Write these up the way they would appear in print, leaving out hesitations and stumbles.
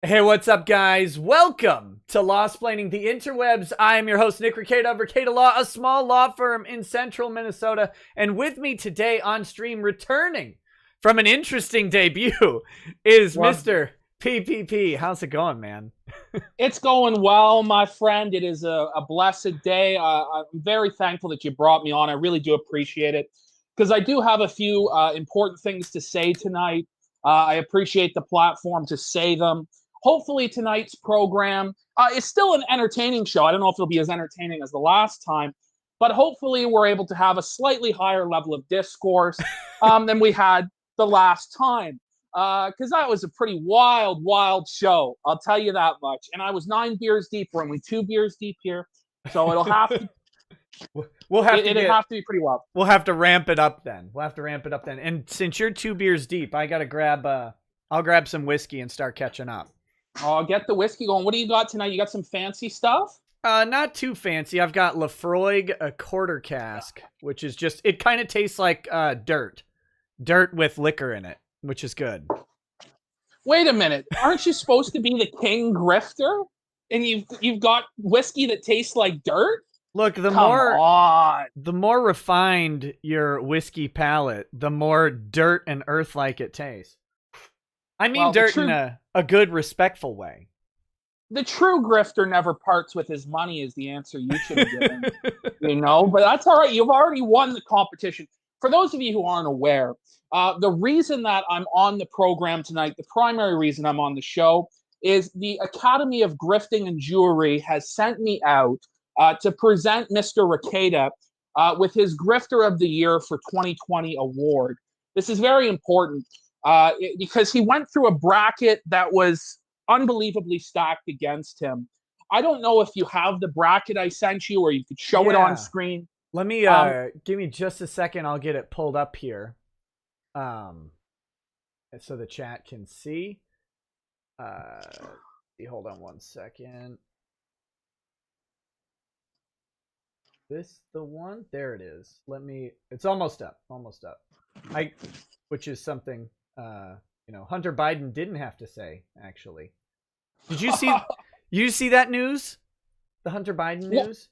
Hey, what's up, guys? Welcome to Lawsplaining the Interwebs. I am your host, Nick Rekieta of Rekieta Law, a small law firm in central Minnesota. And with me today on stream, returning from an interesting debut, is Mr. PPP. How's it going, man? It's going well, my friend. It is a blessed day. I'm very thankful that you brought me on. I really do appreciate it because I do have a few important things to say tonight. I appreciate the platform to say them. Hopefully tonight's program is still an entertaining show. I don't know if it'll be as entertaining as the last time, but hopefully we're able to have a slightly higher level of discourse than we had the last time. Because that was a pretty wild show. I'll tell you that much. And I was 9 beers deep. We're only 2 beers deep here. So it'll have to... It'd have to be pretty wild. We'll have to ramp it up then. And since you're 2 beers deep, I got to grab... I'll grab some whiskey and start catching up. I'll get the whiskey going. What do you got tonight? You got some fancy stuff? Not too fancy. I've got Lafroig, a quarter cask, which is just... It kind of tastes like dirt. Dirt with liquor in it, which is good. Wait a minute. Aren't you supposed to be the king grifter? And you've got whiskey that tastes like dirt? Look, the more refined your whiskey palate, the more dirt and earth-like it tastes. I mean, dirt in a good, respectful way. The true grifter never parts with his money is the answer you should have given. But that's all right. You've already won the competition. For those of you who aren't aware, the reason that I'm on the program tonight, the primary reason I'm on the show, is the Academy of Grifting and Jewelry has sent me out to present Mr. Rekieta with his Grifter of the Year for 2020 award. This is very important because he went through a bracket that was unbelievably stacked against him. I don't know if you have the bracket I sent you or you could show it on screen. Let me give me just a second. I'll get it pulled up here. So the chat can see. Hold on one second. This the one? There it is. It's almost up. Which is something Hunter Biden didn't have to say, actually. Did you see that news? The Hunter Biden news?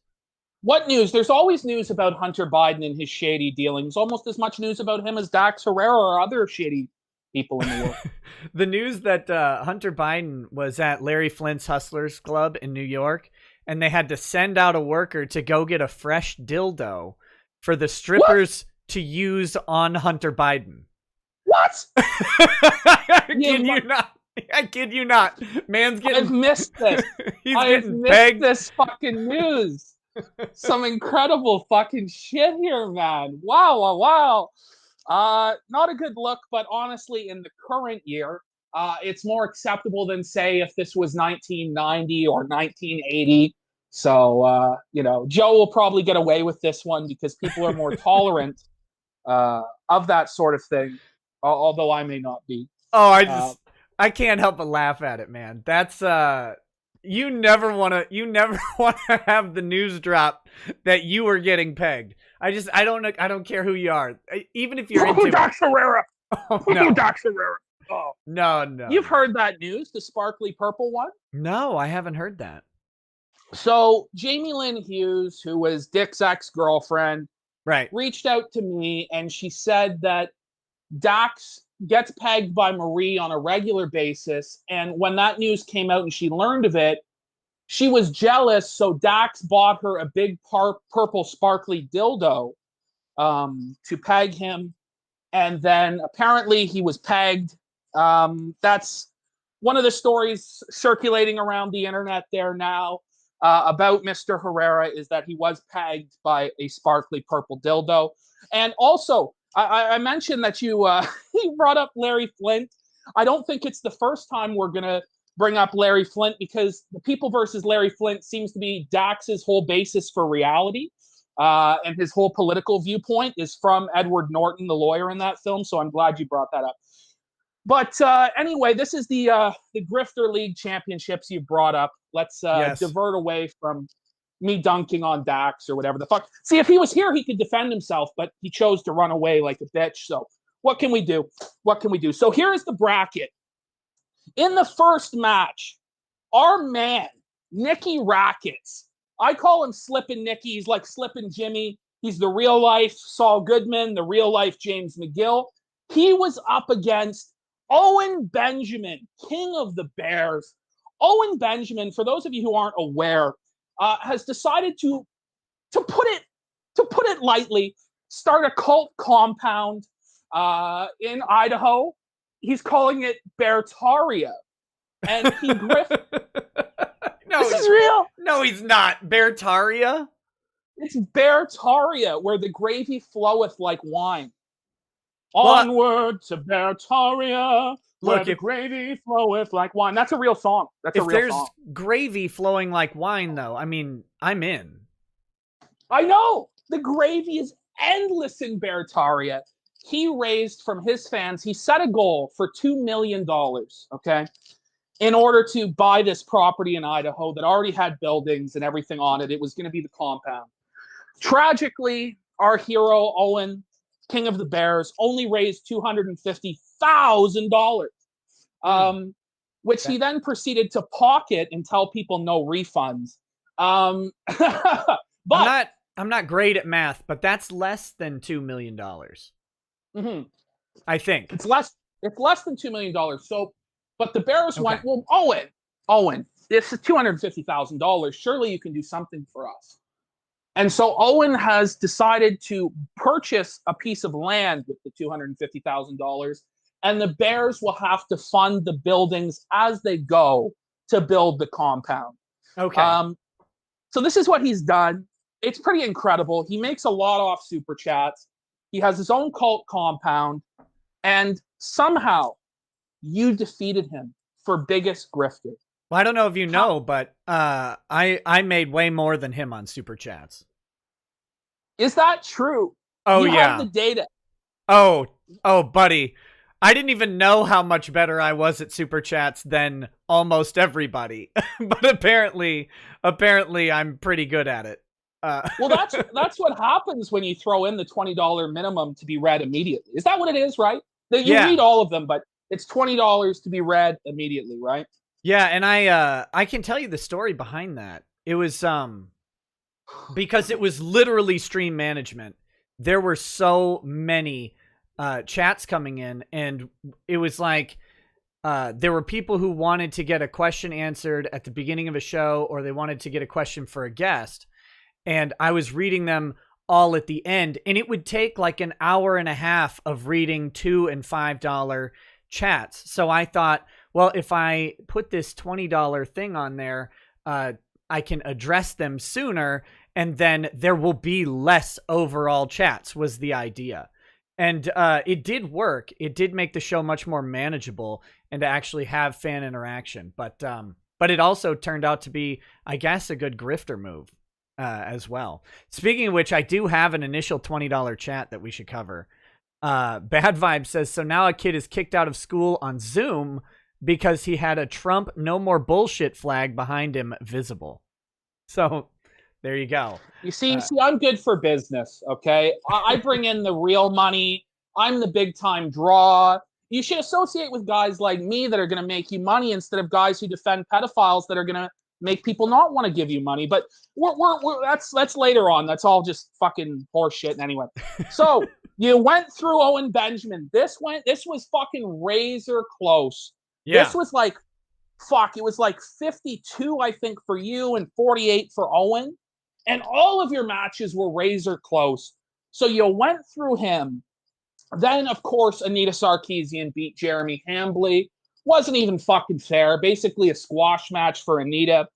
What news? There's always news about Hunter Biden and his shady dealings. Almost as much news about him as Dax Herrera or other shady people in the world. The news that Hunter Biden was at Larry Flint's Hustlers Club in New York, and they had to send out a worker to go get a fresh dildo for the strippers to use on Hunter Biden. What? I kid you not. Man's getting... I've missed this. I've missed this fucking news. Some incredible fucking shit here, man. Wow. Not a good look, but honestly, in the current year, it's more acceptable than, say, if this was 1990 or 1980. So, Joe will probably get away with this one because people are more tolerant of that sort of thing, although I may not be. Oh, I can't help but laugh at it, man. That's... You never want to have the news drop that you were getting pegged. I don't care who you are. Even if you're into Dax Herrera. Oh, no. Dax Herrera. Oh. No. You've heard that news, the sparkly purple one? No, I haven't heard that. So Jamie Lynn Hughes, who was Dick's ex-girlfriend, reached out to me and she said that Dax gets pegged by Marie on a regular basis, and when that news came out and she learned of it, she was jealous, so Dax bought her a big purple sparkly dildo to peg him, and then apparently he was pegged. That's one of the stories circulating around the internet there now about Mr. Herrera, is that he was pegged by a sparkly purple dildo. And also, I mentioned that you brought up Larry Flint. I don't think it's the first time we're going to bring up Larry Flint, because the People versus Larry Flint seems to be Dax's whole basis for reality. And his whole political viewpoint is from Edward Norton, the lawyer in that film. So I'm glad you brought that up. But anyway, this is the Grifter League Championships you brought up. Let's divert away from me dunking on Dax or whatever the fuck. See, if he was here, he could defend himself, but he chose to run away like a bitch. So what can we do? So here is the bracket. In the first match, our man, Nicky Rackets, I call him Slippin' Nicky. He's like Slippin' Jimmy. He's the real life Saul Goodman, the real life James McGill. He was up against Owen Benjamin, king of the Bears. Owen Benjamin, for those of you who aren't aware, has decided to put it lightly, start a cult compound in Idaho. He's calling it Beartaria. And he grifts. No, this is real. No, he's not. Beartaria? It's Beartaria, where the gravy floweth like wine. Onward to Beartaria, where the gravy floweth like wine. That's a real song. That's a real song. If there's gravy flowing like wine, though, I mean, I'm in. I know. The gravy is endless in Beartaria. He raised from his fans, he set a goal for $2 million, okay, in order to buy this property in Idaho that already had buildings and everything on it. It was going to be the compound. Tragically, our hero, Owen, king of the Bears, only raised $250,000, which he then proceeded to pocket and tell people no refunds. But I'm not great at math, but that's less than $2 million. Mm-hmm. I think it's less than $2 million. So, but the Bears went, well, Owen, this is $250,000. Surely you can do something for us. And so Owen has decided to purchase a piece of land with the $250,000, and the Bears will have to fund the buildings as they go to build the compound. Okay. So this is what he's done. It's pretty incredible. He makes a lot off super chats. He has his own cult compound, and somehow you defeated him for biggest grifter. Well, I don't know if you know, but I made way more than him on super chats. Is that true? Oh, you yeah. have the data. Oh, buddy. I didn't even know how much better I was at super chats than almost everybody. But apparently I'm pretty good at it. Well, that's what happens when you throw in the $20 minimum to be read immediately. Is that what it is, right? That you read all of them, but it's $20 to be read immediately, right? Yeah, and I can tell you the story behind that. It was because it was literally stream management. There were so many chats coming in, and it was like there were people who wanted to get a question answered at the beginning of a show, or they wanted to get a question for a guest. And I was reading them all at the end, and it would take like an hour and a half of reading $2 and $5 chats. So I thought, well, if I put this $20 thing on there, I can address them sooner, and then there will be less overall chats, was the idea. And it did work. It did make the show much more manageable and to actually have fan interaction. But it also turned out to be, I guess, a good grifter move. As well. Speaking of which, I do have an initial $20 chat that we should cover. Bad Vibe says, so now a kid is kicked out of school on Zoom because he had a Trump no more bullshit flag behind him visible. So there you go. You see, I'm good for business, okay? I bring in the real money. I'm the big time draw. You should associate with guys like me that are going to make you money instead of guys who defend pedophiles that are going to make people not want to give you money. But that's later on. That's all just fucking horseshit anyway. So you went through Owen Benjamin. This was fucking razor close. Yeah. This was like, it was like 52, I think, for you and 48 for Owen. And all of your matches were razor close. So you went through him. Then, of course, Anita Sarkeesian beat Jeremy Hambley. Wasn't even fucking fair. Basically a squash match for Anita.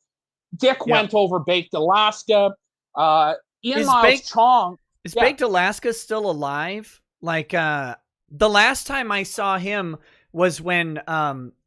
Dick went over Baked Alaska. Ian Miles Chong. Is Baked Alaska still alive? Like, the last time I saw him was when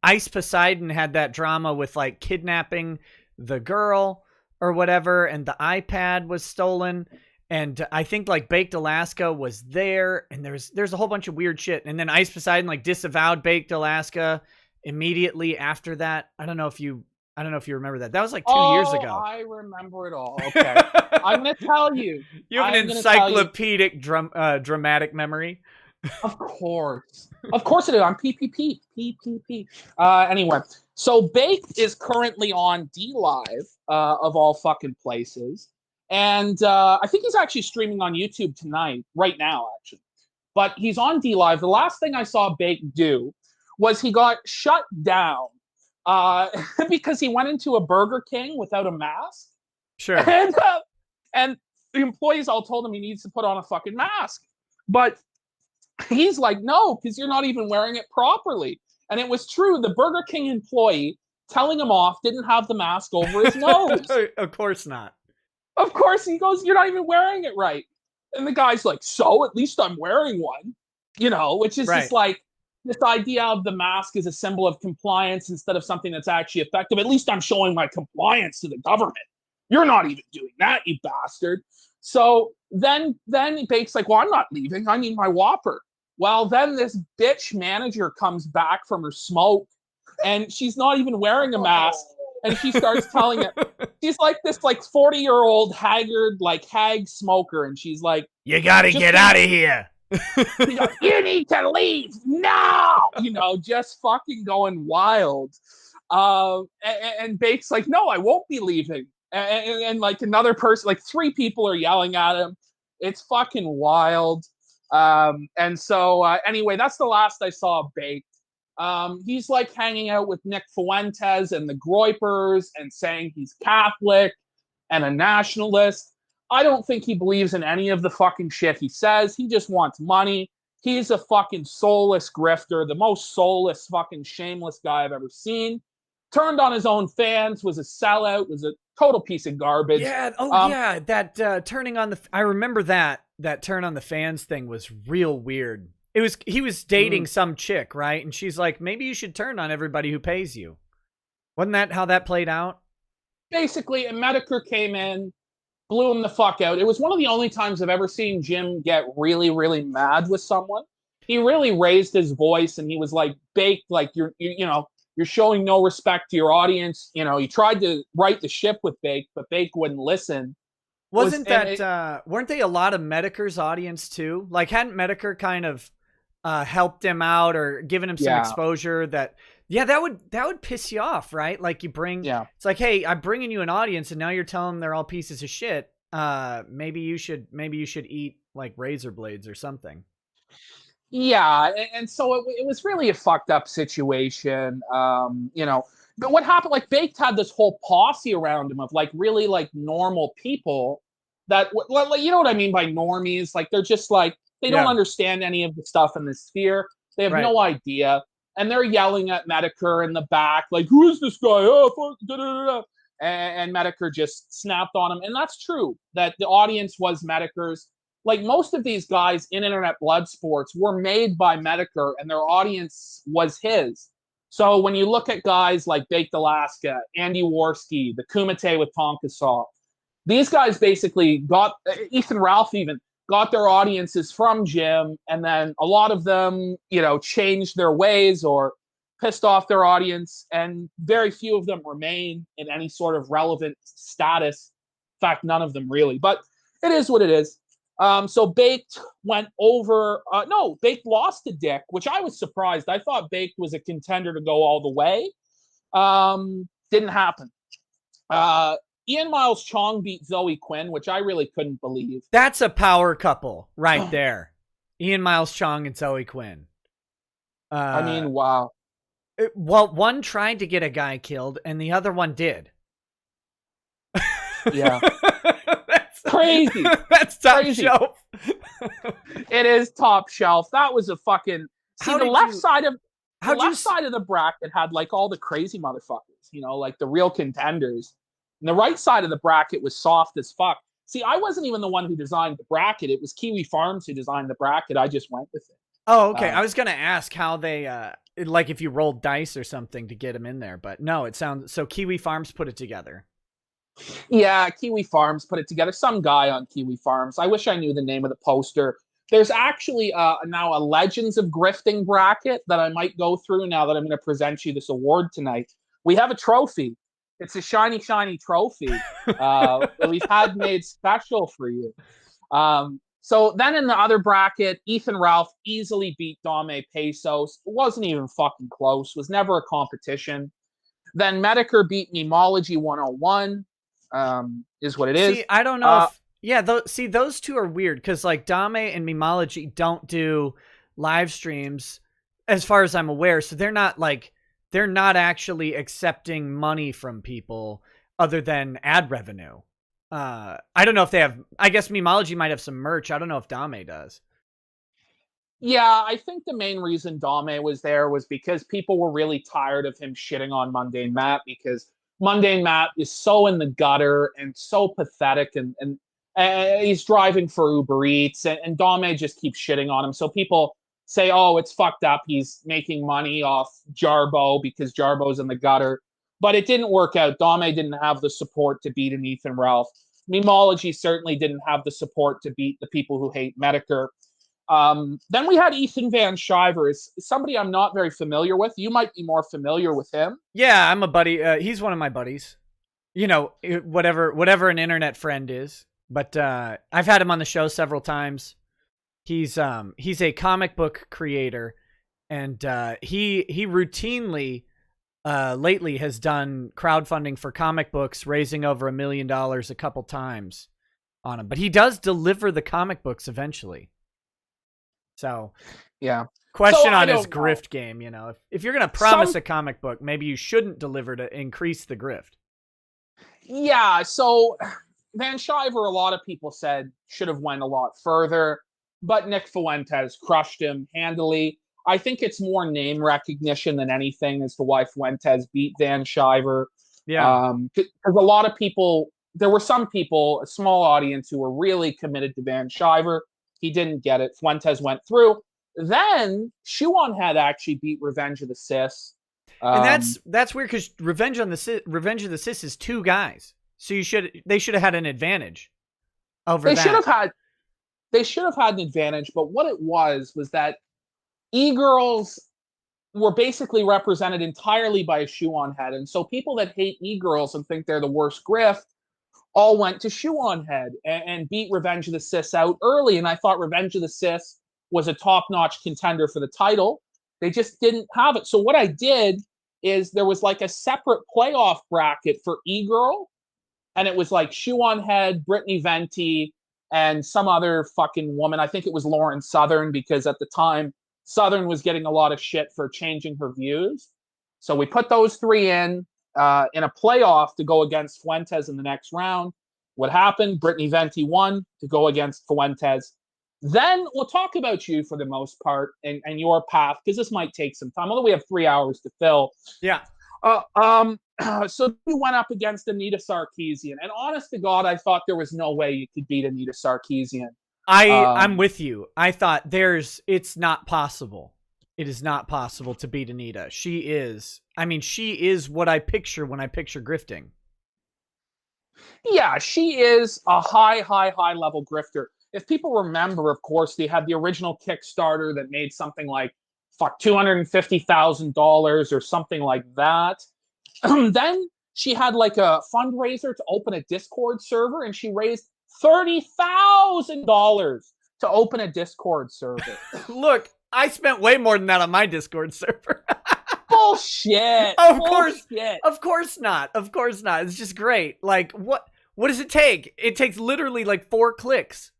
Ice Poseidon had that drama with, like, kidnapping the girl or whatever, and the iPad was stolen. And I think, like, Baked Alaska was there, and there's a whole bunch of weird shit. And then Ice Poseidon, like, disavowed Baked Alaska immediately after that. I don't know if you remember that. That was like 2 years ago. I remember it all. Okay. I'm going to tell you. You have an encyclopedic dramatic memory. Of course. Of course it is on PPP. PPP. Anyway, so Baked is currently on D Live, of all fucking places. And I think he's actually streaming on YouTube tonight, right now, actually. But he's on D Live. The last thing I saw Baked do was he got shut down because he went into a Burger King without a mask. Sure. And the employees all told him he needs to put on a fucking mask. But he's like, no, because you're not even wearing it properly. And it was true. The Burger King employee telling him off didn't have the mask over his nose. Of course not. Of course, he goes, you're not even wearing it right. And the guy's like, so at least I'm wearing one, which is just like this idea of the mask is a symbol of compliance instead of something that's actually effective. At least I'm showing my compliance to the government. You're not even doing that, you bastard. So then Bake's like, well, I'm not leaving. I need my Whopper. Well, then this bitch manager comes back from her smoke and she's not even wearing a mask. And she starts telling it. She's like this 40-year-old haggard, hag smoker. And she's like, you got to get out of here. Like, you need to leave now. Just fucking going wild. And Bake's like, no, I won't be leaving. And another person, 3 people are yelling at him. It's fucking wild. And so anyway, that's the last I saw of Baked. He's hanging out with Nick Fuentes and the Groypers and saying he's Catholic and a nationalist. I don't think he believes in any of the fucking shit he says. He just wants money. He's a fucking soulless grifter, the most soulless fucking shameless guy I've ever seen. Turned on his own fans, was a sellout, was a total piece of garbage. Yeah. Oh, yeah. That turning on the... I remember that turn on the fans thing was real weird. He was dating some chick, right? And she's like, maybe you should turn on everybody who pays you. Wasn't that how that played out? Basically, a Medicare came in, blew him the fuck out. It was one of the only times I've ever seen Jim get really, really mad with someone. He really raised his voice and he was like, Baked, you're showing no respect to your audience. He tried to right the ship with Baked, but Baked wouldn't listen. Weren't they a lot of Medicare's audience too? Hadn't Medicare kind of helped him out or given him some exposure that would piss you off, right? It's like, hey, I'm bringing you an audience and now you're telling them they're all pieces of shit. Maybe you should eat razor blades or something. Yeah. And so it was really a fucked up situation. But what happened, Baked had this whole posse around him of really normal people that, you know what I mean by normies? They're just they don't understand any of the stuff in this sphere. They have no idea. And they're yelling at Medicare in the back, who is this guy? Oh, fuck, da, da, da. And Medicare just snapped on him. And that's true, that the audience was Medicare's. Most of these guys in internet blood sports were made by Medicare and their audience was his. So when you look at guys like Baked Alaska, Andy Worski, the Kumite with Tonka Saw, these guys basically got, Ethan Ralph even, got their audiences from Jim, and then a lot of them, changed their ways or pissed off their audience, and very few of them remain in any sort of relevant status. In fact, none of them really, but it is what it is. So Baked went over, Baked lost to Dick, which I was surprised. I thought Baked was a contender to go all the way. Didn't happen. Ian Miles Chong beat Zoe Quinn, which I really couldn't believe. That's a power couple right there. Ian Miles Chong and Zoe Quinn. I mean, wow. Well, one tried to get a guy killed and the other one did. Yeah. Crazy. That's top shelf. It is top shelf. That was a fucking... See, the left side of the bracket had all the crazy motherfuckers, the real contenders. And the right side of the bracket was soft as fuck. See, I wasn't even the one who designed the bracket. It was Kiwi Farms who designed the bracket. I just went with it. Oh, okay. I was going to ask how they, if you rolled dice or something to get them in there. But no, it sounds... So Kiwi Farms put it together. Yeah, Kiwi Farms put it together. Some guy on Kiwi Farms. I wish I knew the name of the poster. There's actually now a Legends of Grifting bracket that I might go through now that I'm going to present you this award tonight. We have a trophy. It's a shiny, shiny trophy we've had made special for you. So then in the other bracket, Ethan Ralph easily beat Dame Pesos. It wasn't even fucking close. Was never a competition. Then Medicare beat Memology 101. Is what it is. See, I don't know if... Yeah, those two are weird because like Dame and Memology don't do live streams as far as I'm aware. So they're not actually accepting money from people other than ad revenue. I don't know if they have... I guess Memology might have some merch. I don't know if Dame does. Yeah, I think the main reason Dame was there was because people were really tired of him shitting on Mundane Matt, because Mundane Matt is so in the gutter and so pathetic, and he's driving for Uber Eats, and Dame just keeps shitting on him. So people say, oh, it's fucked up. He's making money off Jarvo because Jarvo's in the gutter. But it didn't work out. Dame didn't have the support to beat an Ethan Ralph. Memology certainly didn't have the support to beat the people who hate Medicare. Then we had Ethan Van Shiver, is somebody I'm not very familiar with. You might be more familiar with him. Yeah, I'm a buddy. He's one of my buddies. You know, whatever an internet friend is. But I've had him on the show several times. He's a comic book creator, and he routinely lately has done crowdfunding for comic books, raising over $1 million a couple times on him. But he does deliver the comic books eventually. So, yeah. Question on his grift game, you know. If you're going to promise a comic book, maybe you shouldn't deliver to increase the grift. Yeah, so Van Shiver, a lot of people said, should have went a lot further, but Nick Fuentes crushed him handily. I think it's more name recognition than anything as to why Fuentes beat Van Shiver. Yeah. Because a lot of people, there were some people, a small audience, who were really committed to Van Shiver. He didn't get it. Fuentes went through. Then Shuon had actually beat Revenge of the Cis. And that's weird because Revenge of the Cis is two guys. So they should have had an advantage over that. They should have had an advantage, but what it was that e-girls were basically represented entirely by a Shuon head. And so people that hate e-girls and think they're the worst grift all went to Shuon head and beat Revenge of the Cis out early. And I thought Revenge of the Cis was a top-notch contender for the title. They just didn't have it. So what I did is there was like a separate playoff bracket for e-girl. And it was like Shuon head, Brittany Venti, and some other fucking woman. I think it was Lauren Southern, because at the time, Southern was getting a lot of shit for changing her views. So we put those three in a playoff to go against Fuentes in the next round. What happened? Brittany Venti won to go against Fuentes. Then we'll talk about you for the most part and your path, because this might take some time, although we have 3 hours to fill. Yeah. So we went up against Anita Sarkeesian, and honest to God, I thought there was no way you could beat Anita Sarkeesian. I'm with you. I thought it's not possible. It is not possible to beat Anita. She is what I picture when I picture grifting. Yeah, she is a high level grifter. If people remember, of course, they had the original Kickstarter that made something like $250,000 or something like that. Then she had like a fundraiser to open a Discord server, and she raised $30,000 to open a Discord server. Look, I spent way more than that on my Discord server. Bullshit. Of course not. Of course not. It's just great. Like, what does it take? It takes literally like 4 clicks.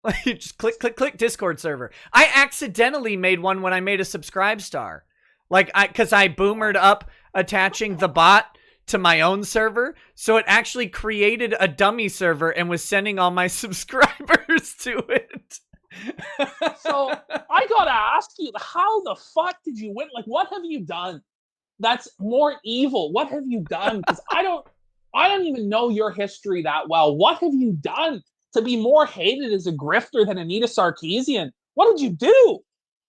Like, you just click Discord server. I accidentally made one when I made a subscribe star. Like, because I boomered up attaching the bot to my own server, so it actually created a dummy server and was sending all my subscribers to it. So I gotta ask you, how the fuck did you win? Like, what have you done that's more evil? What have you done? Because I don't even know your history that well. What have you done to be more hated as a grifter than Anita Sarkeesian? What did you do?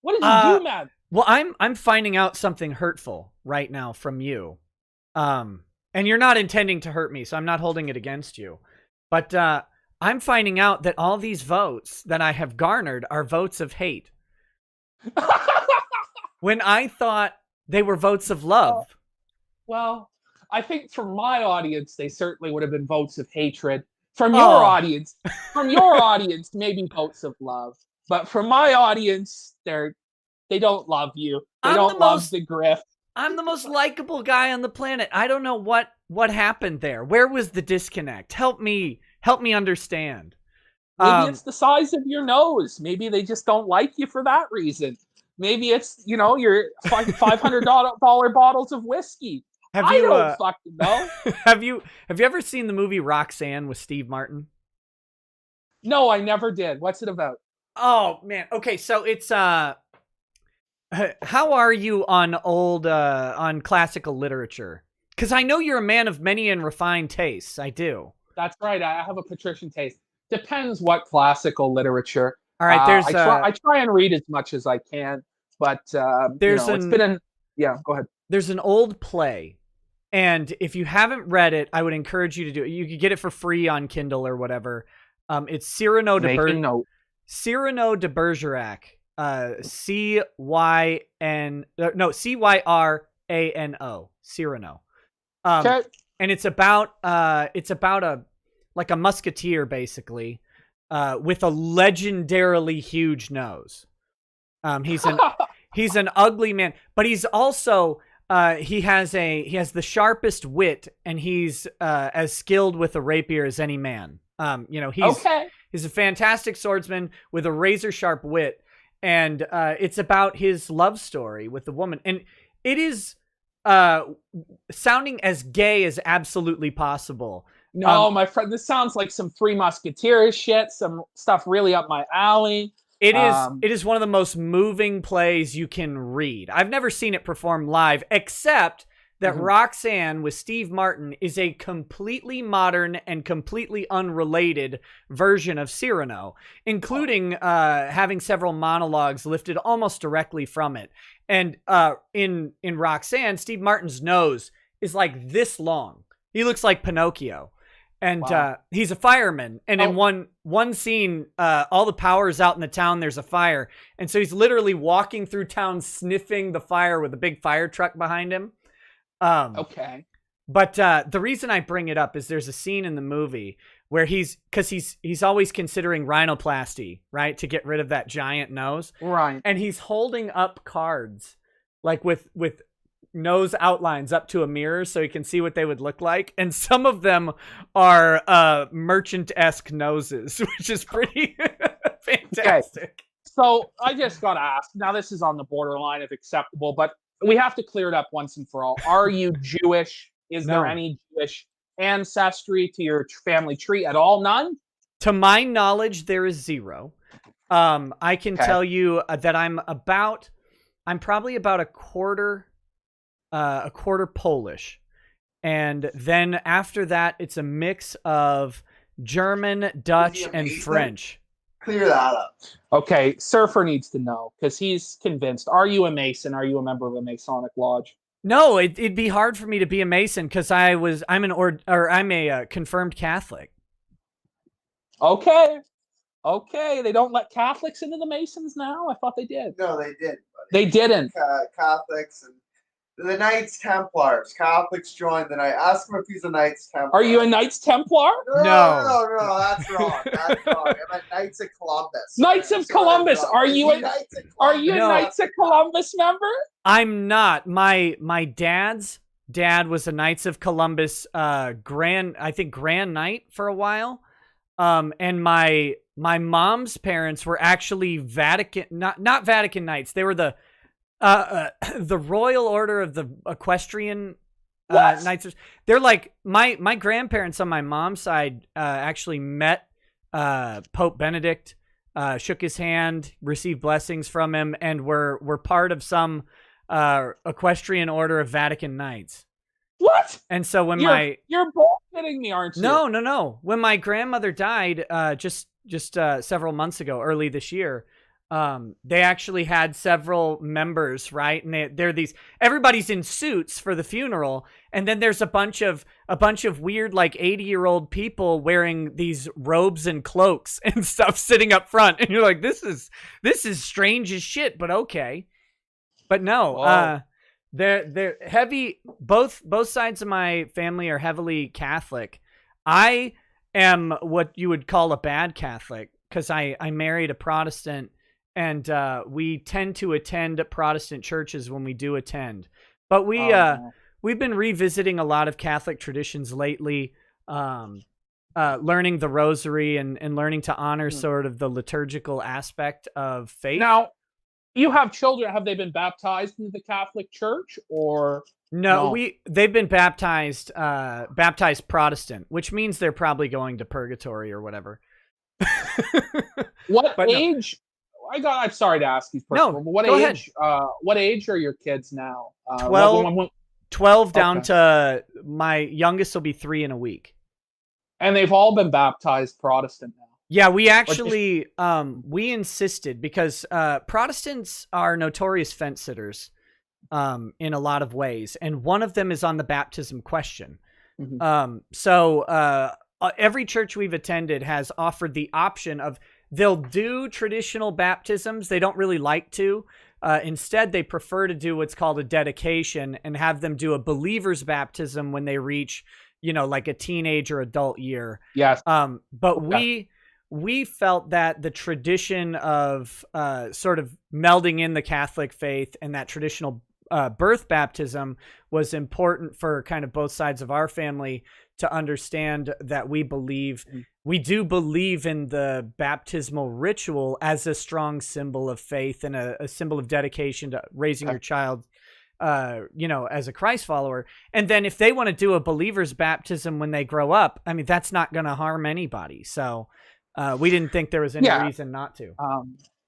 What did you do, man? Well, I'm finding out something hurtful right now from you. And you're not intending to hurt me, so I'm not holding it against you. But I'm finding out that all these votes that I have garnered are votes of hate. When I thought they were votes of love. Well, I think for my audience, they certainly would have been votes of hatred. From your audience, maybe votes of love. But from my audience, they don't love you. They don't love the grift. I'm the most likable guy on the planet. I don't know what happened there. Where was the disconnect? Help me understand. Maybe it's the size of your nose. Maybe they just don't like you for that reason. Maybe it's, your $500 bottles of whiskey. I don't fucking know. Have you ever seen the movie Roxanne with Steve Martin? No, I never did. What's it about? Oh man. Okay, so it's how are you on on classical literature? Because I know you're a man of many and refined tastes. I do. That's right. I have a patrician taste. Depends what classical literature. All right. I try and read as much as I can, but it's been yeah. Go ahead. There's an old play, and if you haven't read it, I would encourage you to do it. You could get it for free on Kindle or whatever. It's Cyrano de Bergerac. Cyrano. Cyrano. Okay. And it's about a musketeer basically, with a legendarily huge nose. He's an ugly man, but he's also he has the sharpest wit, and he's as skilled with a rapier as any man. He's a fantastic swordsman with a razor sharp wit, and it's about his love story with the woman, and it is sounding as gay as absolutely possible. No, my friend, this sounds like some Three Musketeers shit, some stuff really up my alley. It is one of the most moving plays you can read. I've never seen it performed live, except that Roxanne with Steve Martin is a completely modern and completely unrelated version of Cyrano, including having several monologues lifted almost directly from it. And in Roxanne, Steve Martin's nose is like this long. He looks like Pinocchio. And he's a fireman. And in one scene, all the power is out in the town. There's a fire. And so he's literally walking through town sniffing the fire with a big fire truck behind him. Okay. But the reason I bring it up is there's a scene in the movie where he's always considering rhinoplasty, right? To get rid of that giant nose. Right. And he's holding up cards like with nose outlines up to a mirror so he can see what they would look like, and some of them are merchant-esque noses, which is pretty fantastic. Okay. So I just gotta ask, now this is on the borderline of acceptable, but we have to clear it up once and for all. Are you Jewish? Is there any Jewish ancestry to your family tree at all? None? To my knowledge, there is zero. I can tell you that I'm probably about a quarter Polish, and then after that it's a mix of German, Dutch, and French. Clear that up. Okay, Surfer needs to know because he's convinced. Are you a Mason? Are you a member of a Masonic lodge? No, it'd be hard for me to be a Mason because I'm a confirmed Catholic. Okay, they don't let Catholics into the Masons now. I thought they did. No, they did. They didn't. Catholics and the Knights Templars. Catholics joined the Knights. Ask him if he's a Knights Templar. Are you a Knights Templar? No, that's wrong. That's wrong. I'm a Knights of Columbus. Knights of Columbus. Are you a Knights of Columbus member? I'm not. My dad's dad was a Knights of Columbus Grand Knight for a while. And my mom's parents were actually not Vatican Knights. They were the Royal Order of the Equestrian Knights. They're like my grandparents on my mom's side actually met Pope Benedict, shook his hand, received blessings from him, and were part of some Equestrian Order of Vatican Knights. What? And so when you're bullshitting me, aren't you? No. When my grandmother died just several months ago, early this year, they actually had several members, right? And everybody's in suits for the funeral, and then there's a bunch of weird like 80-year-old people wearing these robes and cloaks and stuff sitting up front, and you're like, this is strange as shit, but okay. But no, they're heavy. Both sides of my family are heavily Catholic. I am what you would call a bad Catholic, because I married a Protestant, and we tend to attend Protestant churches when we do attend. But we've been revisiting a lot of Catholic traditions lately, learning the rosary and learning to honor sort of the liturgical aspect of faith. Now, you have children. Have they been baptized into the Catholic Church, or no? They've been baptized Protestant, which means they're probably going to purgatory or whatever. What age? No. I'm sorry to ask these personal, but what age? What age are your kids now? 12 down to my youngest will be 3 in a week. And they've all been baptized Protestant now. Yeah, we actually we insisted, because Protestants are notorious fence sitters in a lot of ways, and one of them is on the baptism question. So every church we've attended has offered the option of, they'll do traditional baptisms. They don't really like to. Instead, they prefer to do what's called a dedication and have them do a believer's baptism when they reach, like a teenage or adult year. Yes. But we felt that the tradition of sort of melding in the Catholic faith and that traditional birth baptism was important for kind of both sides of our family to understand that we do believe in the baptismal ritual as a strong symbol of faith and a symbol of dedication to raising your child, as a Christ follower. And then if they want to do a believer's baptism when they grow up, I mean, that's not going to harm anybody. So we didn't think there was any reason not to.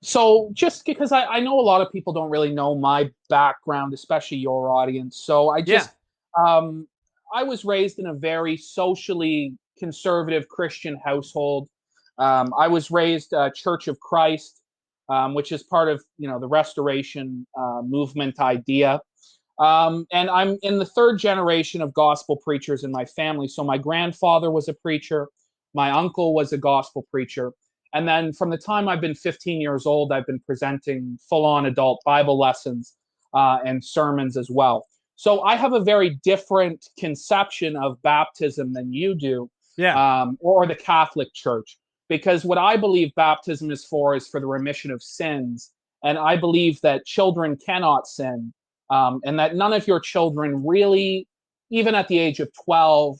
So just because I know a lot of people don't really know my background, especially your audience. So I was raised in a very socially conservative Christian household. I was raised Church of Christ, which is part of, the Restoration movement idea. And I'm in the third generation of gospel preachers in my family. So my grandfather was a preacher. My uncle was a gospel preacher. And then from the time I've been 15 years old, I've been presenting full-on adult Bible lessons and sermons as well. So I have a very different conception of baptism than you do, or the Catholic Church, because what I believe baptism is for the remission of sins. And I believe that children cannot sin, and that none of your children really, even at the age of 12,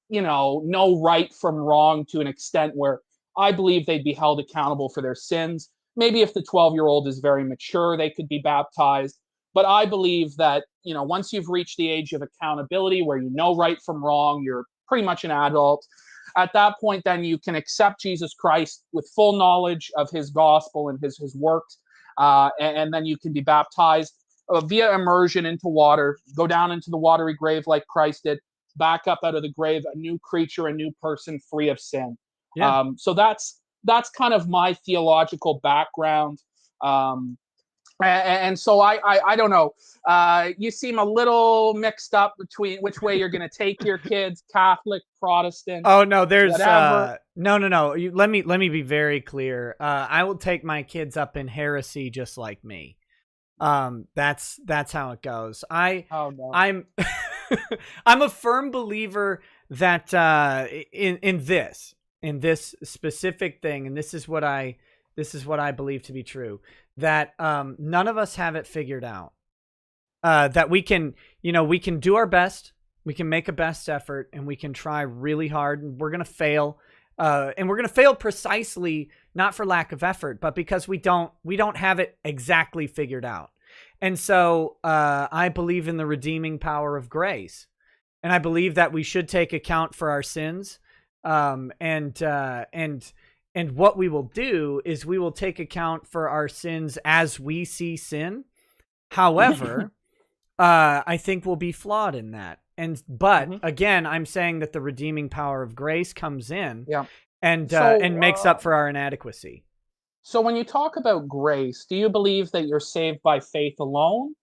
know right from wrong to an extent where I believe they'd be held accountable for their sins. Maybe if the 12-year-old is very mature, they could be baptized. But I believe that, once you've reached the age of accountability where you know right from wrong, you're pretty much an adult. At that point, then you can accept Jesus Christ with full knowledge of his gospel and his works. And then you can be baptized via immersion into water, go down into the watery grave like Christ did, back up out of the grave, a new creature, a new person free of sin. Yeah. So that's kind of my theological background. And so I don't know. You seem a little mixed up between which way you're going to take your kids, Catholic, Protestant. Oh no, there's no. Let me be very clear. I will take my kids up in heresy just like me. That's how it goes. I'm I'm a firm believer that in this specific thing, and this is what I believe to be true, that none of us have it figured out. That we can do our best, we can make a best effort, and we can try really hard, and we're gonna fail. And we're gonna fail precisely not for lack of effort, but because we don't have it exactly figured out. And so I believe in the redeeming power of grace, and I believe that we should take account for our sins. And what we will do is we will take account for our sins as we see sin. However, I think we'll be flawed in that. But again, I'm saying that the redeeming power of grace comes in and makes up for our inadequacy. So when you talk about grace, do you believe that you're saved by faith alone?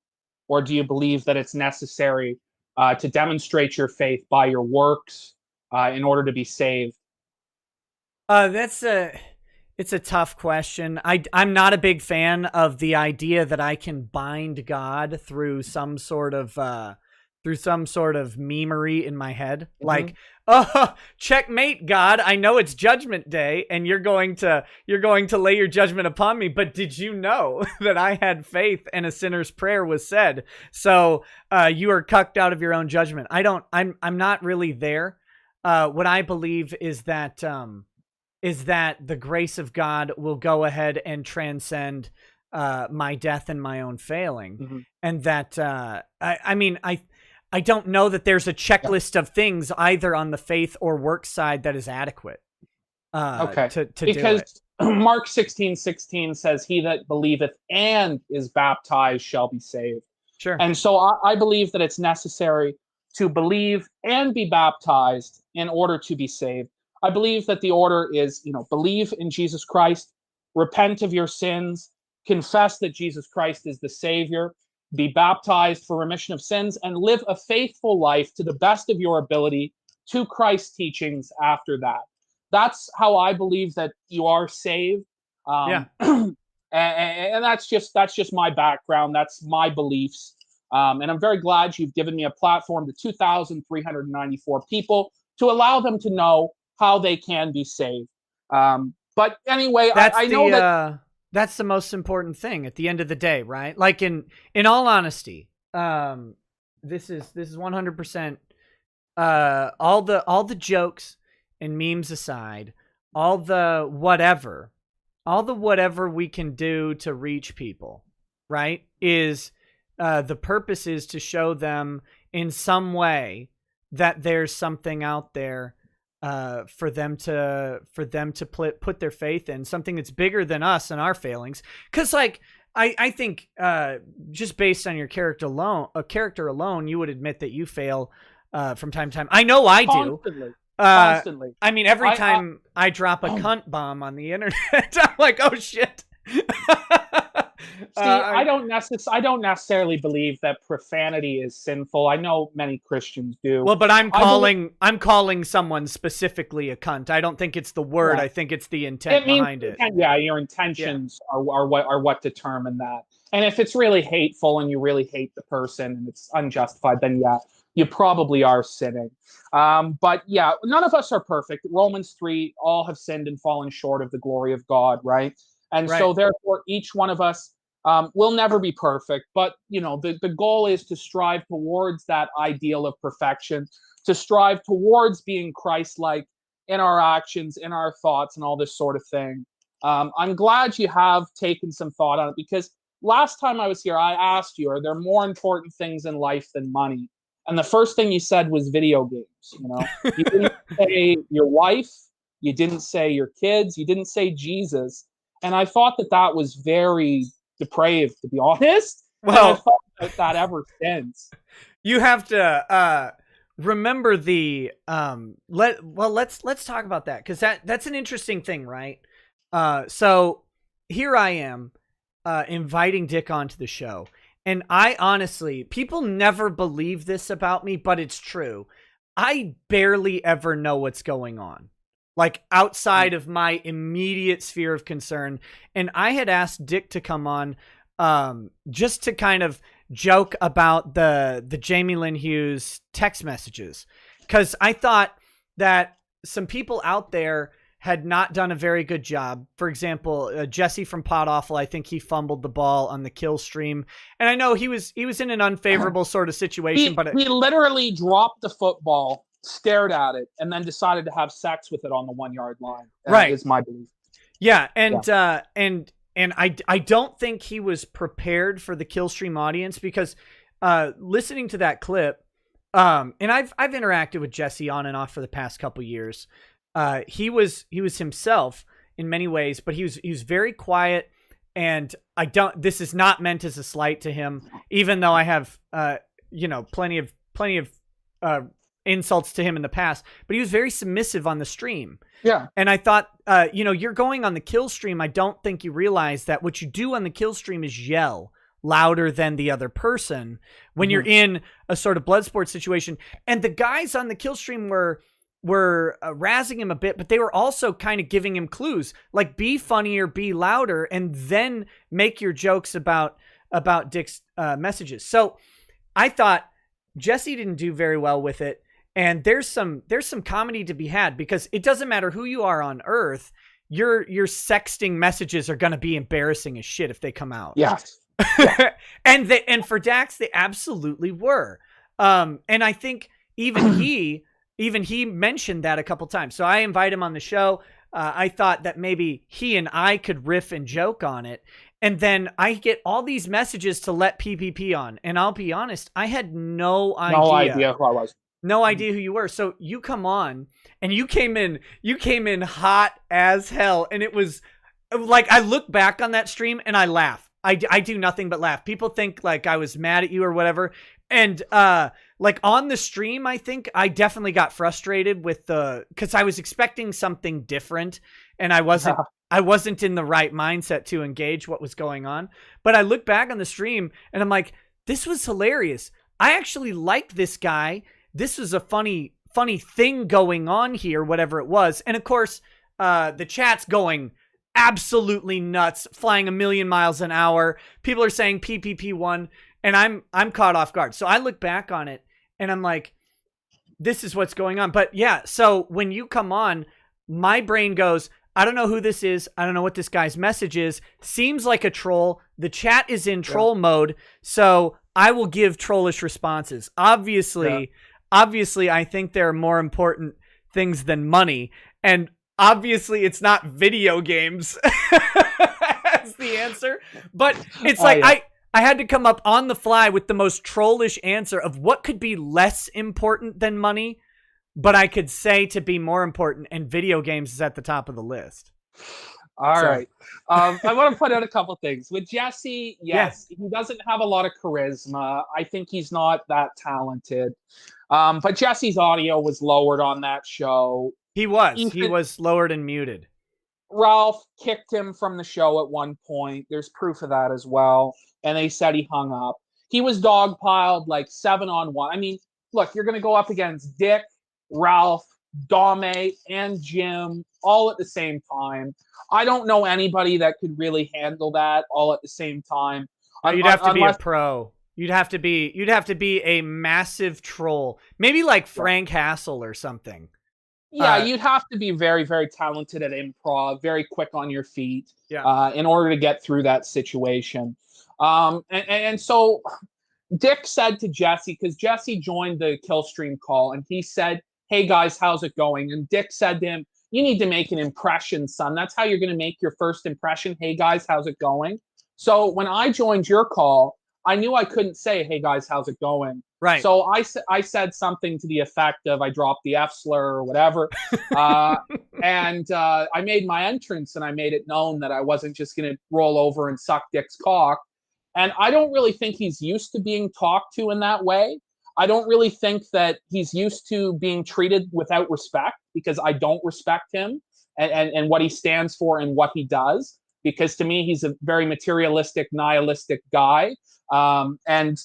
Or do you believe that it's necessary to demonstrate your faith by your works in order to be saved? It's a tough question. I'm not a big fan of the idea that I can bind God through some sort of through some sort of memery in my head. Like, oh, checkmate, God. I know it's Judgment Day, and you're going to lay your judgment upon me. But did you know that I had faith and a sinner's prayer was said? So you are cucked out of your own judgment. I'm not really there. What I believe is that the grace of God will go ahead and transcend my death and my own failing, and that I don't know that there's a checklist of things either on the faith or work side that is adequate. To because do it. Mark 16:16 says, "He that believeth and is baptized shall be saved." Sure. And so I believe that it's necessary to believe and be baptized in order to be saved. I believe that the order is, believe in Jesus Christ, repent of your sins, confess that Jesus Christ is the Savior, be baptized for remission of sins, and live a faithful life to the best of your ability to Christ's teachings after that. That's how I believe that you are saved. And that's just my background. That's my beliefs. And I'm very glad you've given me a platform to 2,394 people to allow them to know how they can be saved. But anyway, I know that that's the most important thing at the end of the day, right? Like in all honesty, this is 100%. All the jokes and memes aside, all the whatever we can do to reach people, right? Is the purpose is to show them in some way that there's something out there for them to put their faith in, something that's bigger than us and our failings. Because like I think just based on your character alone, you would admit that you fail from time to time. I know I do. Constantly. I mean, every time I drop a cunt bomb on the internet, I'm like, oh shit. See, I don't necessarily believe that profanity is sinful. I know many Christians do. Well, but I'm calling someone specifically a cunt. I don't think it's the word. Yeah. I think it's the intent behind it. Yeah, your intentions are what determine that. And if it's really hateful and you really hate the person and it's unjustified, then yeah, you probably are sinning. But yeah, none of us are perfect. Romans 3, all have sinned and fallen short of the glory of God, right? And so therefore, each one of us will never be perfect, but the goal is to strive towards that ideal of perfection, to strive towards being Christ-like in our actions, in our thoughts, and all this sort of thing. I'm glad you have taken some thought on it, because last time I was here, I asked you, are there more important things in life than money? And the first thing you said was video games. You didn't say your wife, you didn't say your kids, you didn't say Jesus. And I thought that was very depraved, to be honest. Well, I've thought about that ever since. You have to remember the let's talk about that, because that's an interesting thing, right? So here I am inviting Dick onto the show, and I honestly, people never believe this about me, but it's true. I barely ever know what's going on, like outside of my immediate sphere of concern. And I had asked Dick to come on just to kind of joke about the Jamie Lynn Hughes text messages, because I thought that some people out there had not done a very good job. For example, Jesse from Pod Awful, I think he fumbled the ball on the kill stream. And I know he was in an unfavorable sort of situation, but he literally dropped the football, stared at it, and then decided to have sex with it on the 1 yard line. That is my belief. Yeah, and I don't think he was prepared for the kill stream audience, because listening to that clip, and I've interacted with Jesse on and off for the past couple years. He was himself in many ways, but he was very quiet, and this is not meant as a slight to him, even though I have plenty of insults to him in the past, but he was very submissive on the stream. Yeah. And I thought, you're going on the kill stream. I don't think you realize that what you do on the kill stream is yell louder than the other person when you're in a sort of blood sport situation. And the guys on the kill stream were razzing him a bit, but they were also kind of giving him clues, like be funnier, be louder, and then make your jokes about Dick's messages. So I thought Jesse didn't do very well with it. And there's some comedy to be had, because it doesn't matter who you are on Earth. Your sexting messages are going to be embarrassing as shit if they come out. Yes. and for Dax, they absolutely were. And I think even he mentioned that a couple times. So I invite him on the show. I thought that maybe he and I could riff and joke on it. And then I get all these messages to let PPP on. And I'll be honest, I had no idea. No idea who I was. No idea who you were. So you come on and you came in hot as hell. And it was like, I look back on that stream and I laugh. I do nothing but laugh. People think like I was mad at you or whatever. And like on the stream, I think I definitely got frustrated with because I was expecting something different and I wasn't in the right mindset to engage what was going on. But I look back on the stream and I'm like, this was hilarious. I actually liked this guy. This was a funny thing going on here, whatever it was. And of course, the chat's going absolutely nuts, flying 1,000,000 miles an hour. People are saying PPP won, and I'm caught off guard. So I look back on it and I'm like, this is what's going on. But yeah, so when you come on, my brain goes, I don't know who this is. I don't know what this guy's message is. Seems like a troll. The chat is in troll mode. So I will give trollish responses. Obviously, I think there are more important things than money. And obviously it's not video games as the answer. But it's I had to come up on the fly with the most trollish answer of what could be less important than money, but I could say to be more important, and video games is at the top of the list. All right. I want to put out a couple things. With Jesse, yes, he doesn't have a lot of charisma. I think he's not that talented. But Jesse's audio was lowered on that show. He was lowered and muted. Ralph kicked him from the show at one point. There's proof of that as well. And they said he hung up. He was dogpiled like 7-on-1. I mean, look, you're going to go up against Dick, Ralph, Dame, and Jim all at the same time. I don't know anybody that could really handle that all at the same time. You'd have to be a pro. You'd have to be a massive troll. Maybe like Frank Hassel or something. Yeah, you'd have to be very, very talented at improv, very quick on your feet, in order to get through that situation. And so Dick said to Jesse, because Jesse joined the kill stream call, and he said, "Hey guys, how's it going?" And Dick said to him, "You need to make an impression, son. That's how you're going to make your first impression. Hey guys, how's it going?" So when I joined your call, I knew I couldn't say, "Hey guys, how's it going?" Right. So I said something to the effect of, I dropped the F slur or whatever. And I made my entrance, and I made it known that I wasn't just going to roll over and suck Dick's cock. And I don't really think he's used to being talked to in that way. I don't really think that he's used to being treated without respect, because I don't respect him and what he stands for and what he does. Because to me, he's a very materialistic, nihilistic guy. And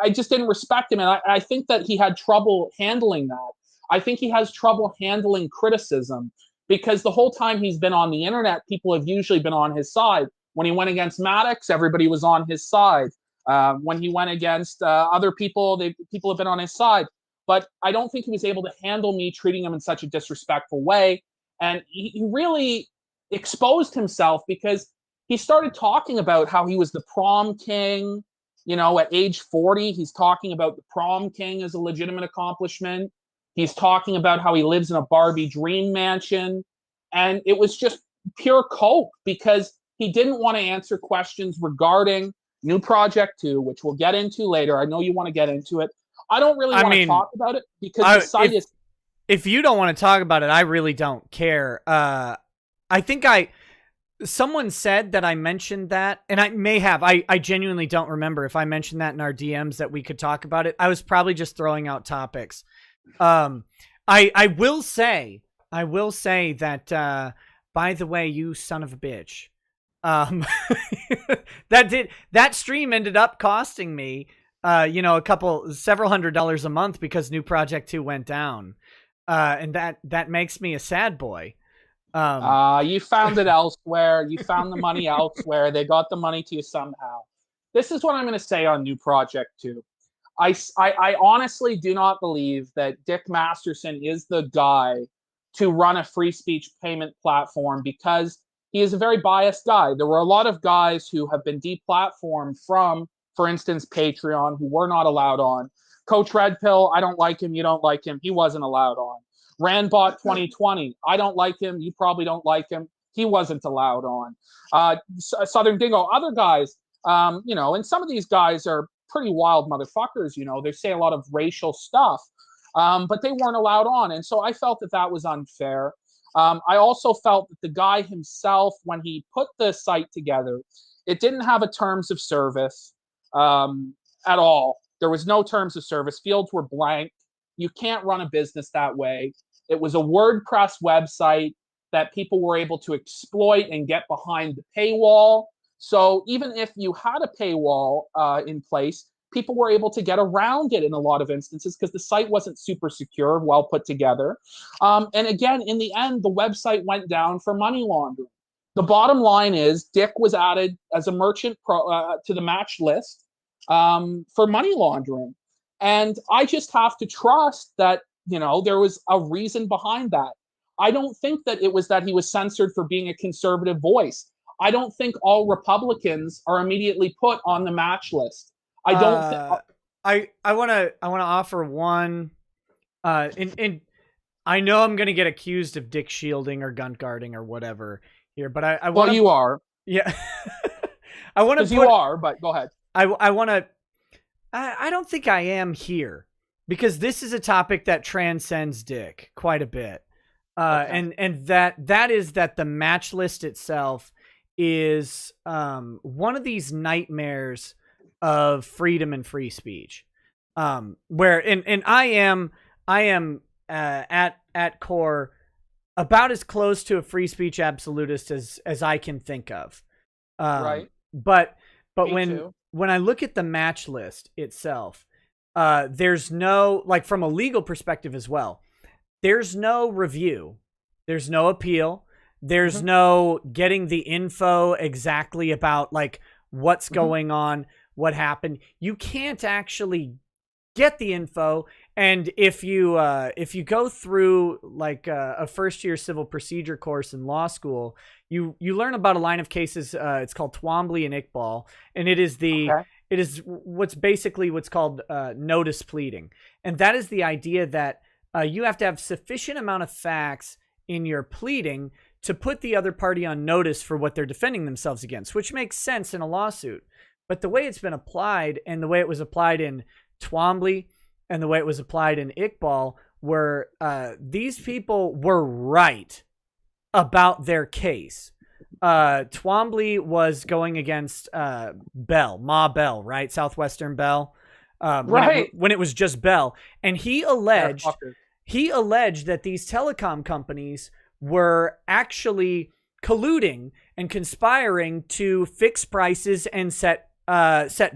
I just didn't respect him. And I think that he had trouble handling that. I think he has trouble handling criticism, because the whole time he's been on the internet, people have usually been on his side. When he went against Maddox, everybody was on his side. When he went against other people, people have been on his side. But I don't think he was able to handle me treating him in such a disrespectful way. And he really exposed himself, because he started talking about how he was the prom king. You know, at age 40, he's talking about the prom king as a legitimate accomplishment. He's talking about how he lives in a Barbie dream mansion. And it was just pure coke, because he didn't want to answer questions regarding New Project 2, which we'll get into later. I know you want to get into it. I don't really want to talk about it, because the site is... If you don't want to talk about it, I really don't care. I think someone said that I mentioned that, and I may have. I genuinely don't remember if I mentioned that in our DMs that we could talk about it. I was probably just throwing out topics. I will say that, by the way, you son of a bitch. That stream ended up costing me, several $100s a month, because New Project 2 went down. And that makes me a sad boy. You found it elsewhere. You found the money elsewhere. They got the money to you somehow. This is what I'm going to say on New Project 2. I honestly do not believe that Dick Masterson is the guy to run a free speech payment platform, because he is a very biased guy. There were a lot of guys who have been deplatformed from, for instance, Patreon, who were not allowed on. Coach Red Pill, I don't like him, you don't like him, he wasn't allowed on. Randbot 2020, I don't like him, you probably don't like him, he wasn't allowed on. Southern Dingo, other guys, and some of these guys are pretty wild motherfuckers, they say a lot of racial stuff, but they weren't allowed on. And so I felt that was unfair. I also felt that the guy himself, when he put the site together, it didn't have a terms of service at all. There was no terms of service. Fields were blank. You can't run a business that way. It was a WordPress website that people were able to exploit and get behind the paywall. So even if you had a paywall in place, people were able to get around it in a lot of instances because the site wasn't super secure, well put together. And again, in the end, the website went down for money laundering. The bottom line is Dick was added as a merchant to the match list for money laundering. And I just have to trust that, there was a reason behind that. I don't think that it was that he was censored for being a conservative voice. I don't think all Republicans are immediately put on the match list. I don't. I want to offer one. And I know I'm going to get accused of dick shielding or gun guarding or whatever here, but I want. Well, you are. Yeah. I want to. You are, but go ahead. I want to. I don't think I am here because this is a topic that transcends dick quite a bit, okay. and that is that the match list itself is one of these nightmares of freedom and free speech, where and I am at core about as close to a free speech absolutist as I can think of, right? But Me when too. When I look at the match list itself, there's no, like, from a legal perspective as well, there's no review, there's no appeal, there's no getting the info exactly about like what's going on, what happened. You can't actually get the info. And if you go through like a first year civil procedure course in law school, you learn about a line of cases. It's called Twombly and Iqbal, and it is what's called notice pleading, and that is the idea that you have to have sufficient amount of facts in your pleading to put the other party on notice for what they're defending themselves against, which makes sense in a lawsuit. But the way it's been applied, and the way it was applied in Twombly and the way it was applied in Iqbal, were these people were right about their case. Twombly was going against Bell, Ma Bell, right? Southwestern Bell. Right. When it was just Bell. And he alleged that these telecom companies were actually colluding and conspiring to fix prices and set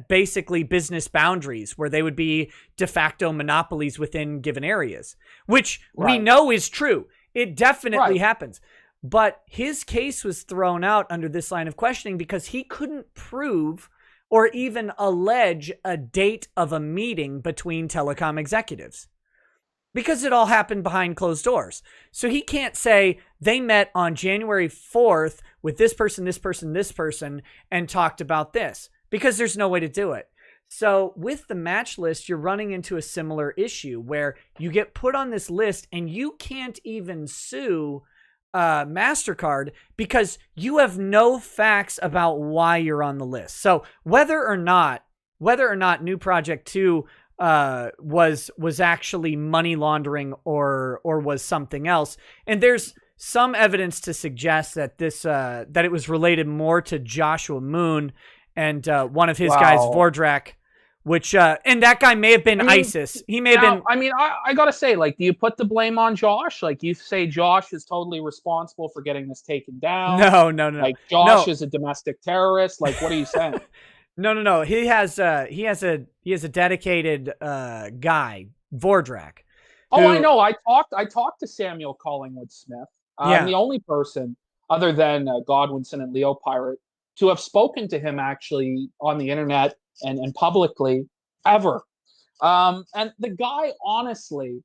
basically business boundaries where they would be de facto monopolies within given areas, which we know is true. It definitely happens. But his case was thrown out under this line of questioning because he couldn't prove or even allege a date of a meeting between telecom executives, because it all happened behind closed doors. So he can't say they met on January 4th with this person, this person, this person, and talked about this, because there's no way to do it. So with the match list, you're running into a similar issue where you get put on this list and you can't even sue MasterCard because you have no facts about why you're on the list. So whether or not New Project 2 was actually money laundering or was something else, and there's some evidence to suggest that this that it was related more to Joshua Moon and one of his guys, Vordrak, which and that guy may have been ISIS. He may have been. I mean, I gotta say, like, do you put the blame on Josh? Like, you say Josh is totally responsible for getting this taken down? No. Like, Josh is a domestic terrorist. Like, what are you saying? No. He has a dedicated guy, Vordrak. Oh, I know. I talked to Samuel Collingwood Smith. I'm the only person other than Godwinson and Leo Pirate to have spoken to him actually on the internet and publicly ever. And the guy, honestly,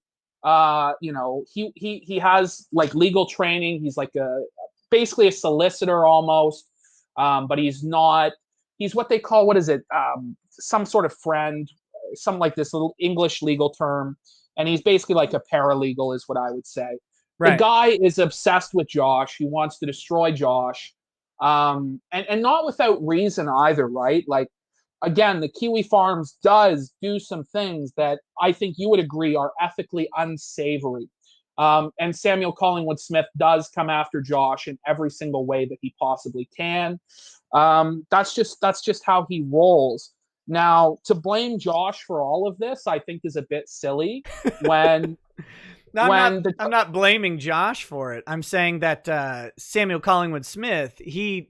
he has like legal training. He's like basically a solicitor almost, but he's not. He's what they call, what is it? Some sort of friend, some like this little English legal term, and he's basically like a paralegal, is what I would say. Right. The guy is obsessed with Josh. He wants to destroy Josh, and not without reason either, right? Like, again, the Kiwi Farms does do some things that I think you would agree are ethically unsavory. And Samuel Collingwood Smith does come after Josh in every single way that he possibly can. That's just how he rolls. Now, to blame Josh for all of this, I think is a bit silly. When I'm not blaming Josh for it. I'm saying that Samuel Collingwood Smith, he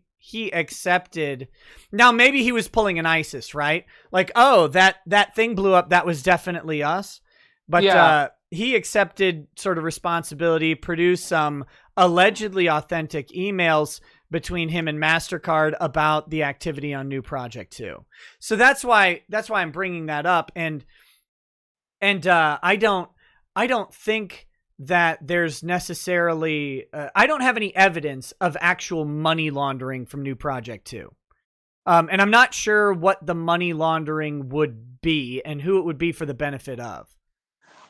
accepted. Now, maybe he was pulling an ISIS, right? Like, oh, that thing blew up. That was definitely us. But yeah. He accepted sort of responsibility, produced some allegedly authentic emails between him and MasterCard about the activity on New Project 2. So that's why I'm bringing that up. And I don't think that there's necessarily I don't have any evidence of actual money laundering from New Project 2. And I'm not sure what the money laundering would be and who it would be for the benefit of.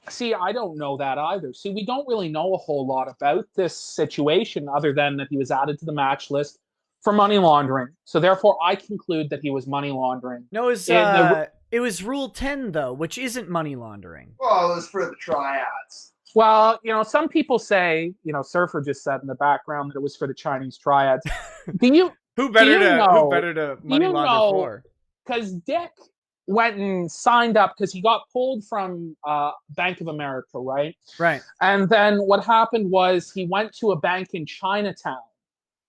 See, I don't know that either. See, we don't really know a whole lot about this situation other than that he was added to the match list for money laundering. So therefore, I conclude that he was money laundering. No, it was Rule 10, though, which isn't money laundering. Well, it was for the triads. Well, some people say, Surfer just said in the background that it was for the Chinese triads. Who better to money launder for? Because Dick went and signed up because he got pulled from Bank of America, right? Right. And then what happened was he went to a bank in Chinatown.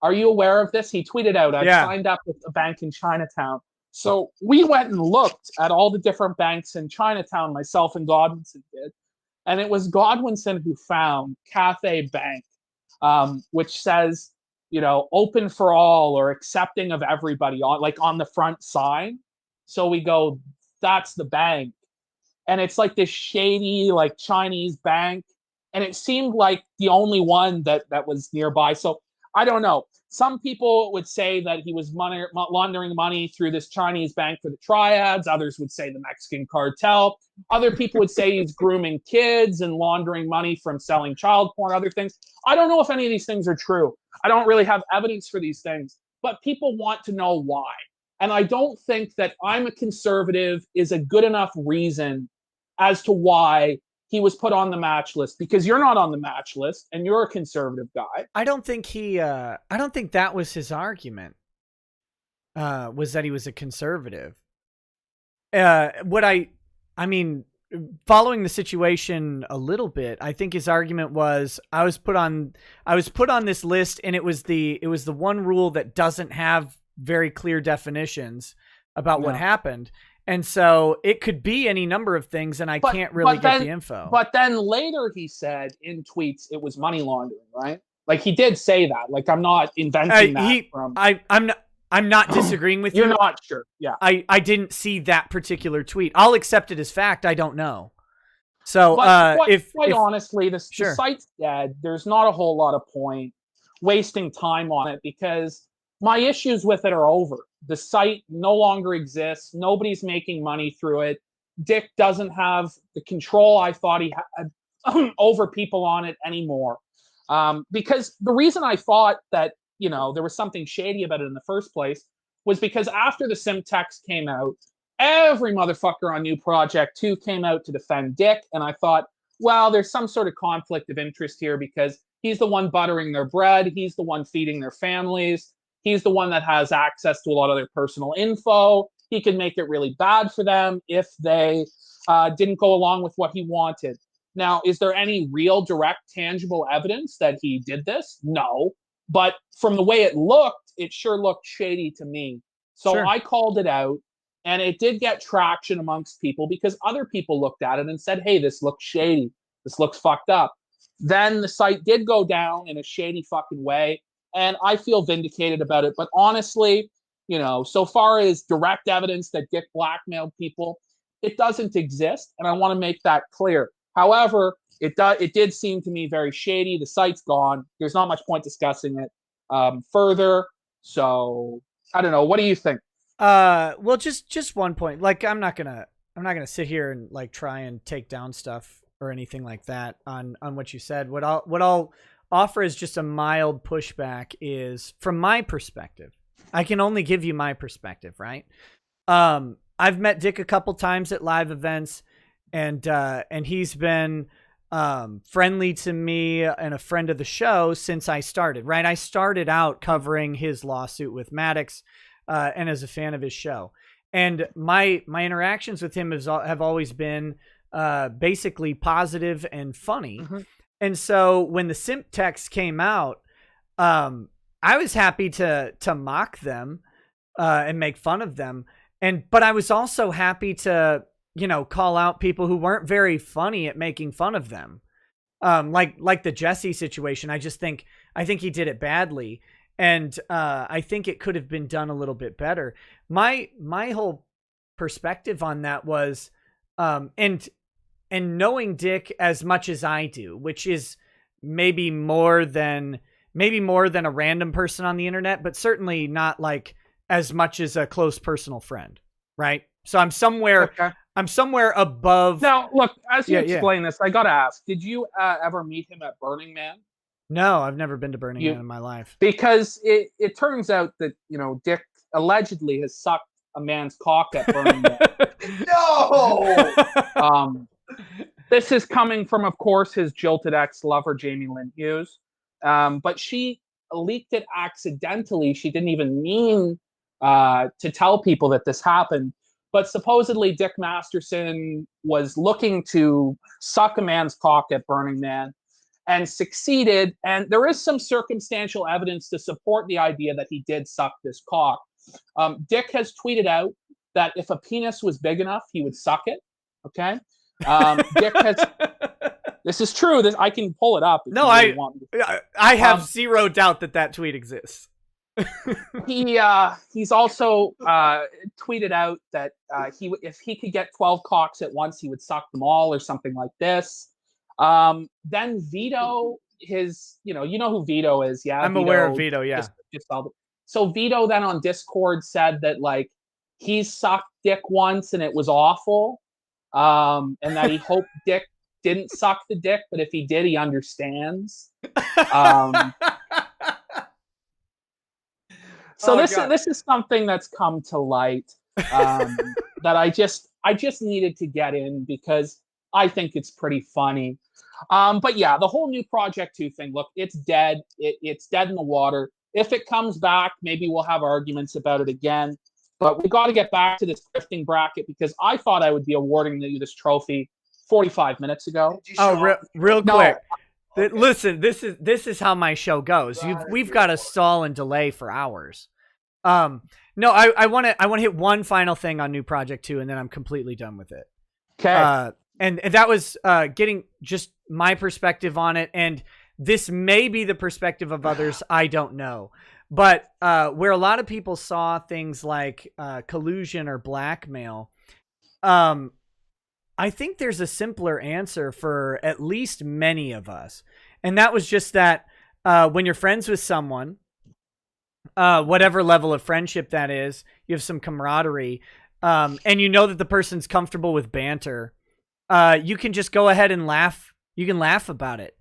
Are you aware of this? He tweeted out, I signed up with a bank in Chinatown. So we went and looked at all the different banks in Chinatown, myself and Godwinson did. And it was Godwinson who found Cathay Bank, which says, open for all or accepting of everybody on the front sign. So we go, that's the bank. And it's like this shady, like Chinese bank. And it seemed like the only one that was nearby. So I don't know. Some people would say that he was laundering money through this Chinese bank for the triads. Others would say the Mexican cartel. Other people would say he's grooming kids and laundering money from selling child porn, other things. I don't know if any of these things are true. I don't really have evidence for these things. But people want to know why. And I don't think that I'm a conservative is a good enough reason as to why he was put on the match list, because you're not on the match list and you're a conservative guy. I don't think that was his argument, was that he was a conservative. I mean, following the situation a little bit, I think his argument was I was put on this list and it was the one rule that doesn't have very clear definitions about what happened. And so it could be any number of things, and I can't really get the info. But then later he said in tweets it was money laundering, right? Like he did say that. Like I'm not inventing that. I'm not disagreeing with you. You're not sure. Yeah. I didn't see that particular tweet. I'll accept it as fact. I don't know. So honestly, the site's dead. There's not a whole lot of point wasting time on it because my issues with it are over. The site no longer exists. Nobody's making money through it. Dick doesn't have the control I thought he had over people on it anymore. Because the reason I thought that, there was something shady about it in the first place was because after the Simtex came out, every motherfucker on New Project 2 came out to defend Dick. And I thought, well, there's some sort of conflict of interest here because he's the one buttering their bread. He's the one feeding their families. He's the one that has access to a lot of their personal info. He can make it really bad for them if they didn't go along with what he wanted. Now, is there any real, direct, tangible evidence that he did this? No. But from the way it looked, it sure looked shady to me. So I called it out, and it did get traction amongst people because other people looked at it and said, hey, this looks shady. This looks fucked up. Then the site did go down in a shady fucking way. And I feel vindicated about it. But honestly, so far as direct evidence that Dick blackmailed people, It doesn't exist, and I want to make that clear. However, it did seem to me very shady. The site's gone. There's not much point discussing it further. So I don't know. What do you think? Well, just one point. Like, I'm not gonna sit here and like try and take down stuff or anything like that on what you said. What I'll offer is just a mild pushback. Is from my perspective. I can only give you my perspective, right? I've met Dick a couple times at live events, and he's been friendly to me and a friend of the show since I started, right? I started out covering his lawsuit with Maddox, and as a fan of his show. And my interactions with him have always been basically positive and funny. Mm-hmm. And so when the simp text came out, I was happy to mock them and make fun of them. But I was also happy to, call out people who weren't very funny at making fun of them. Like the Jesse situation. I think he did it badly. And I think it could have been done a little bit better. My whole perspective on that was, and knowing Dick as much as I do, which is maybe more than a random person on the internet, but certainly not like as much as a close personal friend, right? So I'm somewhere above. Now, look, as you explain this, I gotta ask: did you ever meet him at Burning Man? No, I've never been to Burning Man in my life. Because it turns out that Dick allegedly has sucked a man's cock at Burning Man. No. This is coming from, of course, his jilted ex-lover, Jamie Lynn Hughes. But she leaked it accidentally. She didn't even mean to tell people that this happened. But supposedly Dick Masterson was looking to suck a man's cock at Burning Man and succeeded. And there is some circumstantial evidence to support the idea that he did suck this cock. Dick has tweeted out that if a penis was big enough, he would suck it. Okay. Dick has. This is true. I can pull it up. No, I have zero doubt that tweet exists. He's also tweeted out that if he could get 12 cocks at once, he would suck them all or something like this. Then Vito, you know who Vito is, yeah? I'm aware of Vito, yeah. So Vito then on Discord said that like he sucked Dick once and it was awful, and that he hoped Dick didn't suck the dick, but if he did, he understands. So this is something that's come to light that I just needed to get in because I think it's pretty funny. But yeah, the whole new Project 2 thing, look, it's dead. It's dead in the water. If it comes back, maybe we'll have arguments about it again. But we got to get back to this grifting bracket because I thought I would be awarding you this trophy 45 minutes ago. Oh, real quick. Okay. Listen, this is how my show goes. We've got to stall and delay for hours. No, I want to hit one final thing on new Project 2, and then I'm completely done with it. Okay. And that was getting just my perspective on it, and this may be the perspective of others. I don't know, but where a lot of people saw things like collusion or blackmail, I think there's a simpler answer for at least many of us. And that was just that when you're friends with someone, whatever level of friendship that is, you have some camaraderie, and you know that the person's comfortable with banter, you can just go ahead and laugh. You can laugh about it.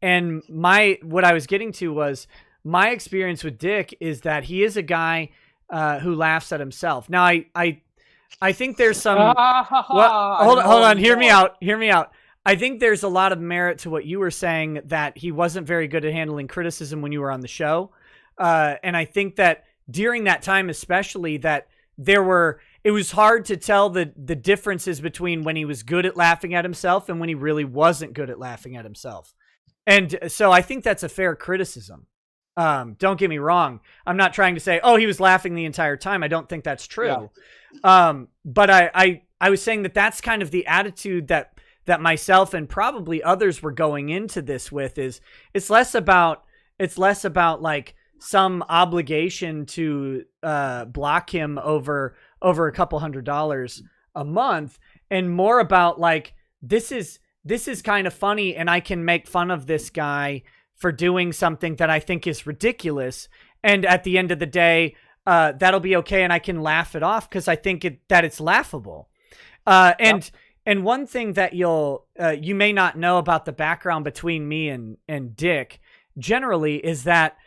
And what I was getting to was my experience with Dick is that he is a guy who laughs at himself. Now, I think there's some. Hold on. Hear me out. I think there's a lot of merit to what you were saying, that he wasn't very good at handling criticism when you were on the show. And I think that during that time, especially, that it was hard to tell the differences between when he was good at laughing at himself and when he really wasn't good at laughing at himself. And so I think that's a fair criticism. Don't get me wrong. I'm not trying to say, oh, he was laughing the entire time. I don't think that's true. Yeah. But I was saying that that's kind of the attitude that myself and probably others were going into this with. Is it's less about like some obligation to block him over a couple $100 a month, and more about like, this is kind of funny, and I can make fun of this guy for doing something that I think is ridiculous. And at the end of the day, that'll be okay, and I can laugh it off because I think that it's laughable. And one thing that you may not know about the background between me and Dick generally is that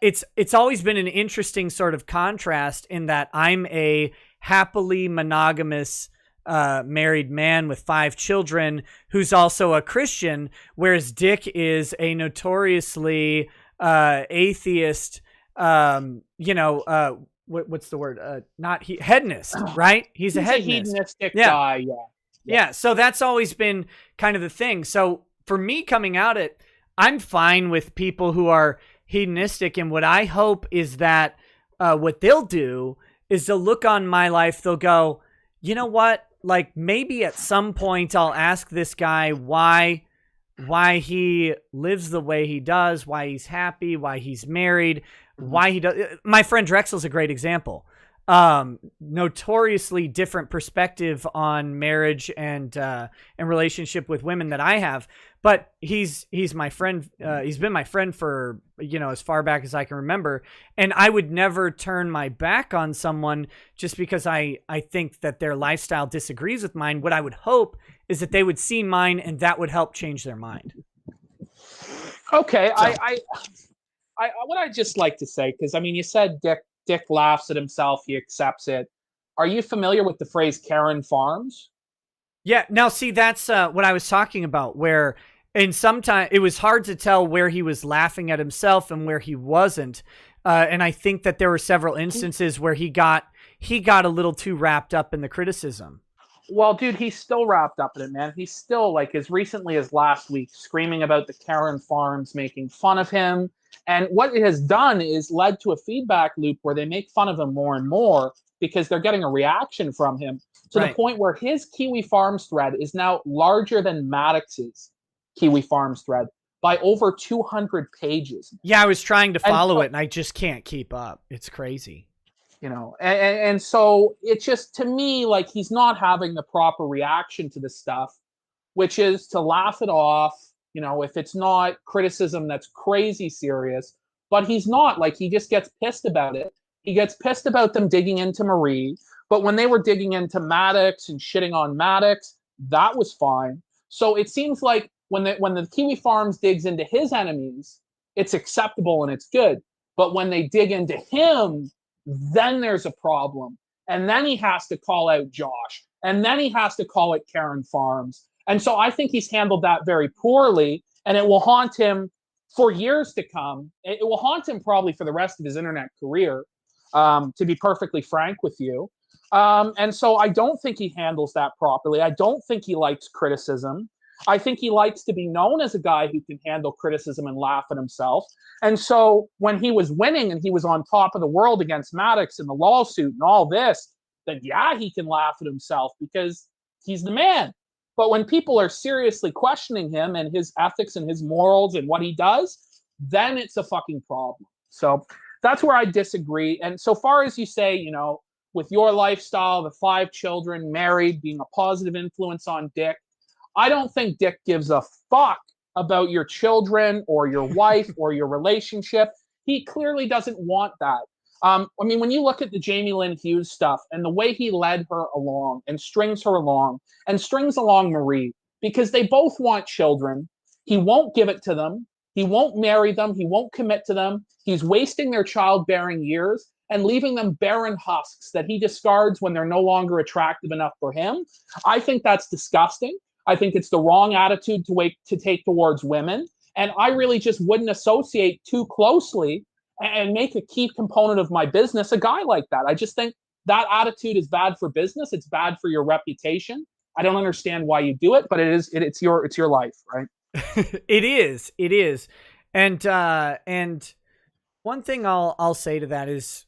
it's always been an interesting sort of contrast in that I'm a happily monogamous married man with 5 children who's also a Christian, whereas Dick is a notoriously atheist, what's the word? Hedonist, right? He's a hedonist. Hedonistic guy, yeah. So that's always been kind of the thing. So for me coming out I'm fine with people who are hedonistic, and what I hope is that what they'll do is they'll look on my life, they'll go, you know what? Like, maybe at some point I'll ask this guy why he lives the way he does, why he's happy, why he's married, why he does. My friend Drexel's a great example. Notoriously different perspective on marriage and relationship with women that I have, but he's my friend. He's been my friend for, as far back as I can remember. And I would never turn my back on someone just because I think that their lifestyle disagrees with mine. What I would hope is that they would see mine and that would help change their mind. Okay. So. I what I'd just like to say, because you said Dick laughs at himself, he accepts it. Are you familiar with the phrase Karen Farms? Yeah. Now, see, that's what I was talking about, where sometimes it was hard to tell where he was laughing at himself and where he wasn't. And I think that there were several instances where he got a little too wrapped up in the criticism. Well, dude, he's still wrapped up in it, man. He's still, like, as recently as last week, screaming about the Karen Farms making fun of him. And what it has done is led to a feedback loop where they make fun of him more and more because they're getting a reaction from him to the point where his Kiwi Farms thread is now larger than Maddox's Kiwi Farms thread by over 200 pages. Yeah, I was trying to follow it and I just can't keep up. It's crazy. And so it's just, to me, like, he's not having the proper reaction to this stuff, which is to laugh it off, if it's not criticism that's crazy serious. But he's not, like, he just gets pissed about it. He gets pissed about them digging into Marie. But when they were digging into Maddox and shitting on Maddox, that was fine. So it seems like when the Kiwi Farms digs into his enemies, it's acceptable and it's good. But when they dig into him, then there's a problem. And then he has to call out Josh. And then he has to call it Karen Farms. And so I think he's handled that very poorly. And it will haunt him for years to come. It will haunt him probably for the rest of his internet career, to be perfectly frank with you. And so I don't think he handles that properly. I don't think he likes criticism. I think he likes to be known as a guy who can handle criticism and laugh at himself. And so when he was winning and he was on top of the world against Maddox in the lawsuit and all this, then yeah, he can laugh at himself because he's the man. But when people are seriously questioning him and his ethics and his morals and what he does, then it's a fucking problem. So that's where I disagree. And so far as you say, with your lifestyle, the 5 children, married, being a positive influence on Dick, I don't think Dick gives a fuck about your children or your wife or your relationship. He clearly doesn't want that. When you look at the Jamie Lynn Hughes stuff and the way he led her along and strings her along and strings along Marie, because they both want children, he won't give it to them. He won't marry them. He won't commit to them. He's wasting their childbearing years and leaving them barren husks that he discards when they're no longer attractive enough for him. I think that's disgusting. I think it's the wrong attitude to take towards women. And I really just wouldn't associate too closely and make a key component of my business a guy like that. I just think that attitude is bad for business. It's bad for your reputation. I don't understand why you do it, but it's your life, right? It is. And one thing I'll say to that is,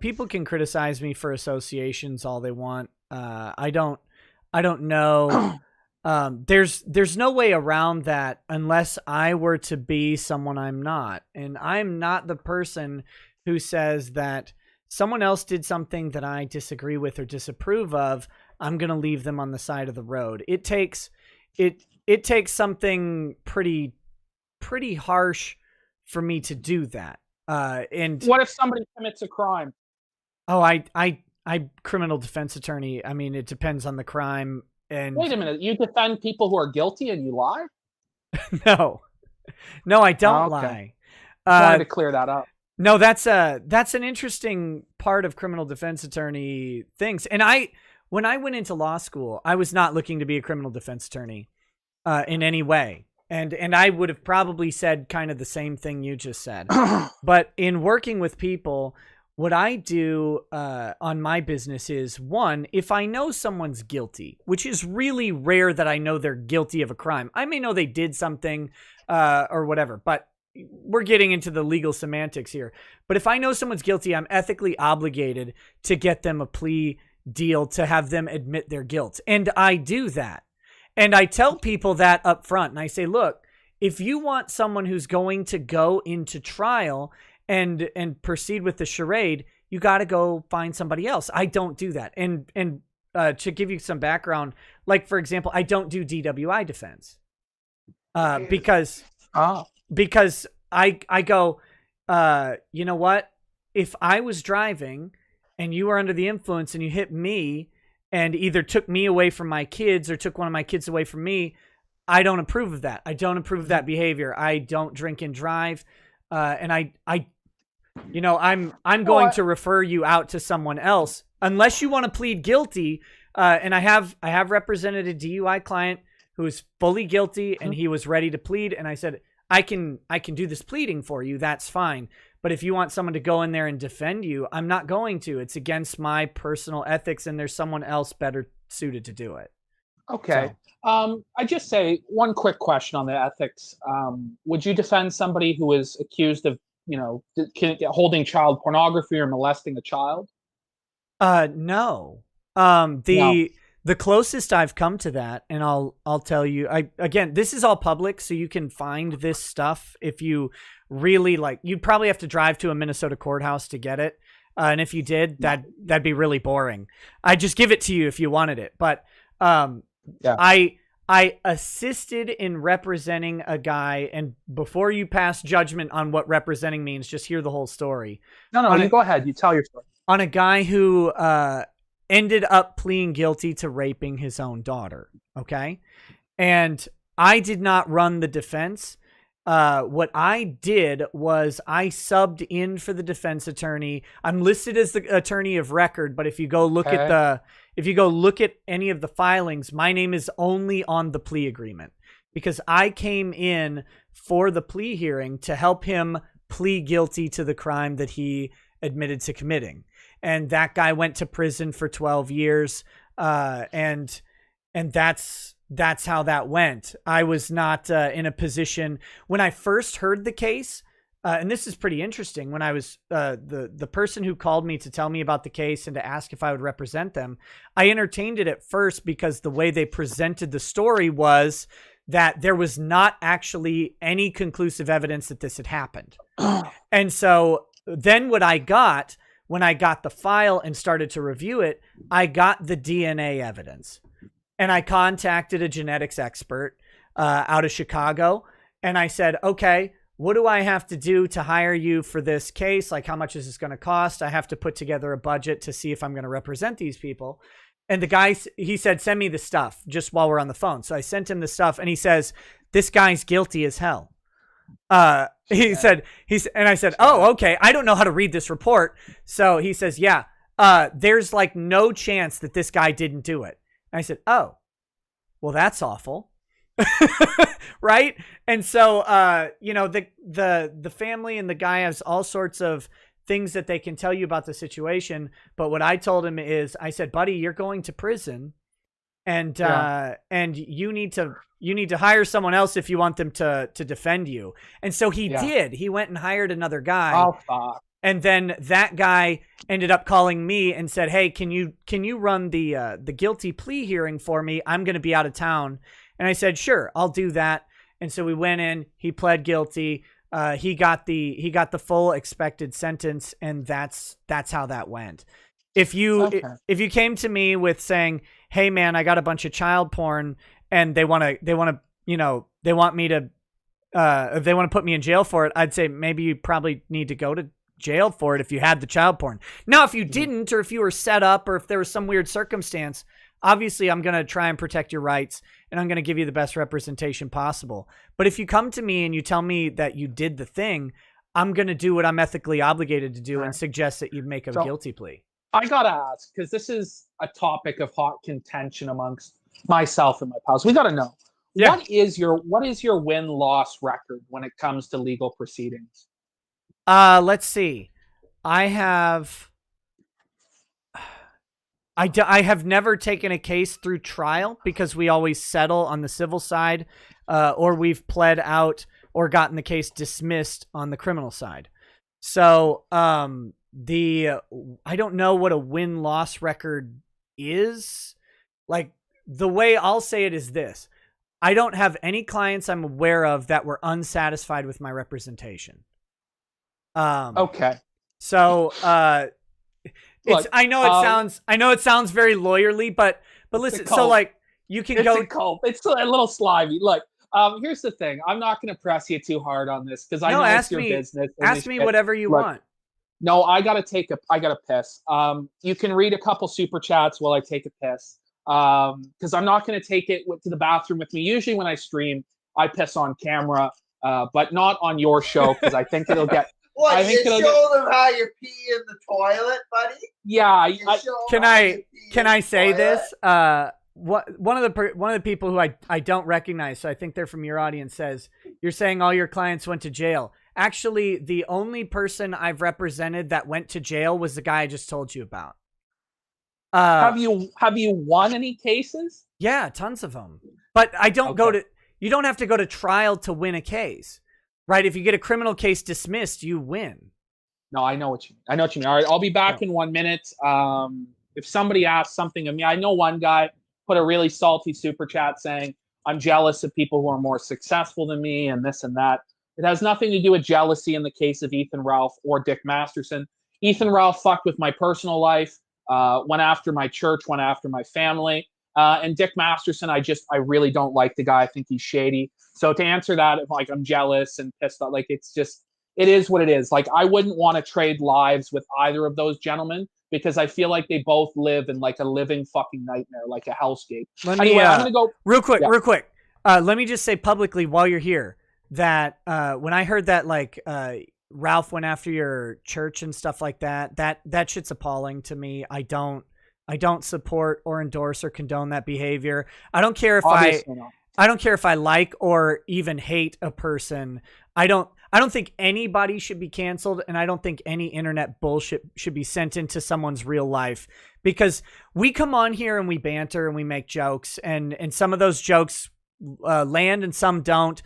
people can criticize me for associations all they want. I don't know. There's no way around that unless I were to be someone I'm not. And I'm not the person who says that someone else did something that I disagree with or disapprove of. I'm going to leave them on the side of the road. It takes something pretty harsh for me to do that. And what if somebody commits a crime? Oh, I criminal defense attorney. I mean, it depends on the crime. And wait a minute, you defend people who are guilty and you lie? No, I don't lie. Wanted to clear that up. No, that's an interesting part of criminal defense attorney things. And when I went into law school, I was not looking to be a criminal defense attorney in any way. And I would have probably said kind of the same thing you just said. But in working with people, what I do on my business is, one, if I know someone's guilty, which is really rare that I know they're guilty of a crime. I may know they did something or whatever, but we're getting into the legal semantics here. But if I know someone's guilty, I'm ethically obligated to get them a plea deal to have them admit their guilt. And I do that. And I tell people that up front. And I say, look, if you want someone who's going to go into trial and proceed with the charade, you got to go find somebody else. I don't do that. And to give you some background, like, for example, I don't do DWI defense because I go, you know what? If I was driving and you were under the influence and you hit me and either took me away from my kids or took one of my kids away from me, I don't approve of that. I don't approve of that behavior. I don't drink and drive. And I'm going to refer you out to someone else unless you want to plead guilty. And I have represented a DUI client who is fully guilty and he was ready to plead. And I said, I can do this pleading for you. That's fine. But if you want someone to go in there and defend you, I'm not going to. It's against my personal ethics, and there's someone else better suited to do it. Okay. So, I just say one quick question on the ethics. Would you defend somebody who is accused of, holding child pornography or molesting a child? No. The closest I've come to that, and I'll tell you, again, this is all public, so you can find this stuff if you really like. You'd probably have to drive to a Minnesota courthouse to get it, and if you did, that'd be really boring. I'd just give it to you if you wanted it. But I assisted in representing a guy, and before you pass judgment on what representing means, just hear the whole story. No, you go ahead. You tell your story. On a guy who ended up pleading guilty to raping his own daughter. Okay. And I did not run the defense. What I did was I subbed in for the defense attorney. I'm listed as the attorney of record, but if you go look at any of the filings, my name is only on the plea agreement because I came in for the plea hearing to help him plead guilty to the crime that he admitted to committing. And that guy went to prison for 12 years. And that's how that went. I was not in a position when I first heard the case. And this is pretty interesting. When I was the person who called me to tell me about the case and to ask if I would represent them, I entertained it at first because the way they presented the story was that there was not actually any conclusive evidence that this had happened. And so then what I got, when I got the file and started to review it, I got the DNA evidence. And I contacted a genetics expert out of Chicago. And I said, okay, what do I have to do to hire you for this case? Like, how much is this going to cost? I have to put together a budget to see if I'm going to represent these people. And the guy, he said, send me the stuff just while we're on the phone. So I sent him the stuff and he says, this guy's guilty as hell. And I said, oh, okay. I don't know how to read this report. So he says, yeah, there's like no chance that this guy didn't do it. And I said, oh, well, that's awful. Right. And so, the family and the guy has all sorts of things that they can tell you about the situation. But what I told him is, I said, buddy, you're going to prison and you need to hire someone else if you want them to defend you. And so he did. He went and hired another guy. Oh, fuck. And then that guy ended up calling me and said, hey, can you run the guilty plea hearing for me? I'm going to be out of town. And I said, sure, I'll do that. And so we went in, he pled guilty. He got the full expected sentence. And that's how that went. If you came to me with saying, hey man, I got a bunch of child porn and they want to, they want me to, if they want to put me in jail for it, I'd say maybe you probably need to go to jail for it if you had the child porn. Now, if you didn't, or if you were set up, or if there was some weird circumstance, obviously I'm going to try and protect your rights and I'm going to give you the best representation possible. But if you come to me and you tell me that you did the thing, I'm going to do what I'm ethically obligated to do and suggest that you make a guilty plea. I got to ask, because this is a topic of hot contention amongst myself and my pals. We got to know, what is your win-loss record when it comes to legal proceedings? Let's see. I have never taken a case through trial because we always settle on the civil side, or we've pled out or gotten the case dismissed on the criminal side. So, I don't know what a win-loss record is. Like, the way I'll say it is this. I don't have any clients I'm aware of that were unsatisfied with my representation. Okay. So, Look, I know it sounds very lawyerly, but listen, so like you can it's a little slimy. Look, here's the thing. I'm not going to press you too hard on this because I know it's your business. Ask me whatever you want. No, I gotta piss. You can read a couple super chats while I take a piss. Because I'm not going to take it to the bathroom with me. Usually when I stream, I piss on camera, but not on your show because I think it'll get. What, you show them how you pee in the toilet, buddy? Yeah. Can I say this? One of the people who I don't recognize, so I think they're from your audience, says, you're saying all your clients went to jail. Actually, the only person I've represented that went to jail was the guy I just told you about. Have you won any cases? Yeah, tons of them. But I don't you don't have to go to trial to win a case. Right, if you get a criminal case dismissed, you win. No, I know what you mean. All right, I'll be back in 1 minute. If somebody asks something of me, I know one guy put a really salty super chat saying, I'm jealous of people who are more successful than me and this and that. It has nothing to do with jealousy in the case of Ethan Ralph or Dick Masterson. Ethan Ralph fucked with my personal life, went after my church, went after my family. And Dick Masterson, I really don't like the guy. I think he's shady. So to answer that, like, I'm jealous and pissed off, like, it is what it is. Like, I wouldn't want to trade lives with either of those gentlemen because I feel like they both live in like a living fucking nightmare, like a hellscape. I'm going to go real quick. Let me just say publicly while you're here that when I heard that, like, Ralph went after your church and stuff like that shit's appalling to me. I don't support or endorse or condone that behavior. I don't care if I don't care if I like or even hate a person. I don't think anybody should be canceled, and I don't think any internet bullshit should be sent into someone's real life, because we come on here and we banter and we make jokes, and some of those jokes land and some don't.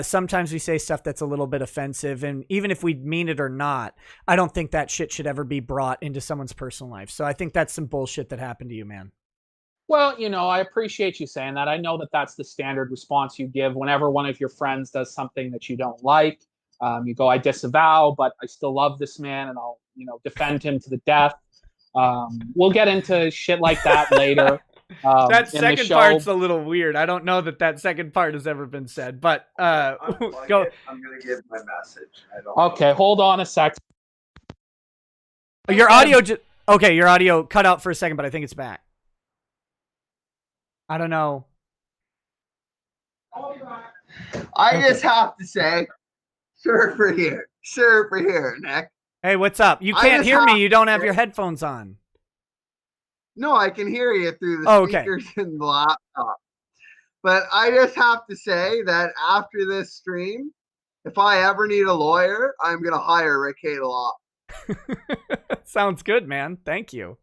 Sometimes we say stuff that's a little bit offensive, and even if we mean it or not, I don't think that shit should ever be brought into someone's personal life. So I think that's some bullshit that happened to you, man. Well, I appreciate you saying that. I know that that's the standard response you give whenever one of your friends does something that you don't like. You go, I disavow, but I still love this man, and I'll, defend him to the death. We'll get into shit like that later. That second part's a little weird. I don't know that second part has ever been said, but go. I'm gonna give my message. Okay, hold on a sec. Your audio your audio cut out for a second, but I think it's back. I don't know. I just have to say, sure for here, Nick. Hey, what's up? You can't hear me. You don't have your headphones on. No, I can hear you through the speakers in the laptop. But I just have to say that after this stream, if I ever need a lawyer, I'm going to hire Rekieta. Sounds good, man. Thank you.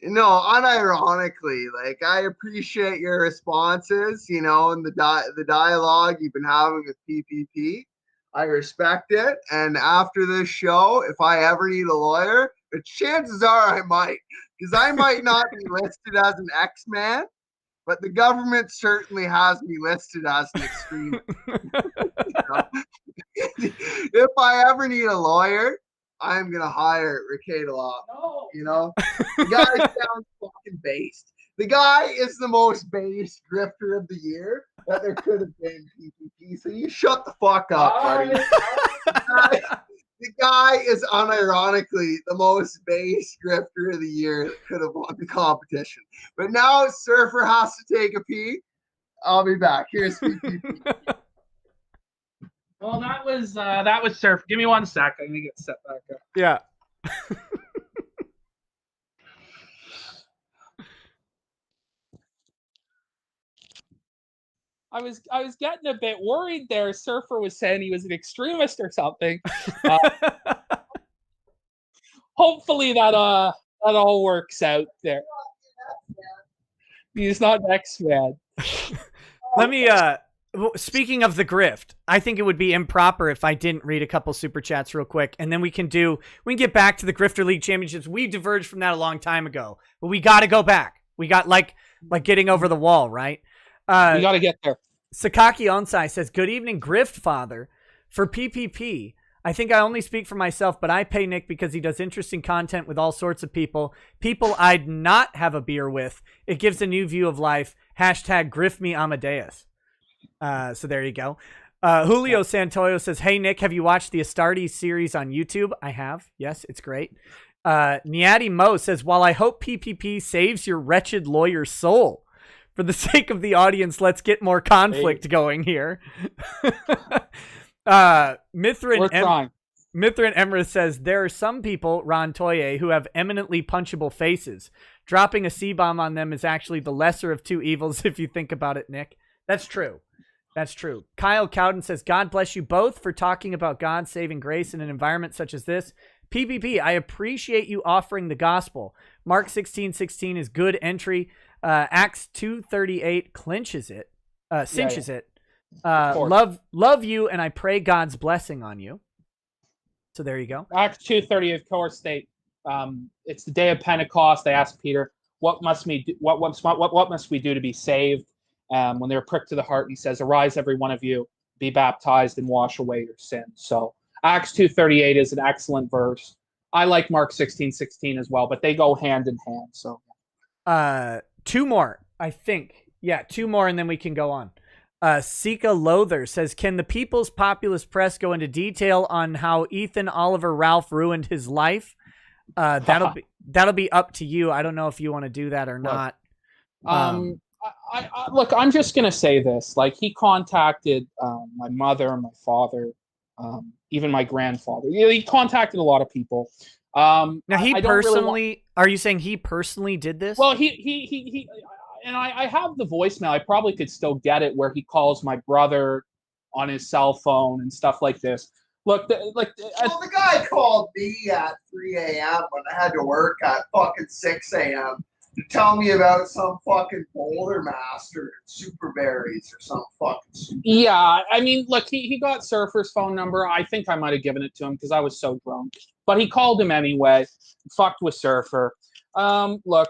No, unironically, like, I appreciate your responses, and the dialogue you've been having with PPP. I respect it. And after this show, if I ever need a lawyer, but chances are I might, because I might not be listed as an X-Man, but the government certainly has me listed as an extremist. If I ever need a lawyer, I'm going to hire Rekieta. The guy sounds fucking based. The guy is the most base grifter of the year that there could have been PPP. So you shut the fuck up, buddy. The guy is unironically the most base grifter of the year that could have won the competition. But now Surfer has to take a pee. I'll be back. Here's PPP. Well, that was Surfer. Give me 1 sec. I need to get set back up. Yeah. I was getting a bit worried there. Surfer was saying he was an extremist or something. Hopefully that all works out there. He's not an X-Man. Let me speaking of the grift, I think it would be improper if I didn't read a couple super chats real quick, and then we can get back to the Grifter League Championships. We diverged from that a long time ago, but we got to go back. We got like getting over the wall, right? We got to get there. Sakaki Onsai says, "Good evening, Grift Father. For PPP, I think I only speak for myself, but I pay Nick because he does interesting content with all sorts of people I'd not have a beer with. It gives a new view of life. Hashtag Grift me Amadeus." So there you go. Julio Santoyo says, "Hey, Nick, have you watched the Astartes series on YouTube?" I have. Yes, it's great. Niati Mo says, "While I hope PPP saves your wretched lawyer's soul, for the sake of the audience, let's get more conflict going here." Mithrin Emrith says, "There are some people, Ron Toye, who have eminently punchable faces. Dropping a C-bomb on them is actually the lesser of two evils if you think about it, Nick." That's true. That's true. Kyle Cowden says, "God bless you both for talking about God's saving grace in an environment such as this. PPP, I appreciate you offering the gospel. Mark 16:16 is good entry. Acts 2:38 clinches it, cinches it. Love you, and I pray God's blessing on you." So there you go. Acts 2:30, of course, state it's the day of Pentecost. They asked Peter, "What must we do? What must we do to be saved?" When they were pricked to the heart, he says, "Arise, every one of you, be baptized, and wash away your sins." So Acts 2:38 is an excellent verse. I like Mark 16:16 as well, but they go hand in hand. So, two more, I think. Yeah, two more, and then we can go on. Sika Lother says, "Can the People's Populist Press go into detail on how Ethan Oliver Ralph ruined his life?" That'll be up to you. I don't know if you want to do that or not. Look, I'm just gonna say this. Like, he contacted my mother, my father, even my grandfather. He contacted a lot of people. Now, he personally, are you saying he personally did this? Well, he and I have the voicemail. I probably could still get it where he calls my brother on his cell phone and stuff like this. Look, the guy called me at 3 a.m. when I had to work at fucking 6 a.m. to tell me about some fucking Boulder Master and Super Berries or some fucking super. Yeah, I mean, look, he got Surfer's phone number. I think I might have given it to him because I was so drunk. But he called him anyway. Fucked with Surfer. Look,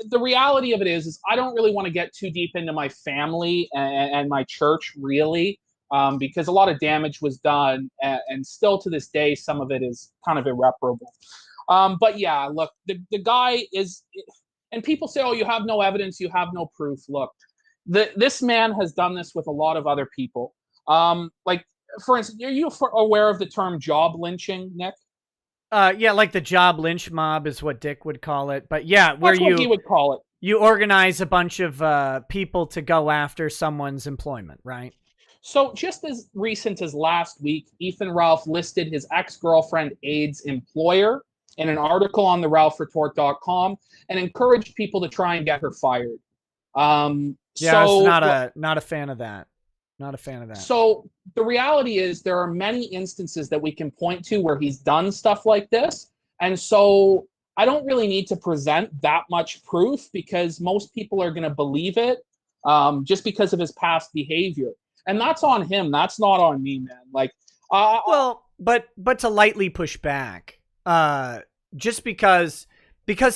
the reality of it is I don't really want to get too deep into my family and my church, really, because a lot of damage was done, and still to this day, some of it is kind of irreparable. But yeah, look, the guy is, and people say, "Oh, you have no evidence, you have no proof." Look, this man has done this with a lot of other people. Like, for instance, are you aware of the term job lynching, Nick? Yeah, like the job lynch mob is what Dick would call it. But yeah, where That's what he would call it. You organize a bunch of people to go after someone's employment, right? So just as recent as last week, Ethan Ralph listed his ex-girlfriend Aid's employer in an article on the RalphReport.com and encouraged people to try and get her fired. Yeah, so, not a fan of that. Not a fan of that. So the reality is there are many instances that we can point to where he's done stuff like this. And so I don't really need to present that much proof because most people are going to believe it just because of his past behavior. And that's on him. That's not on me, man. Like, well, but to lightly push back, just because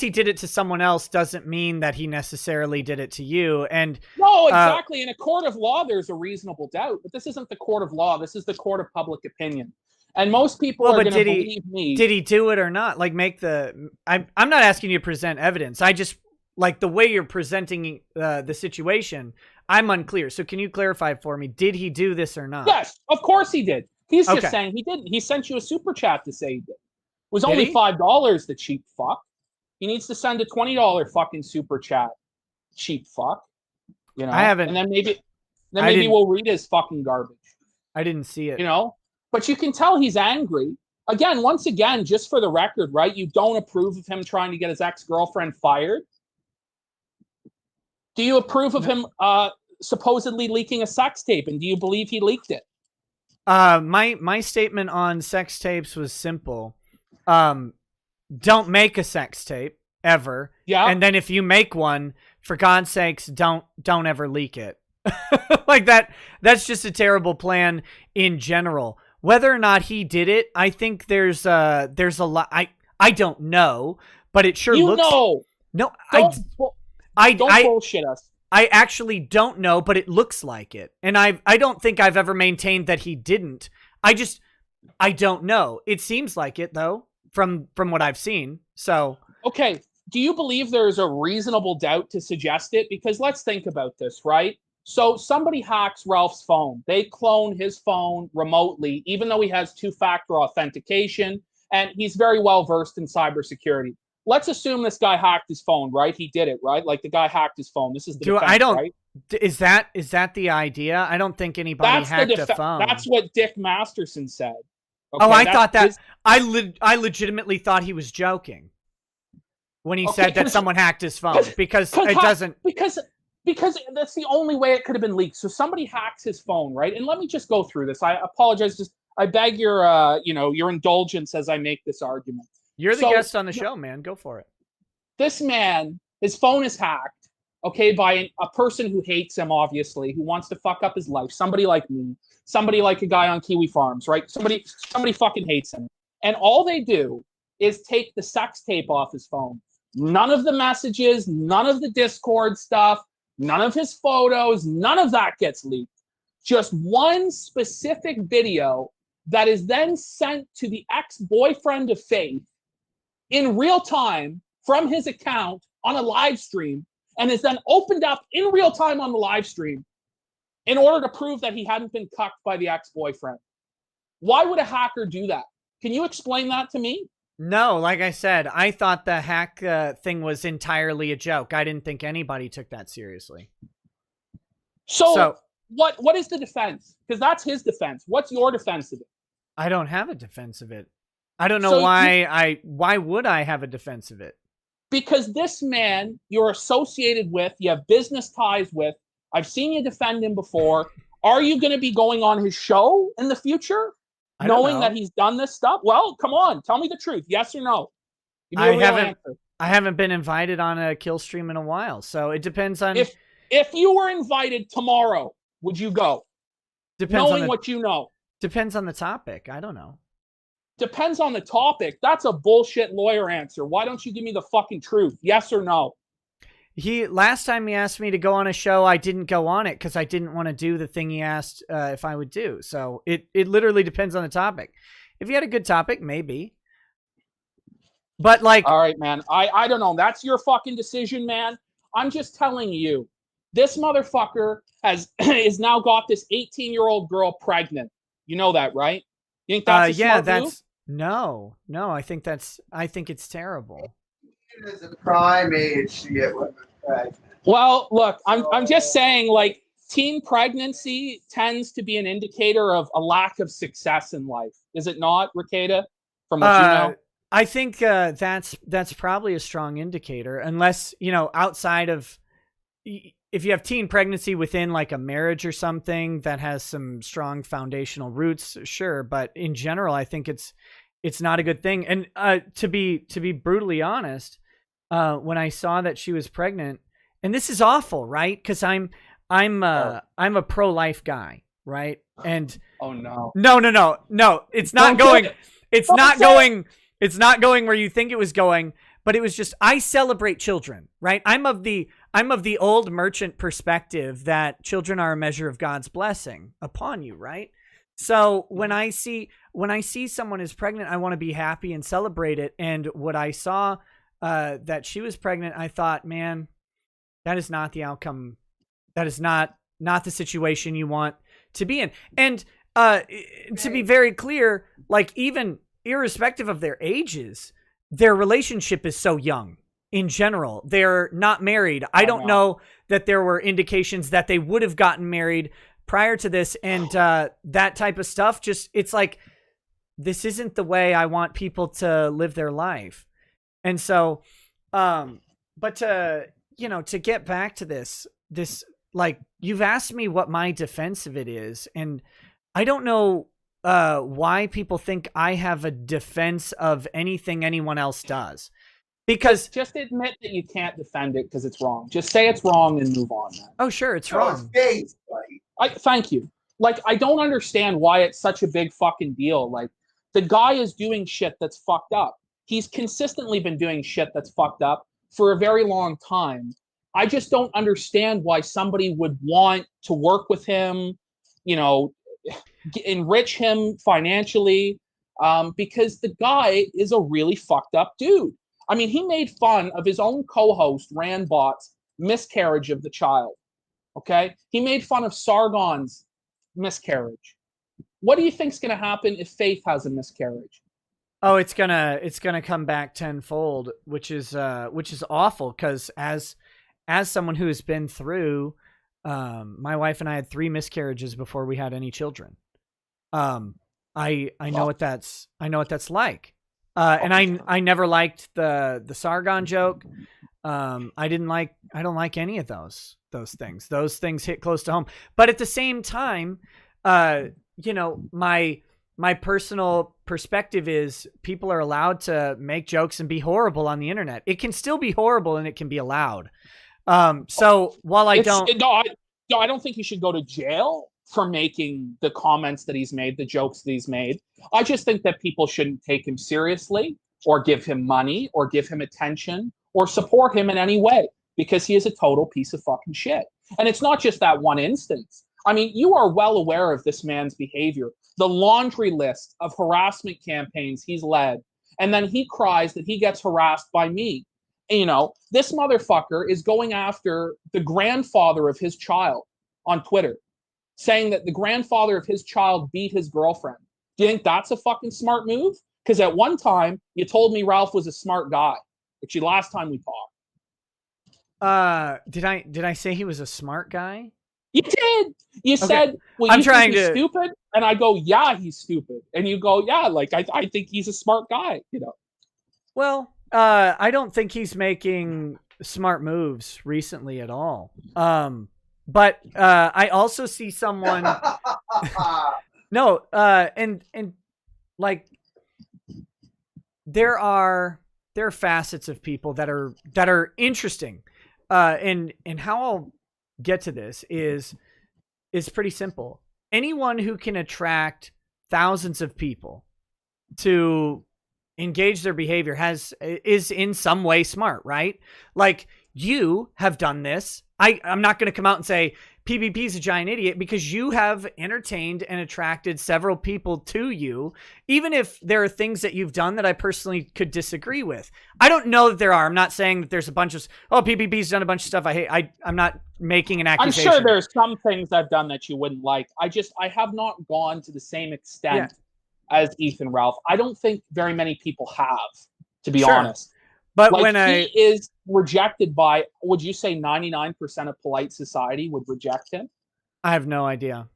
he did it to someone else doesn't mean that he necessarily did it to you. And no, exactly. In a court of law, there's a reasonable doubt, but this isn't the court of law. This is the court of public opinion. And most people are going to believe me. Did he do it or not? Like, I'm not asking you to present evidence. I just, Like the way you're presenting the situation, I'm unclear. So can you clarify for me? Did he do this or not? Yes, of course he did. He's just saying he didn't. He sent you a super chat to say he did. It was only $5, the cheap fuck. He needs to send a $20 fucking super chat. Cheap fuck. You know, I haven't. And then maybe we'll read his fucking garbage. I didn't see it. You know, but you can tell he's angry. Again, once again, just for the record, right? You don't approve of him trying to get his ex-girlfriend fired. Do you approve of him supposedly leaking a sex tape? And do you believe he leaked it? My statement on sex tapes was simple. Don't make a sex tape ever. Yeah. And then if you make one, for God's sakes, don't ever leak it. Like that's just a terrible plan in general. Whether or not he did it, I think there's a lot. I don't know, but it sure looks. No, don't bullshit us. I actually don't know, but it looks like it. And I don't think I've ever maintained that he didn't. I don't know. It seems like it though, from what I've seen. So okay, do you believe there's a reasonable doubt to suggest it? Because let's think about this, right? So somebody hacks Ralph's phone. They clone his phone remotely, even though he has two-factor authentication, and he's very well versed in cybersecurity. Let's assume this guy hacked his phone, right? He did it, right? Like the guy hacked his phone. This is the defense, right? Is that the idea? I don't think anybody hacked a phone. That's what Dick Masterson said. Okay, I thought that I legitimately thought he was joking when he said that someone hacked his phone because it doesn't because that's the only way it could have been leaked. So somebody hacks his phone, right? And let me just go through this. I apologize. I beg your your indulgence as I make this argument. You're the guest on the show, man. Go for it. This man, his phone is hacked, okay, by a person who hates him, obviously, who wants to fuck up his life. Somebody like me, somebody like a guy on Kiwi Farms, right? Somebody fucking hates him. And all they do is take the sex tape off his phone. None of the messages, none of the Discord stuff, none of his photos, none of that gets leaked. Just one specific video that is then sent to the ex-boyfriend of Faith in real time from his account on a live stream, and is then opened up in real time on the live stream in order to prove that he hadn't been cucked by the ex-boyfriend. Why would a hacker do that? Can you explain that to me? No, like I said, I thought the hack thing was entirely a joke. I didn't think anybody took that seriously. So what is the defense? Because that's his defense. What's your defense of it? I don't have a defense of it. I don't know why would I have a defense of it? Because this man you're associated with, you have business ties with. I've seen you defend him before. Are you going to be going on his show in the future? Knowing that he's done this stuff? Well, come on. Tell me the truth. Yes or no? Give me a real answer. I haven't been invited on a kill stream in a while, so it depends on... If you were invited tomorrow, would you go? Knowing what you know. Depends on the topic. I don't know. Depends on the topic. That's a bullshit lawyer answer. Why don't you give me the fucking truth? Yes or no? Last time he asked me to go on a show, I didn't go on it because I didn't want to do the thing he asked if I would do. So it literally depends on the topic. If you had a good topic, maybe. But like... All right, man. I don't know. That's your fucking decision, man. I'm just telling you. This motherfucker is now got this 18-year-old girl pregnant. You know that, right? You think that's a smart move? No. I think it's terrible. It is a prime age to get women pregnant. Well, look, I'm just saying, like, teen pregnancy tends to be an indicator of a lack of success in life. Is it not, Rekieta? From what you know? I think that's probably a strong indicator, unless, outside of... If you have teen pregnancy within like a marriage or something that has some strong foundational roots, sure. But in general, I think it's not a good thing. And to be brutally honest, when I saw that she was pregnant, and this is awful, right? Because I'm a pro-life guy, right? And oh no, it's not going. It's not going. It's not going where you think it was going. But it was just, I celebrate children, right? I'm of the old merchant perspective that children are a measure of God's blessing upon you, right? So when I see someone is pregnant, I want to be happy and celebrate it. And what I saw that she was pregnant, I thought, man, that is not the outcome. That is not the situation you want to be in. And to be very clear, like, even irrespective of their ages, their relationship is so young in general. They're not married. I don't know that there were indications that they would have gotten married prior to this. And that type of stuff, just, it's like, this isn't the way I want people to live their life. And so, but to get back to this, like, you've asked me what my defense of it is, and I don't know why people think I have a defense of anything anyone else does. Because just admit that you can't defend it because it's wrong. Just say it's wrong and move on, man. Oh, sure, it's wrong. Thank you. Like, I don't understand why it's such a big fucking deal. Like, the guy is doing shit that's fucked up. He's consistently been doing shit that's fucked up for a very long time. I just don't understand why somebody would want to work with him, enrich him financially, because the guy is a really fucked up dude. I mean, he made fun of his own co-host, Randbot's miscarriage of the child. Okay? He made fun of Sargon's miscarriage. What do you think's going to happen if Faith has a miscarriage? Oh, it's gonna come back tenfold, which is awful, because as someone who has been through, my wife and I had 3 miscarriages before we had any children. I know what that's like. And I never liked the Sargon joke. I don't like any of those things. Those things hit close to home. But at the same time, my personal perspective is people are allowed to make jokes and be horrible on the internet. It can still be horrible and it can be allowed. So while I don't think he should go to jail for making the comments that he's made, the jokes that he's made. I just think that people shouldn't take him seriously or give him money or give him attention or support him in any way, because he is a total piece of fucking shit. And it's not just that one instance. I mean, you are well aware of this man's behavior, the laundry list of harassment campaigns he's led. And then he cries that he gets harassed by me. This motherfucker is going after the grandfather of his child on Twitter, saying that the grandfather of his child beat his girlfriend. Do you think that's a fucking smart move? Because at one time, you told me Ralph was a smart guy. Actually, last time we talked. Did I say he was a smart guy? You did. You said, well, I'm you trying think he's to... stupid? And I go, yeah, he's stupid. And you go, yeah, like, I think he's a smart guy, Well, I don't think he's making smart moves recently at all. But I also see someone... No, and like, there are facets of people that are interesting. And how I'll get to this is pretty simple. Anyone who can attract thousands of people to engage their behavior is in some way smart, right? Like, you have done this. I'm not going to come out and say PPP is a giant idiot, because you have entertained and attracted several people to you, even if there are things that you've done that I personally could disagree with. I don't know that there are. I'm not saying that there's a bunch of, PPP's done a bunch of stuff I hate. I'm not making an accusation. I'm sure there's some things I've done that you wouldn't like. I have not gone to the same extent as Ethan Ralph. I don't think very many people have, to be honest. But like, when he is rejected by, would you say 99% of polite society would reject him? I have no idea.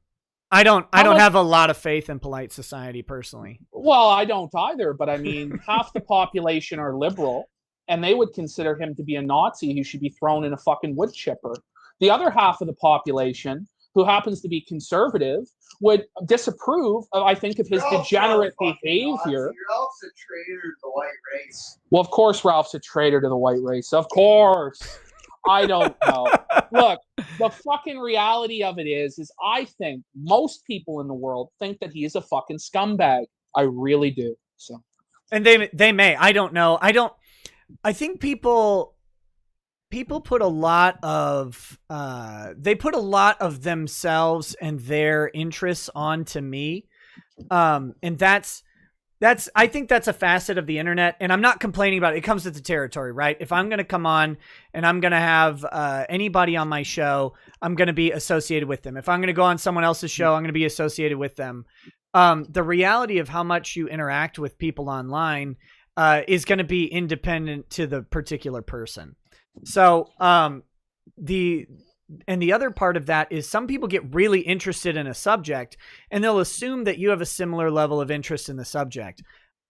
I don't have a lot of faith in polite society personally. Well, I don't either, but I mean, half the population are liberal, and they would consider him to be a Nazi who should be thrown in a fucking wood chipper. The other half of the population, who happens to be conservative, would disapprove of, I think, of his degenerate behavior. Ralph's a traitor to the white race. Well, of course Ralph's a traitor to the white race. Of course. I don't know. Look, the fucking reality of it is I think most people in the world think that he is a fucking scumbag. I really do. So, and they may. I don't know. I think people put a lot of themselves and their interests onto me, and that's I think that's a facet of the internet, and I'm not complaining about it. It comes with the territory, right? If I'm going to come on and I'm going to have anybody on my show, I'm going to be associated with them. If I'm going to go on someone else's show, I'm going to be associated with them. The reality of how much you interact with people online is going to be independent to the particular person. So the other part of that is some people get really interested in a subject and they'll assume that you have a similar level of interest in the subject.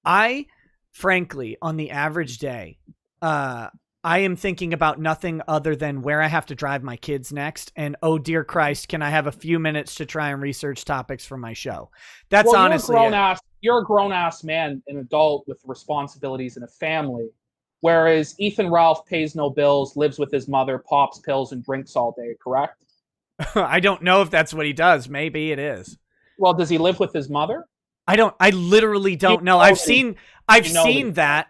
I, frankly, on the average day, I am thinking about nothing other than where I have to drive my kids next. And, oh, dear Christ, can I have a few minutes to try and research topics for my show? That's honestly you're a grown-ass man, an adult with responsibilities and a family. Whereas Ethan Ralph pays no bills, lives with his mother, pops pills, and drinks all day, correct? I don't know if that's what he does. Maybe it is. Well, does he live with his mother? I literally don't know. I've seen that.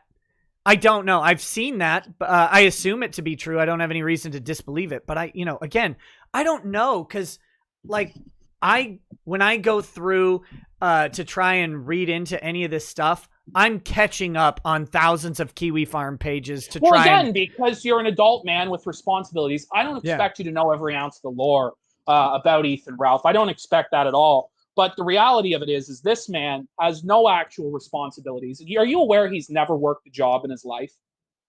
I don't know. I've seen that. I assume it to be true. I don't have any reason to disbelieve it. But again, I don't know. Cause like when I go through to try and read into any of this stuff, I'm catching up on thousands of Kiwi Farm pages to try. Well, again, because you're an adult man with responsibilities, I don't expect you to know every ounce of the lore about Ethan Ralph. I don't expect that at all. But the reality of it is this man has no actual responsibilities. Are you aware he's never worked a job in his life?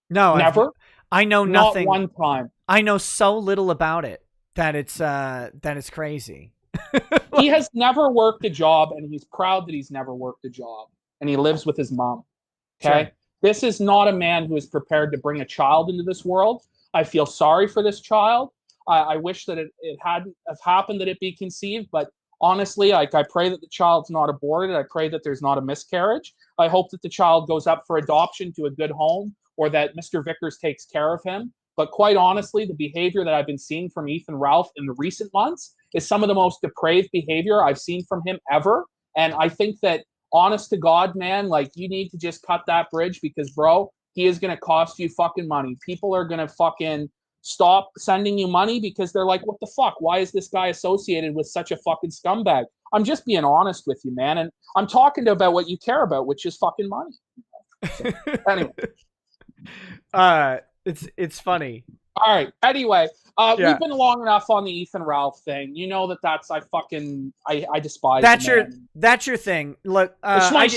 No, never. I know nothing. Not one time. I know so little about it that it's crazy. He has never worked a job, and he's proud that he's never worked a job. And he lives with his mom. Okay. Sure. This is not a man who is prepared to bring a child into this world. I feel sorry for this child. I wish that it hadn't have happened, that it be conceived. But honestly, I pray that the child's not aborted. I pray that there's not a miscarriage. I hope that the child goes up for adoption to a good home, or that Mr. Vickers takes care of him. But quite honestly, the behavior that I've been seeing from Ethan Ralph in the recent months is some of the most depraved behavior I've seen from him ever. And I think that, honest to God, man, like, you need to just cut that bridge, because, bro, he is going to cost you fucking money. People are going to fucking stop sending you money because they're like, what the fuck? Why is this guy associated with such a fucking scumbag? I'm just being honest with you, man. And I'm talking about what you care about, which is fucking money. So, anyway. It's funny. All right. Anyway, we've been long enough on the Ethan Ralph thing. You know that's I despise. That's your thing. Look, I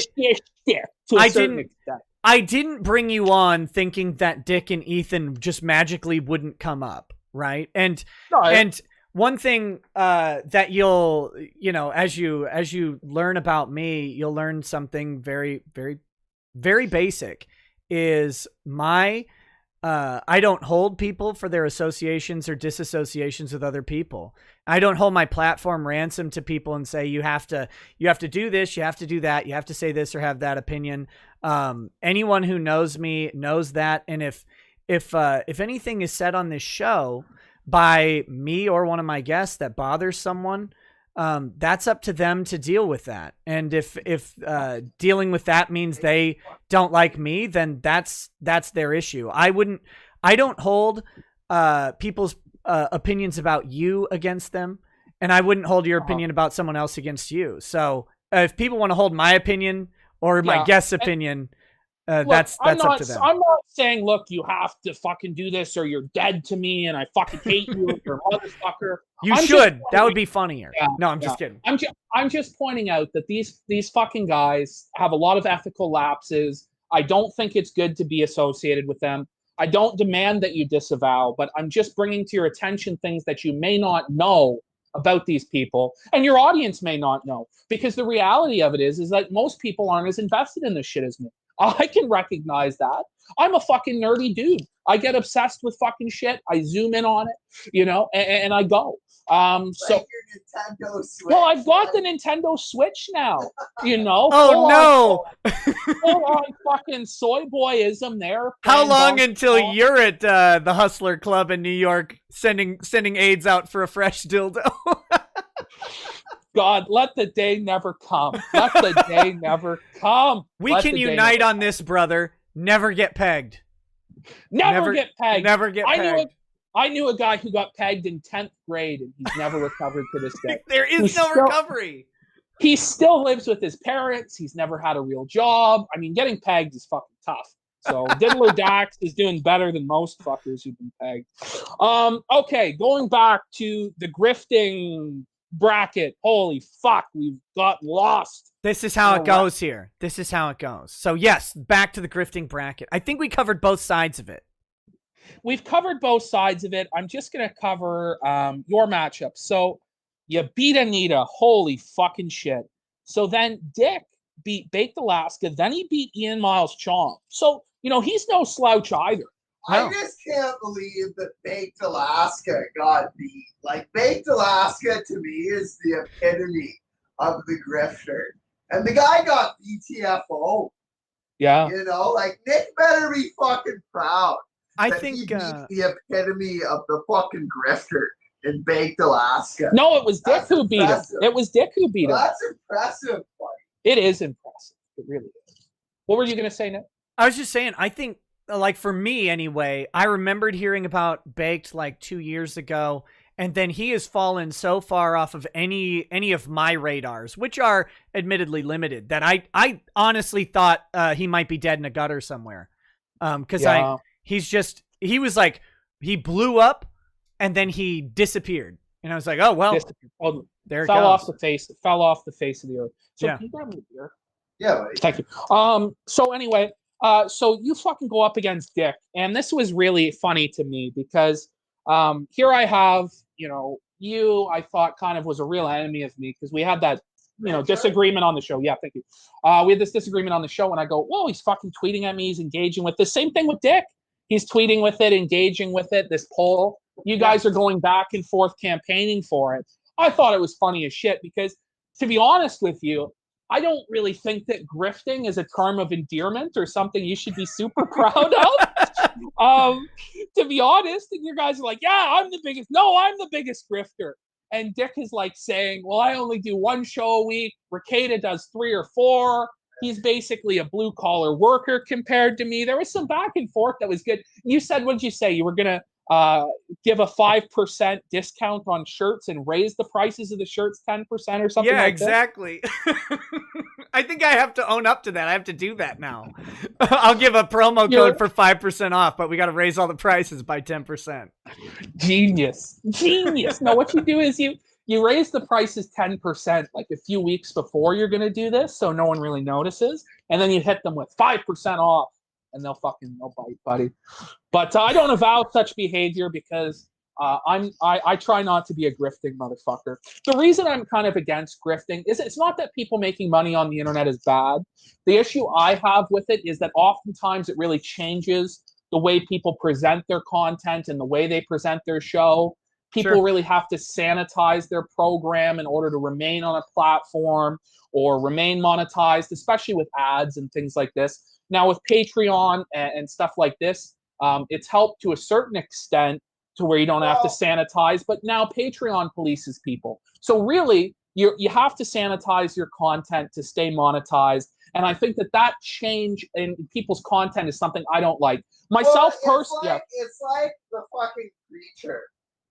didn't bring you on thinking that Dick and Ethan just magically wouldn't come up, right? And one thing that you'll, as you learn about me, you'll learn something very, very, very basic. Is I don't hold people for their associations or disassociations with other people. I don't hold my platform ransom to people and say, you have to do this, you have to do that, you have to say this or have that opinion. Anyone who knows me knows that. And if anything is said on this show by me or one of my guests that bothers someone, that's up to them to deal with that. And if dealing with that means they don't like me, then that's their issue. I don't hold people's opinions about you against them, and I wouldn't hold your opinion about someone else against you. So if people want to hold my opinion or my guest's opinion, that's up to them. I'm not saying, look, you have to fucking do this or you're dead to me and I fucking hate you, you're a motherfucker. That would be funnier. Yeah, no, I'm just kidding. I'm just pointing out that these fucking guys have a lot of ethical lapses. I don't think it's good to be associated with them. I don't demand that you disavow, but I'm just bringing to your attention things that you may not know about these people, and your audience may not know, because the reality of it is that most people aren't as invested in this shit as me. I can recognize that. I'm a fucking nerdy dude. I get obsessed with fucking shit. I zoom in on it, and I go. So your Nintendo Switch. Well, I've got the Nintendo Switch now. Oh no! Full on fucking soy boyism there. How long until you're at the Hustler Club in New York, sending aids out for a fresh dildo? God, let the day never come. Let the day never come. We can unite on this, brother. Never get pegged. Never get pegged. Never get pegged. I knew a guy who got pegged in 10th grade, and he's never recovered to this day. There is no recovery. He still lives with his parents. He's never had a real job. I mean, getting pegged is fucking tough. So Diddler Dax is doing better than most fuckers who've been pegged. Okay, going back to the grifting bracket. Holy fuck, we've got lost. This is how it goes here. This is how it goes. So yes, back to the grifting bracket. I think we covered both sides of it. We've covered both sides of it. I'm just going to cover your matchup. So you beat Anita. Holy fucking shit. So then Dick beat Baked Alaska. Then he beat Ian Miles Chong. So, you know, he's no slouch either. I just can't believe that Baked Alaska got beat. Like, Baked Alaska to me is the epitome of the grifter. And the guy got BTFO. Yeah. You know, like, Nick better be fucking proud. I think he beat the epitome of the fucking grifter in Baked Alaska. No, it was Dick who beat him. It was Dick who beat him. That's impressive, buddy. It is impressive. It really is. What were you going to say, Nick? I was just saying, I think, like, for me anyway, I remembered hearing about Baked like 2 years ago, and then he has fallen so far off of any of my radars, which are admittedly limited, that I honestly thought he might be dead in a gutter somewhere. Because he was like, he blew up and then he disappeared. And I was like, oh, well, there it fell goes. off the face. It fell off the face of the earth. So yeah. Can you grab me a beer? Yeah, buddy. Thank you. So anyway, so you fucking go up against Dick. And this was really funny to me because here I have, you know, you, I thought kind of was a real enemy of me because we had that, you know, disagreement on the show. Yeah, thank you. We had this disagreement on the show and I go, whoa, he's fucking tweeting at me. He's engaging with this. Same thing with Dick. He's tweeting with it, engaging with it, this poll. You guys are going back and forth campaigning for it. I thought it was funny as shit because, to be honest with you, I don't really think that grifting is a term of endearment or something you should be super proud of. To be honest, and you guys are like, yeah, I'm the biggest. No, I'm the biggest grifter. And Dick is like saying, well, I only do one show a week. Rekieta does 3 or 4. He's basically a blue-collar worker compared to me. There was some back and forth that was good. You said, what did you say? You were going to give a 5% discount on shirts and raise the prices of the shirts 10% or something yeah, like exactly. I think I have to own up to that. I have to do that now. I'll give a promo code for 5% off, but we got to raise all the prices by 10%. Genius. No, what you do is you raise the prices 10% like a few weeks before you're going to do this, so no one really notices, and then you hit them with 5% off, and they'll bite, buddy. But I don't avow such behavior because I try not to be a grifting motherfucker. The reason I'm kind of against grifting is it's not that people making money on the internet is bad. The issue I have with it is that oftentimes it really changes the way people present their content and the way they present their show. People really have to sanitize their program in order to remain on a platform or remain monetized, especially with ads and things like this. Now, with Patreon and stuff like this, it's helped to a certain extent to where you don't have to sanitize. But now Patreon polices people. So really, you have to sanitize your content to stay monetized. And I think that change in people's content is something I don't like. Myself, personally, it's like the fucking preacher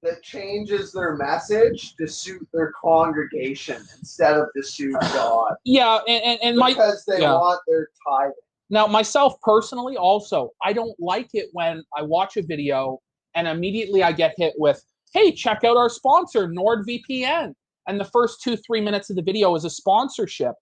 that changes their message to suit their congregation instead of to suit God. Yeah, because they want their tithing. Now, myself personally, also, I don't like it when I watch a video and immediately I get hit with, hey, check out our sponsor, NordVPN. And the first 2-3 minutes of the video is a sponsorship.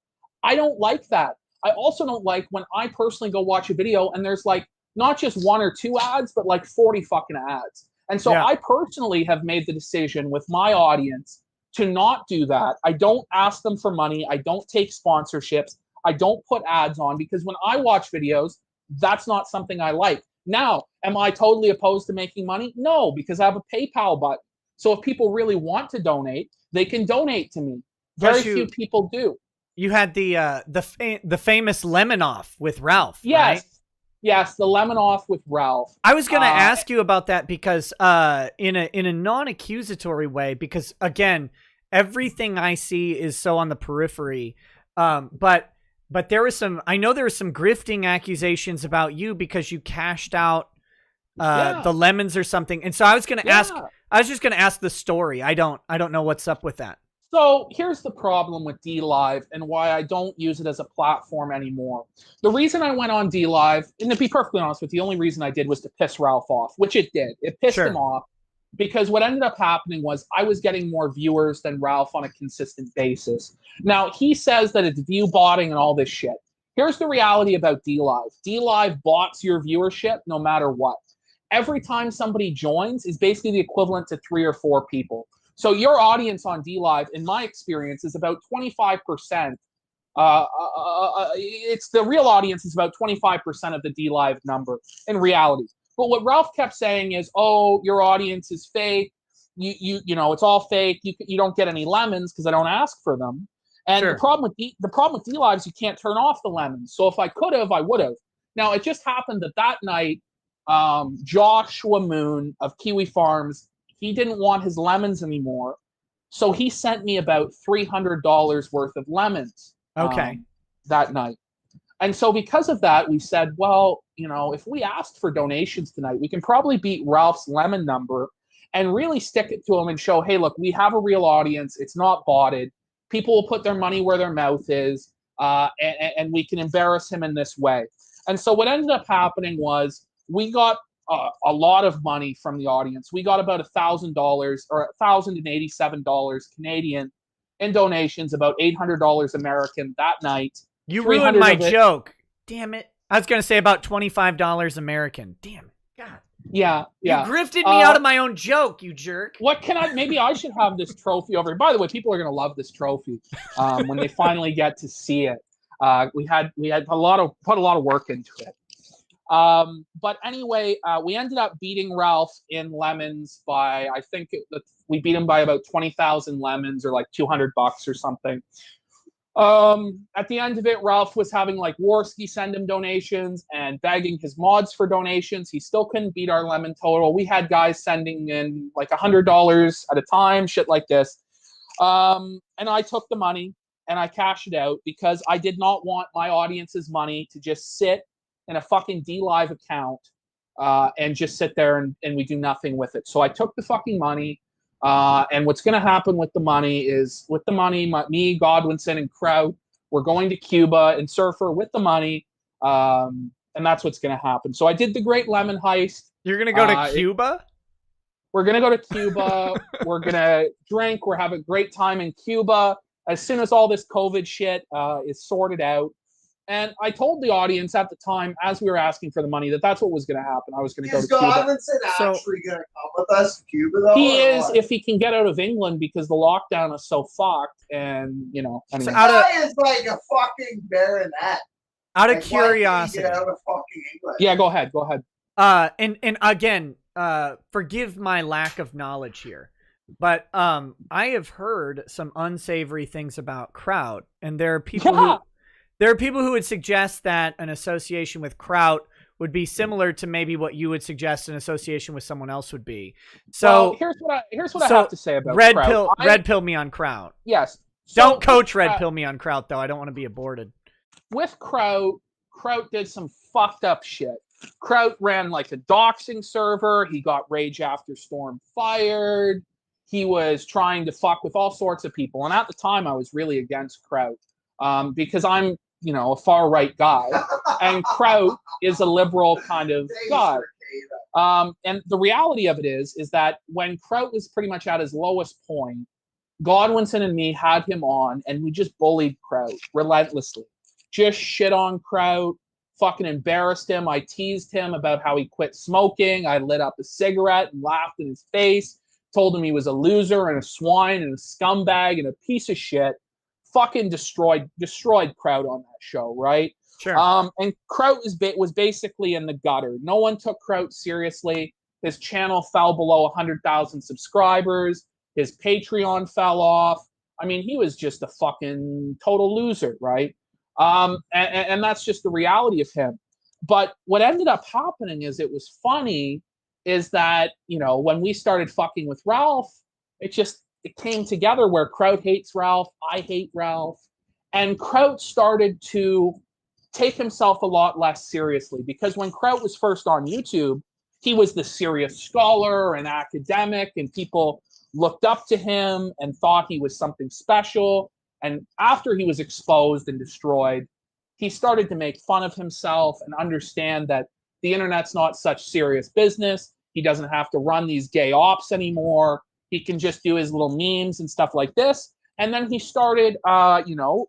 I don't like that. I also don't like when I personally go watch a video and there's like not just 1 or 2 ads, but like 40 fucking ads. And so I personally have made the decision with my audience to not do that. I don't ask them for money. I don't take sponsorships. I don't put ads on because when I watch videos, that's not something I like. Now, am I totally opposed to making money? No, because I have a PayPal button. So if people really want to donate, they can donate to me. Very few people do. You had the famous Lemon Off with Ralph, yes. right? Yes, the Lemon Off with Ralph. I was going to ask you about that because in a non-accusatory way, because again, everything I see is so on the periphery. But there was I know there were some grifting accusations about you because you cashed out the lemons or something. And so I was going to ask, I was just going to ask the story. I don't know what's up with that. So here's the problem with DLive and why I don't use it as a platform anymore. The reason I went on DLive, and to be perfectly honest with you, the only reason I did was to piss Ralph off, which it did. It pissed him off because what ended up happening was I was getting more viewers than Ralph on a consistent basis. Now, he says that it's view botting and all this shit. Here's the reality about DLive. DLive bots your viewership no matter what. Every time somebody joins is basically the equivalent to 3 or 4 people. So your audience on DLive, in my experience, is about 25%. It's the real audience is about 25% of the DLive number in reality. But what Ralph kept saying is, "Oh, your audience is fake. You know, it's all fake. You don't get any lemons because I don't ask for them." And the problem with DLive is you can't turn off the lemons. So if I could have, I would have. Now it just happened that night, Joshua Moon of Kiwi Farms, he didn't want his lemons anymore, so he sent me about $300 worth of lemons. That night. And so because of that, we said, well, you know, if we asked for donations tonight, we can probably beat Ralph's lemon number and really stick it to him and show, hey, look, we have a real audience. It's not botted. People will put their money where their mouth is, and we can embarrass him in this way. And so what ended up happening was we got a lot of money from the audience. We got about $1,000 or $1,087 Canadian in donations, about $800 American that night. You ruined my joke. Damn it. I was going to say about $25 American. Damn. God. Yeah. You grifted me out of my own joke, you jerk. Maybe I should have this trophy over here. By the way, people are going to love this trophy when they finally get to see it. We had put a lot of work into it. But anyway, we ended up beating Ralph in lemons by, I think we beat him by about 20,000 lemons or like $200 or something. At the end of it, Ralph was having like Warski send him donations and begging his mods for donations. He still couldn't beat our lemon total. We had guys sending in like $100 at a time, shit like this. And I took the money and I cashed it out because I did not want my audience's money to just sit in a fucking DLive account and just sit there and we do nothing with it. So I took the fucking money. And what's going to happen with the money is, me, Godwinson, and Kraut, we're going to Cuba and Surfer with the money, and that's what's going to happen. So I did the great Lemon Heist. You're going to go to Cuba? We're going to go to Cuba. We're going to drink. We're having a great time in Cuba. As soon as all this COVID shit is sorted out. And I told the audience at the time, as we were asking for the money, that that's what was going to happen. I was going to go to Cuba. Is Godwinson actually going to come with us to Cuba, though? He is, if he can get out of England, because the lockdown is so fucked. And, you know. Anyway. The guy is like a fucking baronet. Out of curiosity. Get out of fucking England? Yeah, go ahead. And again, forgive my lack of knowledge here. But I have heard some unsavory things about Kraut. And there are people who would suggest that an association with Kraut would be similar to maybe what you would suggest an association with someone else would be. So here's what I have to say about Kraut. Red pill me on Kraut. Yes. Don't coach red pill me on Kraut though. I don't want to be aborted. With Kraut did some fucked up shit. Kraut ran like a doxing server. He got Rage After Storm fired. He was trying to fuck with all sorts of people. And at the time I was really against Kraut. Because I'm, you know, a far right guy, and Kraut is a liberal kind of guy. And the reality of it is that when Kraut was pretty much at his lowest point, Godwinson and me had him on, and we just bullied Kraut relentlessly. Just shit on Kraut, fucking embarrassed him. I teased him about how he quit smoking. I lit up a cigarette and laughed in his face, told him he was a loser and a swine and a scumbag and a piece of shit. Fucking destroyed Kraut on that show, right? Sure. And Kraut was basically in the gutter. No one took Kraut seriously. His channel fell below 100,000 subscribers. His Patreon fell off. I mean, he was just a fucking total loser, right? And that's just the reality of him. But what ended up happening is, it was funny, is that, you know, when we started fucking with Ralph, it came together where Kraut hates Ralph, I hate Ralph, and Kraut started to take himself a lot less seriously, because when Kraut was first on YouTube, he was the serious scholar and academic, and people looked up to him and thought he was something special. And after he was exposed and destroyed, he started to make fun of himself and understand that the internet's not such serious business. He doesn't have to run these gay ops anymore. He can just do his little memes and stuff like this. And then he started,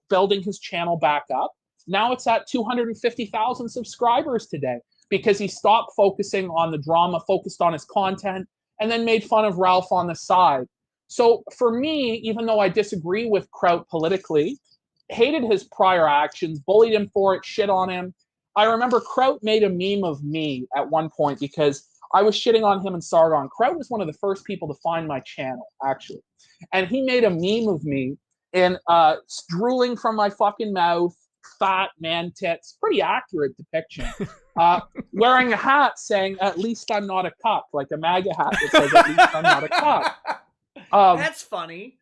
building his channel back up. Now it's at 250,000 subscribers today because he stopped focusing on the drama, focused on his content, and then made fun of Ralph on the side. So for me, even though I disagree with Kraut politically, hated his prior actions, bullied him for it, shit on him. I remember Kraut made a meme of me at one point because I was shitting on him and Sargon. Kraut was one of the first people to find my channel, actually. And he made a meme of me in drooling from my fucking mouth, fat man tits, pretty accurate depiction, wearing a hat saying, "At least I'm not a cuck," like a MAGA hat that says, "At least I'm not a cuck." That's funny.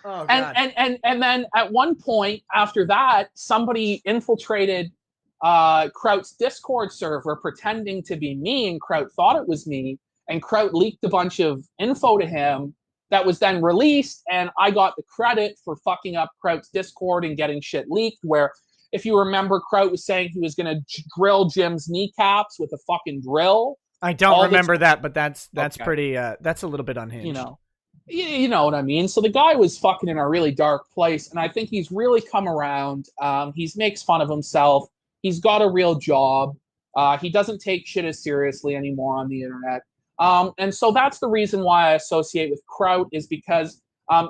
Oh, God. And then at one point after that, somebody infiltrated Kraut's Discord server pretending to be me, and Kraut thought it was me, and Kraut leaked a bunch of info to him that was then released, and I got the credit for fucking up Kraut's Discord and getting shit leaked, where if you remember, Kraut was saying he was going to drill Jim's kneecaps with a fucking drill. I don't remember that, but that's okay. Pretty, that's a little bit unhinged. You know what I mean? So the guy was fucking in a really dark place, and I think he's really come around. He makes fun of himself. He's got a real job. He doesn't take shit as seriously anymore on the internet. And so that's the reason why I associate with Kraut, is because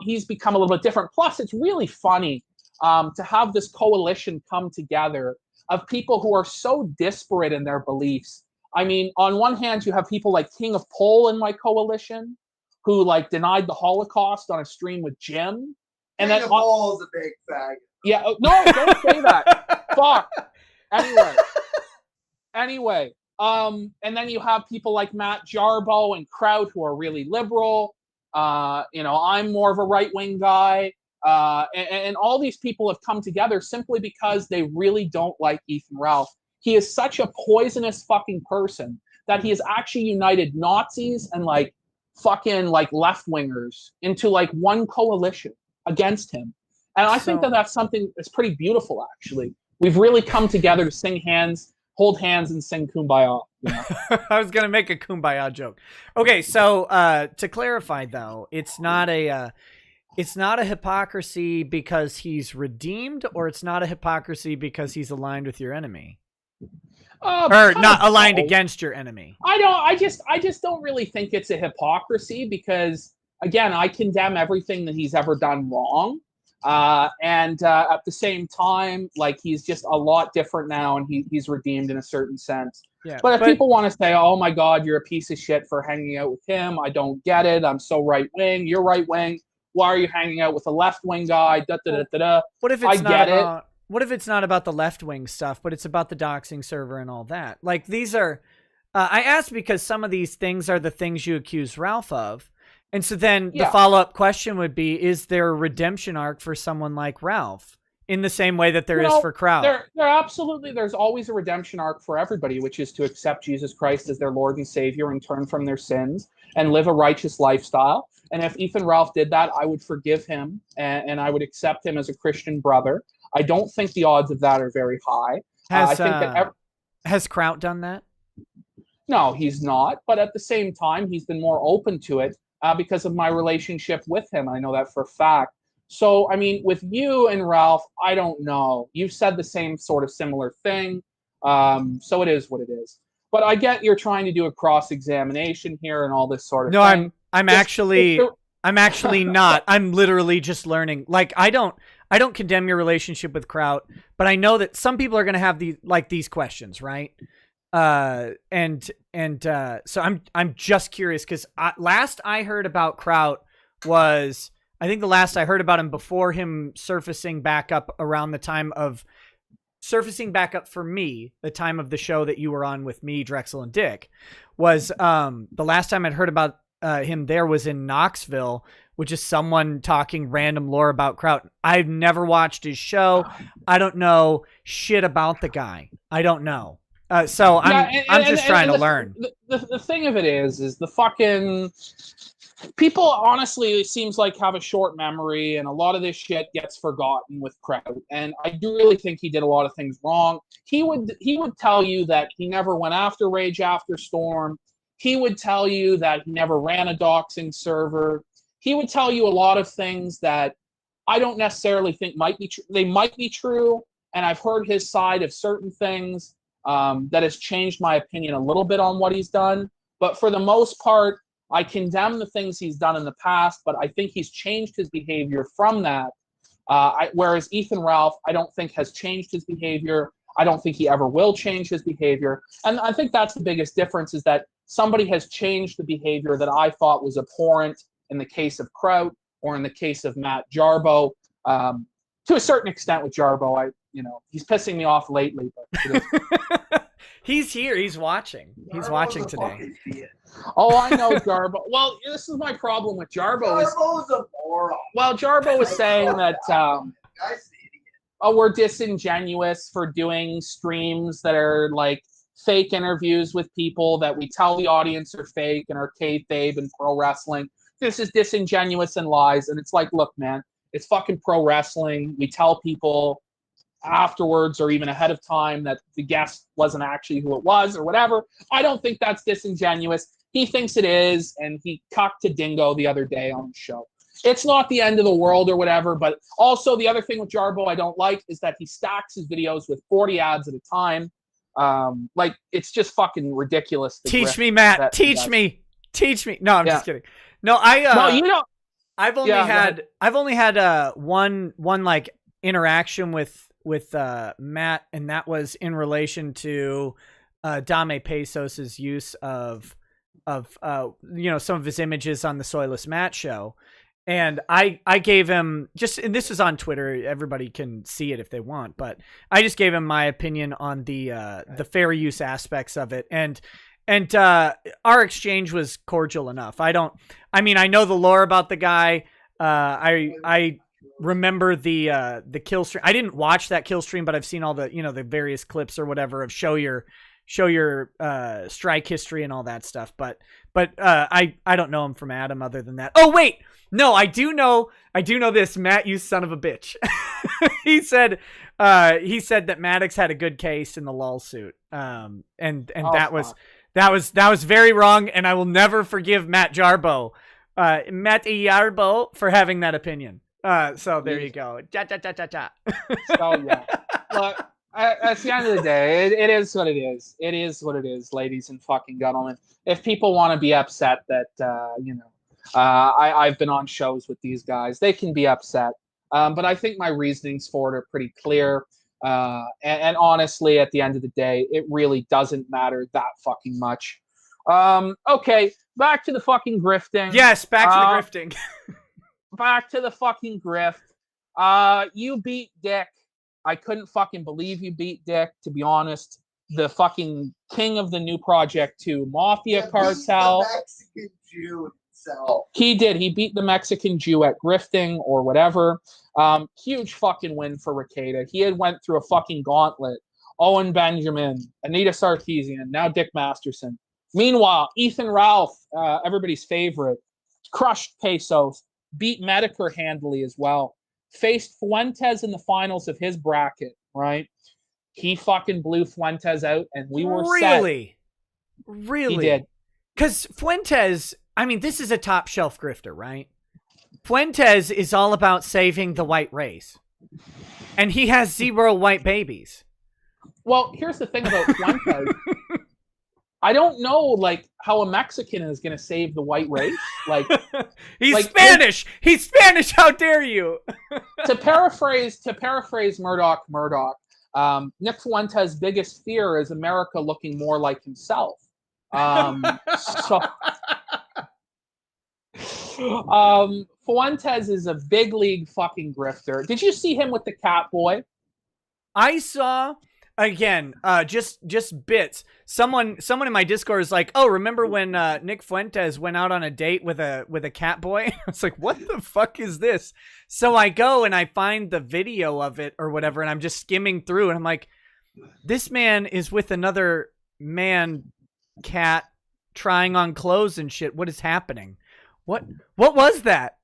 he's become a little bit different. Plus, it's really funny to have this coalition come together of people who are so disparate in their beliefs. I mean, on one hand, you have people like King of Pole in my coalition, who like denied the Holocaust on a stream with Jim. And King of Pole's a big fag. Yeah, no, don't say that. Fuck. Anyway, and then you have people like Matt Jarvo and Kraut who are really liberal. I'm more of a right-wing guy. And all these people have come together simply because they really don't like Ethan Ralph. He is such a poisonous fucking person that he has actually united Nazis and like fucking like left-wingers into like one coalition against him. And I think that that's something that's pretty beautiful, actually. We've really come together to hold hands and sing Kumbaya. I was going to make a Kumbaya joke. Okay, so to clarify, though, it's not a hypocrisy because he's redeemed, or it's not a hypocrisy because he's aligned with your enemy? Or not aligned against your enemy? I just don't really think it's a hypocrisy because, again, I condemn everything that he's ever done wrong. And at the same time, like, he's just a lot different now, and he's redeemed in a certain sense. Yeah, but if people want to say, "Oh my God, you're a piece of shit for hanging out with him," I don't get it. I'm so right wing. You're right wing. Why are you hanging out with a left wing guy? Da da da da da. What if it's not about? What if it's not about the left wing stuff, but it's about the doxing server and all that? Like, these are. I asked because some of these things are the things you accuse Ralph of. And so then the follow-up question would be, is there a redemption arc for someone like Ralph in the same way that there is for Kraut? There's always a redemption arc for everybody, which is to accept Jesus Christ as their Lord and Savior and turn from their sins and live a righteous lifestyle. And if Ethan Ralph did that, I would forgive him and I would accept him as a Christian brother. I don't think the odds of that are very high. Has Kraut done that? No, he's not. But at the same time, he's been more open to it. Because of my relationship with him. I know that for a fact. So, I mean, with you and Ralph, I don't know. You've said the same sort of similar thing. So it is what it is. But I get you're trying to do a cross-examination here and all this sort of thing. No, I'm actually not. I'm literally just learning. Like, I don't condemn your relationship with Kraut, but I know that some people are going to have these questions, right? So I'm just curious because last I heard about Kraut was, I think the last I heard about him before him surfacing back up around the time of surfacing back up for me, the time of the show that you were on with me, Drexel and Dick, was the last time I'd heard about him there was in Knoxville, which is someone talking random lore about Kraut. I've never watched his show. I don't know shit about the guy. I don't know. So I'm just trying to learn. The thing of it is the fucking People, honestly, it seems like have a short memory, and a lot of this shit gets forgotten with Kraut. And I do really think he did a lot of things wrong. He would tell you that he never went after Rage After Storm. He would tell you that he never ran a doxing server. He would tell you a lot of things that I don't necessarily think might be true. They might be true, and I've heard his side of certain things that has changed my opinion a little bit on what he's done. But for the most part, I condemn the things he's done in the past, but I think he's changed his behavior from that. Whereas Ethan Ralph, I don't think has changed his behavior. I don't think he ever will change his behavior. And I think that's the biggest difference, is that somebody has changed the behavior that I thought was abhorrent in the case of Kraut or in the case of Matt Jarvo. To a certain extent with Jarvo, he's pissing me off lately. But he's here. He's watching. He's watching today. Oh, I know Jarvo. Well, this is my problem with Jarvo. Jarvo's a moron. Well, Jarvo was saying that we're disingenuous for doing streams that are like fake interviews with people that we tell the audience are fake and are kayfabe and pro wrestling. This is disingenuous and lies. And it's like, look, man, it's fucking pro wrestling. We tell people afterwards or even ahead of time that the guest wasn't actually who it was or whatever. I don't think that's disingenuous. He thinks it is, and he cocked a dingo the other day on the show. It's not the end of the world or whatever, but also the other thing with Jarbo I don't like is that he stacks his videos with 40 ads at a time. Like, it's just fucking ridiculous. Teach me, Matt. Teach me. No, I'm just kidding. No, no, you don't. I've only had one like interaction with Matt, and that was in relation to Dame Pesos's use of some of his images on the Soyless Matt show. And I gave him and this is on Twitter, everybody can see it if they want, but I just gave him my opinion on the fair use aspects of it. And our exchange was cordial enough. I know the lore about the guy. I remember the kill stream. I didn't watch that kill stream, but I've seen all the, the various clips or whatever of show your strike history and all that stuff. But I don't know him from Adam other than that. Oh, wait, no, I do know this. Matt, you son of a bitch. He said that Maddox had a good case in the lawsuit. And that was very wrong. And I will never forgive Matt Jarbo, for having that opinion. So there you go. Ja. So yeah. Look, at the end of the day, it is what it is. It is what it is, ladies and fucking gentlemen. If people want to be upset that I've been on shows with these guys, they can be upset. But I think my reasonings for it are pretty clear. And honestly, at the end of the day, it really doesn't matter that fucking much. Okay, back to the fucking grifting. Yes, back to the grifting. Back to the fucking grift. You beat Dick. I couldn't fucking believe you beat Dick, to be honest. The fucking king of the new Project 2 Mafia cartel. The Mexican Jew himself. He did. He beat the Mexican Jew at grifting or whatever. Huge fucking win for Rekieta. He had went through a fucking gauntlet. Owen Benjamin, Anita Sarkeesian, now Dick Masterson. Meanwhile, Ethan Ralph, everybody's favorite, crushed Pesos, beat Medicare handily as well. Faced Fuentes in the finals of his bracket, right? He fucking blew Fuentes out, and we were set. Really? He did. Because Fuentes, this is a top shelf grifter, right? Fuentes is all about saving the white race. And he has 0 white babies. Well, here's the thing about Fuentes. I don't know, how a Mexican is going to save the white race. He's Spanish. He's Spanish. How dare you? to paraphrase Murdoch, Nick Fuentes' biggest fear is America looking more like himself. Fuentes is a big league fucking grifter. Did you see him with the cat boy? I saw. Again, just bits. Someone in my Discord is like, "Oh, remember when Nick Fuentes went out on a date with a cat boy?" I was like, "What the fuck is this?" So I go and I find the video of it or whatever, and I'm just skimming through, and I'm like, "This man is with another man cat trying on clothes and shit. What is happening? What was that?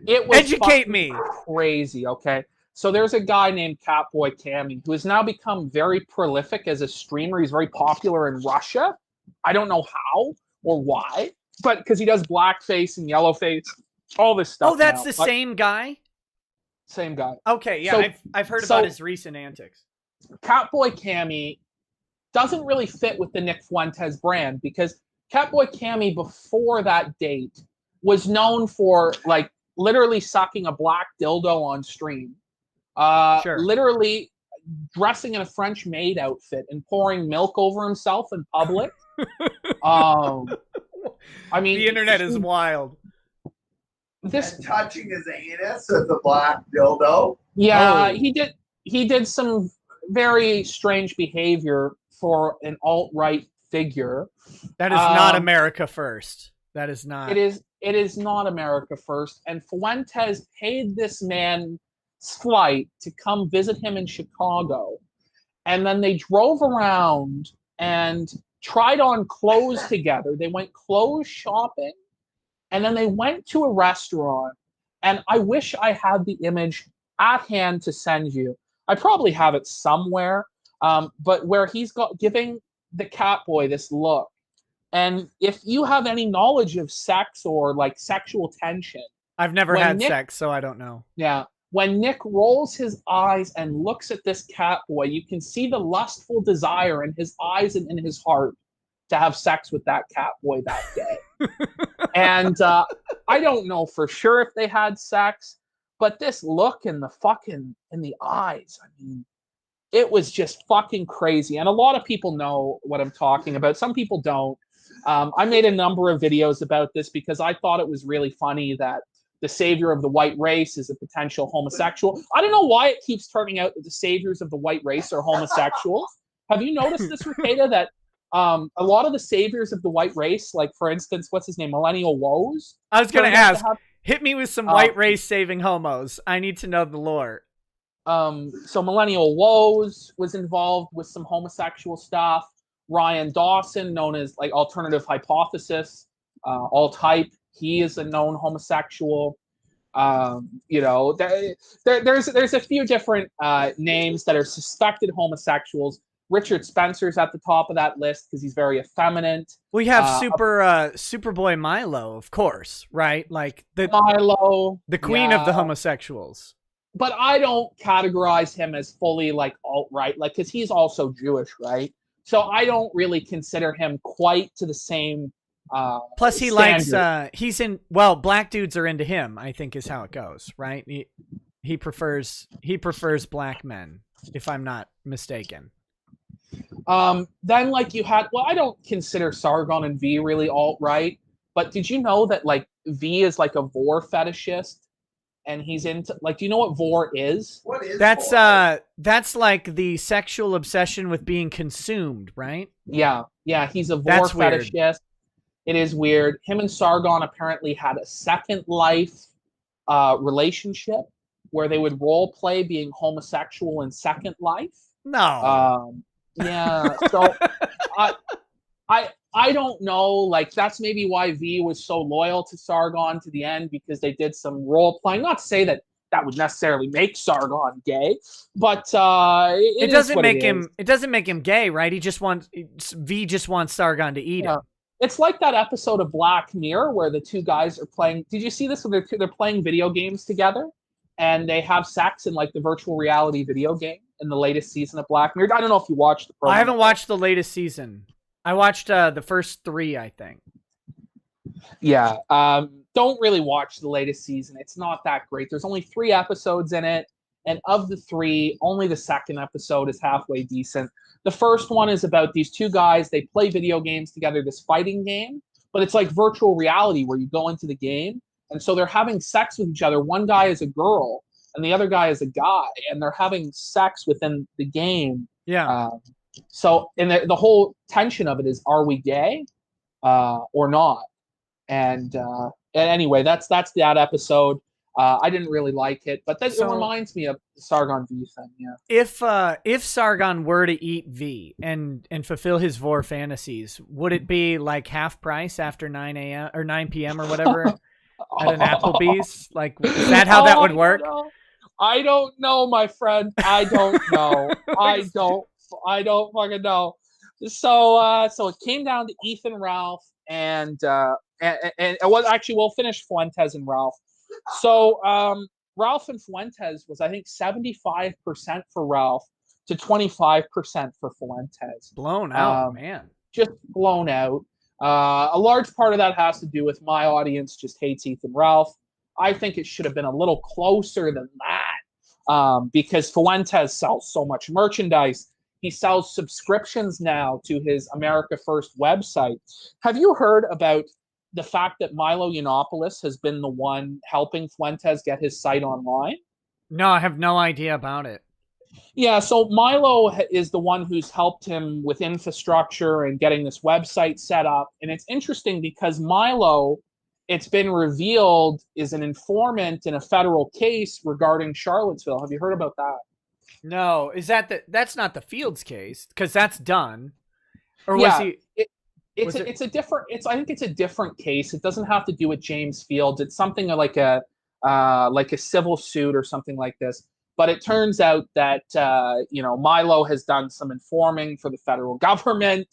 It was Educate me. Crazy, okay? So there's a guy named Catboy Cammy who has now become very prolific as a streamer. He's very popular in Russia. I don't know how or why, but because he does blackface and yellowface, all this stuff. Oh, that's the same guy? Same guy. Okay, yeah, so, I've heard about his recent antics. Catboy Cammy doesn't really fit with the Nick Fuentes brand because Catboy Cammy before that date was known for like literally sucking a black dildo on stream. Literally dressing in a French maid outfit and pouring milk over himself in public. I mean, the internet is wild. This and touching his anus with a black dildo. Yeah, he did some very strange behavior for an alt-right figure. That is not America first. That is not. It is not America first. And Fuentes paid this man flight to come visit him in Chicago, and then they drove around and tried on clothes together. They went clothes shopping, and then they went to a restaurant, and I wish I had the image at hand to send you. I probably have it somewhere, but where he's giving the Catboy this look. And if you have any knowledge of sex or like sexual tension, I've never had sex, so I don't know. Yeah. When Nick rolls his eyes and looks at this Catboy, you can see the lustful desire in his eyes and in his heart to have sex with that Catboy that day. And I don't know for sure if they had sex, but this look in the eyes, I mean, it was just fucking crazy. And a lot of people know what I'm talking about. Some people don't. I made a number of videos about this because I thought it was really funny that the savior of the white race is a potential homosexual. I don't know why it keeps turning out that the saviors of the white race are homosexuals. Have you noticed this, Rekieta, that a lot of the saviors of the white race, like for instance, what's his name, Millennial Woes? I was going to ask, hit me with some white race saving homos. I need to know the lore. So Millennial Woes was involved with some homosexual stuff. Ryan Dawson, known as like Alternative Hypothesis, alt-hype, he is a known homosexual. You know, there's a few different names that are suspected homosexuals. Richard Spencer's at the top of that list because he's very effeminate. We have Superboy Milo, of course, right? Like Milo, the queen of the homosexuals. But I don't categorize him as fully like alt-right, like because he's also Jewish, right? So I don't really consider him quite to the same. Plus, he standard. Black dudes are into him, I think is how it goes, right? He prefers black men, if I'm not mistaken. Then like you had, I don't consider Sargon and V really alt-right, but did you know that like V is like a vor fetishist? And he's into like, do you know what vor is? What is vor? That's like the sexual obsession with being consumed, right? Yeah, he's a vor fetishist. Weird. It is weird. Him and Sargon apparently had a Second Life relationship where they would role play being homosexual in Second Life. No. Yeah. So I don't know. Like that's maybe why V was so loyal to Sargon to the end because they did some role playing. Not to say that would necessarily make Sargon gay, but it doesn't make him. It doesn't make him gay, right? V just wants Sargon to eat him. It's like that episode of Black Mirror where the two guys are playing. Did you see this? Where they're playing video games together, and they have sex in like the virtual reality video game in the latest season of Black Mirror. I don't know if you watched the program. I haven't watched the latest season. I watched the first 3, I think. Yeah. Don't really watch the latest season. It's not that great. There's only 3 episodes in it. And of the 3, only the second episode is halfway decent. The first one is about these 2 guys. They play video games together, this fighting game. But it's like virtual reality where you go into the game. And so they're having sex with each other. One guy is a girl and the other guy is a guy. And they're having sex within the game. Yeah. So, and the whole tension of it is, are we gay or not? And anyway, that's that episode. I didn't really like it, but it reminds me of the Sargon V thing. Yeah. If Sargon were to eat V and fulfill his vor fantasies, would it be like half price after 9 a.m. or 9 p.m. or whatever at an Applebee's? Like, is that how that would work? I don't know, my friend. I don't know. I don't fucking know. So it came down to Ethan, Ralph, and actually we'll finish Fuentes and Ralph. So Ralph and Fuentes was, I think, 75% for Ralph to 25% for Fuentes. Blown out, man. Just blown out. A large part of that has to do with my audience just hates Ethan Ralph. I think it should have been a little closer than that, because Fuentes sells so much merchandise. He sells subscriptions now to his America First website. Have you heard about the fact that Milo Yiannopoulos has been the one helping Fuentes get his site online? No, I have no idea about it. Yeah, so Milo is the one who's helped him with infrastructure and getting this website set up. And it's interesting because Milo, it's been revealed, is an informant in a federal case regarding Charlottesville. Have you heard about that? No. Is that's not the Fields case, because that's done? Or was he... I think it's a different case. It doesn't have to do with James Fields. It's something like a civil suit or something like this. But it turns out that Milo has done some informing for the federal government,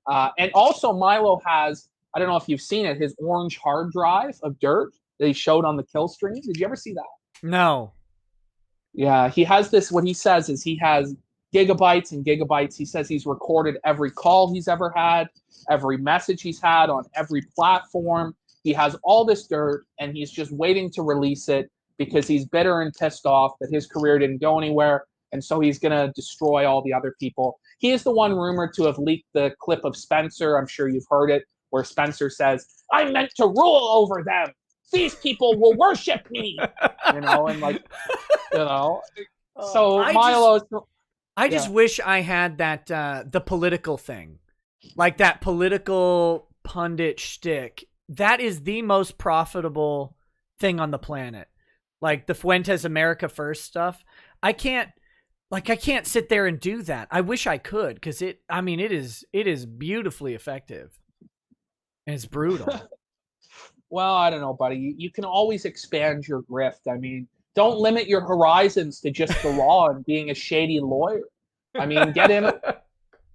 and also Milo has, I don't know if you've seen it, his orange hard drive of dirt that he showed on the kill stream. Did you ever see that? No. Yeah, he has this. What he says is he has gigabytes and gigabytes. He says he's recorded every call he's ever had, every message he's had on every platform. He has all this dirt, and he's just waiting to release it because he's bitter and pissed off that his career didn't go anywhere, and so he's going to destroy all the other people. He is the one rumored to have leaked the clip of Spencer. I'm sure you've heard it, where Spencer says, "I meant to rule over them. These people will worship me." So Milo. I just wish I had that the political thing, like that political pundit shtick. That is the most profitable thing on the planet. Like the Fuentes America First stuff. I can't sit there and do that. I wish I could, because it is beautifully effective. And it's brutal. Well, I don't know, buddy. You can always expand your grift. I mean, don't limit your horizons to just the law and being a shady lawyer. I mean, get in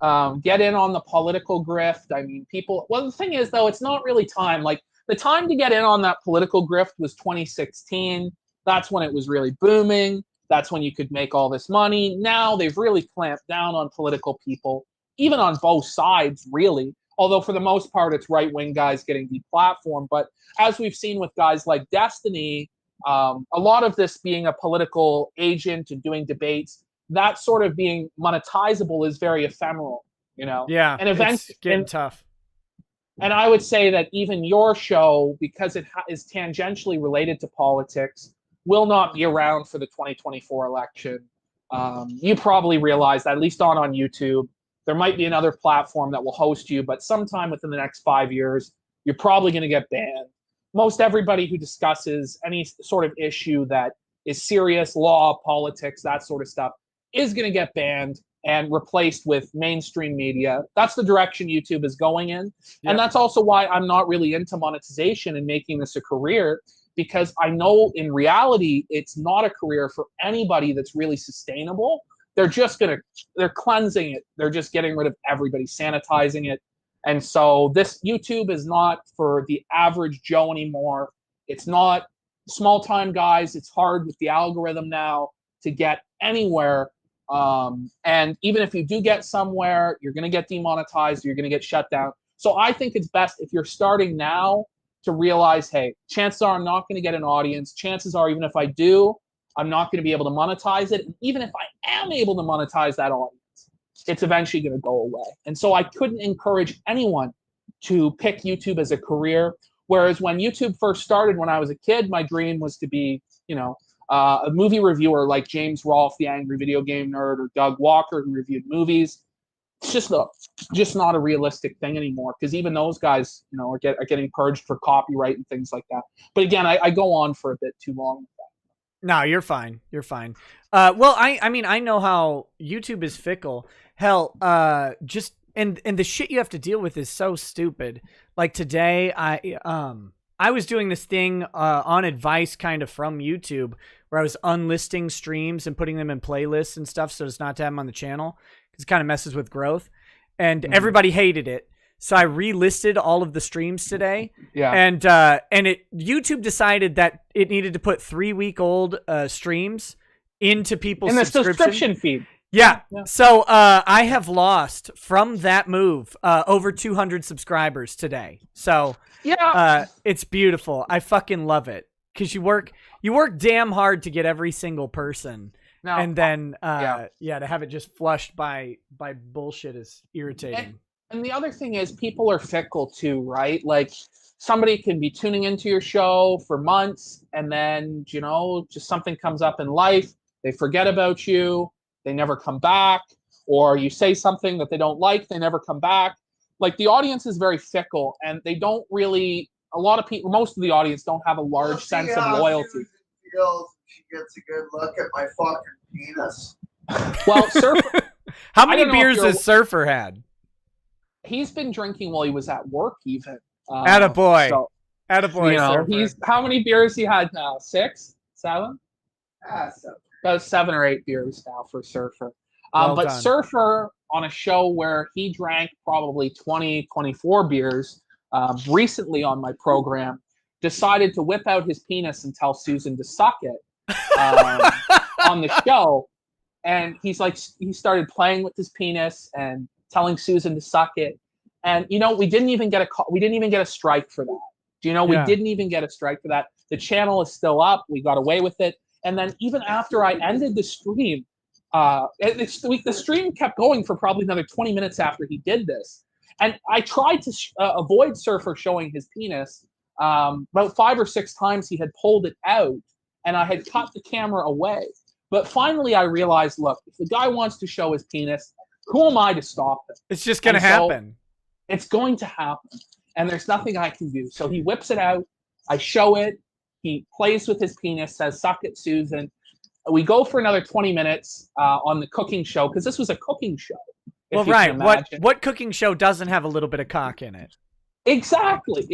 on the political grift. I mean, people. Well, the thing is, though, it's not really time. Like, the time to get in on that political grift was 2016. That's when it was really booming. That's when you could make all this money. Now they've really clamped down on political people, even on both sides, really. Although for the most part, it's right-wing guys getting deplatformed. But as we've seen with guys like Destiny, a lot of this being a political agent and doing debates, that sort of being monetizable is very ephemeral, Yeah, and eventually, it's getting tough. And I would say that even your show, because it is tangentially related to politics, will not be around for the 2024 election. You probably realize that, at least on YouTube. There might be another platform that will host you, but sometime within the next 5 years, you're probably going to get banned. Most everybody who discusses any sort of issue that is serious, law, politics, that sort of stuff, is going to get banned and replaced with mainstream media. That's the direction YouTube is going in. Yep. And that's also why I'm not really into monetization and making this a career, because I know in reality, it's not a career for anybody that's really sustainable. They're cleansing it. They're just getting rid of everybody, sanitizing it. And so this YouTube is not for the average Joe anymore. It's not small-time guys. It's hard with the algorithm now to get anywhere. And even if you do get somewhere, you're going to get demonetized. You're going to get shut down. So I think it's best if you're starting now to realize, hey, chances are I'm not going to get an audience. Chances are, even if I do, I'm not going to be able to monetize it. And even if I am able to monetize that audience, it's eventually going to go away. And so I couldn't encourage anyone to pick YouTube as a career. Whereas when YouTube first started, when I was a kid, my dream was to be, a movie reviewer like James Rolfe, the Angry Video Game Nerd, or Doug Walker, who reviewed movies. It's just not a realistic thing anymore, because even those guys, are getting purged for copyright and things like that. But again, I go on for a bit too long with that. No, you're fine. You're fine. Well, I mean, I know how YouTube is fickle. Hell, just and the shit you have to deal with is so stupid. Like today, I was doing this thing on advice kind of from YouTube where I was unlisting streams and putting them in playlists and stuff so as not to have them on the channel because it kind of messes with growth. And everybody hated it. So I relisted all of the streams today. Yeah. And YouTube decided that it needed to put 3-week-old streams into people's in the subscription feed. Yeah. So I have lost from that move over 200 subscribers today. So yeah, it's beautiful. I fucking love it because you work damn hard to get every single person, and then to have it just flushed by bullshit is irritating. And the other thing is people are fickle too, right? Like somebody can be tuning into your show for months, and then just something comes up in life, they forget about you. They never come back, or you say something that they don't like, they never come back. Like the audience is very fickle, and they don't really. A lot of people, most of the audience, don't have a large sense of loyalty. She gets a good look at my fucking penis. Well, Surfer. How many beers has Surfer had? He's been drinking while he was at work, even. Attaboy. So, Attaboy, Surfer. He's how many beers he had now? 6, 7? 7. About 7 or 8 beers now for Surfer. Well but done. Surfer, on a show where he drank probably 20, 24 beers recently on my program, decided to whip out his penis and tell Susan to suck it on the show. And he started playing with his penis and telling Susan to suck it. And, we didn't even get a strike for that. We didn't even get a strike for that. The channel is still up. We got away with it. And then even after I ended the stream, the stream kept going for probably another 20 minutes after he did this. And I tried to avoid Surfer showing his penis. About 5 or 6 times he had pulled it out, and I had cut the camera away. But finally I realized, look, if the guy wants to show his penis, who am I to stop him? It's just going to happen. It's going to happen. And there's nothing I can do. So he whips it out. I show it. He plays with his penis, says, suck it, Susan. We go for another 20 minutes on the cooking show, because this was a cooking show. Well, right. What cooking show doesn't have a little bit of cock in it? Exactly.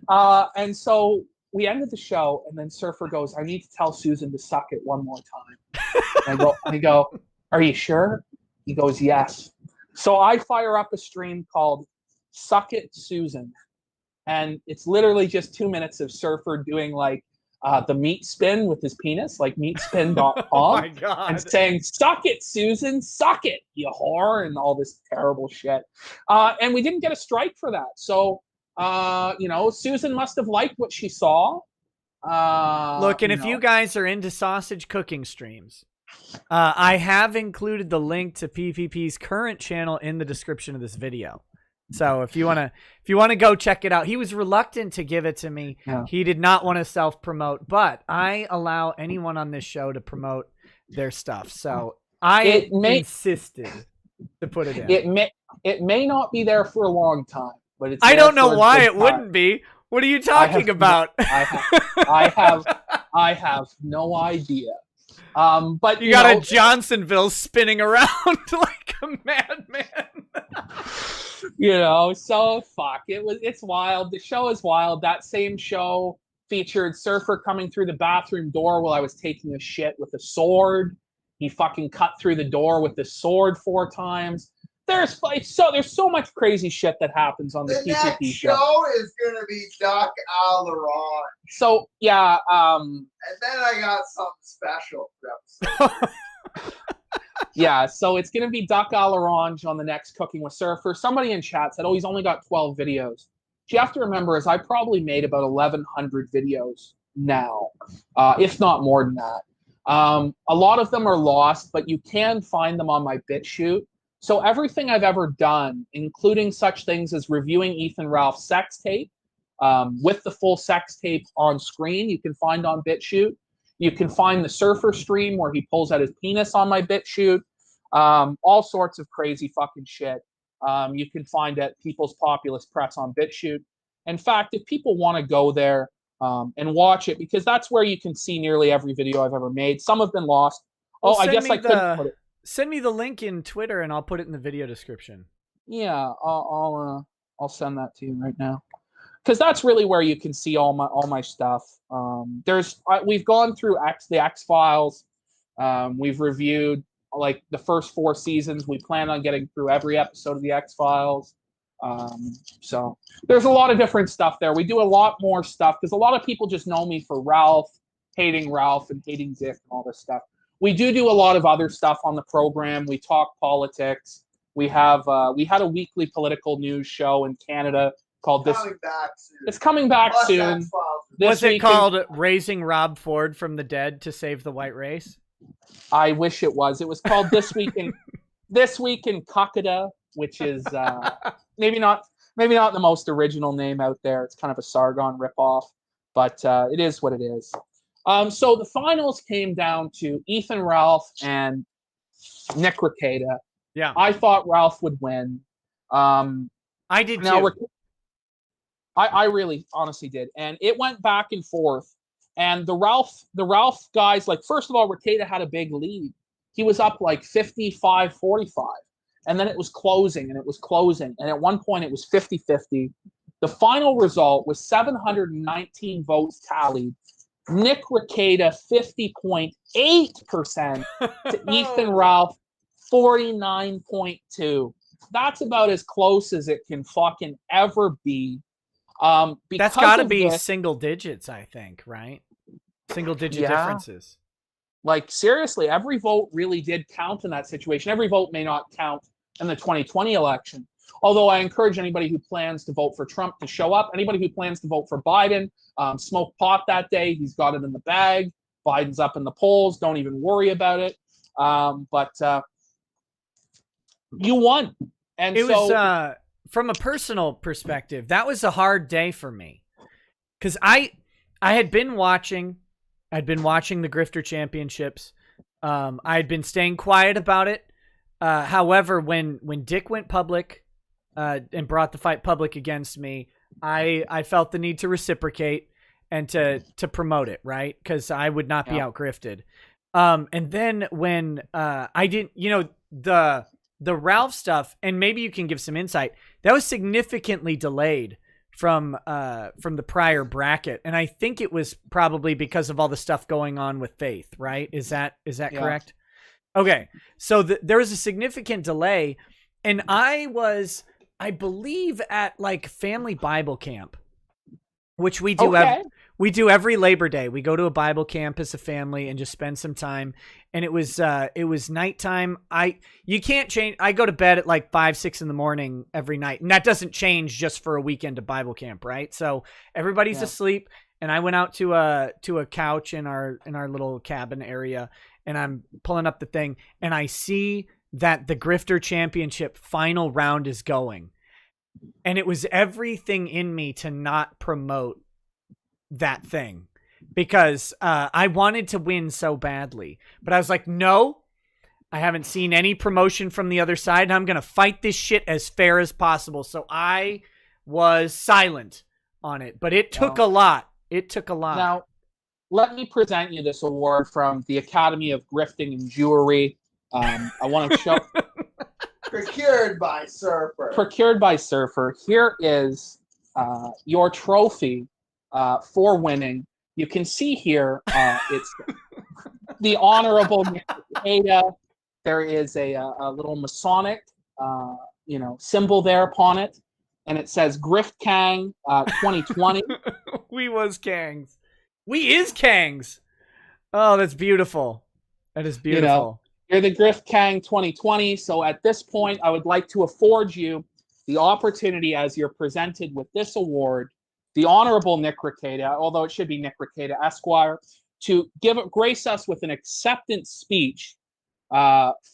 And so we ended the show, and then Surfer goes, I need to tell Susan to suck it one more time. And I go, are you sure? He goes, yes. So I fire up a stream called Suck It, Susan. And it's literally just 2 minutes of Surfer doing the meat spin with his penis, like meatspin.com. Oh my God. And saying, suck it, Susan, suck it, you whore, and all this terrible shit. And we didn't get a strike for that. So, Susan must have liked what she saw. Look, and if you guys are into sausage cooking streams, I have included the link to PPP's current channel in the description of this video. So if you wanna go check it out, he was reluctant to give it to me. Yeah. He did not want to self-promote, but I allow anyone on this show to promote their stuff. So I insisted to put it in. It may not be there for a long time, but it's. I don't know why it wouldn't be. What are you talking about? I have no idea. But you got a Johnsonville spinning around like a madman. So fuck it. It's wild. The show is wild. That same show featured Surfer coming through the bathroom door while I was taking a shit with a sword. He fucking cut through the door with the sword 4 times. There's so much crazy shit that happens on the PPP next show. show is gonna be Duck Alaron. So yeah, and then I got something special for episode. Yeah, so it's gonna be Duck à l'orange on the next Cooking with Surfer. Somebody in chat said, "Oh, he's only got 12 videos." What you have to remember is I probably made about 1,100 videos now, if not more than that. A lot of them are lost, but you can find them on my BitChute. So everything I've ever done, including such things as reviewing Ethan Ralph's sex tape, with the full sex tape on screen, you can find on BitChute. You can find the Surfer stream where he pulls out his penis on my BitChute. All sorts of crazy fucking shit. You can find at People's Populist Press on BitChute. In fact, if people want to go there, and watch it, because that's where you can see nearly every video I've ever made. Some have been lost. Well, I guess I couldn't put it. Send me the link in Twitter and I'll put it in the video description. Yeah, I'll send that to you right now, because that's really where you can see all my stuff. We've gone through the X-Files. We've reviewed like the first 4 seasons. We plan on getting through every episode of the X-Files. So there's a lot of different stuff there. We do a lot more stuff because a lot of people just know me for hating Ralph and hating Dick and all this stuff. We do a lot of other stuff on the program. We talk politics. We had a weekly political news show in Canada called It's coming back soon. Was it called Raising Rob Ford from the Dead to Save the White Race? I wish it was. It was called This Week in Kakada, which is maybe not the most original name out there. It's kind of a Sargon ripoff, but it is what it is. So the finals came down to Ethan Ralph and Nick Rekieta. Yeah, I thought Ralph would win. I did too. I really honestly did, and it went back and forth. And the Ralph guys, like, first of all, Rekieta had a big lead. He was up like 55-45. And then it was closing, and at one point it was 50-50. The final result was 719 votes tallied. Nick Rekieta 50.8% to Ethan Ralph 49.2. That's about as close as it can fucking ever be. That's got to be single digits, I think, right? Single digit differences. Like, seriously, every vote really did count in that situation. Every vote may not count in the 2020 election. Although I encourage anybody who plans to vote for Trump to show up. Anybody who plans to vote for Biden, smoke pot that day. He's got it in the bag. Biden's up in the polls. Don't even worry about it. But you won. And it was, from a personal perspective, that was a hard day for me. Because I had been watching the Grifter Championships. I had been staying quiet about it. However, when Dick went public and brought the fight public against me, I felt the need to reciprocate and to promote it, right? Because I would not be out grifted. And then when I didn't, the Ralph stuff, and maybe you can give some insight, that was significantly delayed from the prior bracket, and I think it was probably because of all the stuff going on with Faith, right? Is that correct? Okay, so there was a significant delay, and I believe, at like family Bible camp, which we do we do every Labor Day. We go to a Bible camp as a family and just spend some time. And it was nighttime. You can't change. I go to bed at like 5-6 in the morning every night, and that doesn't change just for a weekend of Bible camp, right? So everybody's asleep, and I went out to a couch in our little cabin area, and I'm pulling up the thing, and I see that the Grifter Championship final round is going, and it was everything in me to not promote that thing, because I wanted to win so badly. But I was like, no, I haven't seen any promotion from the other side, and I'm going to fight this shit as fair as possible. So I was silent on it, but it took a lot. It took a lot. Now, let me present you this award from the Academy of Grifting and Jewelry. I want to show... Procured by Surfer. Here is your trophy for winning. You can see here, it's the Honorable Nick Rekieta. There is a little Masonic, symbol there upon it, and it says Grift Kang 2020. We was Kangs. We is Kangs. Oh, that's beautiful. That is beautiful. You're the Grift Kang 2020. So at this point, I would like to afford you the opportunity, as you're presented with this award, the Honorable Nick Rekieta, although it should be Nick Rekieta Esquire, to grace us with an acceptance speech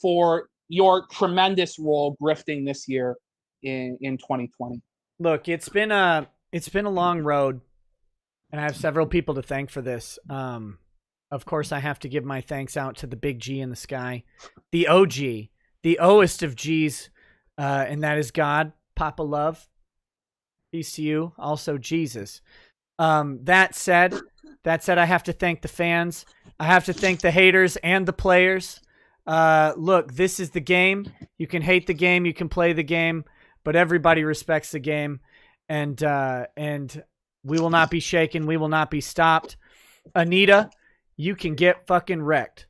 for your tremendous role grifting this year in 2020. Look, it's been a long road, and I have several people to thank for this. Of course, I have to give my thanks out to the big G in the sky, the OG, the O'est of G's, and that is God, Papa Love. Peace to you. Also, Jesus. That said, I have to thank the fans. I have to thank the haters and the players. Look, this is the game. You can hate the game, you can play the game, but everybody respects the game, and we will not be shaken. We will not be stopped. Anita, you can get fucking wrecked.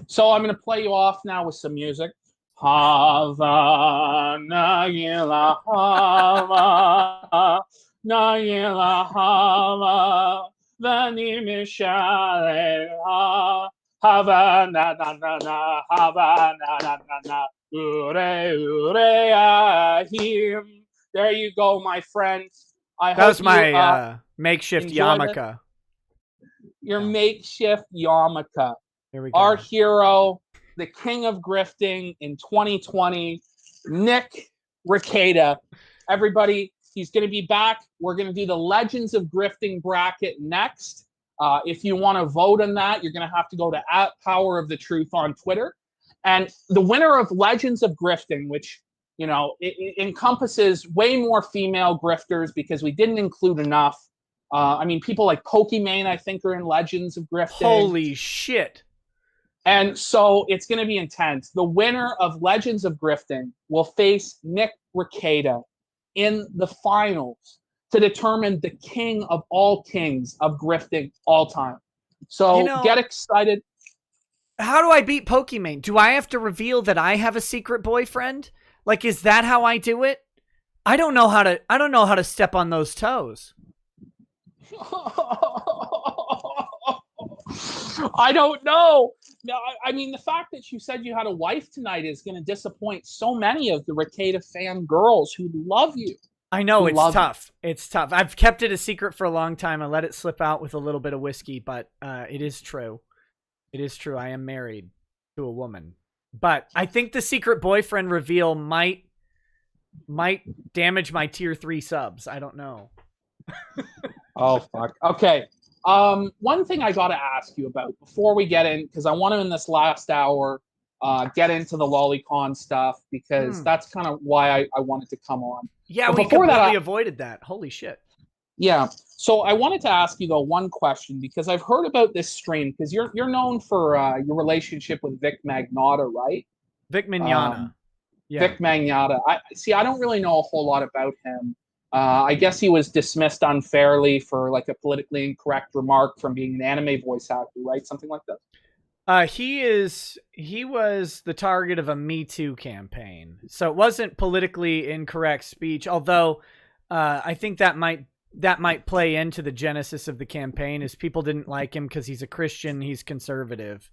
So I'm going to play you off now with some music. Hava Nagila Hava Nagila Hava Vani Mishale Hava na na na na Hava na na na na Ure Ure Ahim. There you go, my friend. That was my makeshift yarmulke. Your makeshift yarmulke. Here we go. Our hero, the king of grifting in 2020, Nick Rekieta. Everybody, he's going to be back. We're going to do the Legends of Grifting bracket next. If you want to vote on that, you're going to have to go to @PowerOfTheTruth on Twitter. And the winner of Legends of Grifting, which, you know, it encompasses way more female grifters because we didn't include enough. I mean, people like Pokimane, I think, are in Legends of Grifting. Holy shit. And so it's going to be intense. The winner of Legends of Grifting will face Nick Rekieta in the finals to determine the king of all kings of grifting all time. So get excited. How do I beat Pokimane? Do I have to reveal that I have a secret boyfriend? Like, is that how I do it? I don't know how to step on those toes. I don't know. I mean, the fact that you said you had a wife tonight is going to disappoint so many of the Rekieta fan girls who love you. I know, it's tough. It's tough. I've kept it a secret for a long time. I let it slip out with a little bit of whiskey, but it is true. It is true. I am married to a woman. But I think the secret boyfriend reveal might damage my tier 3 subs. I don't know. Oh, fuck. Okay. One thing I got to ask you about before we get in, because I want to, in this last hour, get into the lolicon stuff, because that's kind of why I wanted to come on. Yeah, we completely avoided that. Holy shit. Yeah. So I wanted to ask you, though, one question, because I've heard about this stream, because you're known for your relationship with Vic Mignogna, right? Vic Mignogna. Yeah. Vic Mignogna. I don't really know a whole lot about him. I guess he was dismissed unfairly for like a politically incorrect remark from being an anime voice actor, right? Something like that. He was the target of a Me Too campaign. So it wasn't politically incorrect speech, although I think that might play into the genesis of the campaign, is people didn't like him because he's a Christian, he's conservative,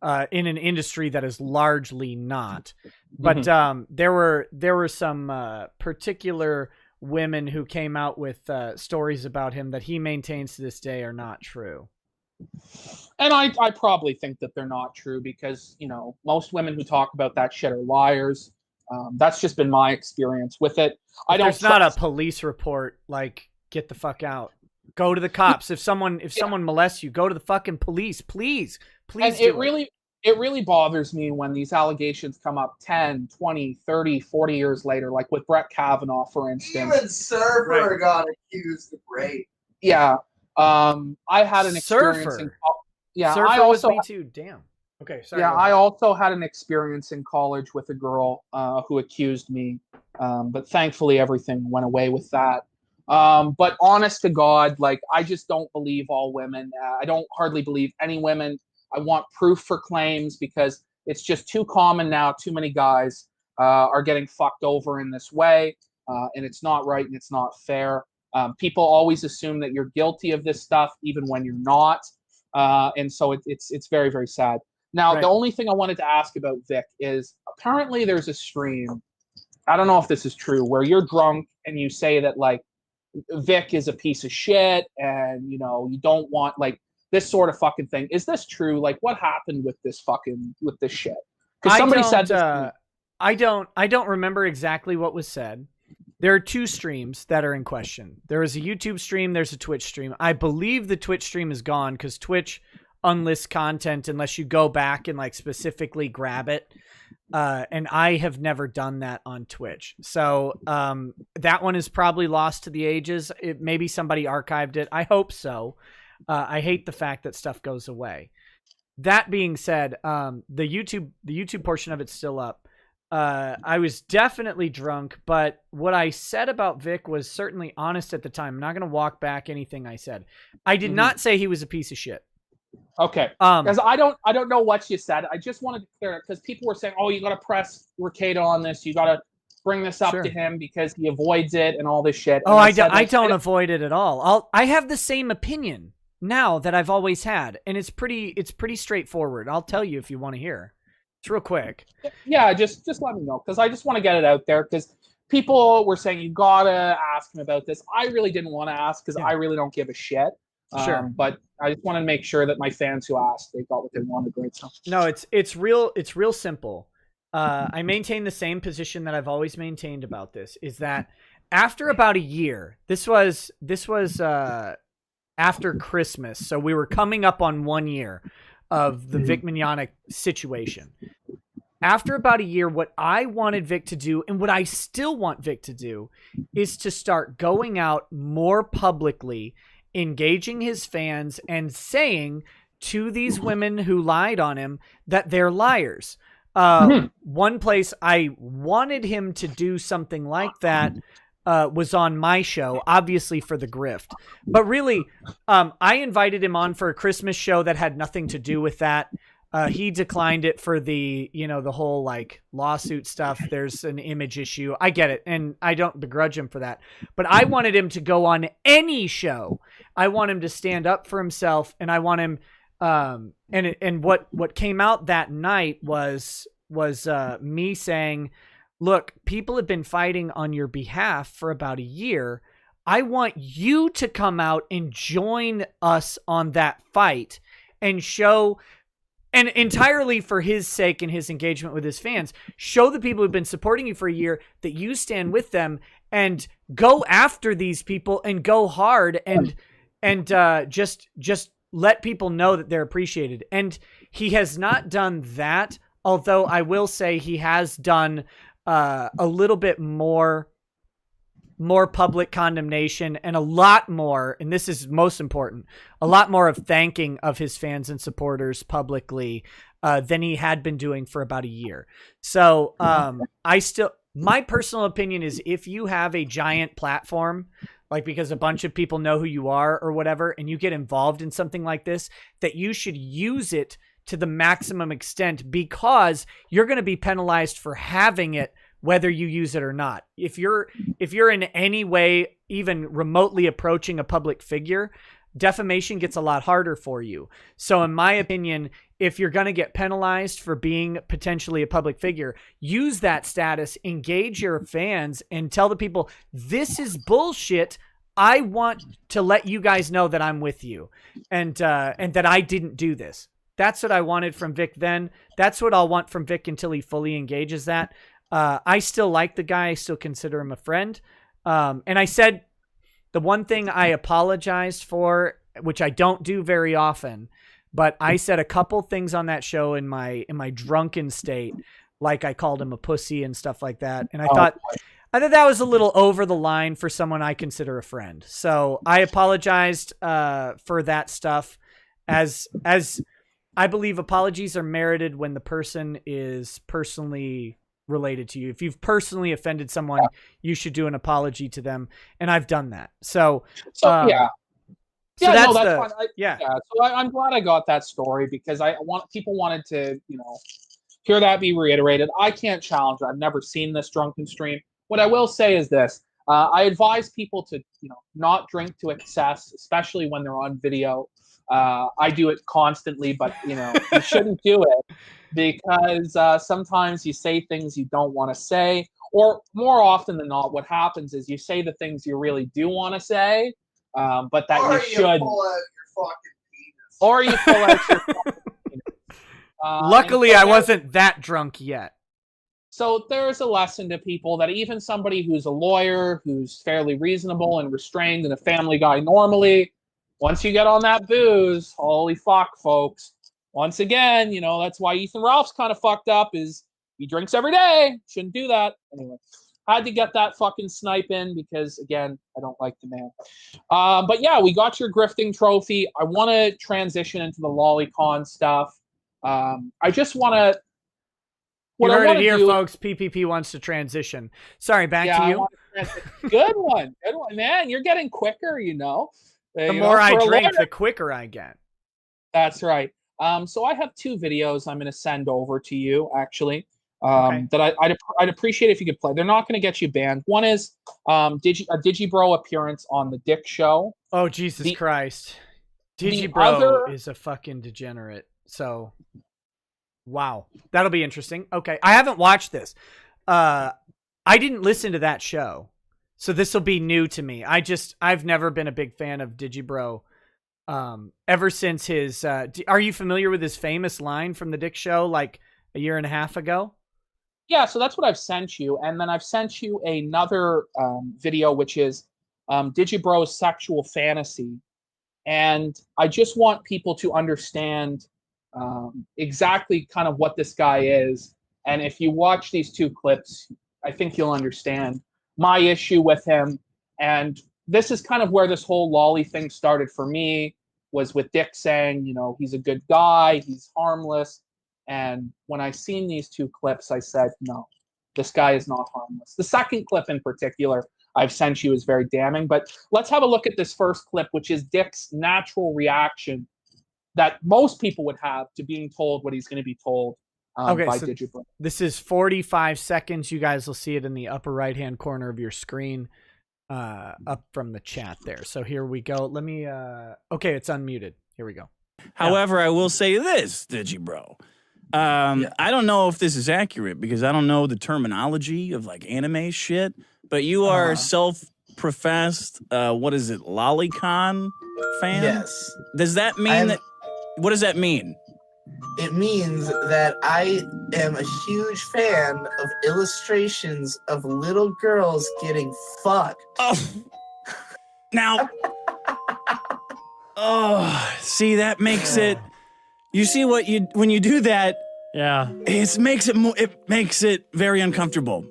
in an industry that is largely not. But there were some particular women who came out with stories about him that he maintains to this day are not true. And I probably think that they're not true because, you know, most women who talk about that shit are liars. That's just been my experience with it. There's not a police report, like, get the fuck out. Go to the cops. If someone molests you, go to the fucking police, please. And it really bothers me when these allegations come up 10, 20, 30, 40 years later, like with Brett Kavanaugh, for instance. Even Surfer got accused of rape. Yeah. I had an experience Surfer. Surfer was Me Too. Damn. Okay, sorry. Yeah, I also had an experience in college with a girl who accused me, but thankfully everything went away with that. But honest to God, like, I just don't believe all women. I don't hardly believe any women. I want proof for claims because it's just too common now. Too many guys are getting fucked over in this way, and it's not right and it's not fair. People always assume that you're guilty of this stuff even when you're not, and so it's very, very sad. Now, The only thing I wanted to ask about Vic is apparently there's a stream. I don't know if this is true, where you're drunk and you say that, like, Vic is a piece of shit and, you know, you don't want, like, this sort of fucking thing. Is this true? Like, what happened with this shit? Because somebody said this. I don't remember exactly what was said. There are two streams that are in question. There is a YouTube stream. There's a Twitch stream. I believe the Twitch stream is gone because Twitch unlists content unless you go back and, like, specifically grab it. And I have never done that on Twitch. So that one is probably lost to the ages. Maybe somebody archived it. I hope so. I hate the fact that stuff goes away. That being said, the YouTube portion of it's still up. I was definitely drunk, but what I said about Vic was certainly honest at the time. I'm not going to walk back anything I said. I did not say he was a piece of shit. Okay. Because I don't know what you said. I just wanted to clear it because people were saying, "Oh, you got to press Rekieta on this. You got to bring this up to him because he avoids it and all this shit." Oh, I don't avoid it at all. I have the same opinion now that I've always had, and it's pretty straightforward. I'll tell you if you want to hear. It's real quick. Yeah, just let me know because I just want to get it out there because people were saying you gotta ask him about this. I really didn't want to ask because I really don't give a shit. But I just wanted to make sure that my fans who asked, they got what they wanted, right? So no, it's real simple. I maintain the same position that I've always maintained about this, is that after about a year, this was after Christmas, so we were coming up on 1 year of the Vic Mignogna situation. After about a year, what I wanted Vic to do, and what I still want Vic to do, is to start going out more publicly, engaging his fans, and saying to these women who lied on him that they're liars. One place I wanted him to do something like that was on my show, obviously for the grift. But really, I invited him on for a Christmas show that had nothing to do with that. He declined it for the, the whole like lawsuit stuff. There's an image issue. I get it. And I don't begrudge him for that. But I wanted him to go on any show. I want him to stand up for himself. And I want him, and what came out that night was me saying, look, people have been fighting on your behalf for about a year. I want you to come out and join us on that fight and show, and entirely for his sake and his engagement with his fans, show the people who've been supporting you for a year that you stand with them and go after these people and go hard and just let people know that they're appreciated. And he has not done that, although I will say he has done a little bit more public condemnation and a lot more, and this is most important, a lot more of thanking of his fans and supporters publicly than he had been doing for about a year. So my personal opinion is, if you have a giant platform, like because a bunch of people know who you are or whatever, and you get involved in something like this, that you should use it to the maximum extent, because you're going to be penalized for having it, whether you use it or not. If you're in any way even remotely approaching a public figure, defamation gets a lot harder for you. So in my opinion, if you're going to get penalized for being potentially a public figure, use that status, engage your fans, and tell the people, this is bullshit. I want to let you guys know that I'm with you, and that I didn't do this. That's what I wanted from Vic then. That's what I'll want from Vic until he fully engages that. I still like the guy. I still consider him a friend. And I said the one thing I apologized for, which I don't do very often, but I said a couple things on that show in my drunken state, like I called him a pussy and stuff like that. And I thought that was a little over the line for someone I consider a friend. So I apologized for that stuff, as I believe apologies are merited when the person is personally related to you. If you've personally offended someone, you should do an apology to them, and I've done that. So yeah. So yeah, that's no, that's fine. So I'm glad I got that story, because people wanted to, hear that be reiterated. I can't challenge it. I've never seen this drunken stream. What I will say is this: I advise people to, not drink to excess, especially when they're on video. I do it constantly, but you shouldn't do it, because sometimes you say things you don't want to say, or more often than not, what happens is you say the things you really do want to say, but that you should. Pull out your fucking penis. Or you pull out your fucking penis. Luckily, I wasn't that drunk yet. So there's a lesson to people that even somebody who's a lawyer, who's fairly reasonable and restrained and a family guy normally, once you get on that booze, holy fuck, folks. Once again, that's why Ethan Ralph's kind of fucked up, is He drinks every day. Shouldn't do that. Anyway, had to get that fucking snipe in because, again, I don't like the man. But yeah, we got your grifting trophy. I want to transition into the lolicon stuff. I just want to... You heard it here, folks. PPP wants to transition. Sorry, back to you. Good one. Good one. Man, you're getting quicker, you know. The more I drink, the quicker I get. That's right. So I have 2 videos I'm going to send over to you, actually, that I'd appreciate if you could play. They're not going to get you banned. One is a Digibro appearance on the Dick Show. Oh, Jesus Christ. Digibro is a fucking degenerate. So, wow. That'll be interesting. Okay. I haven't watched this. I didn't listen to that show. So this will be new to me. I've never been a big fan of Digibro. Ever since his, are you familiar with his famous line from the Dick Show like a year and a half ago? Yeah, so that's what I've sent you. And then I've sent you another video, which is Digibro's sexual fantasy. And I just want people to understand exactly kind of what this guy is. And if you watch these 2 clips, I think you'll understand my issue with him. And this is kind of where this whole lolly thing started for me, was with Dick saying, you know, he's a good guy, he's harmless. And when I seen these 2 clips, I said, no, this guy is not harmless. The second clip in particular I've sent you is very damning. But let's have a look at this first clip, which is Dick's natural reaction that most people would have to being told what he's going to be told by Digibro. This is 45 seconds. You guys will see it in the upper right-hand corner of your screen. Up from the chat there. So here we go. Let me okay, it's unmuted. Here we go. However, I will say this, Digibro. I don't know if this is accurate because I don't know the terminology of like anime shit, but you are self-professed what is it, lolicon fan? Yes. Does that mean what does that mean? It means that I am a huge fan of illustrations of little girls getting fucked. Oh. Now, see, that makes it. You see what when you do that? Yeah, it makes it very uncomfortable.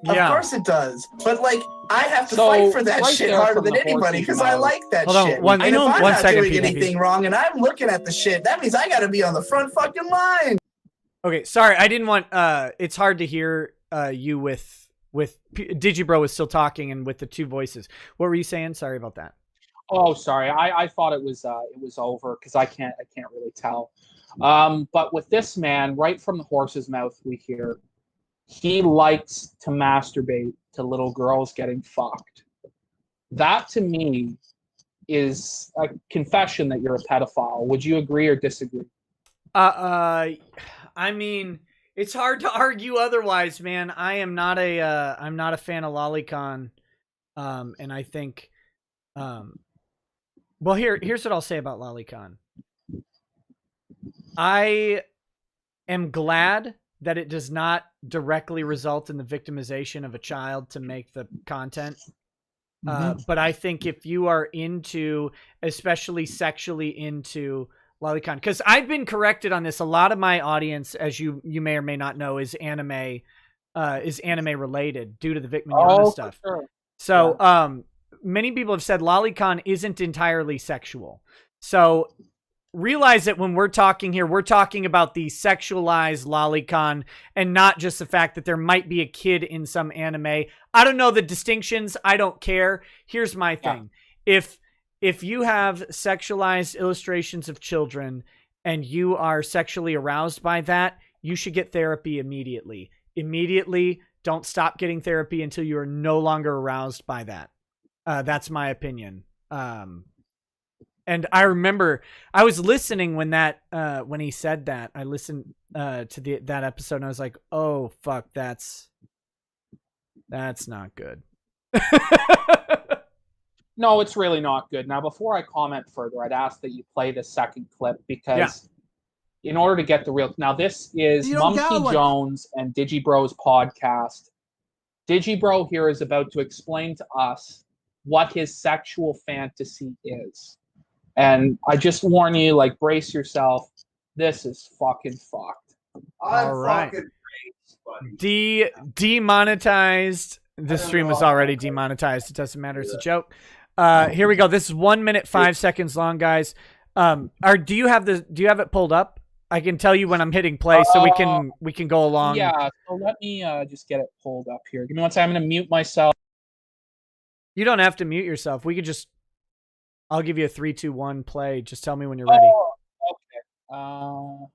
Yeah. Of course it does. But like, I have to fight for that shit harder than anybody because I like that shit. Hold on, and if I'm not doing PPP. anything wrong and I'm looking at the shit, that means I got to be on the front fucking line. Okay, sorry, I didn't want. It's hard to hear you with Digibro is still talking and with the 2 voices. What were you saying? Sorry about that. Oh, sorry. I thought it was over because I can't really tell. But with this man, right from the horse's mouth, we hear he likes to masturbate to little girls getting fucked. That to me is a confession that you're a pedophile. Would you agree or disagree? I mean, it's hard to argue otherwise, man. I'm not a fan of lolicon. And I think well, here's what I'll say about lolicon. I am glad that it does not directly result in the victimization of a child to make the content. But I think if you are into, especially sexually into lolicon, because I've been corrected on this. A lot of my audience, as you may or may not know, is anime related due to the Vic Mignogna stuff. Sure. So many people have said lolicon isn't entirely sexual. So realize that when we're talking here, we're talking about the sexualized lolicon and not just the fact that there might be a kid in some anime. I don't know the distinctions. I don't care. Here's my thing. Yeah. If you have sexualized illustrations of children and you are sexually aroused by that, you should get therapy immediately. Immediately. Don't stop getting therapy until you are no longer aroused by that. That's my opinion. And I remember I was listening when he said that. I listened to that episode and I was like, "Oh fuck, that's not good." No, it's really not good. Now, before I comment further, I'd ask that you play the second clip because in order to get the real... Now, this is Monkey Jones and Digibro's podcast. Digibro here is about to explain to us what his sexual fantasy is. And I just warn you, like, brace yourself. This is fucking fucked. I'm fucking braced. Demonetized. This stream was already demonetized. It doesn't matter. It's a joke. Here we go. This is 1 minute 5 seconds long, guys. Do you have it pulled up? I can tell you when I'm hitting play, so we can go along. Yeah. So let me just get it pulled up here. Give me one second. I'm going to mute myself. You don't have to mute yourself. We could just. I'll give you a 3, 2, 1 play. Just tell me when you're ready. Okay.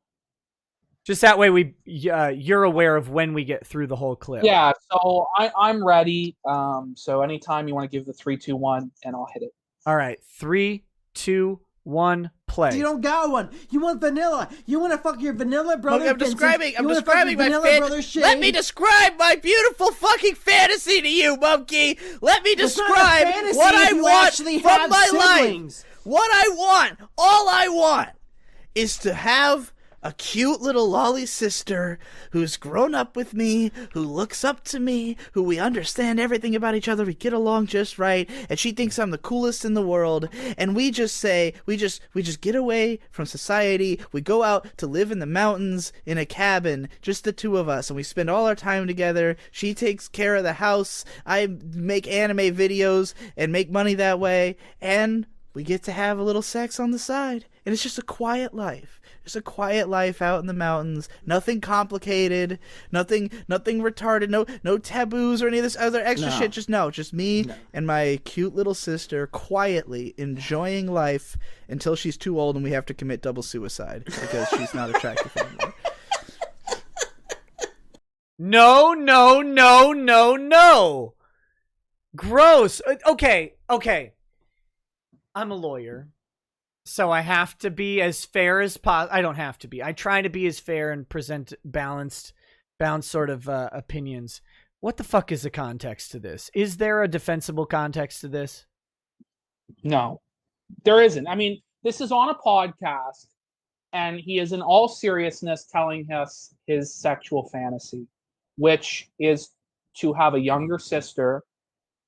Just that way you're aware of when we get through the whole clip. Yeah, so I'm ready. So anytime you want to give the 3, 2, 1, and I'll hit it. All right, 3, 2, 1, play. You don't got one. You want vanilla. You want to fuck your vanilla brother. Look, I'm describing my fantasy. Let me describe my beautiful fucking fantasy to you, monkey. Let me describe what I want from my life. What I want, all I want, is to have a cute little lolly sister who's grown up with me, who looks up to me, who we understand everything about each other, we get along just right, and she thinks I'm the coolest in the world, and we just get away from society, we go out to live in the mountains in a cabin, just the two of us, and we spend all our time together. She takes care of the house, I make anime videos and make money that way, and we get to have a little sex on the side, and it's just a quiet life. Just a quiet life out in the mountains. Nothing complicated. Nothing retarded. No taboos or any of this other extra shit. Just me and my cute little sister quietly enjoying life until she's too old and we have to commit double suicide because she's not attractive anymore. No. Gross. Okay. I'm a lawyer. So I have to be as fair as possible. I don't have to be. I try to be as fair and present balanced sort of opinions. What the fuck is the context to this? Is there a defensible context to this? No, there isn't. I mean, this is on a podcast, and he is in all seriousness telling us his sexual fantasy, which is to have a younger sister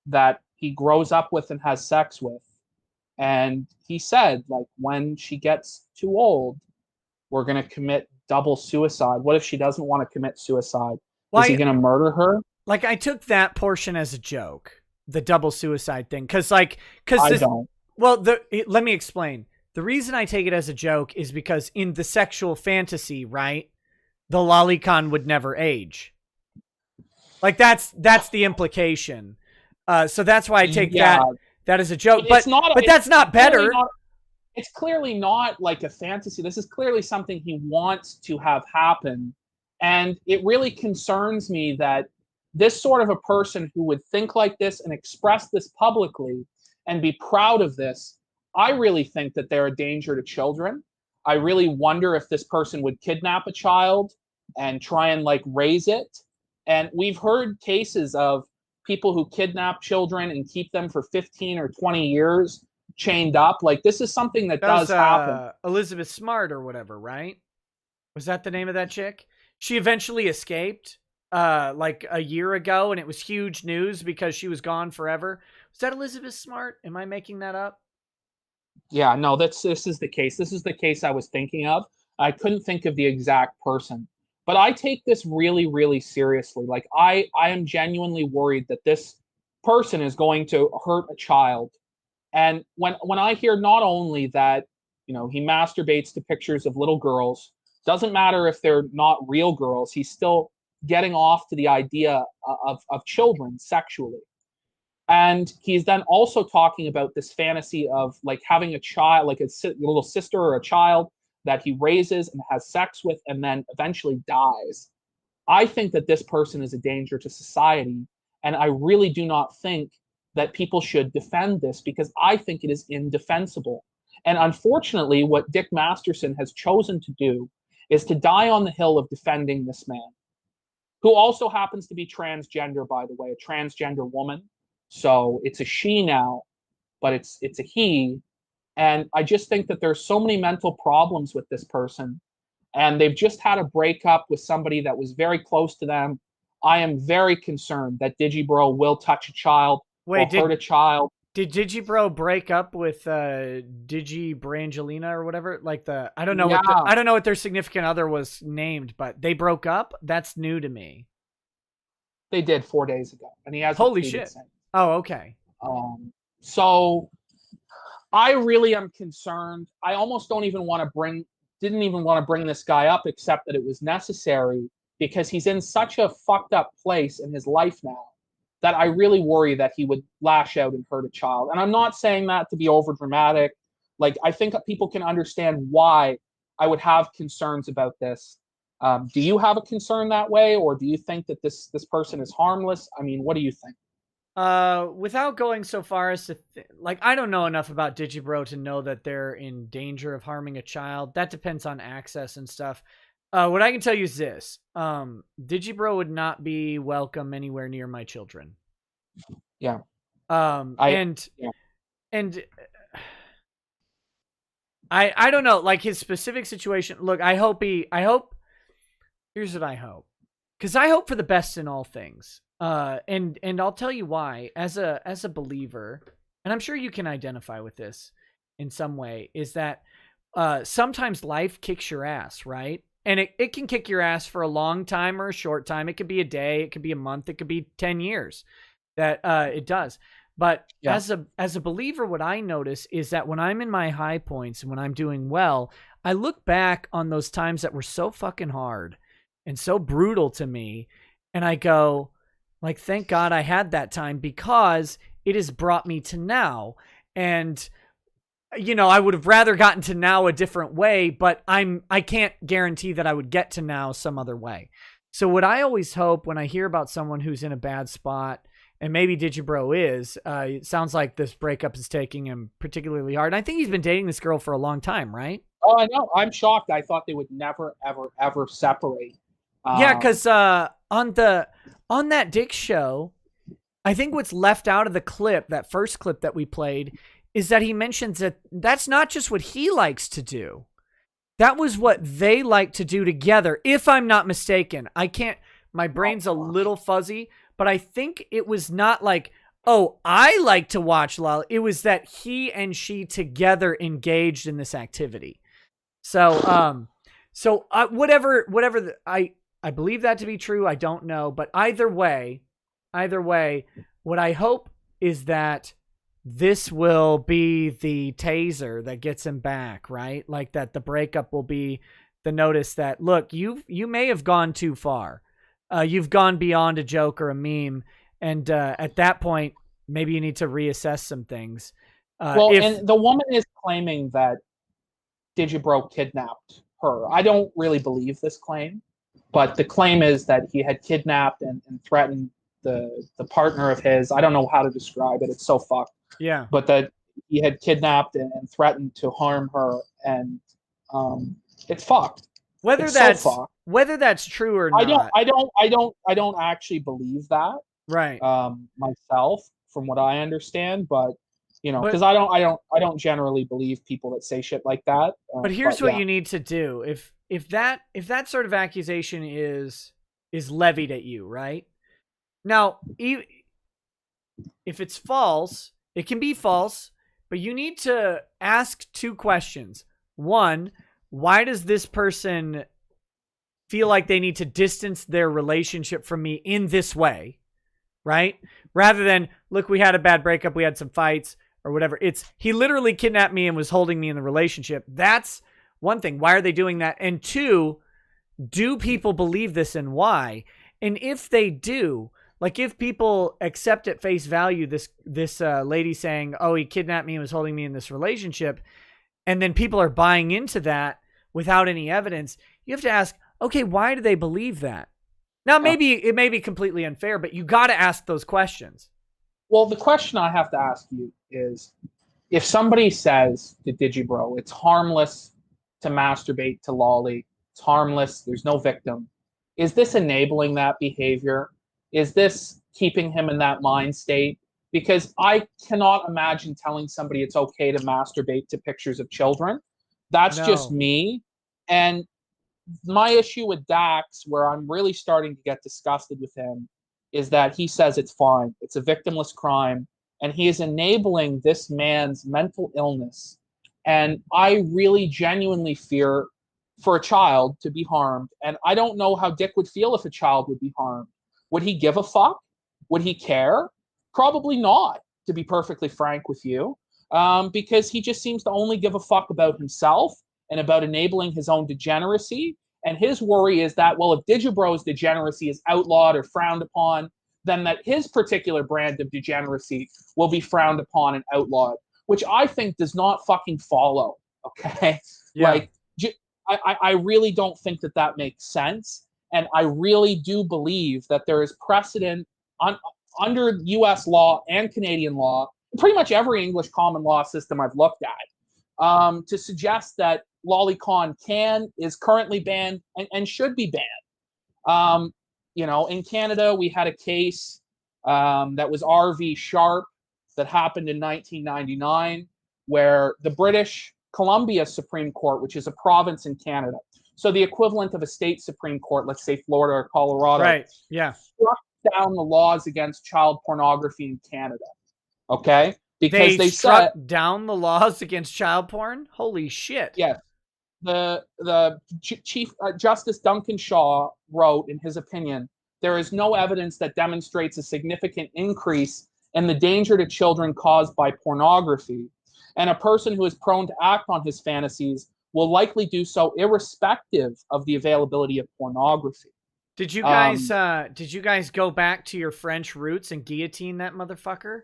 that he grows up with and has sex with. And he said, like, when she gets too old, we're going to commit double suicide. What if she doesn't want to commit suicide? Is he going to murder her? Like, I took that portion as a joke, the double suicide thing. I don't. Well, let me explain. The reason I take it as a joke is because in the sexual fantasy, right, the lolicon would never age. Like, that's the implication. So that's why I take that is a joke, but that's not better. It's clearly not like a fantasy. This is clearly something he wants to have happen. And it really concerns me that this sort of a person who would think like this and express this publicly and be proud of this, I really think that they're a danger to children. I really wonder if this person would kidnap a child and try and like raise it. And we've heard cases of people who kidnap children and keep them for 15 or 20 years chained up. Like, this is something that does happen. Elizabeth Smart or whatever, right? Was that the name of that chick? She eventually escaped like a year ago, and it was huge news because she was gone forever. Was that Elizabeth Smart? Am I making that up? Yeah, no, this is the case. This is the case I was thinking of. I couldn't think of the exact person. But I take this really, really seriously. Like, I am genuinely worried that this person is going to hurt a child. And when I hear not only that, you know, he masturbates to pictures of little girls, doesn't matter if they're not real girls, he's still getting off to the idea of children sexually. And he's then also talking about this fantasy of like having a child, like a little sister or a child that he raises and has sex with and then eventually dies. I think that this person is a danger to society. And I really do not think that people should defend this because I think it is indefensible. And unfortunately, what Dick Masterson has chosen to do is to die on the hill of defending this man, who also happens to be transgender, by the way, a transgender woman. So it's a she now, but it's a he. And I just think that there's so many mental problems with this person. And they've just had a breakup with somebody that was very close to them. I am very concerned that Digibro will touch a child or hurt a child. Did Digibro break up with Digibrangelina or whatever? Like I don't know what their significant other was named, but they broke up? That's new to me. They did 4 days ago, and he hasn't. Holy shit! Since. Oh, okay. So I really am concerned. I almost didn't even want to bring this guy up, except that it was necessary because he's in such a fucked up place in his life now that I really worry that he would lash out and hurt a child. And I'm not saying that to be over dramatic. Like, I think people can understand why I would have concerns about this. Do you have a concern that way, or do you think that this person is harmless? I mean, what do you think? Without going so far as to I don't know enough about Digibro to know that they're in danger of harming a child. That depends on access and stuff. What I can tell you is this: Digibro would not be welcome anywhere near my children. Yeah. I don't know, like his specific situation. Look, I hope. Here's what I hope, because I hope for the best in all things. And I'll tell you why. As a believer, and I'm sure you can identify with this in some way, is that sometimes life kicks your ass, right? And it can kick your ass for a long time or a short time. It could be a day, it could be a month, it could be 10 years that it does. But yeah. As a believer, what I notice is that when I'm in my high points and when I'm doing well, I look back on those times that were so fucking hard and so brutal to me, and I go, like, thank God I had that time, because it has brought me to now. And, you know, I would have rather gotten to now a different way, but I can't guarantee that I would get to now some other way. So what I always hope when I hear about someone who's in a bad spot, and maybe Digibro is, it sounds like this breakup is taking him particularly hard. And I think he's been dating this girl for a long time, right? Oh, I know. I'm shocked. I thought they would never, ever, ever separate. Yeah, because on that Dick show, I think what's left out of the clip, that first clip that we played, is that he mentions that that's not just what he likes to do. That was what they like to do together, if I'm not mistaken. My brain's a little fuzzy, but I think it was not like, oh, I like to watch Lala. It was that he and she together engaged in this activity. So, I believe that to be true. I don't know. But either way, what I hope is that this will be the taser that gets him back, right? Like that the breakup will be the notice that, look, you may have gone too far. You've gone beyond a joke or a meme. And at that point, maybe you need to reassess some things. And the woman is claiming that Digibro kidnapped her. I don't really believe this claim. But the claim is that he had kidnapped and threatened the partner of his. I don't know how to describe it. It's so fucked. Yeah. But that he had kidnapped and threatened to harm her, and it's fucked. Whether that's true or not. I don't actually believe that. Right. Myself, from what I understand, but you know, because I don't generally believe people that say shit like that. But here's what you need to do. If that sort of accusation is levied at you, right? Now, if it's false, it can be false, but you need to ask two questions. One, why does this person feel like they need to distance their relationship from me in this way, right? Rather than, look, we had a bad breakup, we had some fights, or whatever. It's, he literally kidnapped me and was holding me in the relationship. That's one thing. Why are they doing that? And two, do people believe this, and why? And if they do, like if people accept at face value this lady saying, oh, he kidnapped me and was holding me in this relationship, and then people are buying into that without any evidence, you have to ask, okay, why do they believe that? Now, maybe it may be completely unfair, but you got to ask those questions. Well, the question I have to ask you is, if somebody says to Digibro, it's harmless to masturbate to Lolly, it's harmless, there's no victim, is this enabling that behavior? Is this keeping him in that mind state? Because I cannot imagine telling somebody it's okay to masturbate to pictures of children. That's just me. And my issue with Dax, where I'm really starting to get disgusted with him, is that he says it's fine. It's a victimless crime. And he is enabling this man's mental illness. And I really genuinely fear for a child to be harmed. And I don't know how Dick would feel if a child would be harmed. Would he give a fuck? Would he care? Probably not, to be perfectly frank with you, because he just seems to only give a fuck about himself and about enabling his own degeneracy. And his worry is that, well, if Digibro's degeneracy is outlawed or frowned upon, then that his particular brand of degeneracy will be frowned upon and outlawed, which I think does not fucking follow, okay? Yeah. Like, I really don't think that that makes sense. And I really do believe that there is precedent under U.S. law and Canadian law, pretty much every English common law system I've looked at, to suggest that lolicon is currently banned and should be banned. You know, in Canada, we had a case that was R.V. Sharp that happened in 1999, where the British Columbia Supreme Court, which is a province in Canada, so the equivalent of a state Supreme Court, let's say Florida or Colorado, right? Yeah, struck down the laws against child pornography in Canada. Okay, because they struck down the laws against child porn. Holy shit! Yes, the Chief Justice Duncan Shaw wrote in his opinion, there is no evidence that demonstrates a significant increase in the danger to children caused by pornography, and a person who is prone to act on his fantasies will likely do so irrespective of the availability of pornography. Did you guys go back to your French roots and guillotine that motherfucker?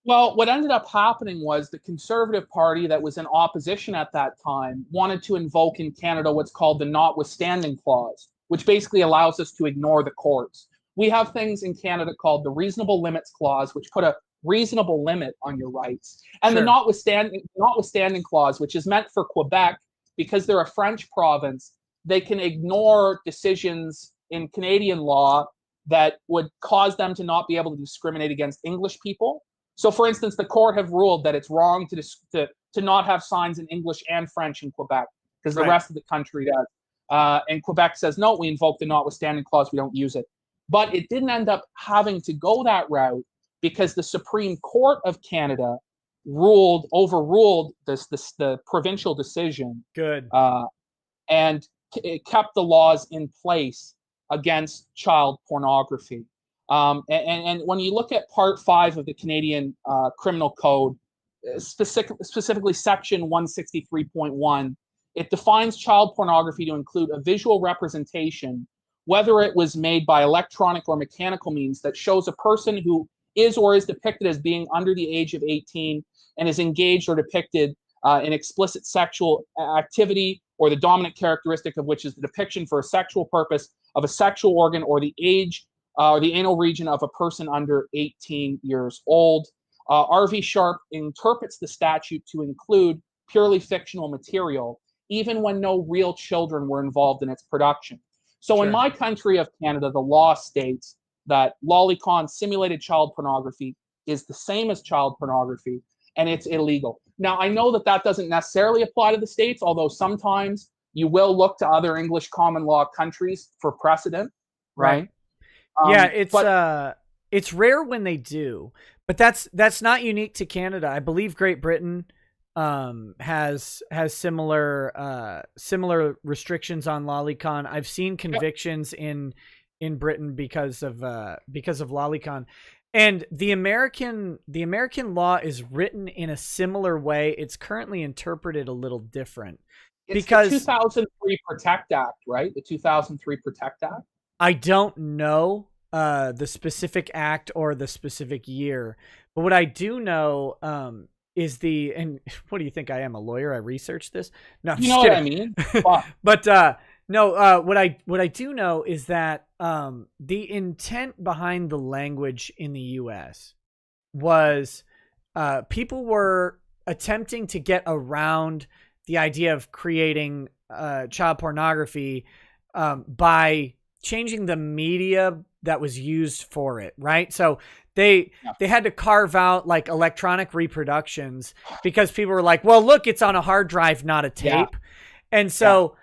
Well, what ended up happening was the Conservative Party that was in opposition at that time wanted to invoke in Canada what's called the notwithstanding clause, which basically allows us to ignore the courts. We have things in Canada called the reasonable limits clause, which put a reasonable limit on your rights. And the notwithstanding clause, which is meant for Quebec, because they're a French province, they can ignore decisions in Canadian law that would cause them to not be able to discriminate against English people. So, for instance, the court have ruled that it's wrong to not have signs in English and French in Quebec, because the rest of the country does. And Quebec says, no, we invoke the notwithstanding clause, we don't use it. But it didn't end up having to go that route, because the Supreme Court of Canada overruled the provincial decision. Good. And it kept the laws in place against child pornography. And when you look at Part 5 of the Canadian Criminal Code, specifically Section 163.1, it defines child pornography to include a visual representation, whether it was made by electronic or mechanical means, that shows a person who is or is depicted as being under the age of 18 and is engaged or depicted in explicit sexual activity, or the dominant characteristic of which is the depiction for a sexual purpose of a sexual organ or the age or the anal region of a person under 18 years old. R.V. Sharp interprets the statute to include purely fictional material, even when no real children were involved in its production. So in my country of Canada, the law states that lolicon, simulated child pornography, is the same as child pornography, and it's illegal. Now, I know that that doesn't necessarily apply to the States, although sometimes you will look to other English common law countries for precedent, right? Yeah, it's rare when they do, but that's not unique to Canada. I believe Great Britain has similar restrictions on lolicon. I've seen convictions in Britain because of lolicon. And the American law is written in a similar way. It's currently interpreted a little different. It's because the 2003 Protect Act, right? The 2003 Protect Act? I don't know the specific act or the specific year. But what I do know is and what do you think I am, a lawyer? I researched this? No, I'm you know kidding. What I mean? But no, what I do know is that the intent behind the language in the U.S. was people were attempting to get around the idea of creating child pornography by changing the media that was used for it, right? So they had to carve out like electronic reproductions because people were like, well, look, it's on a hard drive, not a tape. Yeah. And so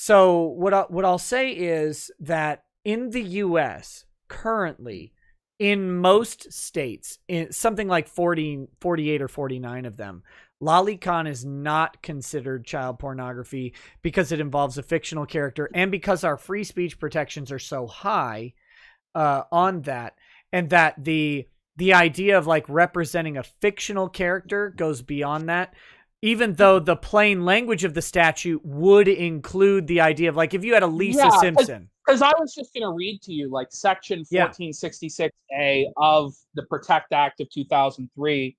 so what I'll say is that in the US currently, in most states, in something like 48 or 49 of them, lolicon is not considered child pornography because it involves a fictional character, and because our free speech protections are so high, on that, and that the idea of like representing a fictional character goes beyond that, even though the plain language of the statute would include the idea of like if you had a Lisa Simpson. Because I was just going to read to you like section 1466A of the Protect Act of 2003.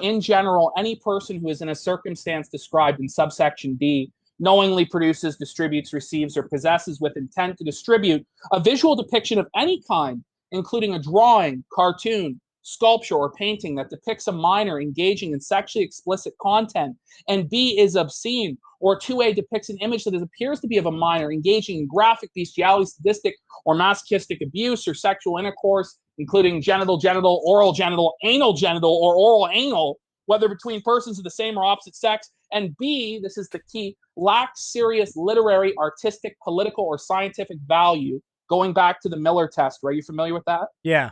In general, any person who is in a circumstance described in subsection D knowingly produces, distributes, receives, or possesses with intent to distribute a visual depiction of any kind, including a drawing, cartoon, sculpture, or painting that depicts a minor engaging in sexually explicit content, and B is obscene, or 2A depicts an image that appears to be of a minor engaging in graphic bestiality, sadistic, or masochistic abuse or sexual intercourse, including genital, oral genital, or oral anal, whether between persons of the same or opposite sex, and B, this is the key, lacks serious literary, artistic, political, or scientific value, going back to the Miller test. Are you familiar with that? Yeah.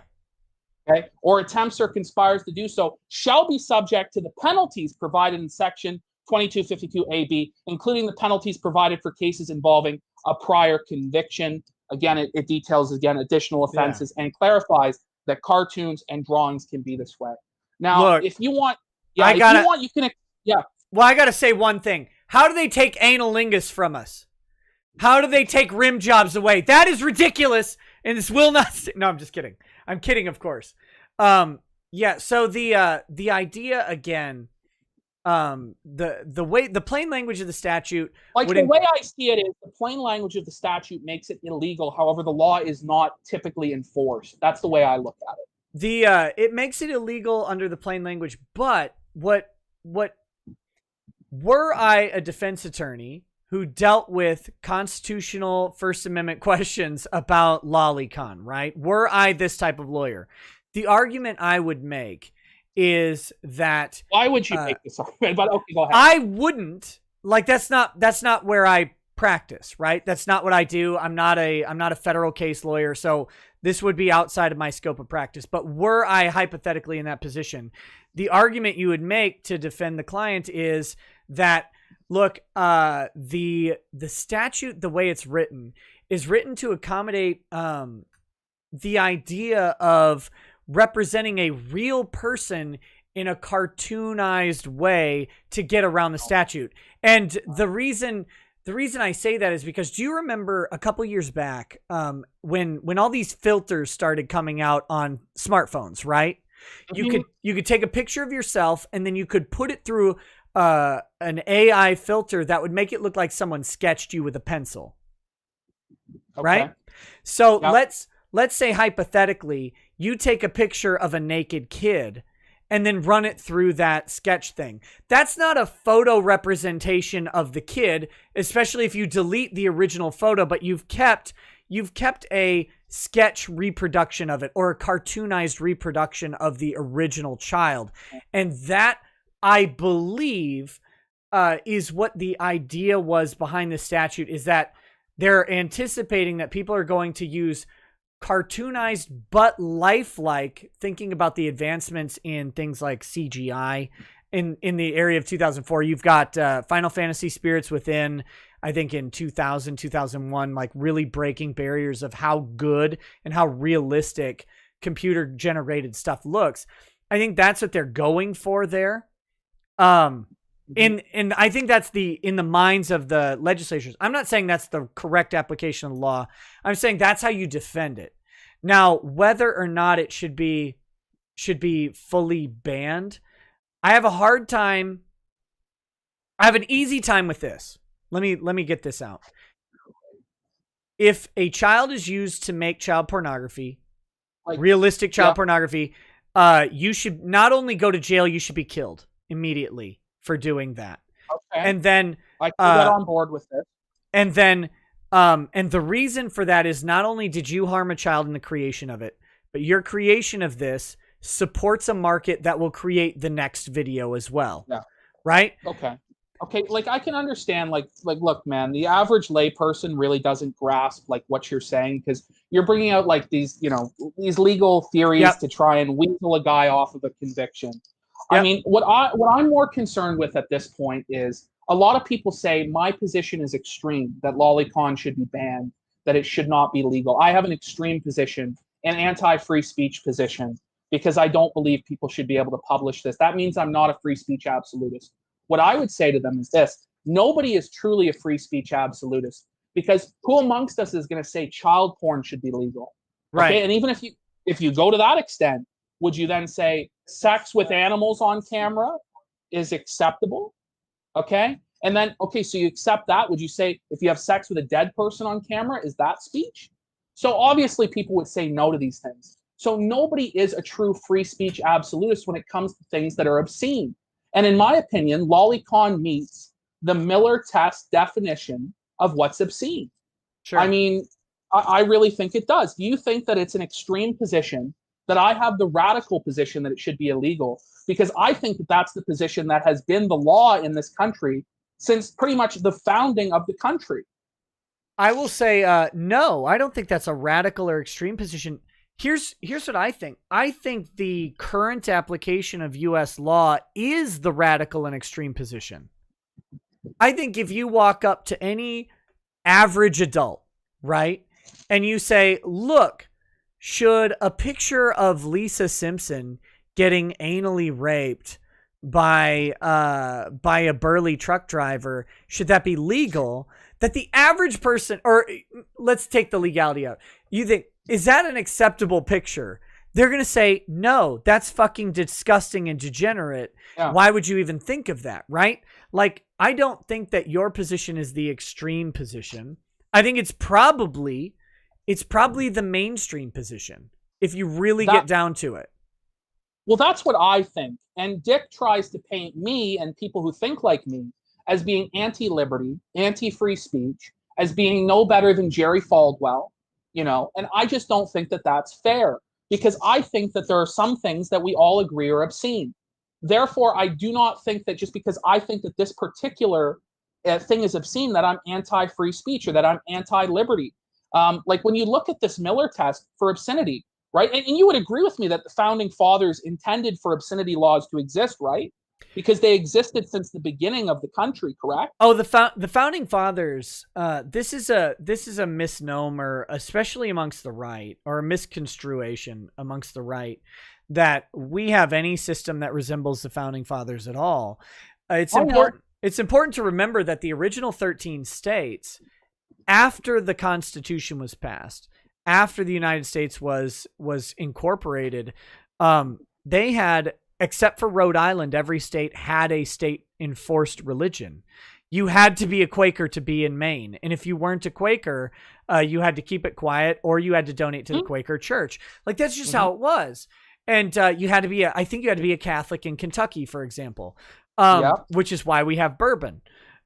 Okay. Or attempts or conspires to do so, shall be subject to the penalties provided in section 2252AB, including the penalties provided for cases involving a prior conviction. Again, it details, additional offenses and clarifies that cartoons and drawings can be this way. Now, look, if you want, you can. Well, I got to say one thing. How do they take analingus from us? How do they take rim jobs away? That is ridiculous, and this will not... No, I'm just kidding. I'm kidding, of course. Yeah, so the idea, again, the plain language of the statute... Like, the way I see it is the plain language of the statute makes it illegal. However, the law is not typically enforced. That's the way I look at it. It makes it illegal under the plain language, but what were I a defense attorney who dealt with constitutional First Amendment questions about lolicon, right? Were I this type of lawyer? The argument I would make is that... Why would you make this argument? But okay, go ahead. I wouldn't. Like, that's not where I practice, right? That's not what I do. I'm not a federal case lawyer, so this would be outside of my scope of practice. But were I hypothetically in that position, the argument you would make to defend the client is that, look, the statute, the way it's written, is written to accommodate the idea of representing a real person in a cartoonized way to get around the statute. And the reason I say that is because, do you remember a couple years back when all these filters started coming out on smartphones, right? You could take a picture of yourself and then you could put it through an AI filter that would make it look like someone sketched you with a pencil. Okay. Right? So let's say hypothetically you take a picture of a naked kid and then run it through that sketch thing. That's not a photo representation of the kid, especially if you delete the original photo, but you've kept a sketch reproduction of it, or a cartoonized reproduction of the original child. And that, I believe, is what the idea was behind the statute, is that they're anticipating that people are going to use cartoonized but lifelike, thinking about the advancements in things like CGI. In the area of 2004, you've got Final Fantasy Spirits Within, I think in 2000, 2001, like really breaking barriers of how good and how realistic computer-generated stuff looks. I think that's what they're going for there. And I think that's in the minds of the legislatures. I'm not saying that's the correct application of the law. I'm saying that's how you defend it. Now, whether or not it should be fully banned, I have a hard time. I have an easy time with this. Let me get this out. If a child is used to make child pornography, like realistic child pornography, you should not only go to jail, you should be killed immediately for doing that. Okay. And then I can get on board with this. And then and the reason for that is not only did you harm a child in the creation of it, but your creation of this supports a market that will create the next video as well. Yeah. Right? Okay, like I can understand, like look, man, the average layperson really doesn't grasp like what you're saying, because you're bringing out like these legal theories to try and weasel a guy off of a conviction. I mean, what I'm more concerned with at this point is a lot of people say my position is extreme, that lolicon should be banned, that it should not be legal. I have an extreme position an anti-free speech position because I don't believe people should be able to publish this. That means I'm not a free speech absolutist. What I would say to them is this: nobody is truly a free speech absolutist, because who amongst us is going to say child porn should be legal? Right. Okay? And even if you go to that extent, would you then say sex with animals on camera is acceptable? Okay? And then, okay, so you accept that. Would you say if you have sex with a dead person on camera, is that speech? So obviously people would say no to these things. So nobody is a true free speech absolutist when it comes to things that are obscene. And in my opinion, lolicon meets the Miller test definition of what's obscene. Sure. I mean, I really think it does. Do you think that it's an extreme position that I have the radical position that it should be illegal? Because I think that that's the position that has been the law in this country since pretty much the founding of the country. I will say, no, I don't think that's a radical or extreme position. Here's what I think. I think the current application of U.S. law is the radical and extreme position. I think if you walk up to any average adult, right, and you say, look, should a picture of Lisa Simpson getting anally raped by a burly truck driver, should that be legal? That the average person, or let's take the legality out. You think, is that an acceptable picture? They're going to say, no, that's fucking disgusting and degenerate. Yeah. Why would you even think of that, right? Like, I don't think that your position is the extreme position. I think it's probably the mainstream position if you really get down to it. Well, that's what I think. And Dick tries to paint me and people who think like me as being anti-liberty, anti-free speech, as being no better than Jerry Falwell, you know, and I just don't think that that's fair, because I think that there are some things that we all agree are obscene. Therefore, I do not think that just because I think that this particular thing is obscene, that I'm anti-free speech or that I'm anti-liberty. Like when you look at this Miller test for obscenity, right? And you would agree with me that the founding fathers intended for obscenity laws to exist, right? Because they existed since the beginning of the country, correct? Oh, the founding fathers. This is a misnomer, especially amongst the right, or a misconstruation amongst the right, that we have any system that resembles the founding fathers at all. It's important. It's important to remember that the original 13 states, after the Constitution was passed, after the United States was incorporated, they had, except for Rhode Island, every state had a state-enforced religion. You had to be a Quaker to be in Maine. And if you weren't a Quaker, you had to keep it quiet, or you had to donate to the Quaker church. Like, that's just how it was. And you had to be I think you had to be a Catholic in Kentucky, for example, which is why we have bourbon.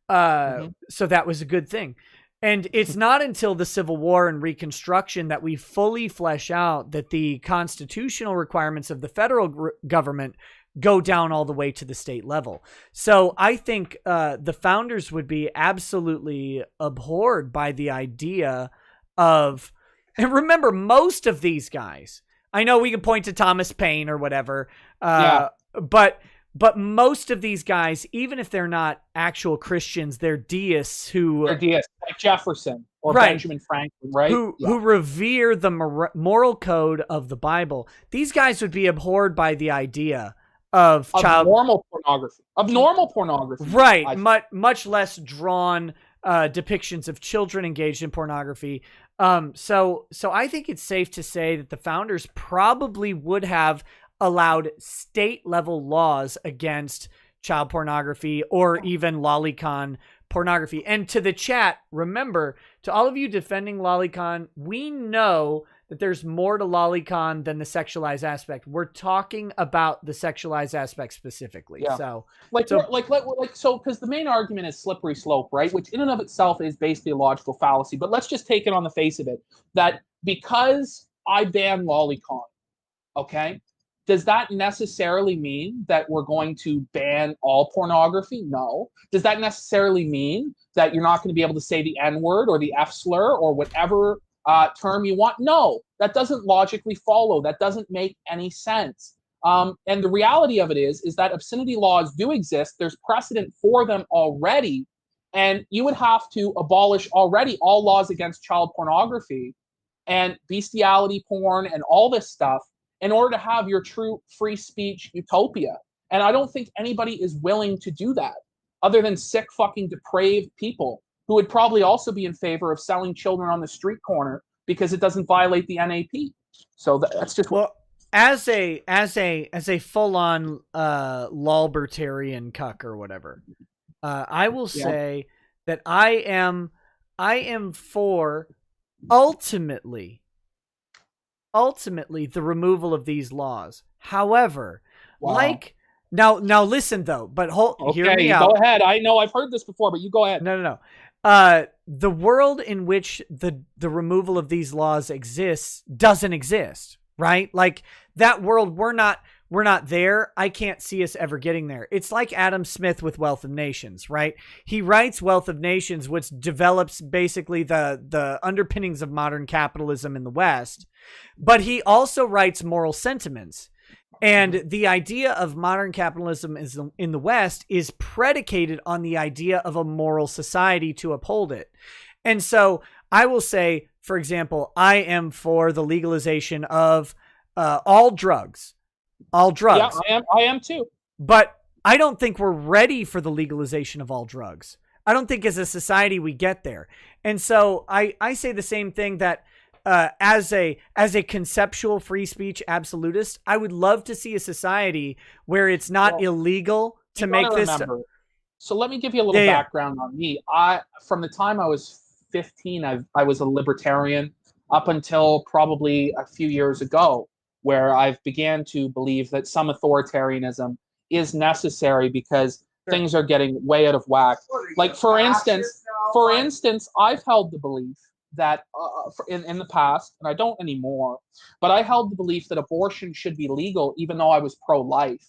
So that was a good thing. And it's not until the Civil War and Reconstruction that we fully flesh out that the constitutional requirements of the federal government go down all the way to the state level. So I think the founders would be absolutely abhorred by the idea of, and remember, most of these guys, I know we can point to Thomas Paine or whatever, but most of these guys, even if they're not actual Christians, they're deists who... They're deists, like Jefferson or Benjamin Franklin, right? Who revere the moral code of the Bible. These guys would be abhorred by the idea of normal pornography. Right, much less drawn depictions of children engaged in pornography. So I think it's safe to say that the founders probably would have allowed state-level laws against child pornography or even lolicon pornography. And to the chat, remember, to all of you defending lolicon, we know that there's more to lolicon than the sexualized aspect. We're talking about the sexualized aspect specifically. Yeah. So because the main argument is slippery slope, right? Which in and of itself is basically a logical fallacy. But let's just take it on the face of it, that because I ban lolicon, okay, does that necessarily mean that we're going to ban all pornography? No. Does that necessarily mean that you're not going to be able to say the N-word or the F-slur or whatever term you want? No, that doesn't logically follow. That doesn't make any sense. And the reality of it is that obscenity laws do exist. There's precedent for them already. And you would have to abolish already all laws against child pornography and bestiality porn and all this stuff in order to have your true free speech utopia. And I don't think anybody is willing to do that other than sick, fucking depraved people who would probably also be in favor of selling children on the street corner because it doesn't violate the NAP. So that's just well, as a full-on Libertarian cuck or whatever, I will say that I am for ultimately the removal of these laws. However, like now listen though, but hear me out. Go ahead. I know I've heard this before, but you go ahead. No. The world in which the removal of these laws exists doesn't exist, right? Like that world, we're not there. I can't see us ever getting there. It's like Adam Smith with Wealth of Nations, right? He writes Wealth of Nations, which develops basically the underpinnings of modern capitalism in the West, but he also writes Moral Sentiments. And the idea of modern capitalism in the West is predicated on the idea of a moral society to uphold it. And so I will say, for example, I am for the legalization of all drugs. All drugs. Yeah, I am too. But I don't think we're ready for the legalization of all drugs. I don't think as a society we get there. And so I say the same thing that as a conceptual free speech absolutist, I would love to see a society where it's not illegal to make this. So let me give you a little background on me. From the time I was 15, I was a libertarian up until probably a few years ago, where I've began to believe that some authoritarianism is necessary because things are getting way out of whack. Like for instance, I've held the belief that in the past, and I don't anymore, but I held the belief that abortion should be legal even though I was pro-life.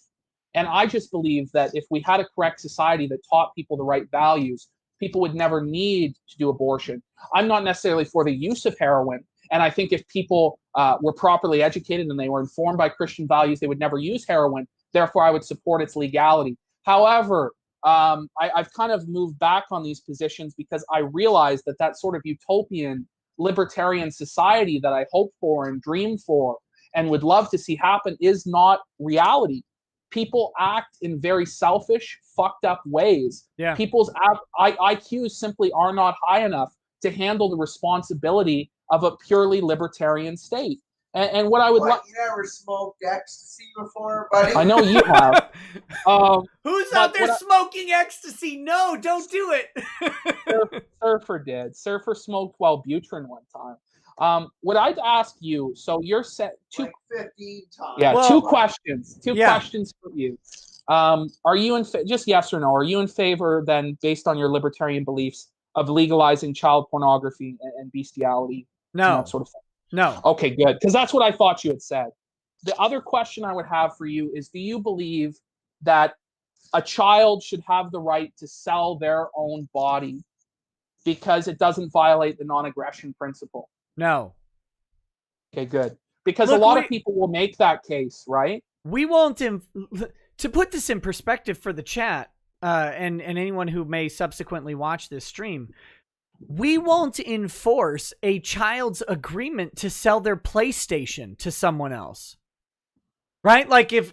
And I just believe that if we had a correct society that taught people the right values, people would never need to do abortion. I'm not necessarily for the use of heroin, and I think if people were properly educated and they were informed by Christian values, they would never use heroin. Therefore, I would support its legality. However, I've kind of moved back on these positions because I realize that sort of utopian libertarian society that I hope for and dream for and would love to see happen is not reality. People act in very selfish, fucked up ways. Yeah. People's IQs simply are not high enough to handle the responsibility of a purely libertarian state. And what I would like... You never smoked ecstasy before, buddy? I know you have. Who's out there smoking ecstasy? No, don't do it. Surfer did. Surfer smoked Wellbutrin one time. What I'd ask you, so you're set... 15 times. Yeah, well, two questions. Two questions for you. Are you in... just yes or no. Are you in favor, then, based on your libertarian beliefs, of legalizing child pornography and bestiality? No. And that sort of thing? No. Okay, good. Because that's what I thought you had said. The other question I would have for you is, do you believe that a child should have the right to sell their own body because it doesn't violate the non-aggression principle? No. Okay, good. Because a lot of people will make that case, right? We won't... to put this in perspective for the chat, and anyone who may subsequently watch this stream... We won't enforce a child's agreement to sell their PlayStation to someone else. Right? Like if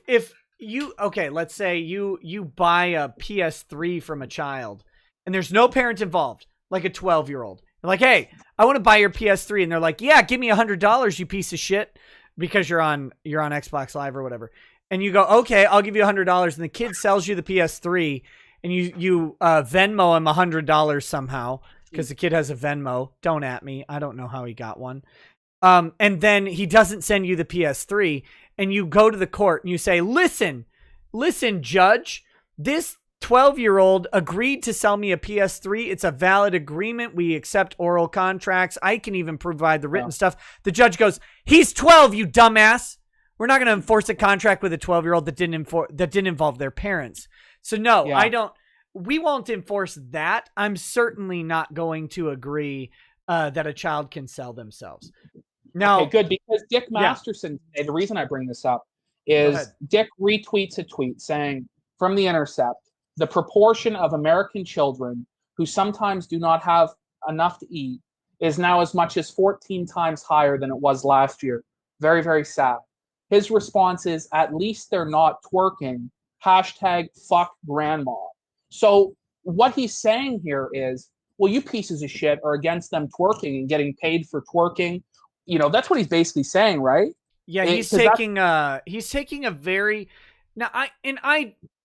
you, okay, let's say you buy a PS3 from a child and there's no parent involved, like a 12-year-old. You're like, hey, I want to buy your PS3. And they're like, yeah, give me $100, you piece of shit, because you're on Xbox Live or whatever. And you go, okay, I'll give you $100. And the kid sells you the PS3 and you Venmo him $100 somehow. Because the kid has a Venmo. Don't at me. I don't know how he got one. And then he doesn't send you the PS3. And you go to the court and you say, listen, judge. This 12-year-old agreed to sell me a PS3. It's a valid agreement. We accept oral contracts. I can even provide the written stuff. The judge goes, he's 12, you dumbass. We're not going to enforce a contract with a 12-year-old that didn't involve their parents. So no, I don't. We won't enforce that. I'm certainly not going to agree that a child can sell themselves. Now, okay, good, because Dick Masterson, the reason I bring this up is Dick retweets a tweet saying, from The Intercept, the proportion of American children who sometimes do not have enough to eat is now as much as 14 times higher than it was last year. Very, very sad. His response is, at least they're not twerking. Hashtag fuck grandma. So what he's saying here is, well, you pieces of shit are against them twerking and getting paid for twerking. You know, that's what he's basically saying, right? Yeah, he's taking a very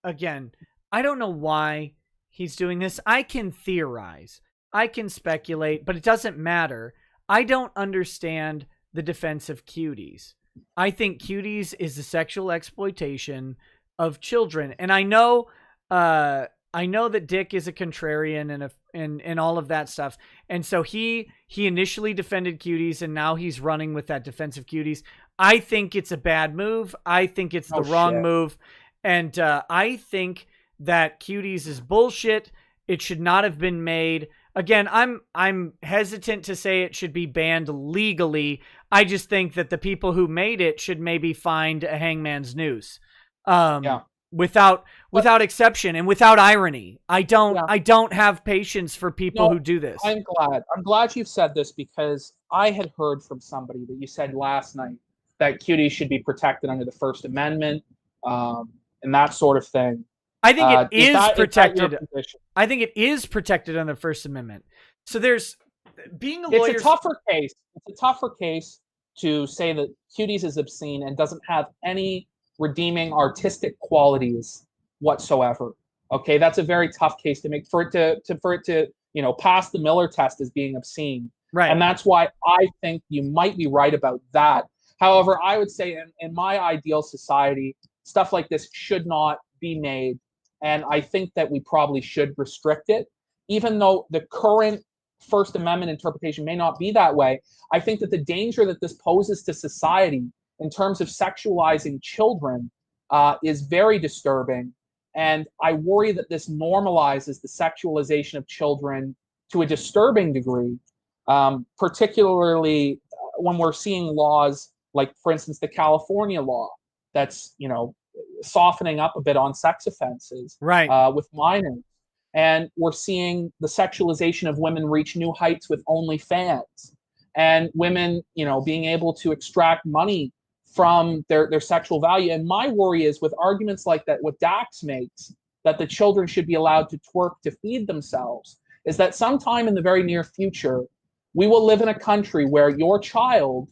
again, I don't know why he's doing this. I can theorize. I can speculate, but it doesn't matter. I don't understand the defense of Cuties. I think Cuties is the sexual exploitation of children. And I know that Dick is a contrarian and all of that stuff. And so he initially defended Cuties, and now he's running with that defense of Cuties. I think it's a bad move. I think it's the wrong move. And I think that Cuties is bullshit. It should not have been made. Again, I'm hesitant to say it should be banned legally. I just think that the people who made it should maybe find a hangman's noose. Without exception and without irony. I don't have patience for people who do this. I'm glad you've said this, because I had heard from somebody that you said last night that Cuties should be protected under the First Amendment, and that sort of thing. I think it is protected. I think it is protected under the First Amendment. So there's being a lawyer. It's a tougher case to say that Cuties is obscene and doesn't have any redeeming artistic qualities whatsoever. Okay, that's a very tough case to make for it to pass the Miller test as being obscene. Right. And that's why I think you might be right about that. However, I would say in my ideal society, stuff like this should not be made. And I think that we probably should restrict it. Even though the current First Amendment interpretation may not be that way, I think that the danger that this poses to society in terms of sexualizing children is very disturbing. And I worry that this normalizes the sexualization of children to a disturbing degree, particularly when we're seeing laws like, for instance, the California law that's, softening up a bit on sex offenses with minors. And we're seeing the sexualization of women reach new heights with OnlyFans, and women, being able to extract money from their sexual value. And my worry is, with arguments like that, what Dax makes, that the children should be allowed to twerk to feed themselves, is that sometime in the very near future, we will live in a country where your child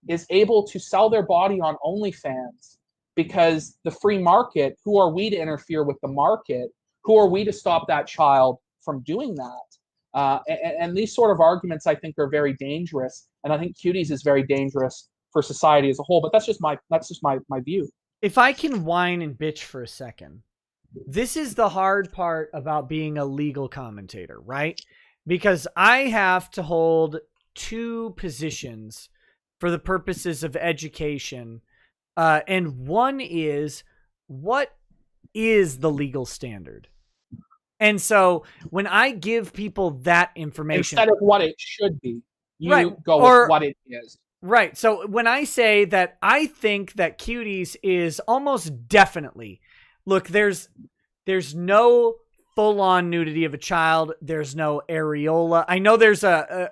is able to sell their body on OnlyFans, because the free market, who are we to interfere with the market? Who are we to stop that child from doing that? And these sort of arguments, I think, are very dangerous. And I think Cuties is very dangerous for society as a whole. But that's just my view. If I can whine and bitch for a second, this is the hard part about being a legal commentator, right? Because I have to hold two positions for the purposes of education. And one is, what is the legal standard? And so when I give people that information, instead of what it should be, you go with what it is. Right. So when I say that I think that Cuties is almost definitely, look, there's no full-on nudity of a child. There's no areola. I know there's a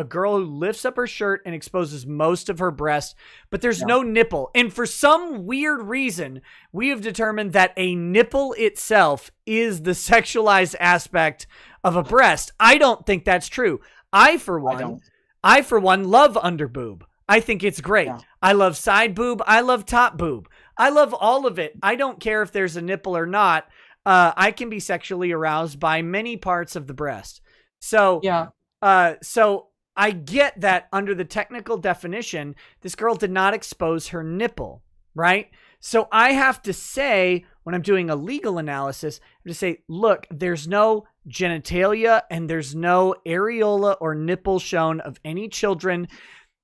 girl who lifts up her shirt and exposes most of her breast, but there's no nipple. And for some weird reason, we have determined that a nipple itself is the sexualized aspect of a breast. I don't think that's true. I, for one, love underboob. I think it's great. Yeah. I love side boob. I love top boob. I love all of it. I don't care if there's a nipple or not. I can be sexually aroused by many parts of the breast. So, so I get that under the technical definition, this girl did not expose her nipple, right? So I have to say, when I'm doing a legal analysis, I have to say, look, there's no genitalia and there's no areola or nipple shown of any children.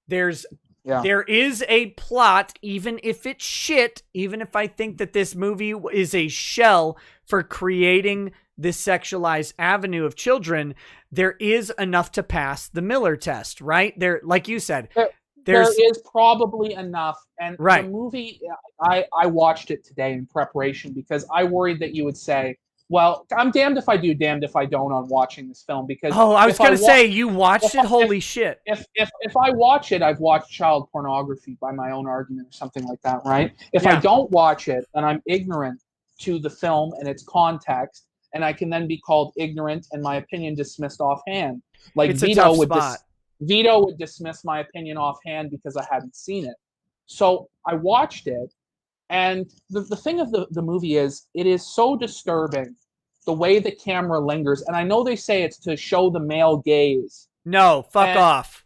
There is a plot, even if it's shit, even if I think that this movie is a shell for creating this sexualized avenue of children, there is enough to pass the Miller test, right? There, like you said, there is probably enough. And the movie, I watched it today in preparation because I worried that you would say, Well, I'm damned if I do, damned if I don't on watching this film, because I was going to say, you watched it? Holy shit. If I watch it, I've watched child pornography by my own argument or something like that, right? If I don't watch it, then I'm ignorant to the film and its context, and I can then be called ignorant and my opinion dismissed offhand. Like Vito would dismiss my opinion offhand because I hadn't seen it. So I watched it. And the thing of the movie is, it is so disturbing the way the camera lingers. And I know they say it's to show the male gaze. No, fuck off.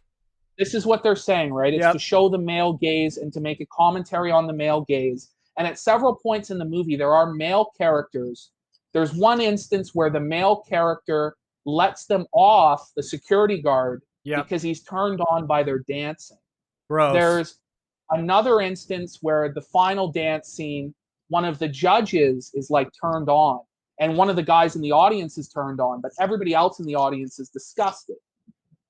This is what they're saying, right? It's to show the male gaze and to make a commentary on the male gaze. And at several points in the movie, there are male characters. There's one instance where the male character lets them off, the security guard, because he's turned on by their dancing. Gross. There's another instance where the final dance scene, one of the judges is like turned on, and one of the guys in the audience is turned on, but everybody else in the audience is disgusted.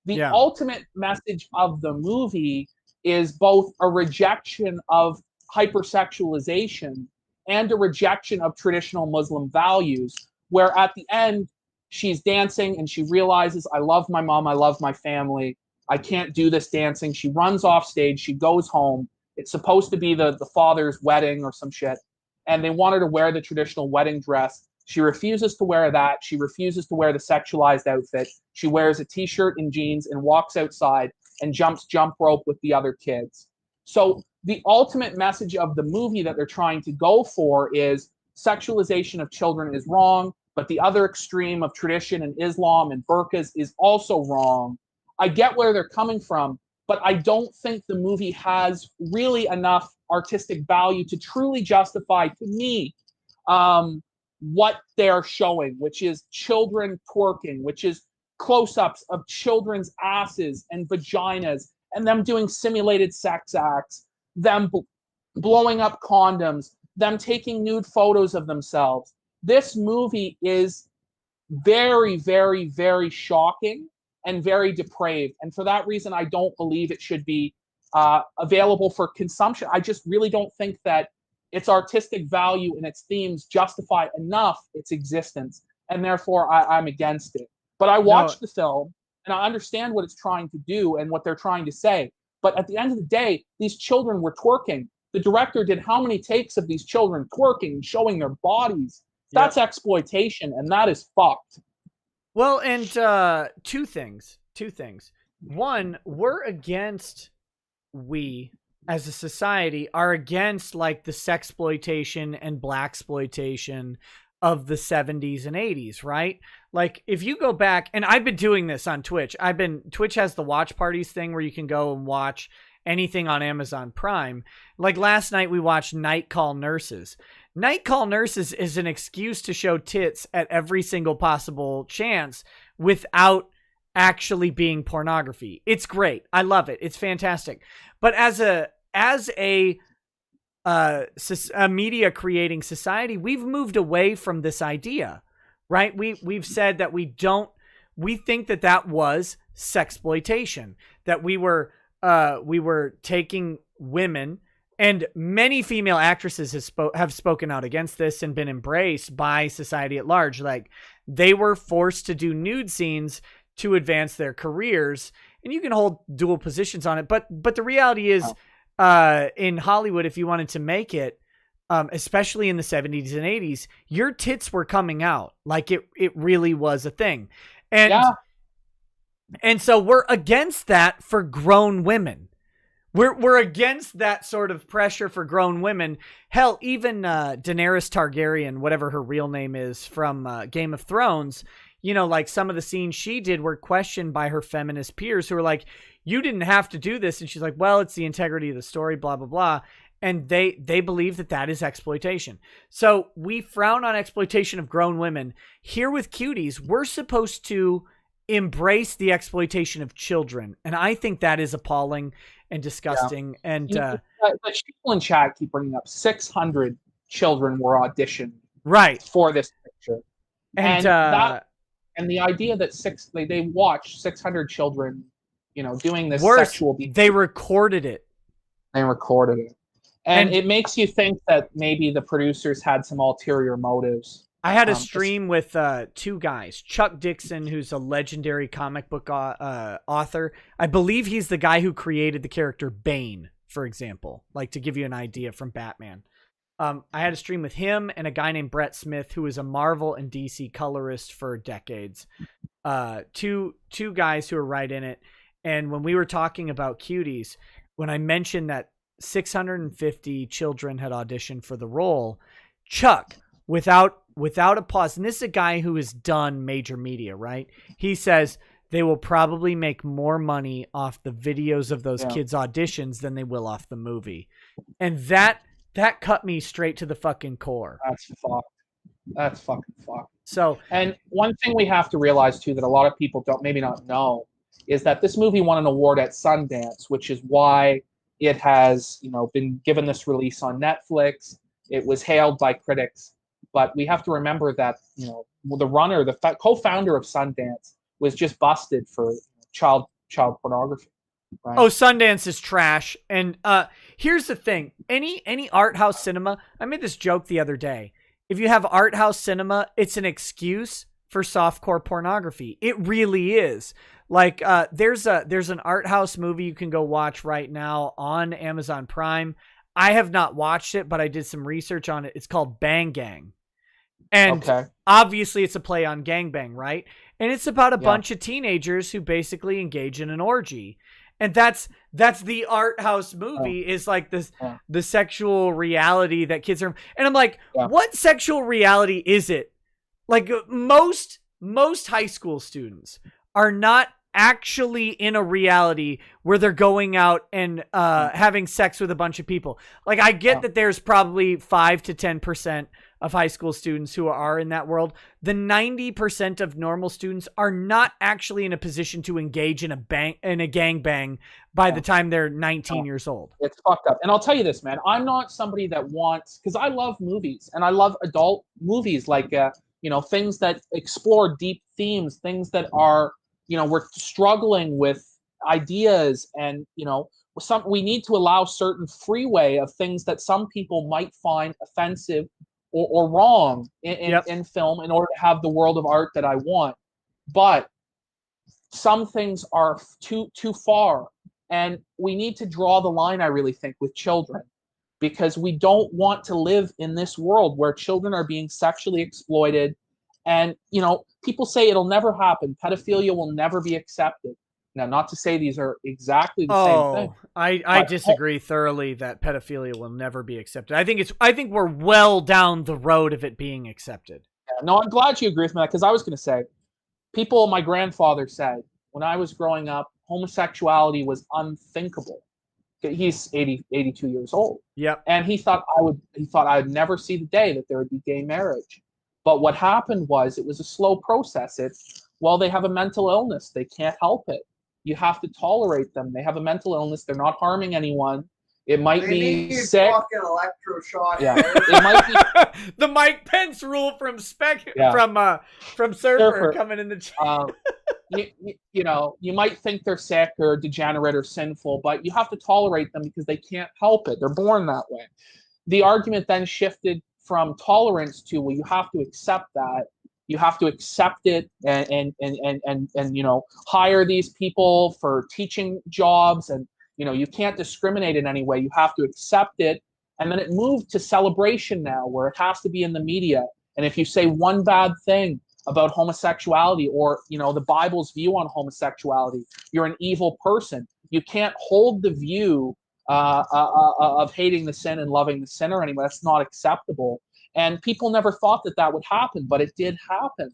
The ultimate message of the movie is both a rejection of hypersexualization and a rejection of traditional Muslim values, where at the end she's dancing and she realizes, I love my mom, I love my family, I can't do this dancing. She runs off stage. She goes home. It's supposed to be the father's wedding or some shit. And they want her to wear the traditional wedding dress. She refuses to wear that. She refuses to wear the sexualized outfit. She wears a t-shirt and jeans and walks outside and jumps jump rope with the other kids. So the ultimate message of the movie that they're trying to go for is sexualization of children is wrong, but the other extreme of tradition and Islam and burqas is also wrong. I get where they're coming from, but I don't think the movie has really enough artistic value to truly justify, to me, what they're showing, which is children twerking, which is close-ups of children's asses and vaginas, and them doing simulated sex acts, them blowing up condoms, them taking nude photos of themselves. This movie is very, very, very shocking and very depraved. And for that reason, I don't believe it should be available for consumption. I just really don't think that its artistic value and its themes justify enough its existence. And therefore, I'm against it. But I watched the film, and I understand what it's trying to do and what they're trying to say. But at the end of the day, these children were twerking. The director did how many takes of these children twerking and showing their bodies? That's exploitation, and that is fucked. Well, and two things. One, we as a society are against like the sexploitation and blaxploitation of the 70s and 80s, right? Like if you go back, and I've been doing this on Twitch. Twitch has the watch parties thing where you can go and watch anything on Amazon Prime. Like last night we watched Night Call Nurses. Night Call Nurses is an excuse to show tits at every single possible chance without actually being pornography. It's great. I love it. It's fantastic. But as a media creating society, we've moved away from this idea, right? We've said that we think that was sexploitation, that we were taking women. And many female actresses have spoken out against this and been embraced by society at large. Like they were forced to do nude scenes to advance their careers, and you can hold dual positions on it. But the reality is, in Hollywood, if you wanted to make it, especially in the 70s and 80s, your tits were coming out. Like it really was a thing. And so we're against that for grown women. We're against that sort of pressure for grown women. Hell, even Daenerys Targaryen, whatever her real name is from Game of Thrones, you know, like some of the scenes she did were questioned by her feminist peers who were like, you didn't have to do this. And she's like, well, it's the integrity of the story, blah, blah, blah. And they believe that is exploitation. So we frown on exploitation of grown women. Here with Cuties, we're supposed to embrace the exploitation of children. And I think that is appalling and disgusting. And the people in chat keep bringing up 600 children were auditioned for this picture. And the idea that they watched 600 children, you know, doing this sexual behavior. They recorded it. And it makes you think that maybe the producers had some ulterior motives. I had a stream with two guys. Chuck Dixon, who's a legendary comic book author. I believe he's the guy who created the character Bane, for example, like to give you an idea from Batman. I had a stream with him and a guy named Brett Smith, who is a Marvel and DC colorist for decades. Two guys who are right in it. And when we were talking about Cuties, when I mentioned that 650 children had auditioned for the role, Chuck, without a pause, and this is a guy who has done major media, right? He says they will probably make more money off the videos of those kids' auditions than they will off the movie. And that cut me straight to the fucking core. That's fucked. That's fucking fucked. So, and one thing we have to realize too that a lot of people don't maybe not know is that this movie won an award at Sundance, which is why it has, been given this release on Netflix. It was hailed by critics, but we have to remember that, the runner, the co-founder of Sundance was just busted for child pornography. Right? Oh, Sundance is trash. And here's the thing. Any art house cinema, I made this joke the other day. If you have art house cinema, it's an excuse for softcore pornography. It really is. Like there's an art house movie you can go watch right now on Amazon Prime. I have not watched it, but I did some research on it. It's called Bang Gang. And obviously it's a play on gangbang, right? And it's about a bunch of teenagers who basically engage in an orgy. And that's the art house movie is like this, the sexual reality that kids are. And I'm like, what sexual reality is it? Like most high school students are not actually in a reality where they're going out and having sex with a bunch of people. Like I get that there's probably 5 to 10% of high school students who are in that world. The 90% of normal students are not actually in a position to engage in a gangbang by the time they're 19 years old. It's fucked up. And I'll tell you this, man, I'm not somebody that wants, because I love movies and I love adult movies, like things that explore deep themes, things that are, we're struggling with ideas, and we need to allow certain freeway of things that some people might find offensive or wrong in film in order to have the world of art that I want. But some things are too far, and we need to draw the line, I really think, with children, because we don't want to live in this world where children are being sexually exploited. And, people say it'll never happen. Pedophilia will never be accepted. Now, not to say these are exactly the same thing. I disagree thoroughly that pedophilia will never be accepted. I think we're well down the road of it being accepted. Yeah, no, I'm glad you agree with me, because I was going to say, my grandfather said, when I was growing up, homosexuality was unthinkable. He's 82 years old. Yep. And he thought I would never see the day that there would be gay marriage. But what happened was it was a slow process. They have a mental illness. They can't help it. You have to tolerate them. They have a mental illness. They're not harming anyone. It might be sick. Fucking electroshock. Yeah. It might be the Mike Pence rule from from Surfer coming in the chat. You might think they're sick or degenerate or sinful, but you have to tolerate them because they can't help it. They're born that way. The argument then shifted from tolerance to, well, you have to accept that. You have to accept it and hire these people for teaching jobs, and you can't discriminate in any way. You have to accept it. And then it moved to celebration now, where it has to be in the media. And if you say one bad thing about homosexuality or the Bible's view on homosexuality, you're an evil person. You can't hold the view of hating the sin and loving the sinner anymore. That's not acceptable. And people never thought that would happen, but it did happen.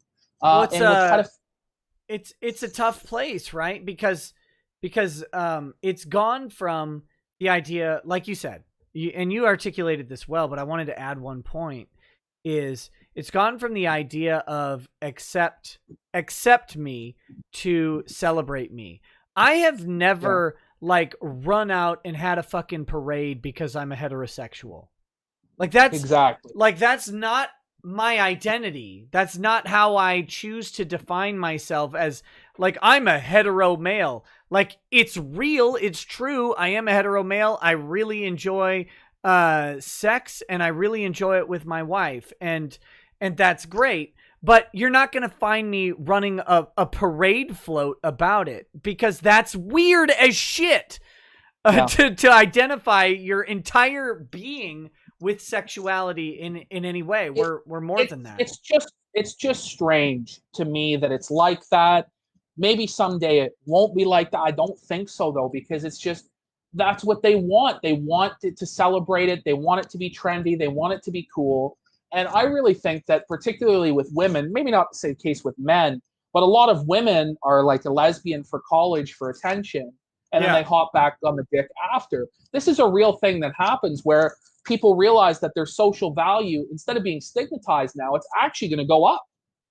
It's a tough place, right? Because it's gone from the idea, like you said, and you articulated this well, but I wanted to add one point, is it's gone from the idea of accept me to celebrate me. I have never run out and had a fucking parade because I'm a heterosexual. That's not my identity. That's not how I choose to define myself as, I'm a hetero male. It's real. It's true. I am a hetero male. I really enjoy sex, and I really enjoy it with my wife. And and that's great. But you're not going to find me running a parade float about it, because that's weird as shit to identify your entire being with sexuality in any way. We're more than that. It's just strange to me that it's like that. Maybe someday it won't be like that. I don't think so, though, because it's just, that's what they want. They want it to celebrate it. They want it to be trendy. They want it to be cool. And I really think that, particularly with women, maybe not the same case with men, but a lot of women are like a lesbian for college for attention, and then they hop back on the dick after. This is a real thing that happens where people realize that their social value, instead of being stigmatized now, it's actually going to go up.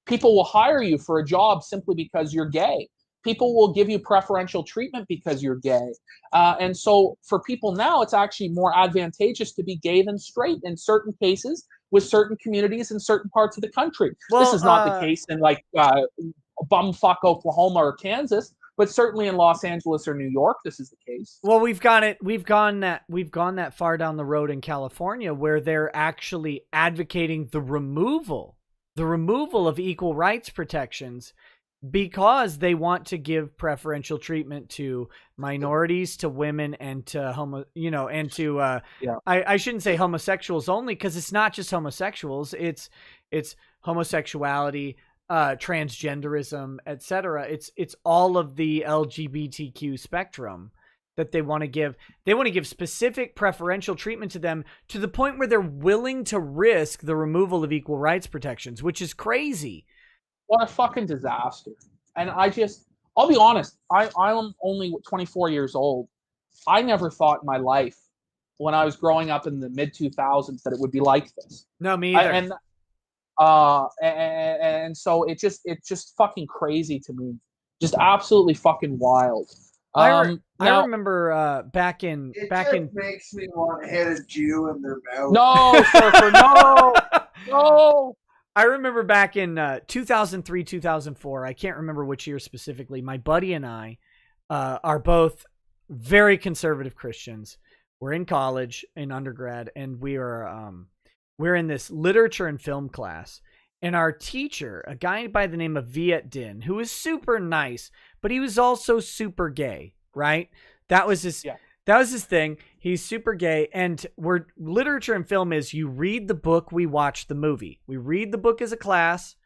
People will hire you for a job simply because you're gay. People will give you preferential treatment because you're gay. And so for people now, it's actually more advantageous to be gay than straight in certain cases, with certain communities in certain parts of the country. Well, this is not the case in like bumfuck Oklahoma or Kansas, but certainly in Los Angeles or New York, this is the case. Well, we've gone that far down the road in California, where they're actually advocating the removal of equal rights protections, because they want to give preferential treatment to minorities, to women, and to I shouldn't say homosexuals only, because it's not just homosexuals, it's homosexuality, transgenderism, etc. It's all of the LGBTQ spectrum that they want to give. They want to give specific preferential treatment to them, to the point where they're willing to risk the removal of equal rights protections, which is crazy. What a fucking disaster. And I'll be honest, I'm only 24 years old. I never thought in my life, when I was growing up in the mid-2000s, that it would be like this. No, me either. And so it's just fucking crazy to me. Just absolutely fucking wild. I remember back in makes me want to hit a Jew in their mouth. No, surfer, no. I remember back in 2003, 2004, I can't remember which year specifically, my buddy and I are both very conservative Christians. We're in college, in undergrad, and we're in this literature and film class. And our teacher, a guy by the name of Viet Din, who was super nice, but he was also super gay, right? That was his thing. He's super gay. And literature and film is, you read the book, we watch the movie. We read the book as a class,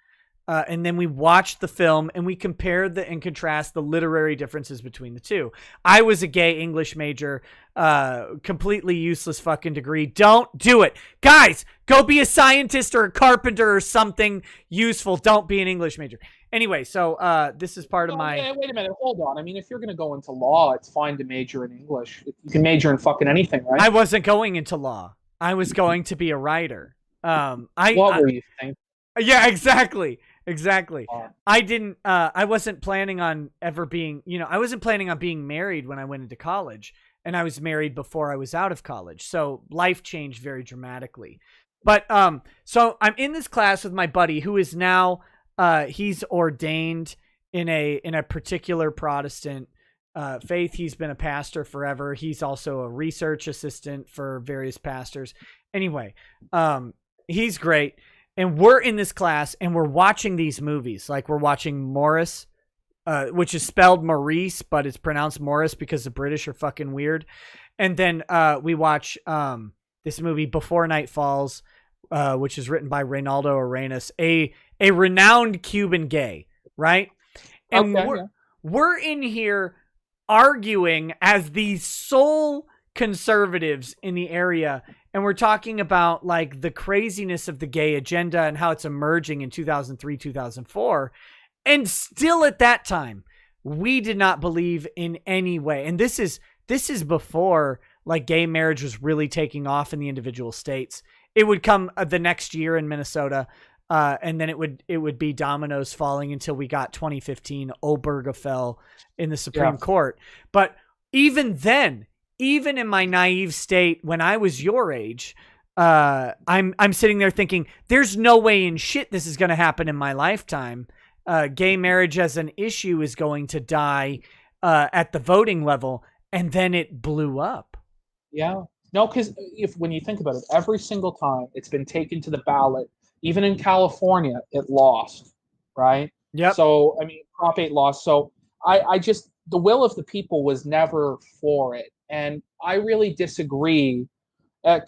and then we watch the film, and we compare and contrast the literary differences between the two. I was a gay English major, completely useless fucking degree. Don't do it. Guys, go be a scientist or a carpenter or something useful. Don't be an English major. Anyway, so this is part of my... Wait a minute, hold on. I mean, if you're going to go into law, it's fine to major in English. You can major in fucking anything, right? I wasn't going into law. I was going to be a writer. What were you thinking? Yeah, exactly. I wasn't planning on ever being, I wasn't planning on being married when I went into college, and I was married before I was out of college. So life changed very dramatically. But, so I'm in this class with my buddy, who is now, he's ordained in a particular Protestant, faith. He's been a pastor forever. He's also a research assistant for various pastors. Anyway, he's great. And we're in this class, and we're watching these movies. Like, we're watching Morris, which is spelled Maurice, but it's pronounced Morris because the British are fucking weird. And then we watch this movie, Before Night Falls, which is written by Reynaldo Arenas, a renowned Cuban gay, right? And we're in here arguing as the sole conservatives in the area, and we're talking about like the craziness of the gay agenda and how it's emerging in 2003, 2004. And still at that time, we did not believe in any way. And this is before like gay marriage was really taking off in the individual states. It would come the next year in Minnesota, and then it would be dominoes falling until we got 2015 Obergefell in the Supreme Court. But even then, even in my naive state when I was your age, I'm sitting there thinking, there's no way in shit this is going to happen in my lifetime. Gay marriage as an issue is going to die at the voting level, and then it blew up. Yeah. No, because when you think about it, every single time it's been taken to the ballot, even in California, it lost, right? Yep. So, I mean, Prop 8 lost. So I just, the will of the people was never for it. And I really disagree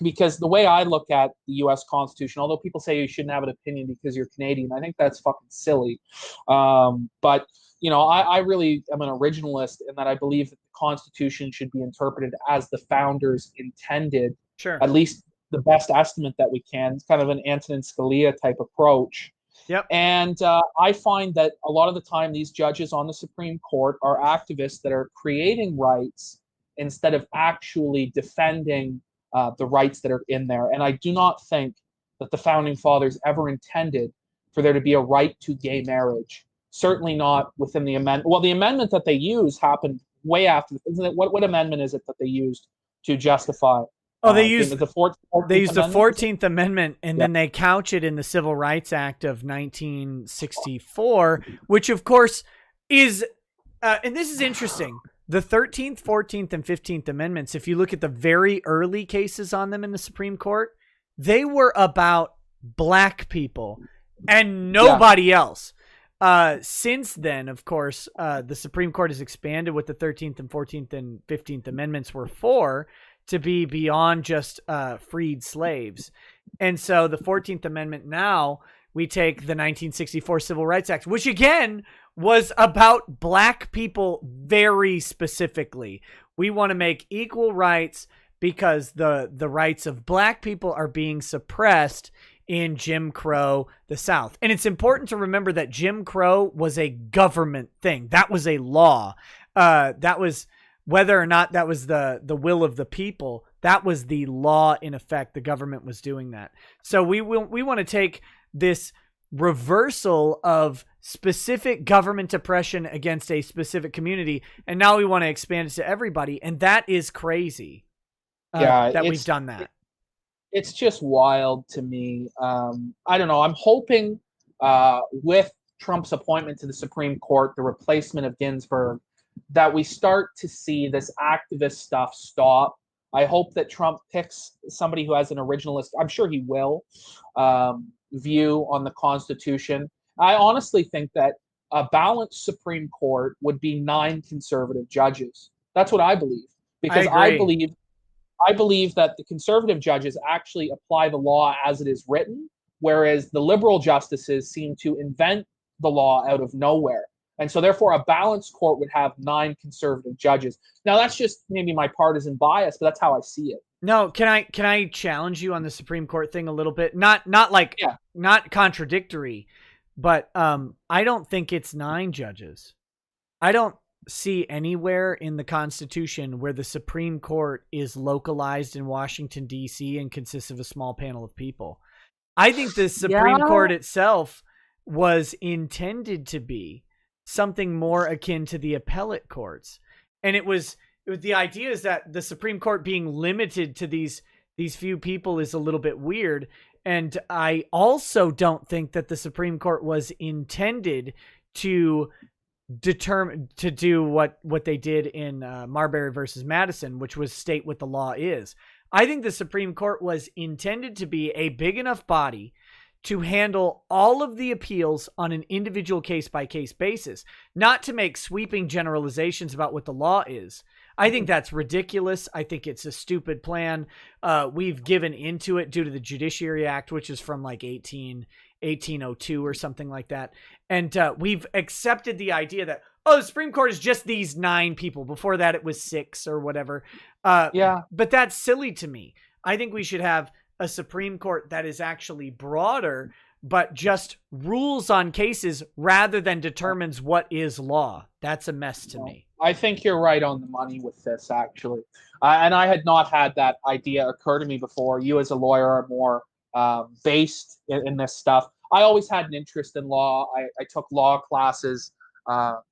because the way I look at the U.S. Constitution, although people say you shouldn't have an opinion because you're Canadian, I think that's fucking silly. But, you know, I really am an originalist in that I believe that the Constitution should be interpreted as the founders intended. Sure. At least the best estimate that we can. It's kind of an Antonin Scalia type approach. Yep. And I find that a lot of the time these judges on the Supreme Court are activists that are creating rights instead of actually defending the rights that are in there. And I do not think that the Founding Fathers ever intended for there to be a right to gay marriage. Certainly not within the amendment. Well, the amendment that they used happened way after. Isn't it? What amendment is it that they used to justify? Oh, they used the 14th Amendment, and then they couch it in the Civil Rights Act of 1964, which of course is, and this is interesting, the 13th, 14th, and 15th Amendments, if you look at the very early cases on them in the Supreme Court, they were about black people and nobody else. Since then, of course, the Supreme Court has expanded what the 13th and 14th and 15th Amendments were for, to be beyond just freed slaves. And so the 14th Amendment, now we take the 1964 Civil Rights Act, which again was about black people very specifically. We want to make equal rights because the rights of black people are being suppressed in Jim Crow, the South. And it's important to remember that Jim Crow was a government thing. That was a law. That was, whether or not that was the will of the people, that was the law in effect. The government was doing that. So we want to take this reversal of specific government oppression against a specific community, and now we want to expand it to everybody, and that is crazy. That we've done that. It's just wild to me. I don't know. I'm hoping with Trump's appointment to the Supreme Court, the replacement of Ginsburg, that we start to see this activist stuff stop. I hope that Trump picks somebody who has an originalist, I'm sure he will, view on the Constitution. I honestly think that a balanced Supreme Court would be 9 conservative judges. That's what I believe. Because I believe that the conservative judges actually apply the law as it is written, whereas the liberal justices seem to invent the law out of nowhere. And so therefore a balanced court would have 9 conservative judges. Now that's just maybe my partisan bias, but that's how I see it. No, can I challenge you on the Supreme Court thing a little bit? Not contradictory, but I don't think it's 9 judges. I don't see anywhere in the Constitution where the Supreme Court is localized in Washington, D.C. and consists of a small panel of people. I think the Supreme Court itself was intended to be something more akin to the appellate courts. And it was the idea is that the Supreme Court being limited to these few people is a little bit weird. And I also don't think that the Supreme Court was intended to do what they did in Marbury versus Madison, which was state what the law is. I think the Supreme Court was intended to be a big enough body to handle all of the appeals on an individual case-by-case basis, not to make sweeping generalizations about what the law is. I think that's ridiculous. I think it's a stupid plan. We've given into it due to the Judiciary Act, which is from like 1802 or something like that. And we've accepted the idea that, the Supreme Court is just these 9 people. Before that, it was 6 or whatever. But that's silly to me. I think we should have a Supreme Court that is actually broader, but just rules on cases rather than determines what is law. That's a mess to me. I think you're right on the money with this, actually. And I had not had that idea occur to me before. You as a lawyer are more based in this stuff. I always had an interest in law. I took law classes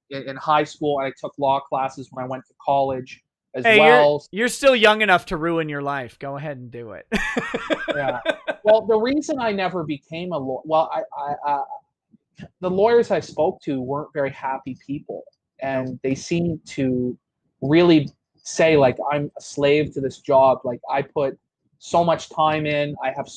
in high school, and I took law classes when I went to college as well. You're still young enough to ruin your life. Go ahead and do it. Yeah. Well, the reason I never became a lawyer, the lawyers I spoke to weren't very happy people, and they seemed to really say, like, I'm a slave to this job. Like, I put so much time in. I have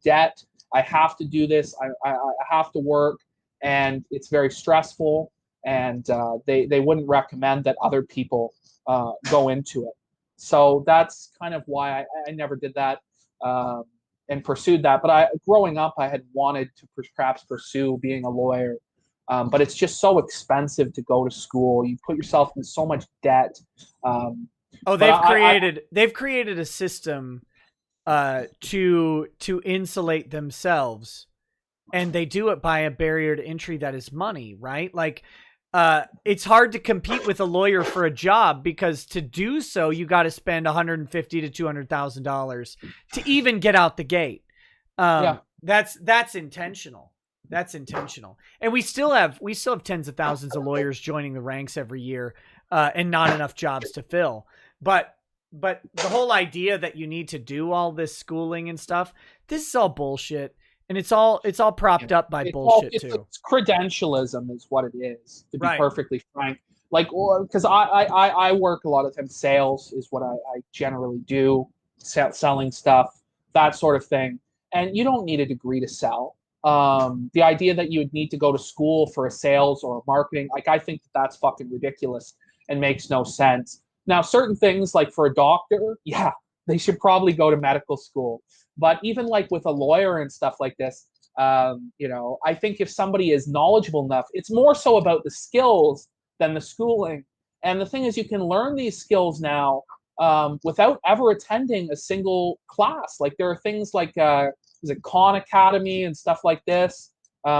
debt. I have to do this. I have to work, and it's very stressful. And they wouldn't recommend that other people go into it. So that's kind of why I never did that and pursued that. But growing up, I had wanted to perhaps pursue being a lawyer. But it's just so expensive to go to school. You put yourself in so much debt. They've created a system to insulate themselves, and they do it by a barrier to entry that is money, right? Like, it's hard to compete with a lawyer for a job, because to do so, you got to spend $150,000 to $200,000 to even get out the gate. That's intentional. That's intentional. And we still have tens of thousands of lawyers joining the ranks every year, and not enough jobs to fill. But the whole idea that you need to do all this schooling and stuff, this is all bullshit. And it's all propped up by bullshit too. It's credentialism is what it is, to be perfectly frank. Like, because I work a lot of times, sales is what I generally do, selling stuff, that sort of thing. And you don't need a degree to sell. The idea that you would need to go to school for a sales or a marketing, like, I think that's fucking ridiculous and makes no sense. Now, certain things, like for a doctor, yeah, they should probably go to medical school. But even like with a lawyer and stuff like this, you know, I think if somebody is knowledgeable enough, it's more so about the skills than the schooling. And the thing is, you can learn these skills now without ever attending a single class. Like, there are things like is it Khan Academy and stuff like this,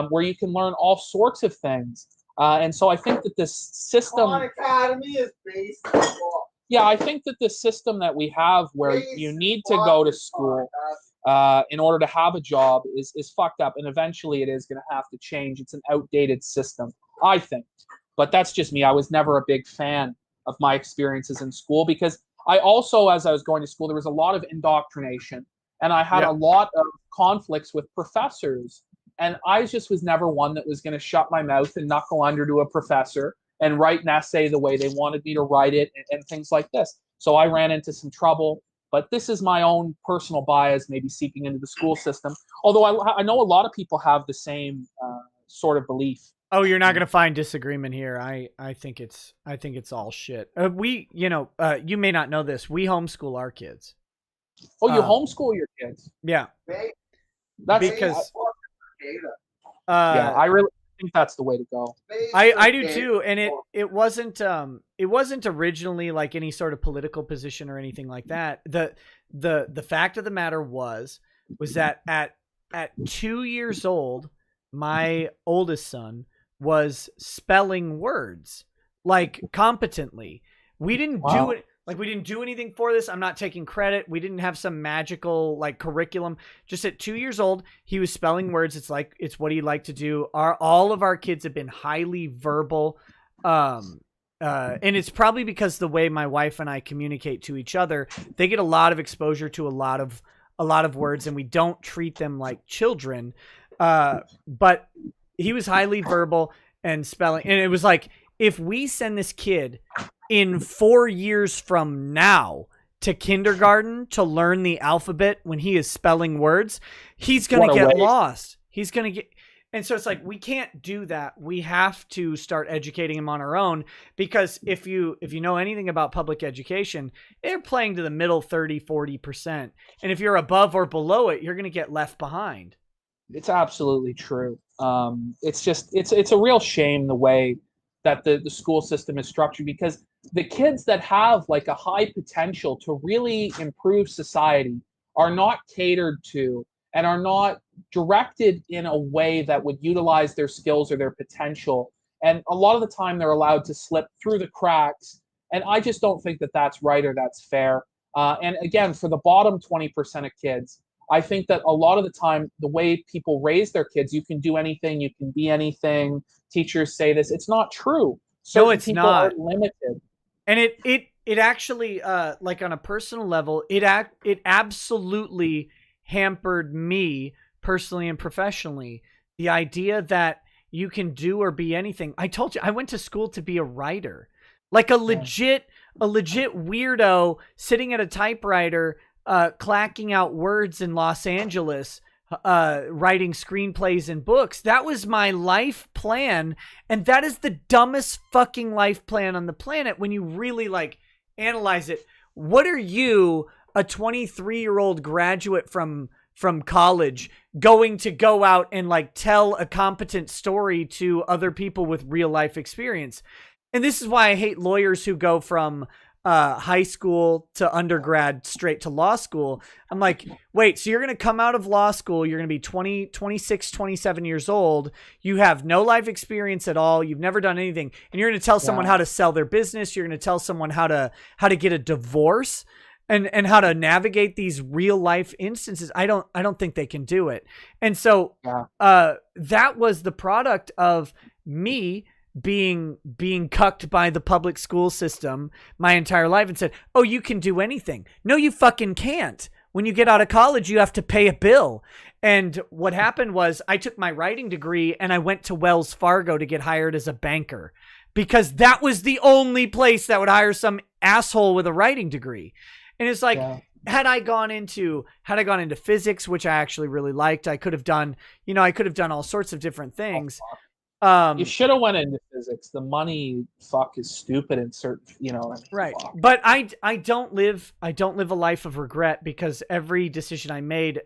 where you can learn all sorts of things. And so I think that this system... Khan Academy is based on law. Yeah, I think that the system that we have, where you need to go to school in order to have a job, is fucked up. And eventually it is going to have to change. It's an outdated system, I think. But that's just me. I was never a big fan of my experiences in school, because I also, as I was going to school, there was a lot of indoctrination. And I had a lot of conflicts with professors. And I just was never one that was going to shut my mouth and knuckle under to a professor and write an essay the way they wanted me to write it, and things like this. So I ran into some trouble. But this is my own personal bias, maybe seeping into the school system. Although I know a lot of people have the same sort of belief. Oh, you're not going to find disagreement here. I think it's all shit. You may not know this. We homeschool our kids. Oh, you homeschool your kids? Yeah. That's because I really think that's the way to go. I do too, and it wasn't originally like any sort of political position or anything like that. The fact of the matter was that at 2 years old, my oldest son was spelling words like competently. We didn't do it. Like, we didn't do anything for this. I'm not taking credit. We didn't have some magical like curriculum. Just at 2 years old, he was spelling words. It's what he liked to do. All of our kids have been highly verbal. And it's probably because the way my wife and I communicate to each other, they get a lot of exposure to a lot of words, and we don't treat them like children. But he was highly verbal and spelling. And it was like, if we send this kid in 4 years from now to kindergarten to learn the alphabet when he is spelling words, he's going to get lost. He's going to get... And so it's like, we can't do that. We have to start educating him on our own, because if you know anything about public education, they're playing to the middle 30-40%. And if you're above or below it, you're going to get left behind. It's absolutely true. It's a real shame the way that the school system is structured, because the kids that have like a high potential to really improve society are not catered to and are not directed in a way that would utilize their skills or their potential. And a lot of the time they're allowed to slip through the cracks. And I just don't think that that's right or that's fair. And again, for the bottom 20% of kids, I think that a lot of the time, the way people raise their kids, you can do anything, you can be anything. Teachers say this. It's not true. No, it's people not. Are limited. And it actually, like on a personal level, it absolutely hampered me personally and professionally. The idea that you can do or be anything. I told you, I went to school to be a writer, like a legit weirdo sitting at a typewriter, clacking out words in Los Angeles writing screenplays and books. That was my life plan, and that is the dumbest fucking life plan on the planet when you really like analyze it. What are you, a 23-year-old graduate from college, going to go out and like tell a competent story to other people with real life experience? And this is why I hate lawyers who go from high school to undergrad straight to law school. I'm like, wait, so you're going to come out of law school, you're going to be 26, 27 years old, you have no life experience at all, you've never done anything, and you're going to tell someone how to sell their business, you're going to tell someone how to get a divorce and how to navigate these real life instances. I don't think they can do it. And so that was the product of me being cucked by the public school system my entire life and said, oh, you can do anything. No, you fucking can't. When you get out of college, you have to pay a bill. And what happened was I took my writing degree and I went to Wells Fargo to get hired as a banker, because that was the only place that would hire some asshole with a writing degree. And it's like, had I gone into physics, which I actually really liked, I could have done all sorts of different things. You should have went into physics. The money is stupid in certain, right. But I don't live a life of regret, because every decision I made,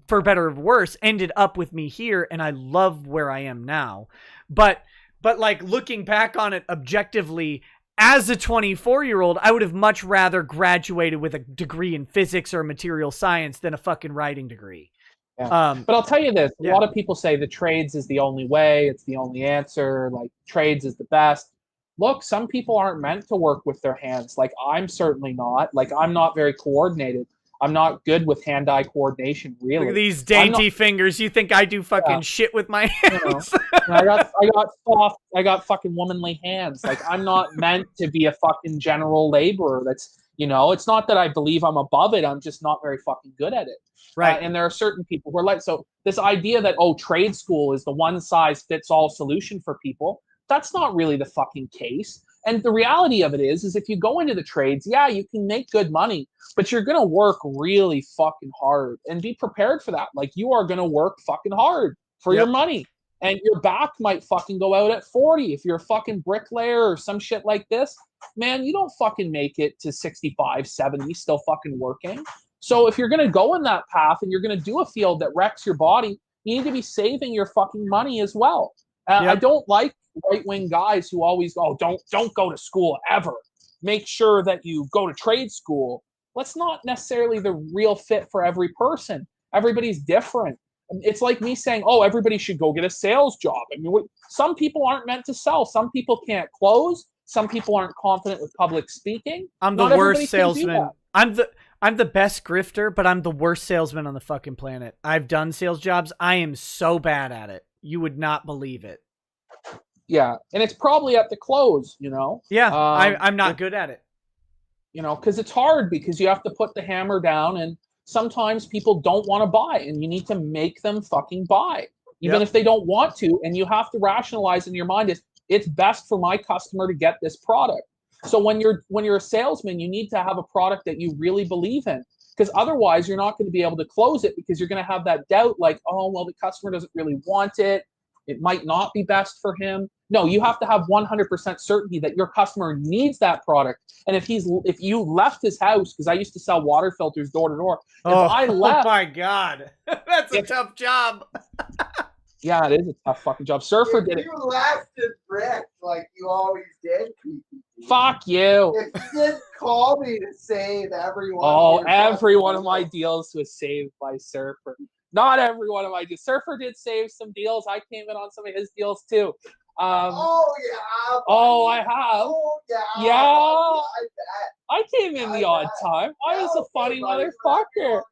for better or worse, ended up with me here, and I love where I am now. But like looking back on it objectively, as a 24-year-old, I would have much rather graduated with a degree in physics or material science than a fucking writing degree. Yeah. But I'll tell you this, a lot of people say the trades is the only way, it's the only answer, like trades is the best. Look, some people aren't meant to work with their hands. Like, I'm certainly not. Like, I'm not very coordinated. I'm not good with hand-eye coordination, really. Look at these dainty fingers. You think I do fucking shit with my hands? I got fucking womanly hands. Like, I'm not meant to be a fucking general laborer. That's, it's not that I believe I'm above it. I'm just not very fucking good at it. Right. And there are certain people who are like, so this idea that, trade school is the one size fits all solution for people, that's not really the fucking case. And the reality of it is if you go into the trades, you can make good money, but you're going to work really fucking hard, and be prepared for that. Like, you are going to work fucking hard for your money, and your back might fucking go out at 40. If you're a fucking bricklayer or some shit like this, man, you don't fucking make it to 65, 70 still fucking working. So if you're going to go in that path and you're going to do a field that wrecks your body, you need to be saving your fucking money as well. I don't like right-wing guys who always go, don't go to school ever. Make sure that you go to trade school. That's not necessarily the real fit for every person. Everybody's different. It's like me saying, everybody should go get a sales job. I mean, some people aren't meant to sell. Some people can't close. Some people aren't confident with public speaking. I'm the worst salesman. I'm the best grifter, but I'm the worst salesman on the fucking planet. I've done sales jobs. I am so bad at it. You would not believe it. Yeah, and it's probably at the close, Yeah, I'm not good at it. Because it's hard, because you have to put the hammer down, and sometimes people don't want to buy, and you need to make them fucking buy, even if they don't want to, and you have to rationalize in your mind it's best for my customer to get this product. So when you're a salesman, you need to have a product that you really believe in, because otherwise you're not going to be able to close it, because you're going to have that doubt, like, the customer doesn't really want it. It might not be best for him. No, you have to have 100% certainty that your customer needs that product. And if you left his house, because I used to sell water filters door to door. Oh my God. That's a tough job. Yeah, it is a tough fucking job. Surfer did it. You left it brick like you always did, PPP. Fuck you. If you didn't call me to save everyone. Every one of my deals was saved by Surfer. Not every one of my deals. Surfer did save some deals. I came in on some of his deals too. I have. Oh, yeah. I bet. I came in the odd time. I was a funny motherfucker.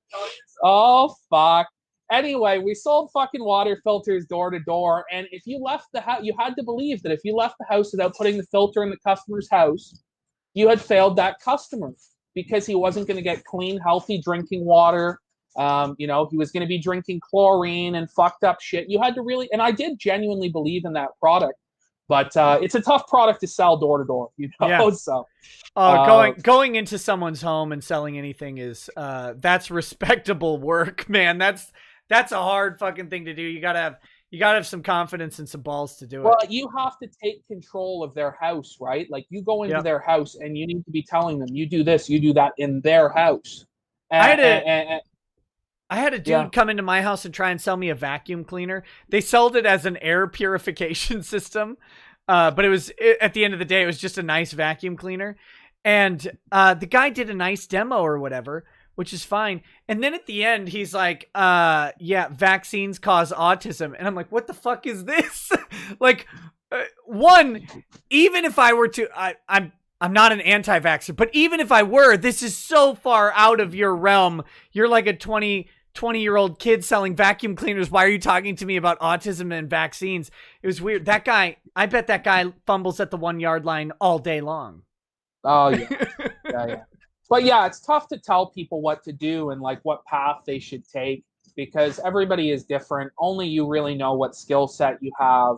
Oh, fuck. Anyway, we sold fucking water filters door to door, and if you left the house, you had to believe that if you left the house without putting the filter in the customer's house, you had failed that customer, because he wasn't going to get clean, healthy drinking water. He was going to be drinking chlorine and fucked up shit. You had to really, and I did genuinely believe in that product, but it's a tough product to sell door to door, Yeah. So going into someone's home and selling anything is that's respectable work, man. that's a hard fucking thing to do. You gotta have some confidence and some balls to do it. Well, you have to take control of their house, right? Like you go into their house and you need to be telling them, you do this, you do that in their house. I had a dude come into my house and try and sell me a vacuum cleaner. They sold it as an air purification system. But at the end of the day, it was just a nice vacuum cleaner. And the guy did a nice demo or whatever, which is fine. And then at the end, he's like, vaccines cause autism. And I'm like, what the fuck is this? Like, one, even if I were to, I'm not an anti-vaxxer, but even if I were, this is so far out of your realm. You're like a 20-year-old kid selling vacuum cleaners. Why are you talking to me about autism and vaccines? It was weird. That guy, I bet that guy fumbles at the 1-yard line all day long. Oh, yeah. Yeah. But yeah, it's tough to tell people what to do and like what path they should take because everybody is different. Only you really know what skill set you have.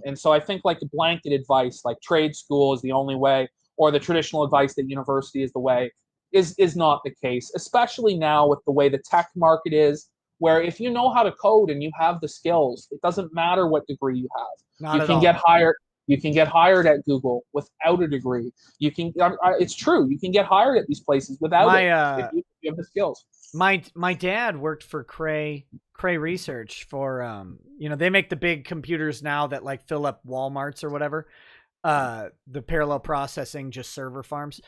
And so I think like blanket advice, like trade school is the only way, or the traditional advice that university is the way, is not the case, especially now with the way the tech market is, where if you know how to code and you have the skills, it doesn't matter what degree you have. You can get hired. You can get hired at Google without a degree. You can. It's true. You can get hired at these places without it if you have the skills. My dad worked for Cray Research for they make the big computers now that like fill up Walmarts or whatever. The parallel processing, just server farms.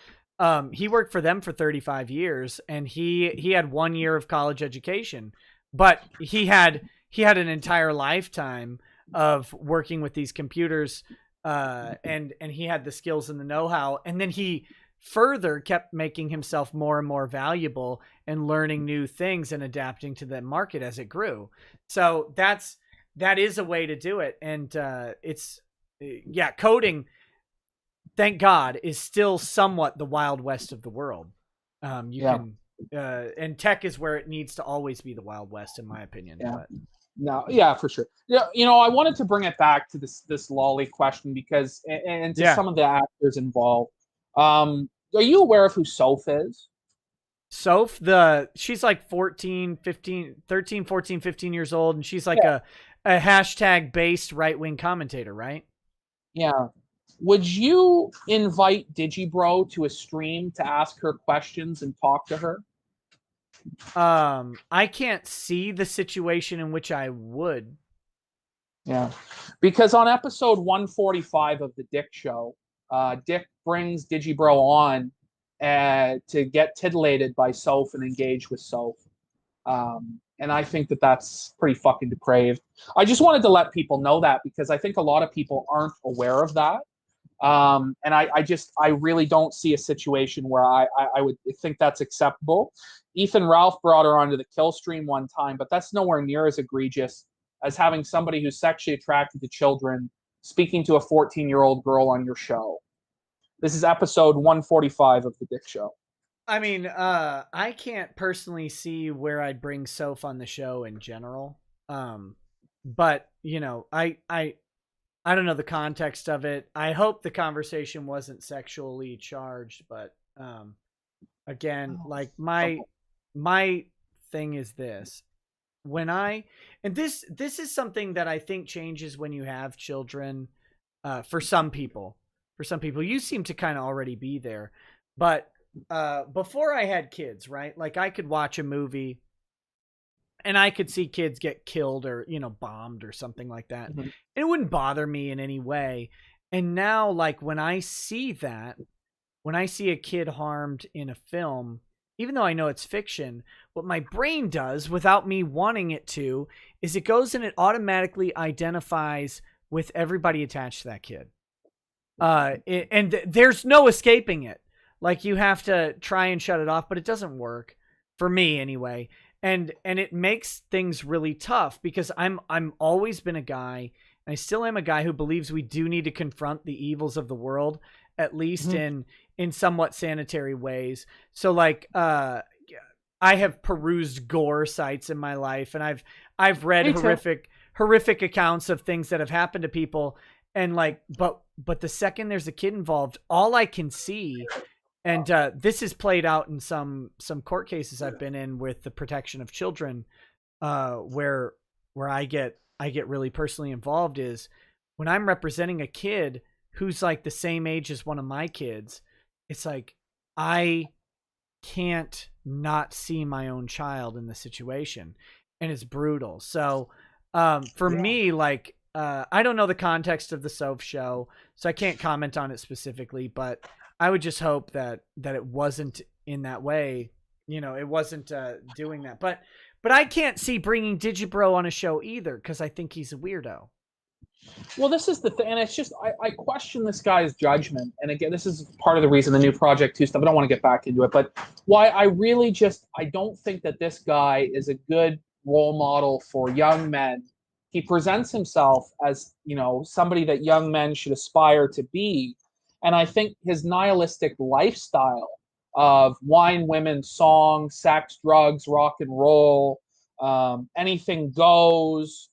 He worked for them for 35 years and he had 1 year of college education, but he had an entire lifetime of working with these computers, and he had the skills and the know-how. And then he further kept making himself more and more valuable and learning new things and adapting to the market as it grew. So that is a way to do it. And, coding, thank God, is still somewhat the Wild West of the world. And tech is where it needs to always be the Wild West, in my opinion. Yeah. But. No, yeah, for sure. Yeah, I wanted to bring it back to this lolly question because, and to some of the actors involved. Are you aware of who Soph is? Soph, she's like 13, 14, 15 years old, and she's like a hashtag-based right-wing commentator, right? Yeah. Would you invite Digibro to a stream to ask her questions and talk to her? I can't see the situation in which I would. Yeah. Because on episode 145 of the Dick Show, Dick brings Digibro on to get titillated by Soph and engage with Soph. And I think that's pretty fucking depraved. I just wanted to let people know that because I think a lot of people aren't aware of that. And I really don't see a situation where I would think that's acceptable. Ethan Ralph brought her onto the kill stream one time, but that's nowhere near as egregious as having somebody who's sexually attracted to children speaking to a 14-year-old girl on your show. This is episode 145 of the Dick Show. I mean, I can't personally see where I'd bring Soph on the show in general. But I don't know the context of it. I hope the conversation wasn't sexually charged, but again, like my thing is this. This is something that I think changes when you have children. For some people, you seem to kind of already be there, but before I had kids, right? Like I could watch a movie and I could see kids get killed or, bombed or something like that. Mm-hmm. It wouldn't bother me in any way. And now, like when I see a kid harmed in a film, even though I know it's fiction, what my brain does without me wanting it to is it goes and it automatically identifies with everybody attached to that kid. And there's no escaping it. Like you have to try and shut it off, but it doesn't work for me anyway. And it makes things really tough because I'm always been a guy, and I still am a guy who believes we do need to confront the evils of the world, at least in somewhat sanitary ways. So like, I have perused gore sites in my life, and I've read horrific accounts of things that have happened to people. And like, but the second there's a kid involved, all I can see, and this is played out in some court cases I've been in with the protection of children. where I get really personally involved is when I'm representing a kid who's like the same age as one of my kids. It's like I can't not see my own child in the situation, and it's brutal. So for me, like I don't know the context of the Soph show, so I can't comment on it specifically, but I would just hope that it wasn't in that way. You know, it wasn't doing that. But I can't see bringing Digibro on a show either, because I think he's a weirdo. Well, this is the thing, and it's just I question this guy's judgment. And again, this is part of the reason the new Project 2 stuff. I don't want to get back into it, but why I really just I don't think that this guy is a good role model for young men. He presents himself as, you know, somebody that young men should aspire to be, and I think his nihilistic lifestyle of wine, women, song, sex, drugs, rock and roll, anything goes,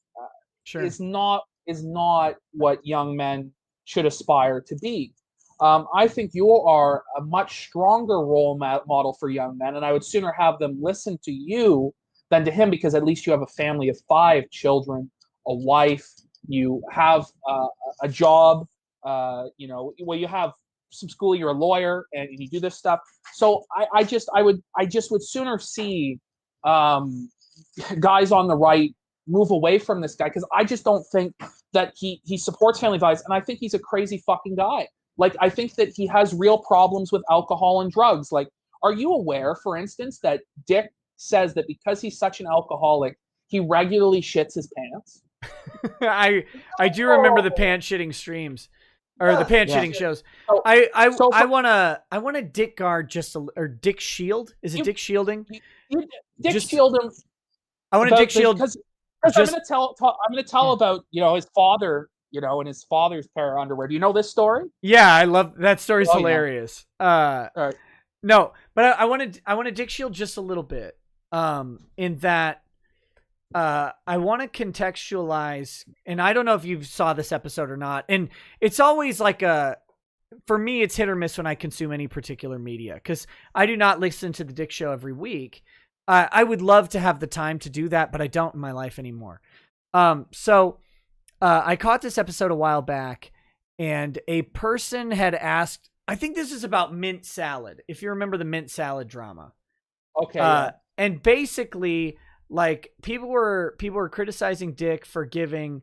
is not what young men should aspire to be. I think you are a much stronger role model for young men, and I would sooner have them listen to you than to him, because at least you have a family of 5 children, a wife, you have a job, you know, well, you have some school, you're a lawyer, and you do this stuff. So I just would sooner see guys on the right move away from this guy, because I just don't think that he supports family values, and I think he's a crazy fucking guy. Like, I think that he has real problems with alcohol and drugs. Like, are you aware, for instance, that Dick says that because he's such an alcoholic, he regularly shits his pants? I do remember the pants shitting streams, or the pants shitting shows. So, I want to Dick guard just or Dick shield. Is it Dick shielding? Dick shield him. I want to Dick shield because I'm going to tell about, you know, his father, you know, and his father's pair of underwear. Do you know this story? Yeah, I love that story's hilarious. All right. No, but I want to Dick shield just a little bit. In that I want to contextualize, and I don't know if you saw this episode or not, and it's always like for me, it's hit or miss when I consume any particular media, because I do not listen to the Dick Show every week. I would love to have the time to do that, but I don't in my life anymore. So I caught this episode a while back, and a person had asked, I think this is about mint salad, if you remember the mint salad drama. Okay. And basically, like, people were criticizing Dick for giving,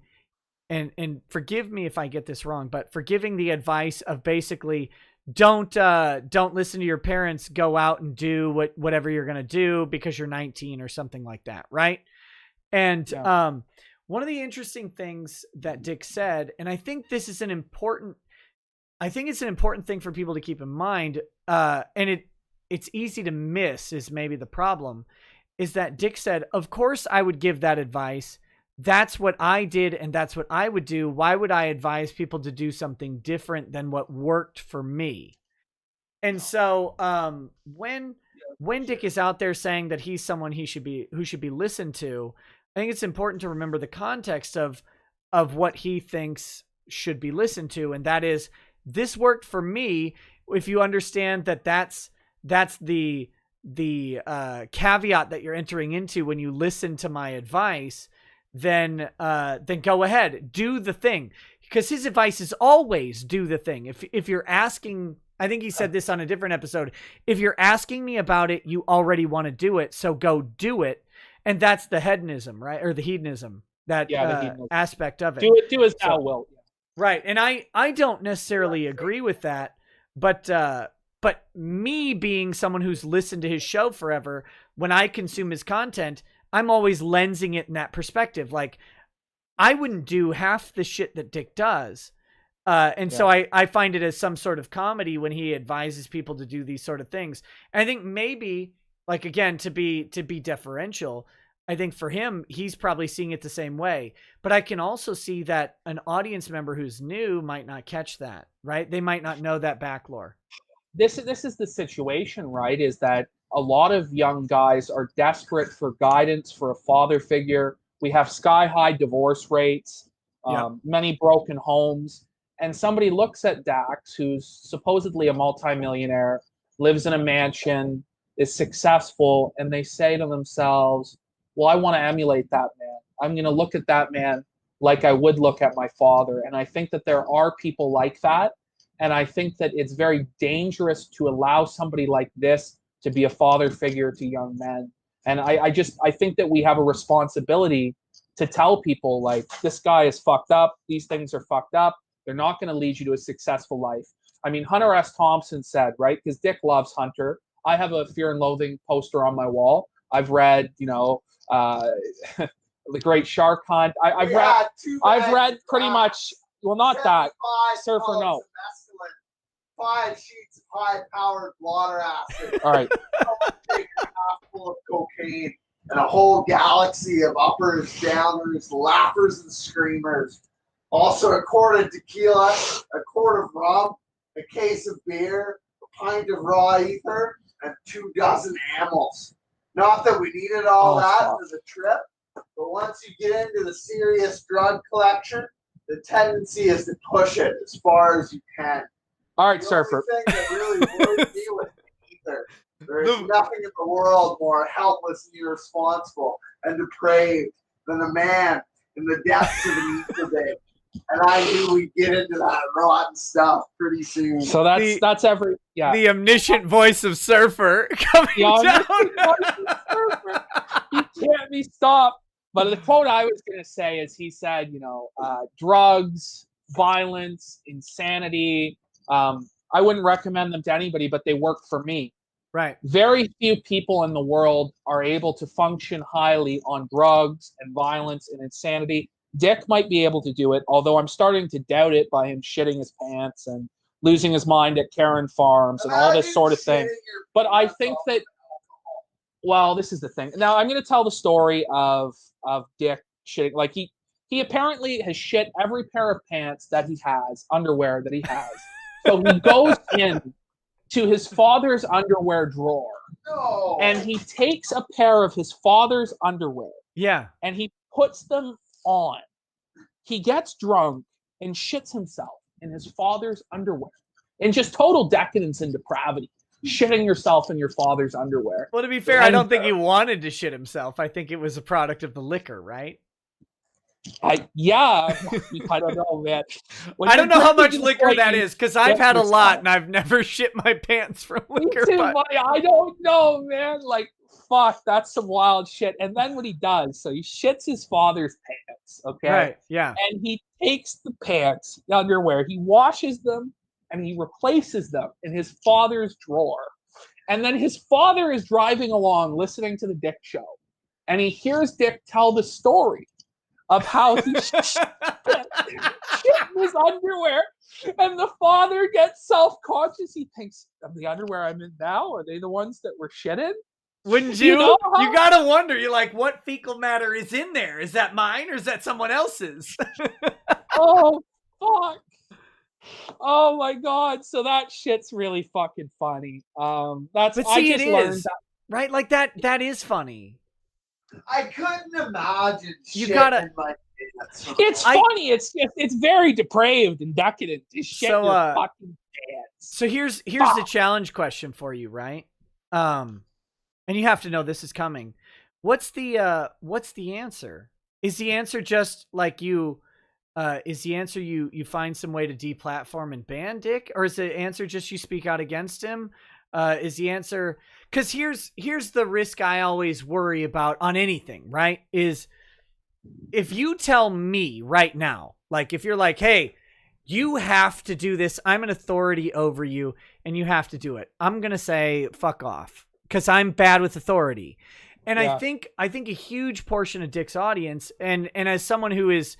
and forgive me if I get this wrong, but for giving the advice of basically don't listen to your parents, go out and do whatever you're going to do because you're 19 or something like that. Right. And, one of the interesting things that Dick said, and I think this is it's an important thing for people to keep in mind. And it's easy to miss is maybe the problem, is that Dick said, of course I would give that advice. That's what I did, and that's what I would do. Why would I advise people to do something different than what worked for me? And so when Dick is out there saying that he's someone who should be listened to, I think it's important to remember the context of what he thinks should be listened to, and that is, this worked for me. If you understand that that's the caveat that you're entering into when you listen to my advice, then go ahead, do the thing. Because his advice is always do the thing. If you're asking, I think he said this on a different episode, if you're asking me about it, you already want to do it, so go do it. And that's the hedonism, right? Or the hedonism, that aspect of it. Do as thou wilt. Right. And I don't necessarily agree with that, but me being someone who's listened to his show forever, when I consume his content, I'm always lensing it in that perspective. Like, I wouldn't do half the shit that Dick does. So I find it as some sort of comedy when he advises people to do these sort of things. And I think maybe, like, again, to be deferential, I think for him, he's probably seeing it the same way. But I can also see that an audience member who's new might not catch that, right? They might not know that back lore. This is the situation, right? Is that a lot of young guys are desperate for guidance, for a father figure. We have sky-high divorce rates, many broken homes. And somebody looks at Dax, who's supposedly a multimillionaire, lives in a mansion, is successful, and they say to themselves, well, I want to emulate that man. I'm going to look at that man like I would look at my father. And I think that there are people like that. And I think that it's very dangerous to allow somebody like this to be a father figure to young men. And I think that we have a responsibility to tell people, like, this guy is fucked up. These things are fucked up. They're not going to lead you to a successful life. I mean, Hunter S. Thompson said, right? Because Dick loves Hunter. I have a Fear and Loathing poster on my wall. I've read, The Great Shark Hunt. I've read pretty much, well, not that. Surfer, no. 5 sheets of high-powered water acid. All right. Full of cocaine and a whole galaxy of uppers, downers, laughers, and screamers. Also a quart of tequila, a quart of rum, a case of beer, a pint of raw ether, and 24 amyls. Not that we needed all that for the trip, but once you get into the serious drug collection, the tendency is to push it as far as you can. All right, Surfer. The only thing that really worried me was ether. There is nothing in the world more helpless and irresponsible and depraved than a man in the depths of an ether bay. And I knew we'd get into that rotten stuff pretty soon. So that's every the omniscient voice of Surfer coming down. He can't be stopped. But the quote I was going to say is, he said, drugs, violence, insanity. I wouldn't recommend them to anybody, but they work for me. Right. Very few people in the world are able to function highly on drugs and violence and insanity. Dick might be able to do it, although I'm starting to doubt it by him shitting his pants and losing his mind at Karen Farms and all this sort of thing. But I think that, well, this is the thing. Now, I'm going to tell the story of Dick shitting. Like, he apparently has shit every pair of pants that he has, underwear that he has. So he goes in to his father's underwear drawer, and he takes a pair of his father's underwear, and he puts them on. He gets drunk and shits himself in his father's underwear, in just total decadence and depravity. Shitting yourself in your father's underwear. Well, to be fair, I don't think he wanted to shit himself. I think it was a product of the liquor, right? I don't know, man. I don't know how much liquor that is, because I've had a lot and I've never shit my pants from liquor. I don't know, man. Like, fuck, that's some wild shit. And then what he does, so he shits his father's pants, okay? Right, yeah. And he takes the pants, the underwear, he washes them, and he replaces them in his father's drawer. And then his father is driving along listening to the Dick show, and he hears Dick tell the story of how he shit in his underwear, and the father gets self-conscious. He thinks, of the underwear I'm in now, are they the ones that were shit in? Wouldn't you? You gotta wonder. You're like, what fecal matter is in there? Is that mine or is that someone else's? Oh, fuck. Oh my god. So that shit's really fucking funny. But see, it is, right? Like that is funny. I couldn't imagine. You gotta. It's funny. It's very depraved and decadent. It's shit in your fucking pants. So here's the challenge question for you, right? And you have to know this is coming. What's the answer? Is the answer just like you? Is the answer you find some way to deplatform and ban Dick, or is the answer just you speak out against him? Is the answer, because here's the risk I always worry about on anything, right? Is if you tell me right now, like if you're like, hey, you have to do this, I'm an authority over you and you have to do it, I'm gonna say fuck off because I'm bad with authority. And I think a huge portion of Dick's audience, and as someone who is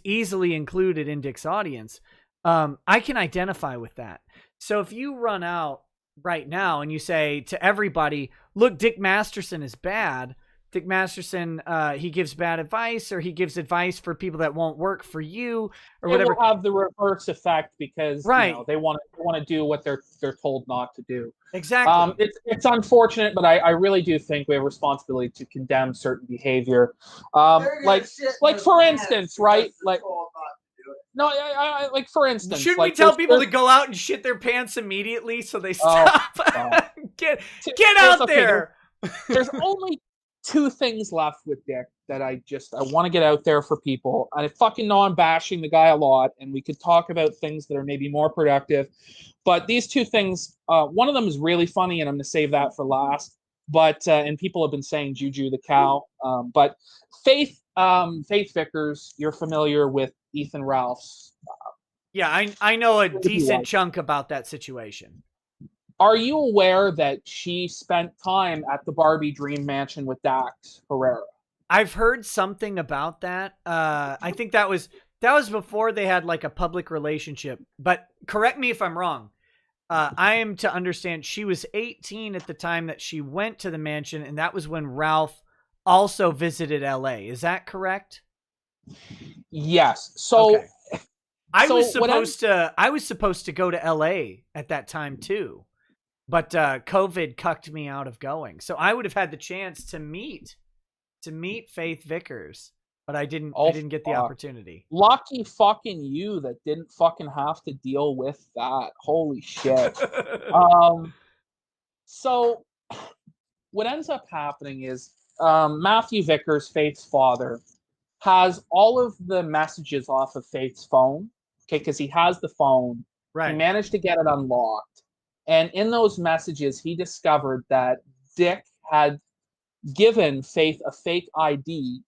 easily included in Dick's audience, I can identify with that. So if you run out right now and you say to everybody, look, Dick Masterson is bad. Dick Masterson, he gives bad advice, or he gives advice for people that won't work for you, or whatever. It will have the reverse effect because they want to do what they're told not to do. Exactly. It's unfortunate, but I really do think we have a responsibility to condemn certain behavior. Like for instance, right? Like no, like for instance, shouldn't we tell people to go out and shit their pants immediately so they stop? Get out there. There's only two things left with Dick that I want to get out there for people. I fucking know I'm bashing the guy a lot, and we could talk about things that are maybe more productive. But these two things, one of them is really funny, and I'm going to save that for last. But and people have been saying Juju the cow. But Faith Vickers, you're familiar with Ethan Ralph's. Yeah, I know a decent chunk about that situation. Are you aware that she spent time at the Barbie Dream Mansion with Dax Herrera? I've heard something about that. I think that was before they had like a public relationship. But correct me if I'm wrong. I am to understand she was 18 at the time that she went to the mansion, and that was when Ralph also visited LA. Is that correct? Yes. So okay. I was supposed to go to LA at that time too. But COVID cucked me out of going. So I would have had the chance to meet Faith Vickers, but I didn't get the opportunity. Lucky fucking you that didn't fucking have to deal with that. Holy shit. So what ends up happening is Matthew Vickers, Faith's father, has all of the messages off of Faith's phone. Okay, because he has the phone. Right. He managed to get it unlocked. And in those messages, he discovered that Dick had given Faith a fake ID,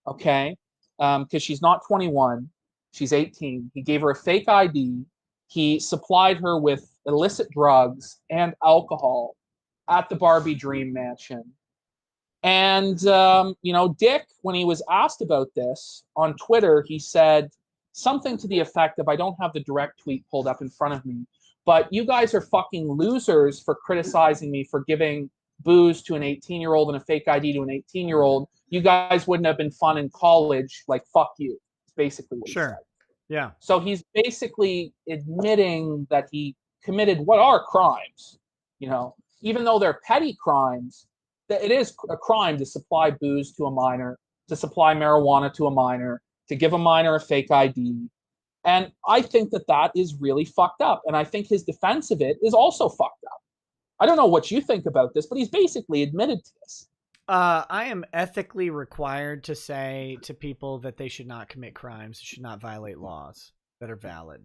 okay? Because she's not 21, she's 18. He gave her a fake ID. He supplied her with illicit drugs and alcohol at the Barbie Dream Mansion. And, Dick, when he was asked about this on Twitter, he said something to the effect of, I don't have the direct tweet pulled up in front of me, but you guys are fucking losers for criticizing me for giving booze to an 18-year-old and a fake ID to an 18-year-old. You guys wouldn't have been fun in college. Like, fuck you. It's basically what he said. Yeah. So he's basically admitting that he committed what are crimes, even though they're petty crimes, that it is a crime to supply booze to a minor, to supply marijuana to a minor, to give a minor a fake ID. And I think that is really fucked up. And I think his defense of it is also fucked up. I don't know what you think about this, but he's basically admitted to this. I am ethically required to say to people that they should not commit crimes, should not violate laws that are valid.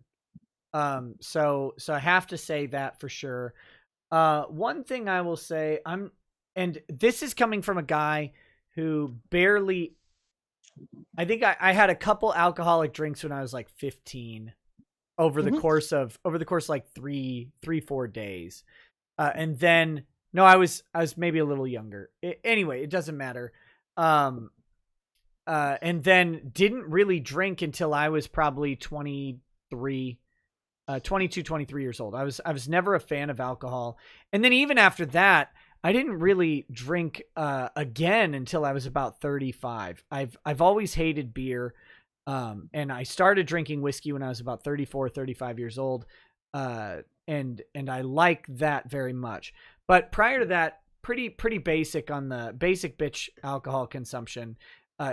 So I have to say that for sure. One thing I will say, and this is coming from a guy who barely, I think I had a couple alcoholic drinks when I was like 15 over the course of like 3-4 days. And then, no, I was maybe a little younger. Anyway, it doesn't matter. And then didn't really drink until I was probably 22, 23 years old. I was never a fan of alcohol. And then even after that, I didn't really drink again until I was about 35. I've always hated beer. And I started drinking whiskey when I was about 34, 35 years old. And I like that very much. But prior to that, pretty basic on the basic bitch alcohol consumption,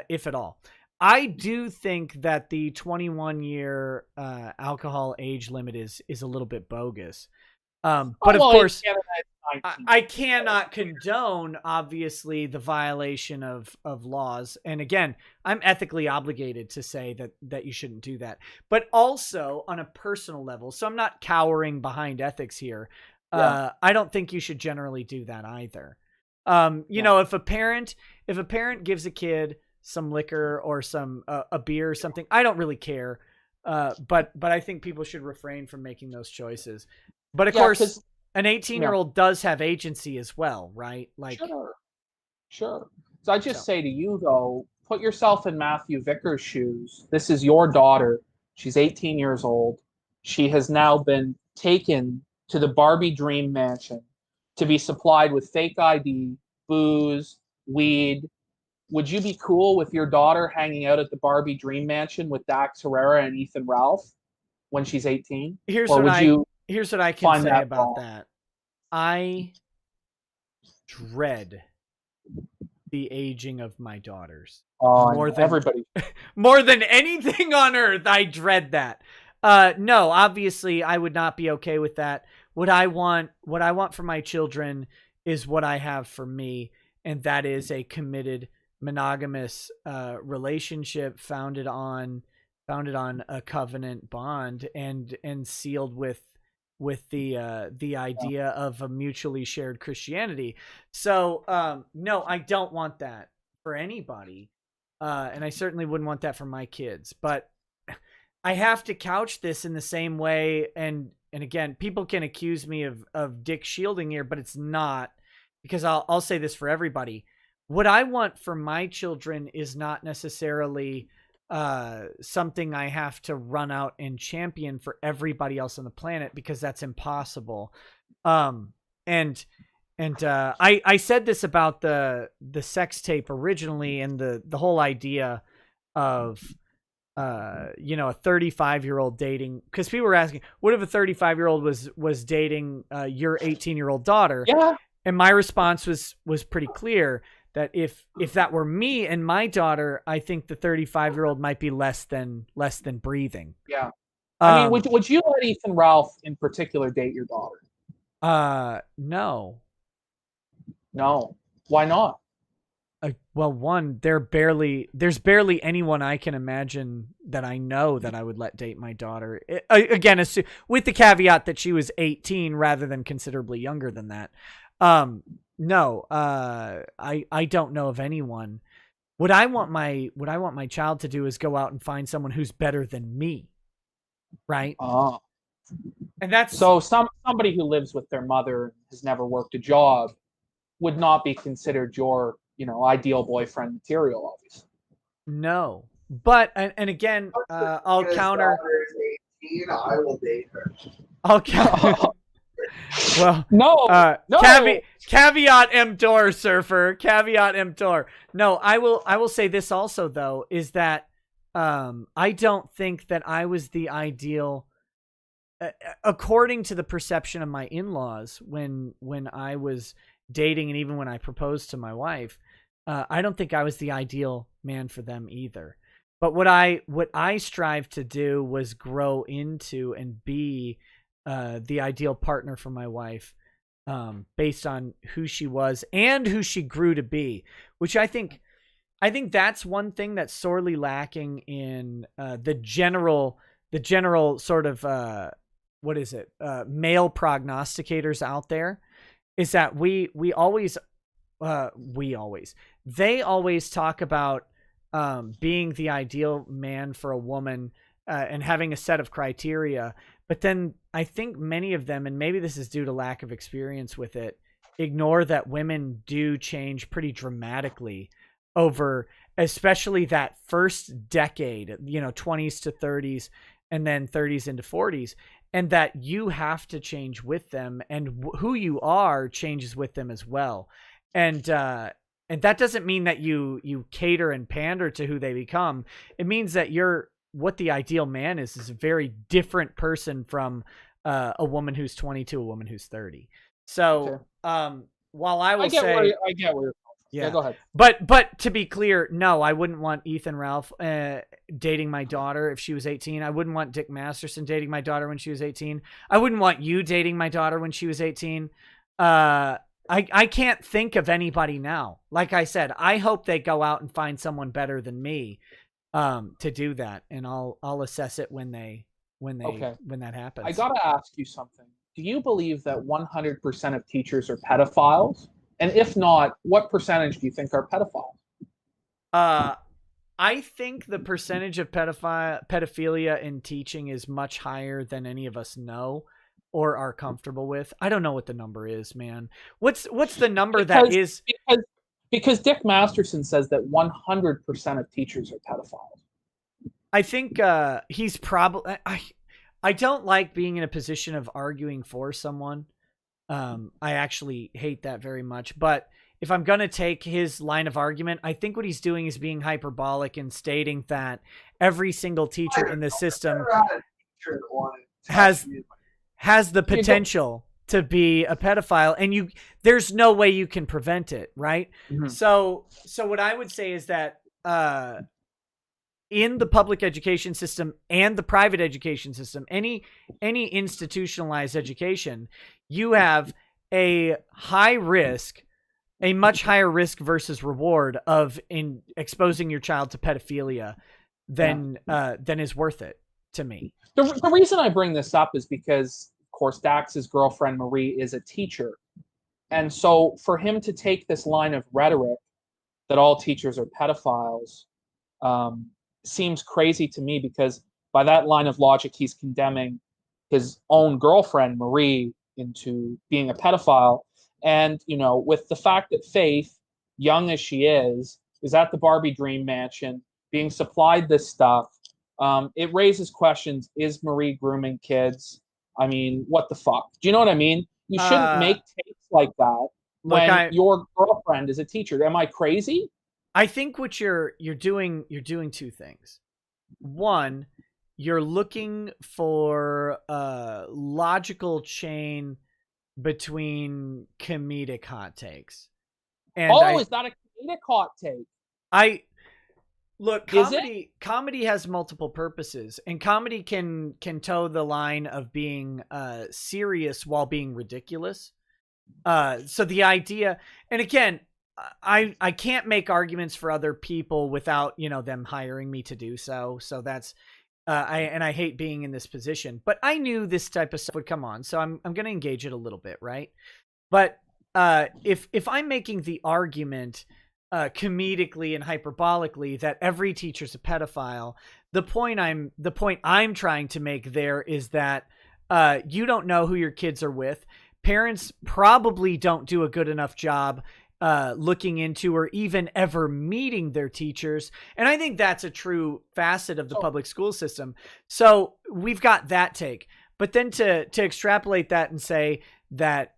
if at all. I do think that the 21-year alcohol age limit is a little bit bogus. But of course, I cannot condone, obviously, the violation of laws. And again, I'm ethically obligated to say that you shouldn't do that. But also on a personal level, so I'm not cowering behind ethics here. Yeah. I don't think you should generally do that either. You know, if a parent gives a kid some liquor or some a beer or something, I don't really care. But I think people should refrain from making those choices. But of course, an 18-year-old does have agency as well, right? Like, sure. So I just say to you, though, put yourself in Matthew Vickers' shoes. This is your daughter. She's 18 years old. She has now been taken to the Barbie Dream Mansion to be supplied with fake ID, booze, weed. Would you be cool with your daughter hanging out at the Barbie Dream Mansion with Dax Herrera and Ethan Ralph when she's 18? Here's what I can say about that. I dread the aging of my daughters. More than everybody. More than anything on earth, I dread that. No, obviously I would not be okay with that. What I want for my children is what I have for me. that is a committed monogamous relationship founded on a covenant bond and sealed with the idea of a mutually shared Christianity. So no, I don't want that for anybody, and I certainly wouldn't want that for my kids. But I have to couch this in the same way, and again, people can accuse me of dick shielding here, but it's not, because I'll say this for everybody. What I want for my children is not necessarily something I have to run out and champion for everybody else on the planet, because that's impossible. I said this about the sex tape originally, and the whole idea of a 35-year-old dating, because people were asking, what if a 35-year-old was dating your 18-year-old daughter? Yeah. And my response was pretty clear, that if that were me and my daughter, I think the 35-year-old might be less than breathing. Yeah. I mean, would you let Ethan Ralph in particular date your daughter? No. No. Why not? Well, one, there's barely anyone I can imagine that I know that I would let date my daughter. Again, with the caveat that she was 18 rather than considerably younger than that. No, I don't know of anyone. What I want my child to do is go out and find someone who's better than me. Right? Oh. And that's so somebody who lives with their mother, has never worked a job, would not be considered your, ideal boyfriend material, obviously. No. But and again, I'll counter. 18, I will date her. I'll counter. Well, no. Caveat emptor, surfer. Caveat emptor. No, I will say this also, though, is that I don't think that I was the ideal, according to the perception of my in-laws when I was dating, and even when I proposed to my wife. I don't think I was the ideal man for them either. But what I strive to do was grow into and be the ideal partner for my wife, based on who she was and who she grew to be, which I think that's one thing that's sorely lacking in the general sort of male prognosticators out there, is that they always talk about being the ideal man for a woman and having a set of criteria. But then I think many of them, and maybe this is due to lack of experience with it, ignore that women do change pretty dramatically over, especially that first decade, 20s to 30s, and then 30s into 40s, and that you have to change with them, and who you are changes with them as well. And that doesn't mean that you cater and pander to who they become. It means that what the ideal man is a very different person from a woman who's 20 to a woman who's 30. So, okay. While I will say, I get where you're yeah, go ahead. But to be clear, no, I wouldn't want Ethan Ralph dating my daughter if she was 18. I wouldn't want Dick Masterson dating my daughter when she was 18. I wouldn't want you dating my daughter when she was 18. I can't think of anybody now. Like I said, I hope they go out and find someone better than me to do that, and I'll assess it when that happens. I gotta ask you something. Do you believe that 100% of teachers are pedophiles? And if not, what percentage do you think are pedophiles? I think the percentage of pedophilia in teaching is much higher than any of us know or are comfortable with. I don't know what the number is, man. What's the number because Dick Masterson says that 100% of teachers are pedophiles. I think he's probably. I don't like being in a position of arguing for someone. I actually hate that very much. But if I'm going to take his line of argument, I think what he's doing is being hyperbolic and stating that every single teacher in the system has the potential to be a pedophile, and there's no way you can prevent it, right? Mm-hmm. So what I would say is that in the public education system and the private education system, any institutionalized education, you have a high risk a much higher risk versus reward of in exposing your child to pedophilia than is worth it to me. The reason I bring this up is because, of course, Dax's girlfriend Marie is a teacher. And so for him to take this line of rhetoric that all teachers are pedophiles seems crazy to me, because by that line of logic, he's condemning his own girlfriend, Marie, into being a pedophile. And, you know, with the fact that Faith, young as she is at the Barbie Dream Mansion being supplied this stuff, it raises questions. Is Marie grooming kids? I mean, what the fuck? Do you know what I mean? You shouldn't make tapes like that when your girlfriend is a teacher. Am I crazy? I think what you're doing two things. One, you're looking for a logical chain between comedic hot takes. And is that a comedic hot take? Look, comedy has multiple purposes, and comedy can toe the line of being serious while being ridiculous. So the idea, and again, I can't make arguments for other people without, you know, them hiring me to do so. So that's I hate being in this position, but I knew this type of stuff would come on, so I'm going to engage it a little bit, right? But if I'm making the argument comedically and hyperbolically that every teacher's a pedophile, the point I'm trying to make there is that you don't know who your kids are with. Parents probably don't do a good enough job looking into or even ever meeting their teachers. And I think that's a true facet of the public school system. So we've got that take. But then to extrapolate that and say that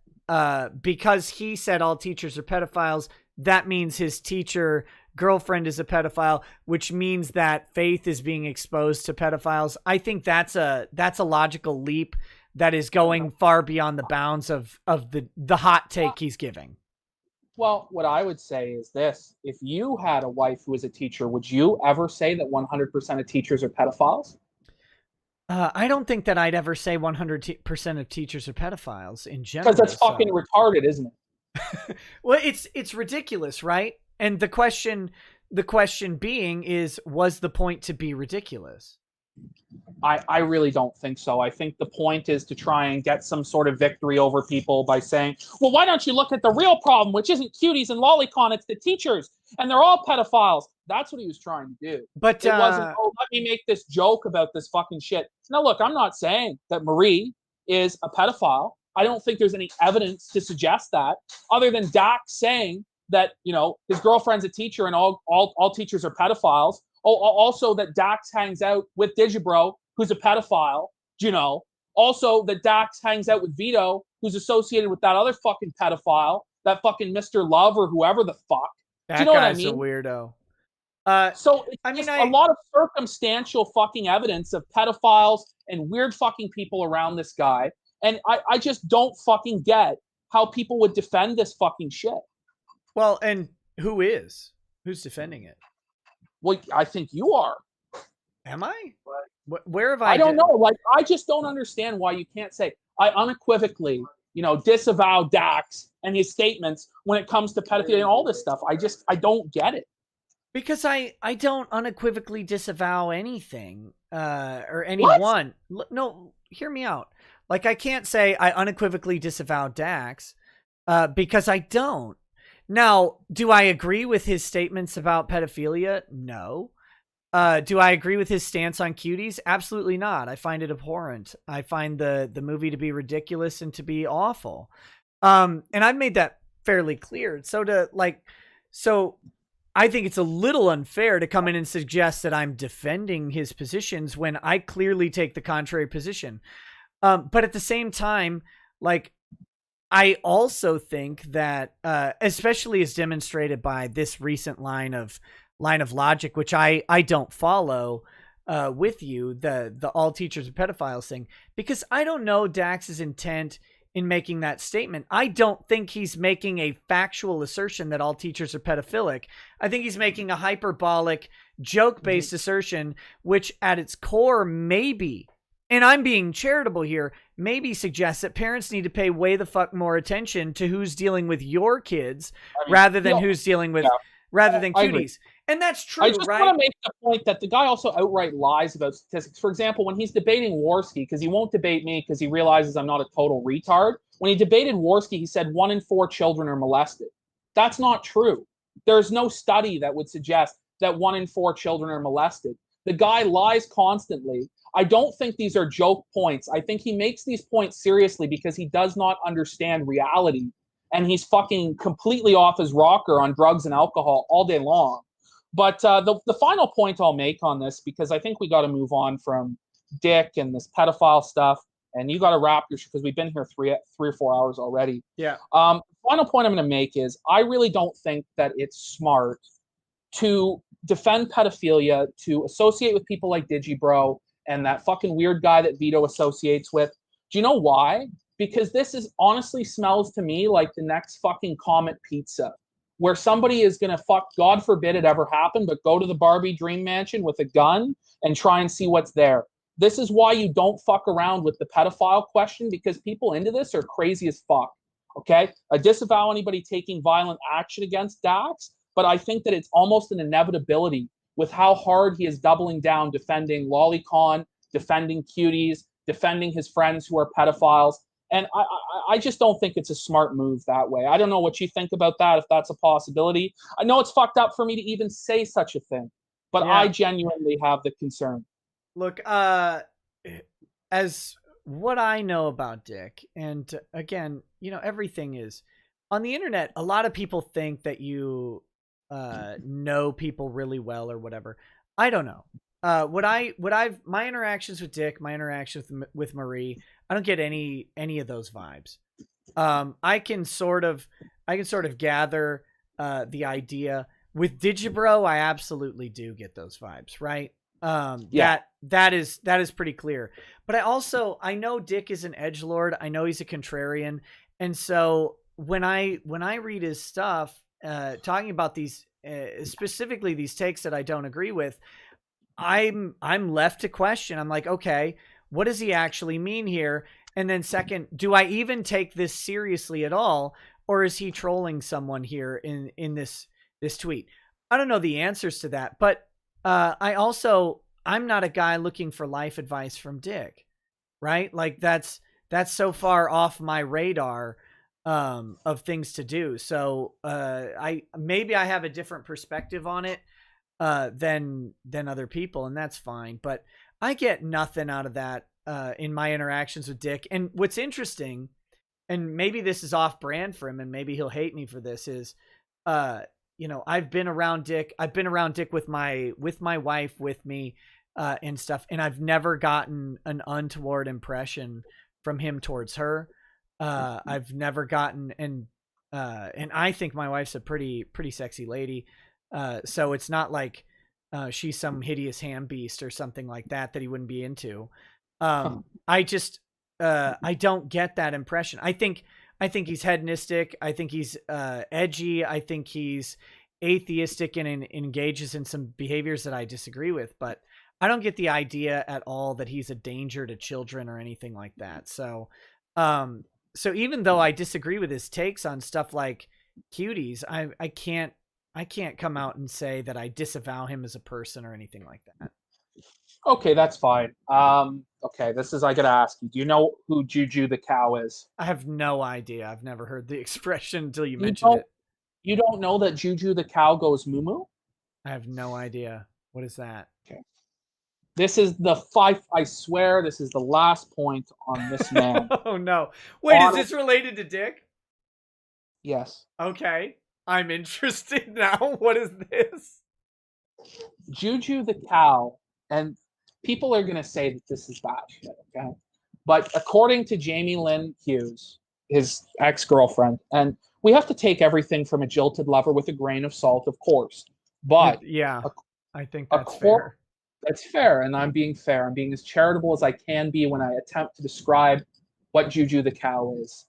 because he said all teachers are pedophiles, that means his teacher girlfriend is a pedophile, which means that Faith is being exposed to pedophiles. I think that's a logical leap that is going far beyond the bounds of the hot take he's giving. Well, what I would say is this. If you had a wife who was a teacher, would you ever say that 100% of teachers are pedophiles? I don't think that I'd ever say 100% of teachers are pedophiles in general. Because that's fucking retarded, isn't it? Well, it's ridiculous, right? And the question being is, was the point to be ridiculous? I really don't think so. I think the point is to try and get some sort of victory over people by saying, well, why don't you look at the real problem, which isn't cuties and lolicon, it's the teachers, and they're all pedophiles. That's what he was trying to do. But it wasn't, oh, let me make this joke about this fucking shit. Now, look, I'm not saying that Marie is a pedophile. I don't think there's any evidence to suggest that, other than Dax saying that, you know, his girlfriend's a teacher and all teachers are pedophiles. Oh, also that Dax hangs out with Digibro, who's a pedophile, you know. Also that Dax hangs out with Vito, who's associated with that other fucking pedophile, that fucking Mr. Love or whoever the fuck. That Do you know guy's what I mean? a weirdo. So it's a lot of circumstantial fucking evidence of pedophiles and weird fucking people around this guy. And I just don't fucking get how people would defend this fucking shit. Well, and who's defending it? Well, I think you are. Am I? Where have I? I don't know. Like, I just don't understand why you can't say I unequivocally, you know, disavow Dax and his statements when it comes to pedophilia and all this stuff. I don't get it. Because I don't unequivocally disavow anything or anyone. No, hear me out. Like, I can't say I unequivocally disavow Dax because I don't. Now, do I agree with his statements about pedophilia? No. Do I agree with his stance on Cuties? Absolutely not. I find it abhorrent. I find the movie to be ridiculous and to be awful. And I've made that fairly clear. So I think it's a little unfair to come in and suggest that I'm defending his positions when I clearly take the contrary position. But at the same time, like, I also think that, especially as demonstrated by this recent line of logic, which I don't follow with you, the all teachers are pedophiles thing, because I don't know Dax's intent in making that statement. I don't think he's making a factual assertion that all teachers are pedophilic. I think he's making a hyperbolic, joke-based assertion, which at its core maybe and I'm being charitable here, maybe suggests that parents need to pay way the fuck more attention to who's dealing with your kids rather than who's dealing with, rather than Cuties. And that's true, I just right? want to make the point that the guy also outright lies about statistics. For example, when he's debating Warski, because he won't debate me because he realizes I'm not a total retard. When he debated Warski, he said 1 in 4 children are molested. That's not true. There's no study that would suggest that 1 in 4 children are molested. The guy lies constantly. I don't think these are joke points. I think he makes these points seriously because he does not understand reality. And he's fucking completely off his rocker on drugs and alcohol all day long. But the final point I'll make on this, because I think we got to move on from Dick and this pedophile stuff, and you got to wrap your, because we've been here three or 4 hours already. Yeah. Final point I'm going to make is I really don't think that it's smart to defend pedophilia, to associate with people like Digibro and that fucking weird guy that Vito associates with. Do you know why? Because this is honestly smells to me like the next fucking Comet Pizza, where somebody is going to fuck, God forbid it ever happen, but go to the Barbie dream mansion with a gun and try and see what's there. This is why you don't fuck around with the pedophile question, because people into this are crazy as fuck. Okay? I disavow anybody taking violent action against Dax, but I think that it's almost an inevitability with how hard he is doubling down, defending Lolicon, defending Cuties, defending his friends who are pedophiles. And I just don't think it's a smart move that way. I don't know what you think about that, if that's a possibility. I know it's fucked up for me to even say such a thing, but I genuinely have the concern. Look, as what I know about Dick, and again, you know, everything is on the internet. A lot of people think that you know people really well or whatever. I don't know. My interactions with Dick, my interactions with Marie, I don't get any of those vibes. I can sort of gather the idea. With Digibro, I absolutely do get those vibes, right? That is pretty clear. But I know Dick is an edgelord. I know he's a contrarian. And so when I read his stuff, talking about these, specifically these takes that I don't agree with, I'm left to question. I'm like, okay, what does he actually mean here? And then second, do I even take this seriously at all? Or is he trolling someone here in this tweet? I don't know the answers to that, but I'm not a guy looking for life advice from Dick, right? Like that's so far off my radar of things to do. So maybe I have a different perspective on it than other people, and that's fine. But I get nothing out of that in my interactions with Dick. And what's interesting, and maybe this is off brand for him, and maybe he'll hate me for this, is you know, I've been around Dick with my wife with me and stuff, and I've never gotten an untoward impression from him towards her. I've never gotten, and I think my wife's a pretty sexy lady. So it's not like she's some hideous ham beast or something like that he wouldn't be into. I just I don't get that impression. I think he's hedonistic. I think he's edgy. I think he's atheistic and engages in some behaviors that I disagree with. But I don't get the idea at all that he's a danger to children or anything like that. So, so even though I disagree with his takes on stuff like Cuties, I can't come out and say that I disavow him as a person or anything like that. Okay, that's fine. Okay, I gotta ask you, do you know who Juju the cow is? I have no idea. I've never heard the expression until you mentioned it. You don't know that Juju the cow goes moo-moo? I have no idea. What is that? Okay. This is I swear this is the last point on this man. Oh no. Wait, is this related to Dick? Yes. Okay. I'm interested now. What is this? Juju the cow, and people are going to say that this is bad shit, okay? But according to Jamie Lynn Hughes, his ex-girlfriend, and we have to take everything from a jilted lover with a grain of salt, of course. But yeah, I think that's fair. That's fair, and I'm being fair. I'm being as charitable as I can be when I attempt to describe what Juju the cow is.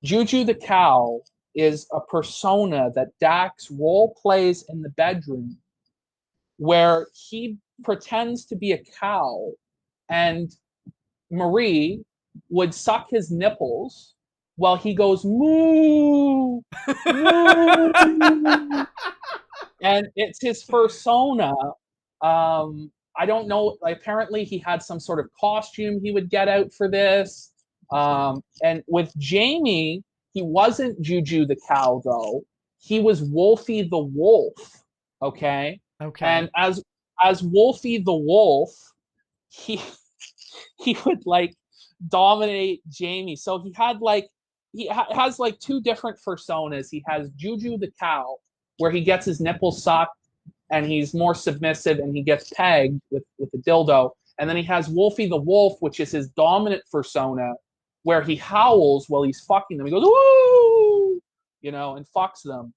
Juju the cow is a persona that Dax role plays in the bedroom where he pretends to be a cow and Marie would suck his nipples while he goes moo, moo. And it's his persona. I don't know. Apparently, he had some sort of costume he would get out for this. And with Jamie, he wasn't Juju the cow, though. He was Wolfie the wolf. Okay. Okay. And as Wolfie the wolf, he would like dominate Jamie. So he had like has like two different personas. He has Juju the cow, where he gets his nipples sucked and he's more submissive and he gets pegged with a dildo. And then he has Wolfie the wolf, which is his dominant persona, where he howls while he's fucking them. He goes, woo, and fucks them.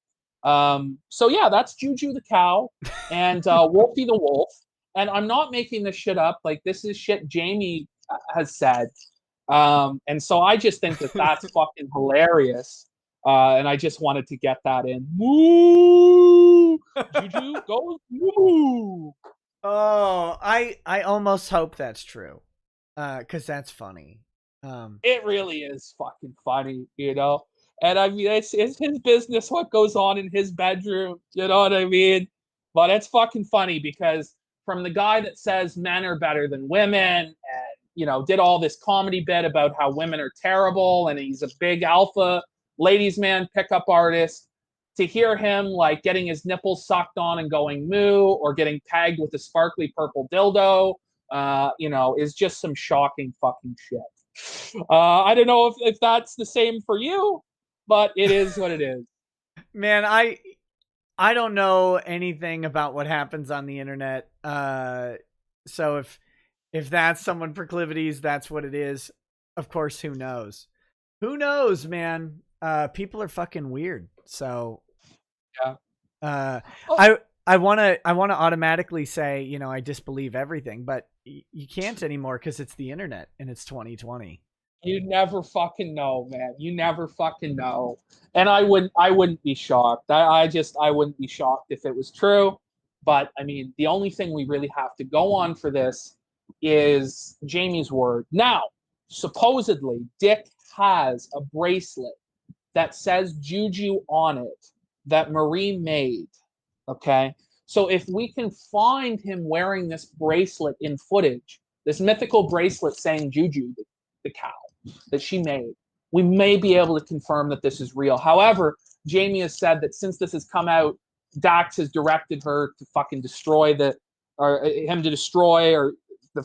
So yeah, that's Juju the cow and Wolfie the wolf. And I'm not making this shit up. Like, this is shit Jamie has said. And so I just think that that's fucking hilarious. And I just wanted to get that in. Woo! Juju goes woo! Oh, I almost hope that's true. Because that's funny. It really is fucking funny, And I mean, it's his business what goes on in his bedroom. You know what I mean? But it's fucking funny because from the guy that says men are better than women and, did all this comedy bit about how women are terrible and he's a big alpha ladies man pickup artist, to hear him like getting his nipples sucked on and going moo, or getting tagged with a sparkly purple dildo, is just some shocking fucking shit. I don't know if that's the same for you, but it is what it is. Man, I don't know anything about what happens on the internet. So if that's someone proclivities, that's what it is. Of course, who knows? Who knows, man? People are fucking weird. So yeah. I want to automatically say, I disbelieve everything, but you can't anymore because it's the internet and it's 2020. You never fucking know, man. You never fucking know. And I wouldn't be shocked. I wouldn't be shocked if it was true. But I mean, the only thing we really have to go on for this is Jamie's word. Now, supposedly, Dick has a bracelet that says Juju on it that Marie made. Okay? So if we can find him wearing this bracelet in footage, this mythical bracelet saying Juju, the cow, that she made, we may be able to confirm that this is real. However, Jamie has said that since this has come out, Dax has directed her to fucking destroy the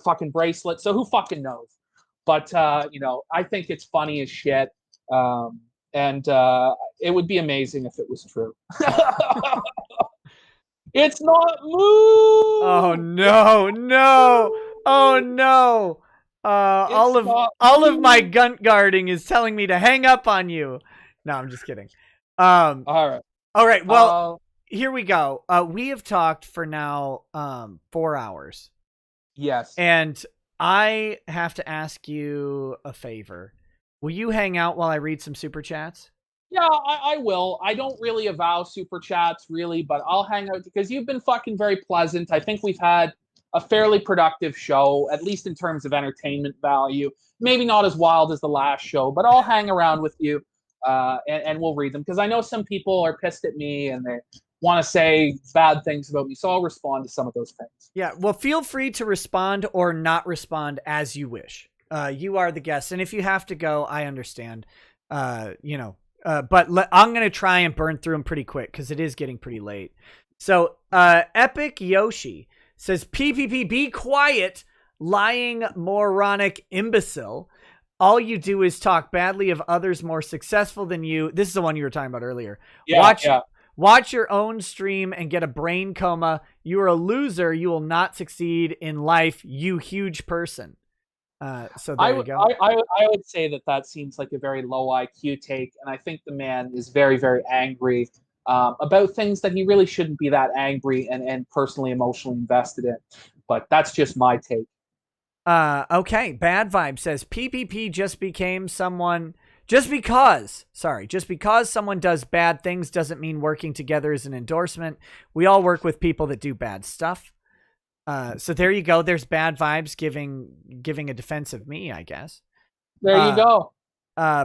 fucking bracelet. So who fucking knows? But I think it's funny as shit. And it would be amazing if it was true. It's not moo. Oh no. Oh no. All of my gun guarding is telling me to hang up on you. No, I'm just kidding. All right. Well, here we go. We have talked for now 4 hours. Yes. And I have to ask you a favor. Will you hang out while I read some super chats? Yeah, I will. I don't really avow super chats, really, but I'll hang out because you've been fucking very pleasant. I think we've had a fairly productive show, at least in terms of entertainment value. Maybe not as wild as the last show, but I'll hang around with you and we'll read them because I know some people are pissed at me and they want to say bad things about me, so I'll respond to some of those things. Yeah, well, feel free to respond or not respond as you wish. You are the guest, and if you have to go, I understand. But I'm going to try and burn through them pretty quick because it is getting pretty late. So, Epic Yoshi says, PPP, be quiet, lying, moronic imbecile. All you do is talk badly of others more successful than you. This is the one you were talking about earlier. Watch your own stream and get a brain coma. You are a loser. You will not succeed in life, you huge person. So there you go. I would say that seems like a very low IQ take, and I think the man is very, very angry about things that he really shouldn't be that angry and personally emotionally invested in. But that's just my take. Okay. Bad Vibe says PPP just became someone. Just because someone does bad things doesn't mean working together is an endorsement. We all work with people that do bad stuff. So there you go. There's bad vibes giving a defense of me, I guess. There you go.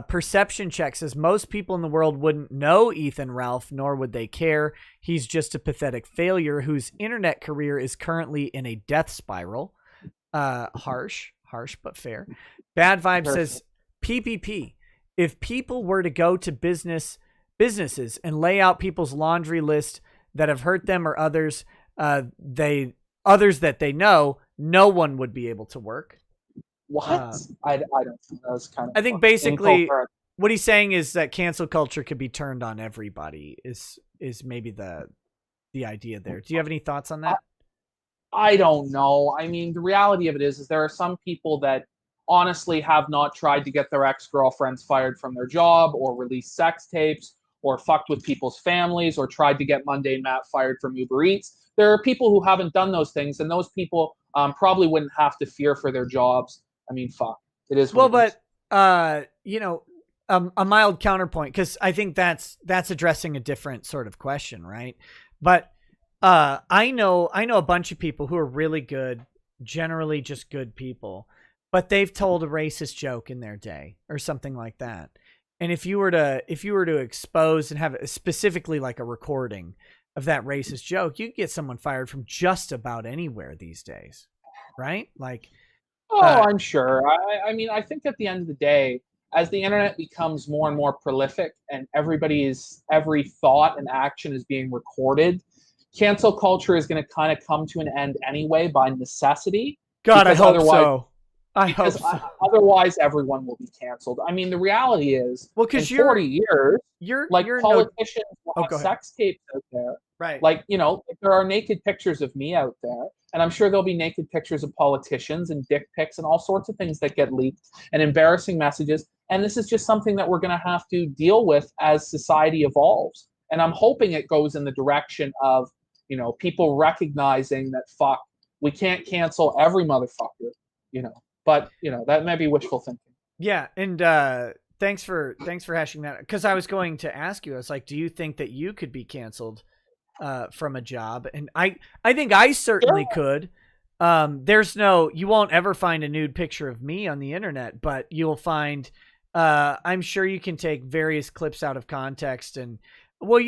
Perception check says most people in the world wouldn't know Ethan Ralph, nor would they care. He's just a pathetic failure whose internet career is currently in a death spiral. Harsh, but fair. Bad Vibe says PPP. If people were to go to businesses and lay out people's laundry list that have hurt them or others that they know, no one would be able to work. What? I don't think that was kind of. I think basically what he's saying is that cancel culture could be turned on everybody. Is maybe the idea there. Do you have any thoughts on that? I don't know. I mean, the reality of it is there are some people that honestly have not tried to get their ex-girlfriends fired from their job, or release sex tapes, or fucked with people's families, or tried to get Mundane Matt fired from Uber Eats. There are people who haven't done those things, and those people probably wouldn't have to fear for their jobs. I mean, fuck. It is. Well, but you know, a mild counterpoint, because I think that's addressing a different sort of question, right? But I know a bunch of people who are really good, generally just good people, but they've told a racist joke in their day or something like that. And if you were to expose and have specifically like a recording of that racist joke, you get someone fired from just about anywhere these days, right? Like. I'm sure. I mean, I think at the end of the day, as the internet becomes more and more prolific and every thought and action is being recorded, cancel culture is going to kind of come to an end anyway by necessity. God, I hope so. I hope so. Otherwise, everyone will be canceled. I mean, the reality is, in 40 years, politicians will have sex tapes out there. Right. Like, you know, there are naked pictures of me out there, and I'm sure there'll be naked pictures of politicians and dick pics and all sorts of things that get leaked and embarrassing messages. And this is just something that we're going to have to deal with as society evolves. And I'm hoping it goes in the direction of, you know, people recognizing that, fuck, we can't cancel every motherfucker, you know. But, you know, that may be wishful thinking. Yeah, and thanks for hashing that, because I was going to ask you, I was like, do you think that you could be canceled from a job? And I think I certainly could. You won't ever find a nude picture of me on the internet, but you'll find, I'm sure you can take various clips out of context. And, well,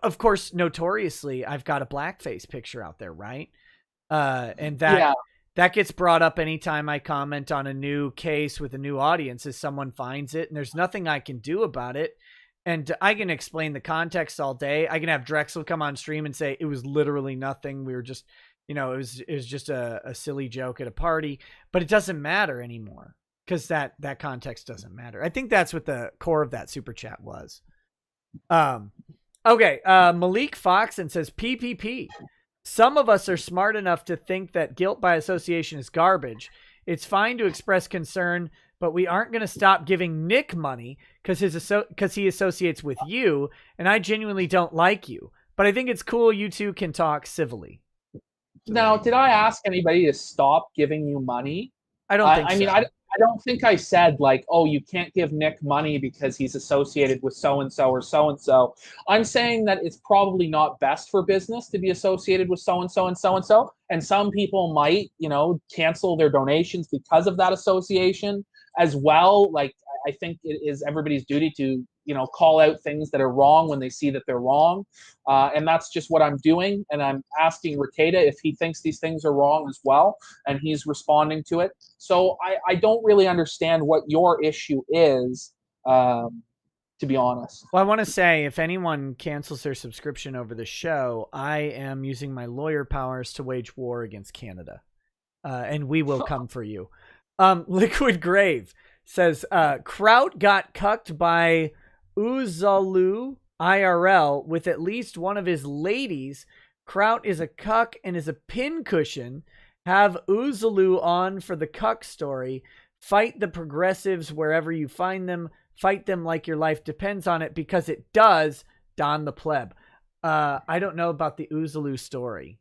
of course, notoriously, I've got a blackface picture out there, right? And that gets brought up anytime I comment on a new case with a new audience, as someone finds it, and there's nothing I can do about it. And I can explain the context all day. I can have Drexel come on stream and say it was literally nothing. We were just, you know, it was just a silly joke at a party, but it doesn't matter anymore because that context doesn't matter. I think that's what the core of that super chat was. Okay. Malik Foxon says PPP. Some of us are smart enough to think that guilt by association is garbage. It's fine to express concern, but we aren't going to stop giving Nick money because he associates with you, and I genuinely don't like you. But I think it's cool you two can talk civilly. Now, did I ask anybody to stop giving you money? I don't think so. I mean, I don't think I said, like, oh, you can't give Nick money because he's associated with so-and-so or so-and-so. I'm saying that it's probably not best for business to be associated with so-and-so and so-and-so. And some people might, you know, cancel their donations because of that association as well. Like, I think it is everybody's duty to, you know, call out things that are wrong when they see that they're wrong. And that's just what I'm doing. And I'm asking Rekieta if he thinks these things are wrong as well. And he's responding to it. So I don't really understand what your issue is, to be honest. Well, I want to say, if anyone cancels their subscription over the show, I am using my lawyer powers to wage war against Canada. And we will come for you. Liquid Grave says, Kraut got cucked by Uzalu IRL with at least one of his ladies. Kraut is a cuck and is a pincushion. Have Uzalu on for the cuck story. Fight the progressives wherever you find them. Fight them like your life depends on it, because it does. Don the pleb. I don't know about the Uzalu story.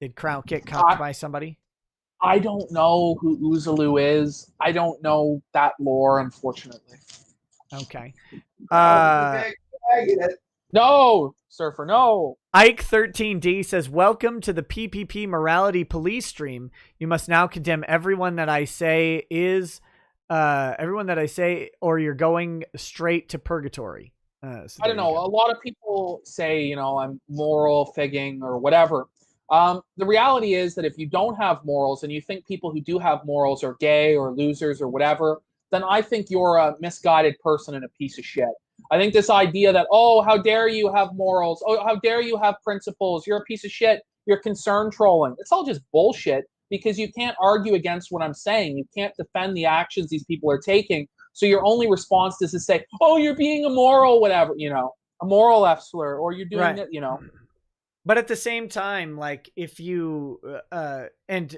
Did Kraut get cucked by somebody? I don't know who Uzalu is. I don't know that lore, unfortunately. Okay. No, Surfer, no. Ike13D says, welcome to the PPP morality police stream. You must now condemn everyone that I say or you're going straight to purgatory. I don't know. A lot of people say, I'm moral figging or whatever. The reality is that if you don't have morals and you think people who do have morals are gay or losers or whatever, then I think you're a misguided person and a piece of shit. I think this idea that, oh, how dare you have morals? Oh, how dare you have principles? You're a piece of shit. You're concern trolling. It's all just bullshit because you can't argue against what I'm saying. You can't defend the actions these people are taking. So your only response is to say, oh, you're being immoral, whatever, a moral F slur, or you're doing it, But at the same time, like if you, and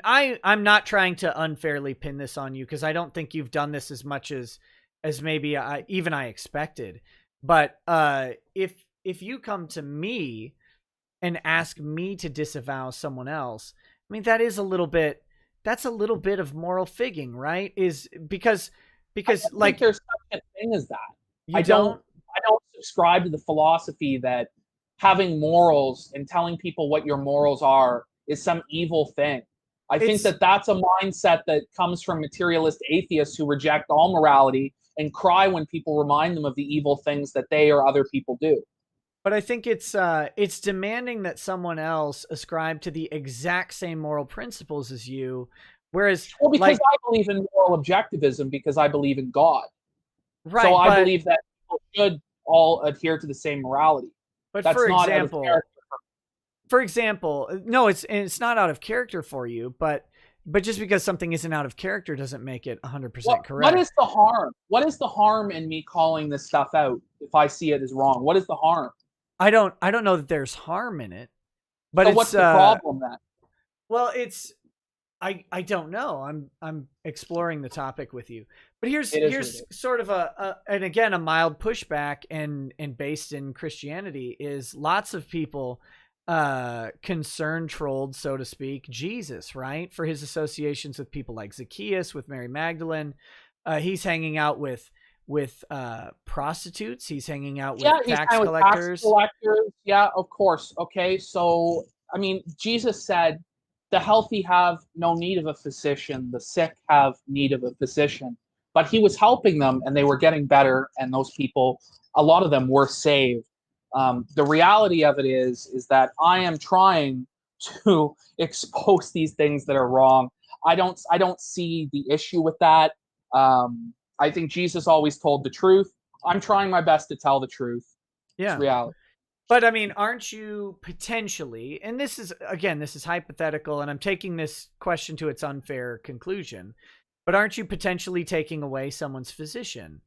I'm not trying to unfairly pin this on you because I don't think you've done this as much as maybe I expected. But if you come to me and ask me to disavow someone else, I mean that's a little bit of moral figging, right? Is because like there's such a thing as that. I don't subscribe to the philosophy that having morals and telling people what your morals are is some evil thing. I think that's a mindset that comes from materialist atheists who reject all morality and cry when people remind them of the evil things that they or other people do. But I think it's demanding that someone else ascribe to the exact same moral principles as you, whereas because I believe in moral objectivism because I believe in God. Right. So I believe that people should all adhere to the same morality. But that's for example, no, it's not out of character for you, but just because something isn't out of character doesn't make it 100% correct. What is the harm? What is the harm in me calling this stuff out if I see it as wrong? What is the harm? I don't know that there's harm in it. But so what's the problem then? Well, I don't know. I'm exploring the topic with you. But here's sort of and again a mild pushback and based in Christianity is lots of people concern trolled, so to speak, Jesus, right? For his associations with people like Zacchaeus, with Mary Magdalene. He's hanging out with prostitutes. He's hanging out with tax collectors. Yeah, of course. Okay, so I mean, Jesus said, the healthy have no need of a physician, the sick have need of a physician. But he was helping them and they were getting better, and those people, a lot of them were saved. The reality of it is that I am trying to expose these things that are wrong. I don't see the issue with that. I think Jesus always told the truth. I'm trying my best to tell the truth. Yeah. It's reality. But I mean, aren't you potentially, and this is hypothetical, and I'm taking this question to its unfair conclusion, but aren't you potentially taking away someone's physician?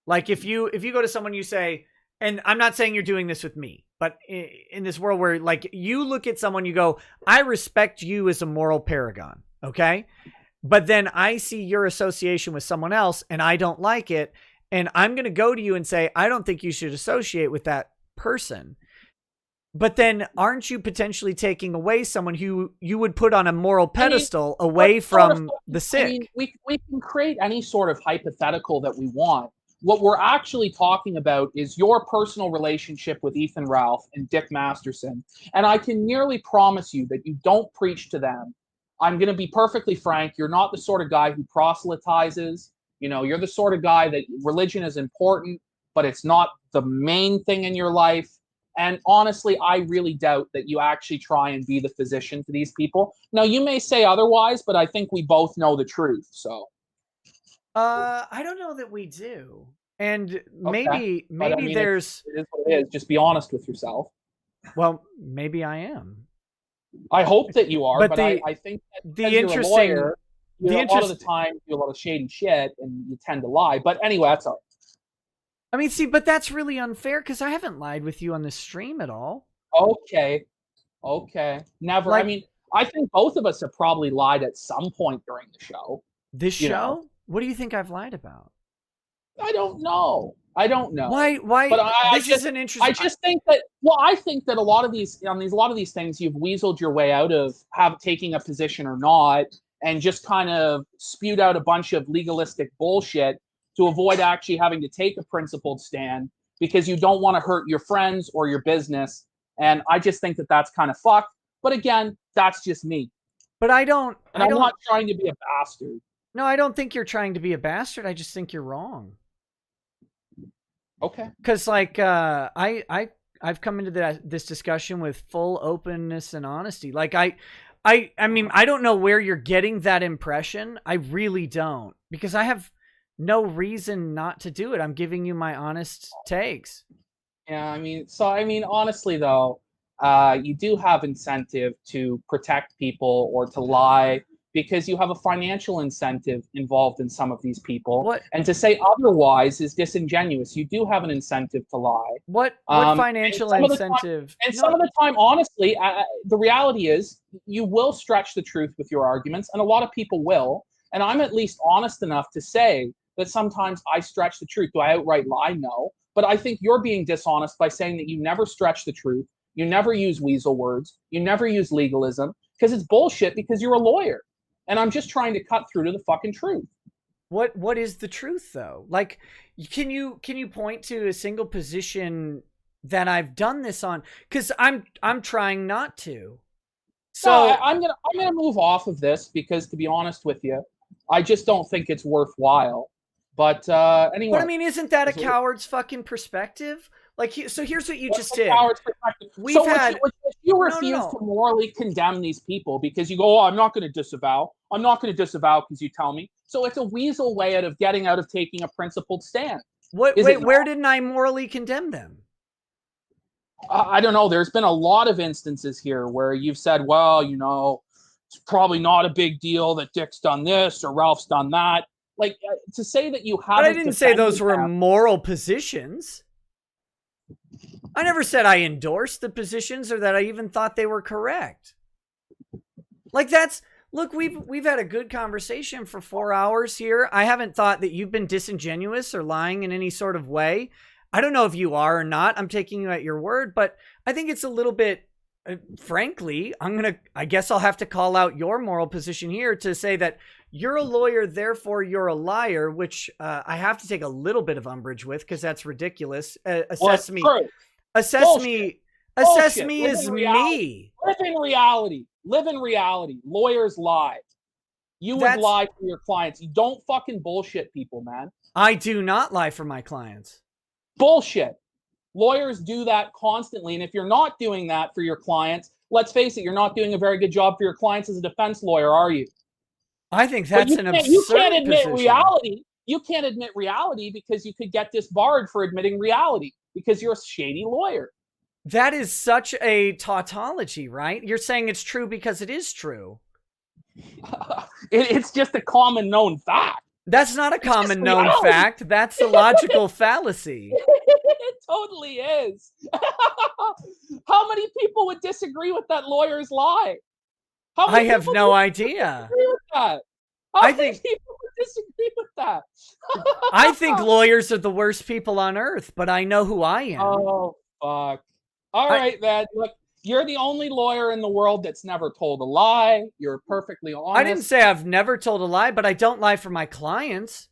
Like if you go to someone, you say, and I'm not saying you're doing this with me, but in this world where like you look at someone, you go, I respect you as a moral paragon. Okay. But then I see your association with someone else and I don't like it. And I'm going to go to you and say, I don't think you should associate with that person. But then aren't you potentially taking away someone who you would put on a moral pedestal away from the sick? I mean, we can create any sort of hypothetical that we want. What we're actually talking about is your personal relationship with Ethan Ralph and Dick Masterson. And I can nearly promise you that you don't preach to them. I'm going to be perfectly frank. You're not the sort of guy who proselytizes. You're the sort of guy that religion is important, but it's not the main thing in your life. And honestly, I really doubt that you actually try and be the physician to these people. Now, you may say otherwise, but I think we both know the truth. So, I don't know that we do. And maybe there's... It is what it is. Just be honest with yourself. Well, maybe I am. I hope that you are, but I think that the interesting... You're a lawyer, a lot of the time do a lot of shady shit and you tend to lie. But anyway, that's all right. I mean, see, but that's really unfair because I haven't lied with you on the stream at all. Okay. Never. I mean, I think both of us have probably lied at some point during the show. This show? What do you think I've lied about? I don't know. Why? But is an interesting. I just think that. Well, I think that a lot of these things you've weaseled your way out of taking a position or not, and just kind of spewed out a bunch of legalistic bullshit to avoid actually having to take a principled stand. because you don't want to hurt your friends or your business. And I just think that that's kind of fucked. But again, that's just me. But I'm not trying to be a bastard. No, I don't think you're trying to be a bastard. I just think you're wrong. Okay. Because like I've come into this discussion with full openness and honesty. Like I mean, I don't know where you're getting that impression. I really don't, because I have no reason not to do it. I'm giving you my honest takes. Yeah, I mean, honestly though, you do have incentive to protect people or to lie, because you have a financial incentive involved in some of these people. What? And to say otherwise is disingenuous. You do have an incentive to lie. What financial incentive? Some of the time, honestly, the reality is you will stretch the truth with your arguments, and a lot of people will. And I'm at least honest enough to say that sometimes I stretch the truth. Do I outright lie? No. But I think you're being dishonest by saying that you never stretch the truth. You never use weasel words. You never use legalism, because it's bullshit, because you're a lawyer. And I'm just trying to cut through to the fucking truth. What is the truth though? Like, can you point to a single position that I've done this on? Because I'm trying not to. So no, I'm gonna move off of this, because to be honest with you, I just don't think it's worthwhile. But anyway. But I mean, isn't that a coward's fucking perspective? Like, so here's what you just did. You refuse to morally condemn these people because you go, oh, I'm not going to disavow. I'm not going to disavow because you tell me. So it's a weasel way of getting out of taking a principled stand. Where didn't I morally condemn them? I don't know. There's been a lot of instances here where you've said, well, you know, it's probably not a big deal that Dick's done this or Ralph's done that. Like, to say that you haven't. But I didn't say those were moral positions. I never said I endorsed the positions or that I even thought they were correct. Like, look, we've had a good conversation for 4 hours here. I haven't thought that you've been disingenuous or lying in any sort of way. I don't know if you are or not. I'm taking you at your word, but I think it's a little bit, frankly, I guess I'll have to call out your moral position here to say that you're a lawyer, therefore you're a liar, which I have to take a little bit of umbrage with, because that's ridiculous. Assess me as me. Live in reality. Lawyers lie. You would lie for your clients. You don't fucking bullshit people, man. I do not lie for my clients. Bullshit. Lawyers do that constantly. And if you're not doing that for your clients, let's face it, you're not doing a very good job for your clients as a defense lawyer, are you? I think that's an absurd You can't admit position. reality. You can't admit reality because you could get disbarred for admitting reality because you're a shady lawyer. That is such a tautology, right? You're saying it's true because it is true. It's just a common known fact. That's not a common known fact. That's a logical fallacy. It totally is. How many people would disagree with that lawyers lie? I have no idea. I think people would disagree with that. I think lawyers are the worst people on earth, but I know who I am. Oh, fuck. All right, man. Look, you're the only lawyer in the world that's never told a lie. You're perfectly honest. I didn't say I've never told a lie, but I don't lie for my clients.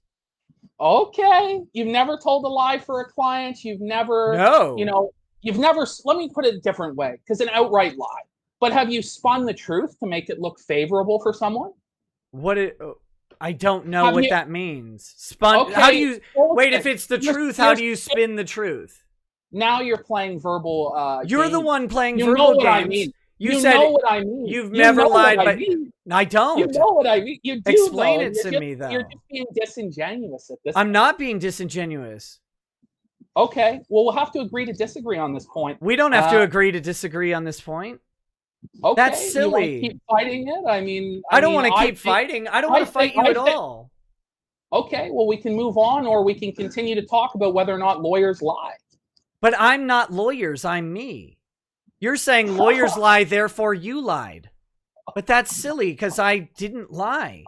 Okay. You've never told a lie for a client. You've never, let me put it a different way, because an outright lie. But have you spun the truth to make it look favorable for someone? I don't know what that means. Spun. Okay. How do you wait? If it's the truth, how do you spin the truth? Now you're playing verbal. You're the one playing verbal games. I mean. You said know what I mean. You've never lied, but I don't. You know what I mean. You do. Explain it to me, though. You're just being disingenuous at this. I'm not being disingenuous. Okay. Well, we'll have to agree to disagree on this point. We don't have to agree to disagree on this point. Okay. That's silly. You want to keep fighting it? I mean, I don't want to keep fighting. I don't want to fight you at all. Okay. Well, we can move on, or we can continue to talk about whether or not lawyers lie. But I'm not lawyers. I'm me. You're saying lawyers lie, therefore you lied. But that's silly because I didn't lie.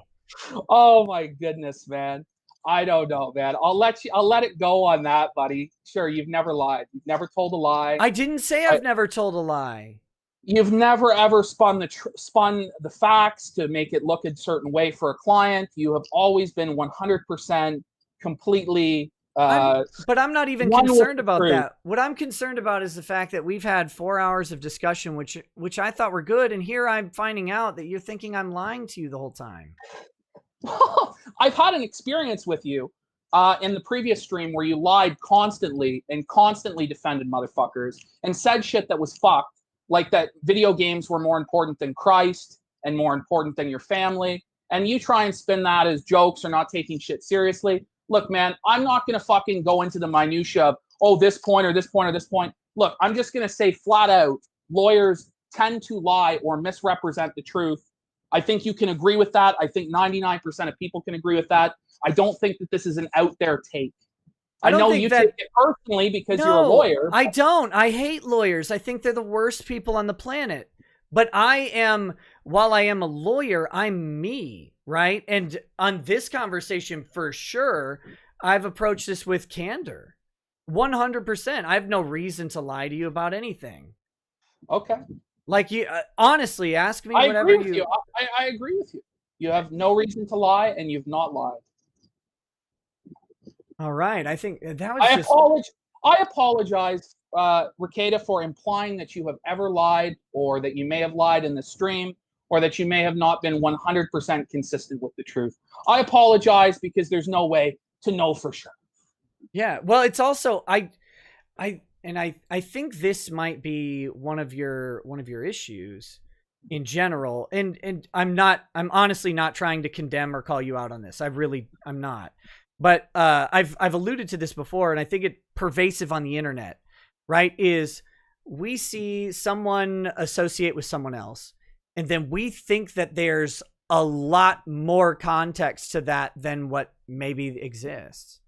Oh my goodness, man. I don't know, man. I'll let it go on that, buddy. Sure, you've never lied. You've never told a lie. I didn't say I've never told a lie. You've never ever spun the facts to make it look a certain way for a client. You have always been 100% completely But I'm not even concerned about that. What I'm concerned about is the fact that we've had 4 hours of discussion, which I thought were good, and here I'm finding out that you're thinking I'm lying to you the whole time. I've had an experience with you in the previous stream where you lied constantly and constantly defended motherfuckers and said shit that was fucked, like that video games were more important than Christ and more important than your family. And you try and spin that as jokes or not taking shit seriously. Look, man, I'm not going to fucking go into the minutia of, oh, this point or this point or this point. Look, I'm just going to say flat out, lawyers tend to lie or misrepresent the truth. I think you can agree with that. I think 99% of people can agree with that. I don't think that this is an out there take. I know you take it personally because you're a lawyer. I don't. I hate lawyers. I think they're the worst people on the planet. But while I am a lawyer, I'm me. Right. And on this conversation, for sure, I've approached this with candor. 100%. I have no reason to lie to you about anything. Okay. Like, you honestly ask me whatever I agree with you. I agree with you. You have no reason to lie and you've not lied. All right. I think that was I apologize, Rekieta, for implying that you have ever lied or that you may have lied in the stream, or that you may have not been 100% consistent with the truth. I apologize because there's no way to know for sure. Yeah. Well, it's also, I think this might be one of your issues in general. And I'm honestly not trying to condemn or call you out on this. I'm not. But I've alluded to this before, and I think it's pervasive on the internet, right? Is we see someone associate with someone else, and then we think that there's a lot more context to that than what maybe exists.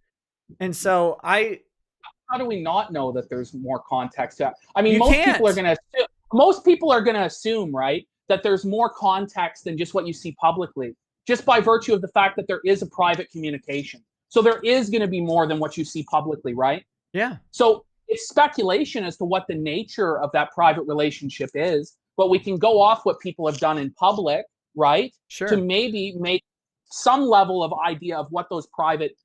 And so how do we not know that there's more context to that? I mean, most people are going to assume, right, that there's more context than just what you see publicly, just by virtue of the fact that there is a private communication. So there is going to be more than what you see publicly, right? Yeah. So it's speculation as to what the nature of that private relationship is, but we can go off what people have done in public, right? Sure. To maybe make some level of idea of what those private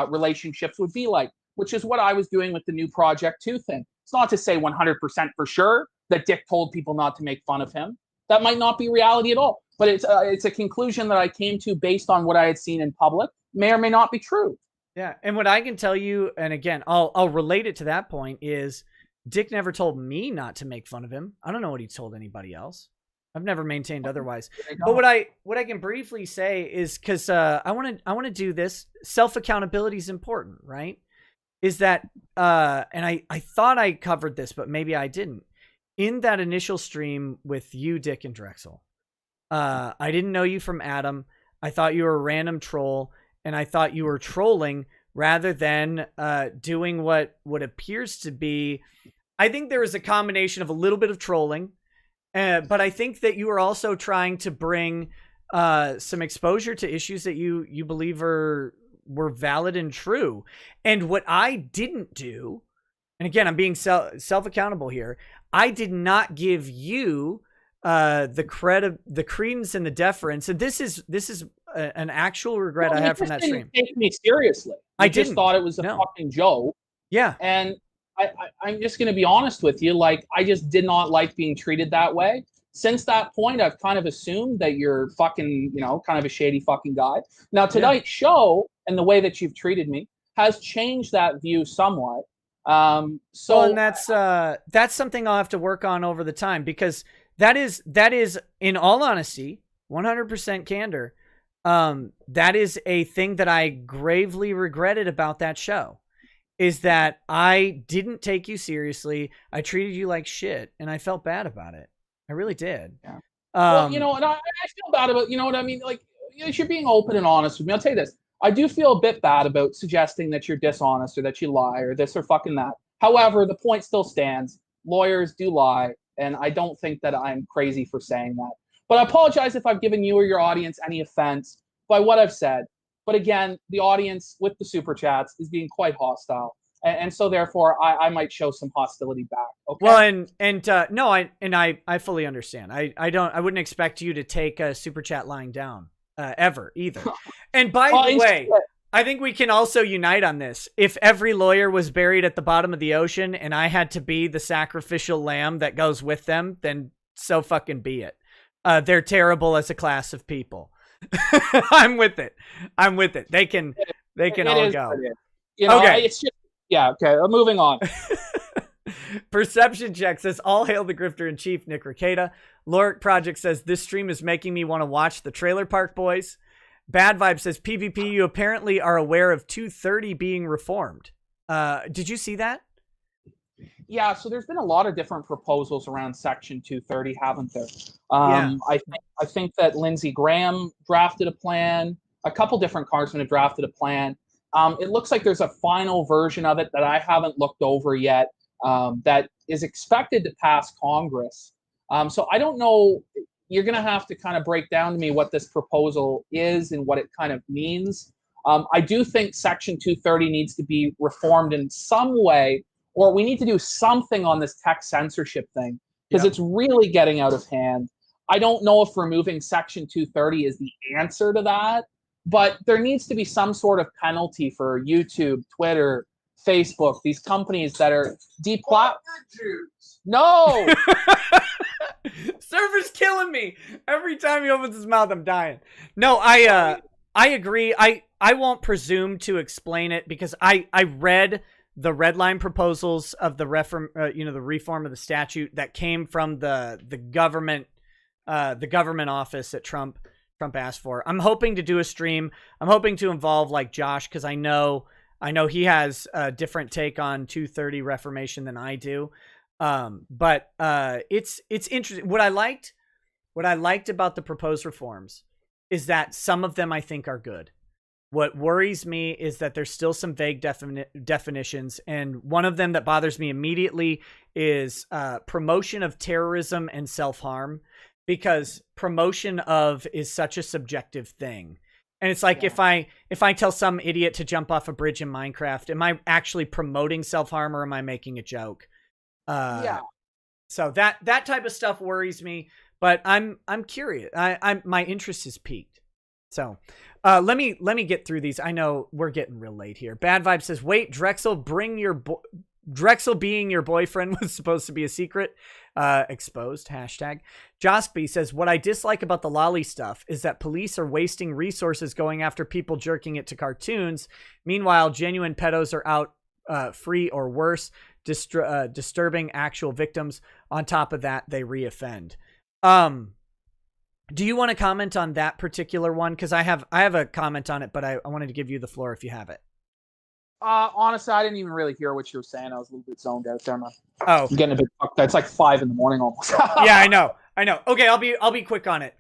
relationships would be like, which is what I was doing with the new Project 2 thing. It's not to say 100% for sure that Dick told people not to make fun of him. That might not be reality at all, but it's a conclusion that I came to based on what I had seen in public. May or may not be true. Yeah, and what I can tell you, and again, I'll relate it to that point, is Dick never told me not to make fun of him. I don't know what he told anybody else. I've never maintained otherwise. But what I can briefly say is, because I want to do this. Self accountability is important, right? Is that and I thought I covered this, but maybe I didn't. In that initial stream with you, Dick, and Drexel, I didn't know you from Adam. I thought you were a random troll, and I thought you were trolling rather than doing what appears to be. I think there is a combination of a little bit of trolling, but I think that you are also trying to bring some exposure to issues that you believe were valid and true. And what I didn't do, and again, I'm being self-accountable here, I did not give you the credence and the deference. And this is an actual regret I have from that stream. Take me seriously. I just thought it was a fucking joke. Yeah. And I'm just going to be honest with you. Like, I just did not like being treated that way. Since that point, I've kind of assumed that you're fucking, kind of a shady fucking guy. Now, tonight's show and the way that you've treated me has changed that view somewhat. And that's something I'll have to work on over the time, because that is in all honesty, 100% candor. That is a thing that I gravely regretted about that show, is that I didn't take you seriously. I treated you like shit, and I felt bad about it. I really did. Yeah. Well, and I feel bad about, you know what I mean? Like, you're being open and honest with me. I'll tell you this. I do feel a bit bad about suggesting that you're dishonest or that you lie or this or fucking that. However, the point still stands. Lawyers do lie, and I don't think that I'm crazy for saying that. But I apologize if I've given you or your audience any offense by what I've said. But again, the audience with the super chats is being quite hostile. And so therefore I might show some hostility back. Okay. Well, I fully understand. I wouldn't expect you to take a super chat lying down ever either. And by the way, I think we can also unite on this. If every lawyer was buried at the bottom of the ocean and I had to be the sacrificial lamb that goes with them, then so fucking be it. They're terrible as a class of people. I'm with it. They can all go. You know, okay. It's just, yeah. Okay. Moving on. Perception Check says, all hail the grifter in chief, Nick Rekieta. Loric Project says, this stream is making me want to watch the Trailer Park Boys. Bad Vibe says, PPP, you apparently are aware of 230 being reformed. Did you see that? Yeah, so there's been a lot of different proposals around Section 230, haven't there? Yeah. I think that Lindsey Graham drafted a plan. A couple different congressmen have drafted a plan. It looks like there's a final version of it that I haven't looked over yet that is expected to pass Congress. So I don't know. You're going to have to kind of break down to me what this proposal is and what it kind of means. I do think Section 230 needs to be reformed in some way, or we need to do something on this tech censorship thing, because it's really getting out of hand. I don't know if removing Section 230 is the answer to that, but there needs to be some sort of penalty for YouTube, Twitter, Facebook, these companies that are No! Server's killing me. Every time he opens his mouth, I'm dying. No, I agree. I won't presume to explain it because I read the red line proposals of the reform of the statute that came from the government office that Trump asked for. I'm hoping to do a stream. I'm hoping to involve like Josh, because I know he has a different take on 230 reformation than I do. But it's interesting. What I liked about the proposed reforms is that some of them I think are good. What worries me is that there's still some vague definitions, and one of them that bothers me immediately is promotion of terrorism and self-harm, because promotion of is such a subjective thing. And it's like, if I tell some idiot to jump off a bridge in Minecraft, am I actually promoting self-harm or am I making a joke? So that type of stuff worries me, but I'm curious. My interest is piqued. So let me get through these. I know we're getting real late here. Bad Vibe says, wait, Drexel being your boyfriend was supposed to be a secret. Exposed, hashtag. Joskby says, what I dislike about the lolly stuff is that police are wasting resources going after people jerking it to cartoons. Meanwhile, genuine pedos are out free or worse, disturbing actual victims. On top of that, they reoffend. Do you want to comment on that particular one? Because I have a comment on it, but I wanted to give you the floor if you have it. Honestly, I didn't even really hear what you were saying. I was a little bit zoned out there, man. Oh, I'm getting a bit fucked up. It's like 5 a.m. almost. Yeah, I know. Okay, I'll be quick on it.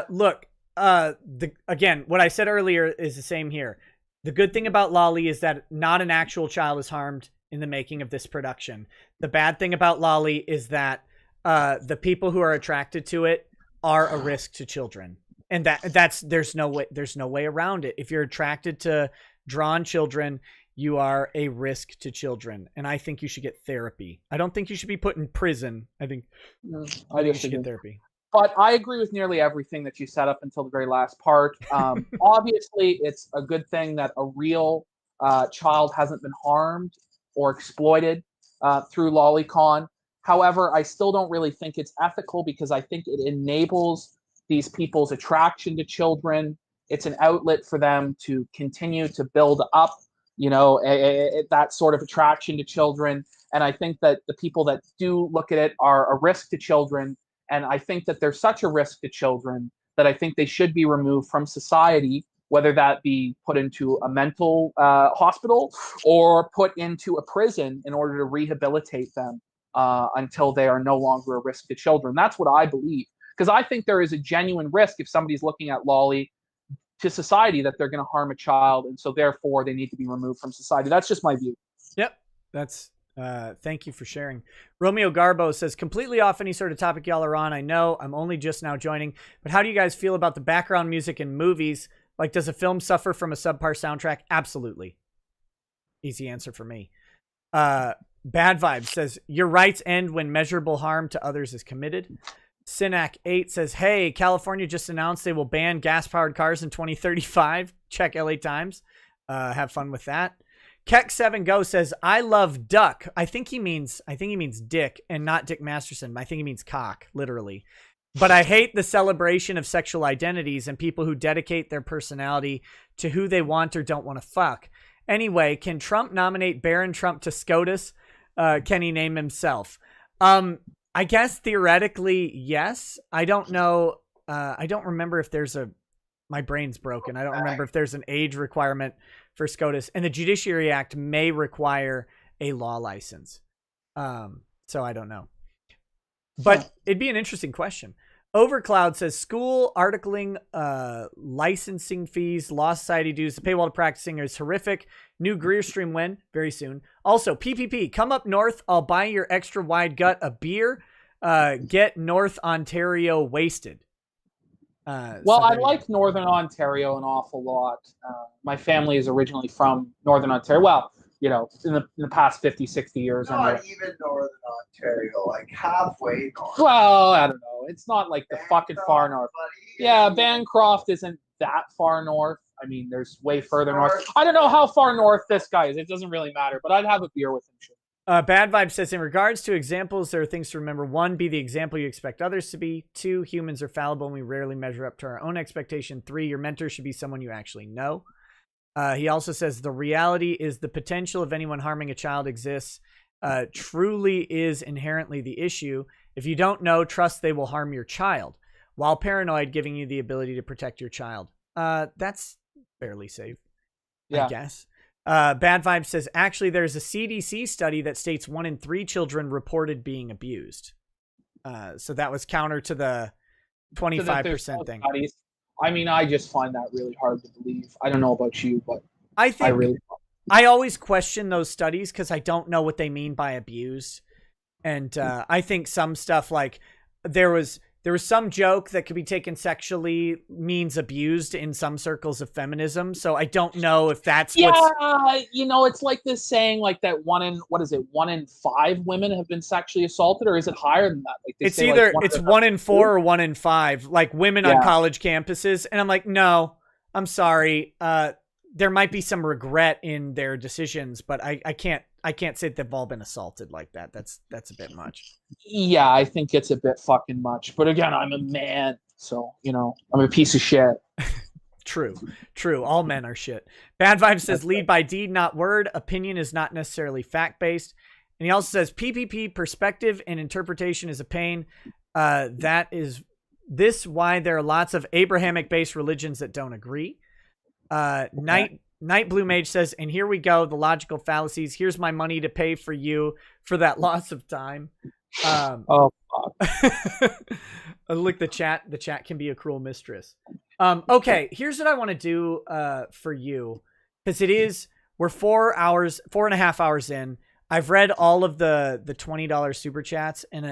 Look, again, what I said earlier is the same here. The good thing about Lolly is that not an actual child is harmed in the making of this production. The bad thing about Lolly is that the people who are attracted to it are a risk to children, and there's no way around it. If you're attracted to drawn children, you are a risk to children, and I think you should get therapy. I don't think you should be put in prison. I think you should get therapy. But I agree with nearly everything that you said up until the very last part. Obviously, it's a good thing that a real child hasn't been harmed or exploited through Lolicon. However, I still don't really think it's ethical, because I think it enables these people's attraction to children. It's an outlet for them to continue to build up, that sort of attraction to children. And I think that the people that do look at it are a risk to children. And I think that they're such a risk to children that I think they should be removed from society, whether that be put into a mental hospital or put into a prison in order to rehabilitate them until they are no longer a risk to children. That's what I believe, because I think there is a genuine risk if somebody's looking at Lolly to society that they're going to harm a child, and so therefore they need to be removed from society. That's just my view. Yep, that's thank you for sharing. Romeo Garbo says, completely off any sort of topic y'all are on. I know I'm only just now joining, but how do you guys feel about the background music in movies? Like, does a film suffer from a subpar soundtrack? Absolutely. Easy answer for me. Bad Vibe says, your rights end when measurable harm to others is committed. Synac 8 says, hey, California just announced they will ban gas-powered cars in 2035. Check LA Times. Have fun with that. Keck7Go says, I love duck. I think he means dick and not Dick Masterson. I think he means cock, literally. But I hate the celebration of sexual identities and people who dedicate their personality to who they want or don't want to fuck. Anyway, can Trump nominate Baron Trump to SCOTUS? Can he name himself? I guess theoretically, yes. I don't know. I don't remember if there's my brain's broken. I don't remember if there's an age requirement for SCOTUS, and the Judiciary Act may require a law license. So I don't know, but it'd be an interesting question. Overcloud says school articling, licensing fees, Law Society dues, the paywall to practicing is horrific. New Greer stream when? Very soon. Also, PPP, come up north. I'll buy your extra wide gut a beer. Get North Ontario wasted. Well, I like Northern Ontario an awful lot. My family is originally from Northern Ontario. Well, you know, in the past 50, 60 years. Not even Northern Ontario, like halfway north. Well, I don't know. It's not like the fucking far north. Yeah, Bancroft isn't that far north. I mean, there's way further north. I don't know how far north this guy is. It doesn't really matter, but I'd have a beer with him. Sure. Bad Vibe says, in regards to examples, there are things to remember. 1, be the example you expect others to be. 2, humans are fallible and we rarely measure up to our own expectation. 3, your mentor should be someone you actually know. He also says, the reality is the potential of anyone harming a child exists. Truly is inherently the issue. If you don't know, trust they will harm your child, while paranoid giving you the ability to protect your child. That's fairly safe, I guess. Bad Vibe says, actually, there's a CDC study that states 1 in 3 children reported being abused. So that was counter to the 25% thing. Studies. I mean, I just find that really hard to believe. I don't know about you, but I always question those studies because I don't know what they mean by abused. And I think some stuff like there was some joke that could be taken sexually means abused in some circles of feminism. So I don't know if that's you know, it's like this saying like that 1 in 5 women have been sexually assaulted, or is it higher than that? Like it's either it's 1 in 4 or 1 in 5, like women on college campuses. And I'm like, no, I'm sorry. There might be some regret in their decisions, but I can't say they've all been assaulted like that. That's a bit much. Yeah, I think it's a bit fucking much. But again, I'm a man, so, you know, I'm a piece of shit. True. All men are shit. Bad Vibe says, lead by deed, not word. Opinion is not necessarily fact-based. And he also says, PPP, perspective and interpretation is a pain. That is this why there are lots of Abrahamic-based religions that don't agree. Night Blue Mage says, and here we go, the logical fallacies. Here's my money to pay for you for that loss of time. Oh, fuck. Look, the chat can be a cruel mistress. Okay, here's what I want to do for you, because we're 4.5 hours in. I've read all of the $20 super chats, and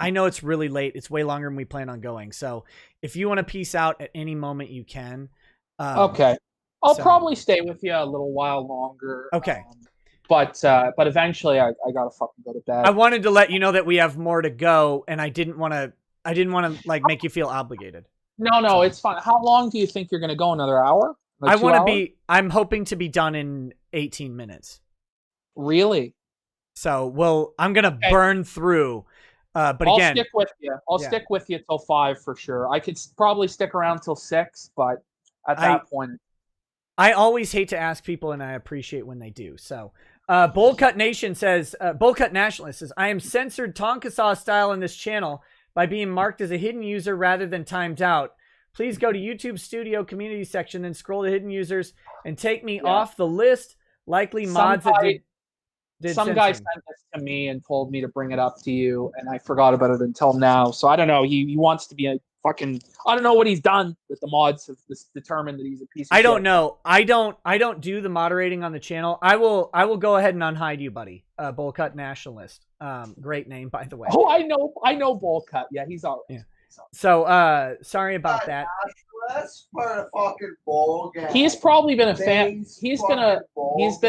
I know it's really late. It's way longer than we plan on going. So if you want to peace out at any moment, you can. Okay. I'll probably stay with you a little while longer. Okay. But eventually I gotta fucking go to bed. I wanted to let you know that we have more to go, and I didn't want to like make you feel obligated. No, it's fine. How long do you think you're gonna go? Another hour? I'm hoping to be done in 18 minutes. Really? So, I'm gonna burn through. But I'll again, stick with you. I'll stick with you till 5 for sure. I could probably stick around till 6, but at that point, I always hate to ask people, and I appreciate when they do. So, Bullcut Nation says, Bullcut Nationalist says, I am censored Tonka Saw style in this channel by being marked as a hidden user rather than timed out. Please go to YouTube Studio Community section, then scroll to hidden users and take me off the list. Likely mods some guy sent this to me and told me to bring it up to you, and I forgot about it until now. So I don't know. He wants to be a fucking, I don't know what he's done that the mods have determined that he's a piece of shit. I don't know. I don't do the moderating on the channel. I will go ahead and unhide you, buddy. Bullcut Nationalist. Great name, by the way. Oh, I know Bullcut. Yeah, he's all right. Yeah. So sorry about that. Let's put a fucking bowl game. He's probably been a fan. He's been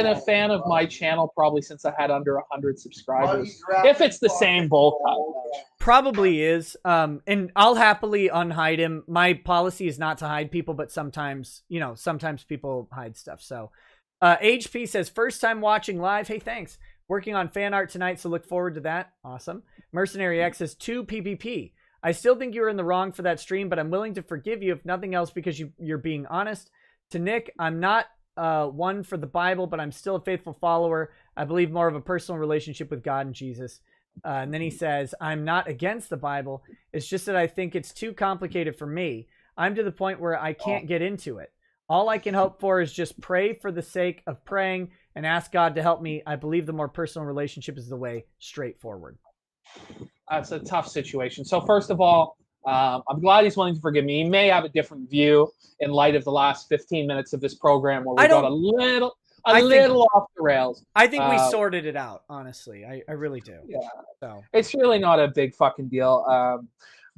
a fan of my channel probably since I had under 100 subscribers. If it's the same bowl cut. Probably is. And I'll happily unhide him. My policy is not to hide people, but sometimes, you know, sometimes people hide stuff. So HP says, first time watching live. Hey, thanks. Working on fan art tonight, so look forward to that. Awesome. Mercenary X says 2 PPP. I still think you were in the wrong for that stream, but I'm willing to forgive you if nothing else because you're being honest. To Nick, I'm not one for the Bible, but I'm still a faithful follower. I believe more of a personal relationship with God and Jesus. And then he says, I'm not against the Bible. It's just that I think it's too complicated for me. I'm to the point where I can't get into it. All I can hope for is just pray for the sake of praying and ask God to help me. I believe the more personal relationship is the way straightforward. That's a tough situation. So first of all, I'm glad he's willing to forgive me. He may have a different view in light of the last 15 minutes of this program where we got a little off the rails. I think we sorted it out, honestly. I really do. Yeah. So it's really not a big fucking deal.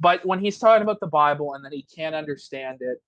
But when he's talking about the Bible and that he can't understand it,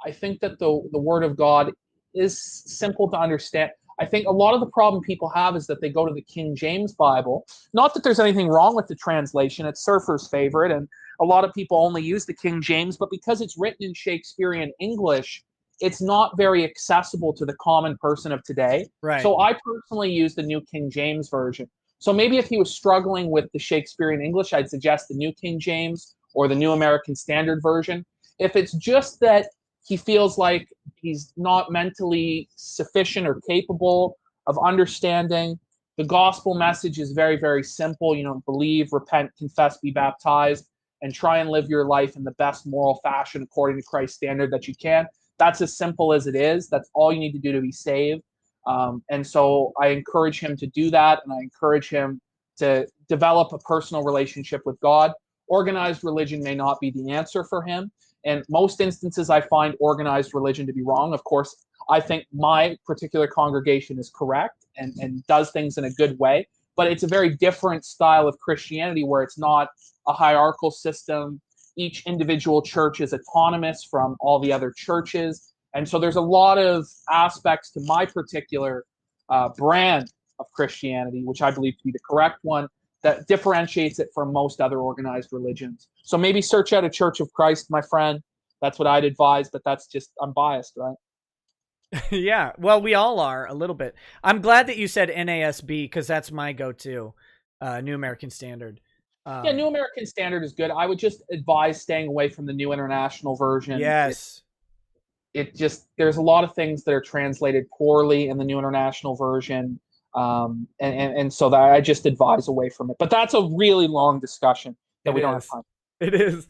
I think that the Word of God is simple to understand. I think a lot of the problem people have is that they go to the King James Bible. Not that there's anything wrong with the translation. It's Surfer's favorite, and a lot of people only use the King James. But because it's written in Shakespearean English, it's not very accessible to the common person of today. Right. So I personally use the New King James Version. So maybe if he was struggling with the Shakespearean English, I'd suggest the New King James or the New American Standard Version. If it's just that he feels like he's not mentally sufficient or capable of understanding, the gospel message is very, very simple. You know, believe, repent, confess, be baptized, and try and live your life in the best moral fashion according to Christ's standard that you can. That's as simple as it is. That's all you need to do to be saved. And so I encourage him to do that, and I encourage him to develop a personal relationship with God. Organized religion may not be the answer for him. In most instances, I find organized religion to be wrong. Of course, I think my particular congregation is correct and does things in a good way. But it's a very different style of Christianity where it's not a hierarchical system. Each individual church is autonomous from all the other churches. And so there's a lot of aspects to my particular brand of Christianity, which I believe to be the correct one, that differentiates it from most other organized religions. So maybe search out a Church of Christ, my friend. That's what I'd advise, but that's just, I'm biased, right? Yeah, well, we all are a little bit. I'm glad that you said NASB because that's my go-to, New American Standard. Yeah, New American Standard is good. I would just advise staying away from the New International Version. Yes. It just, there's a lot of things that are translated poorly in the New International Version. And so that I just advise away from it. But that's a really long discussion that we don't have time. It is.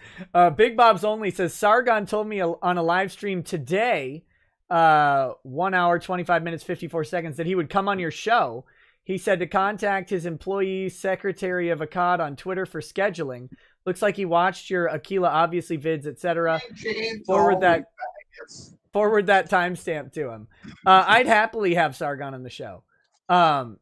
Big Bob's Only says, Sargon told me on a live stream today, 1 hour, 25 minutes, 54 seconds, that he would come on your show. He said to contact his employee secretary of Akkad on Twitter for scheduling. Looks like he watched your Aquila Obviously vids, etc. Forward that timestamp to him. I'd happily have Sargon on the show.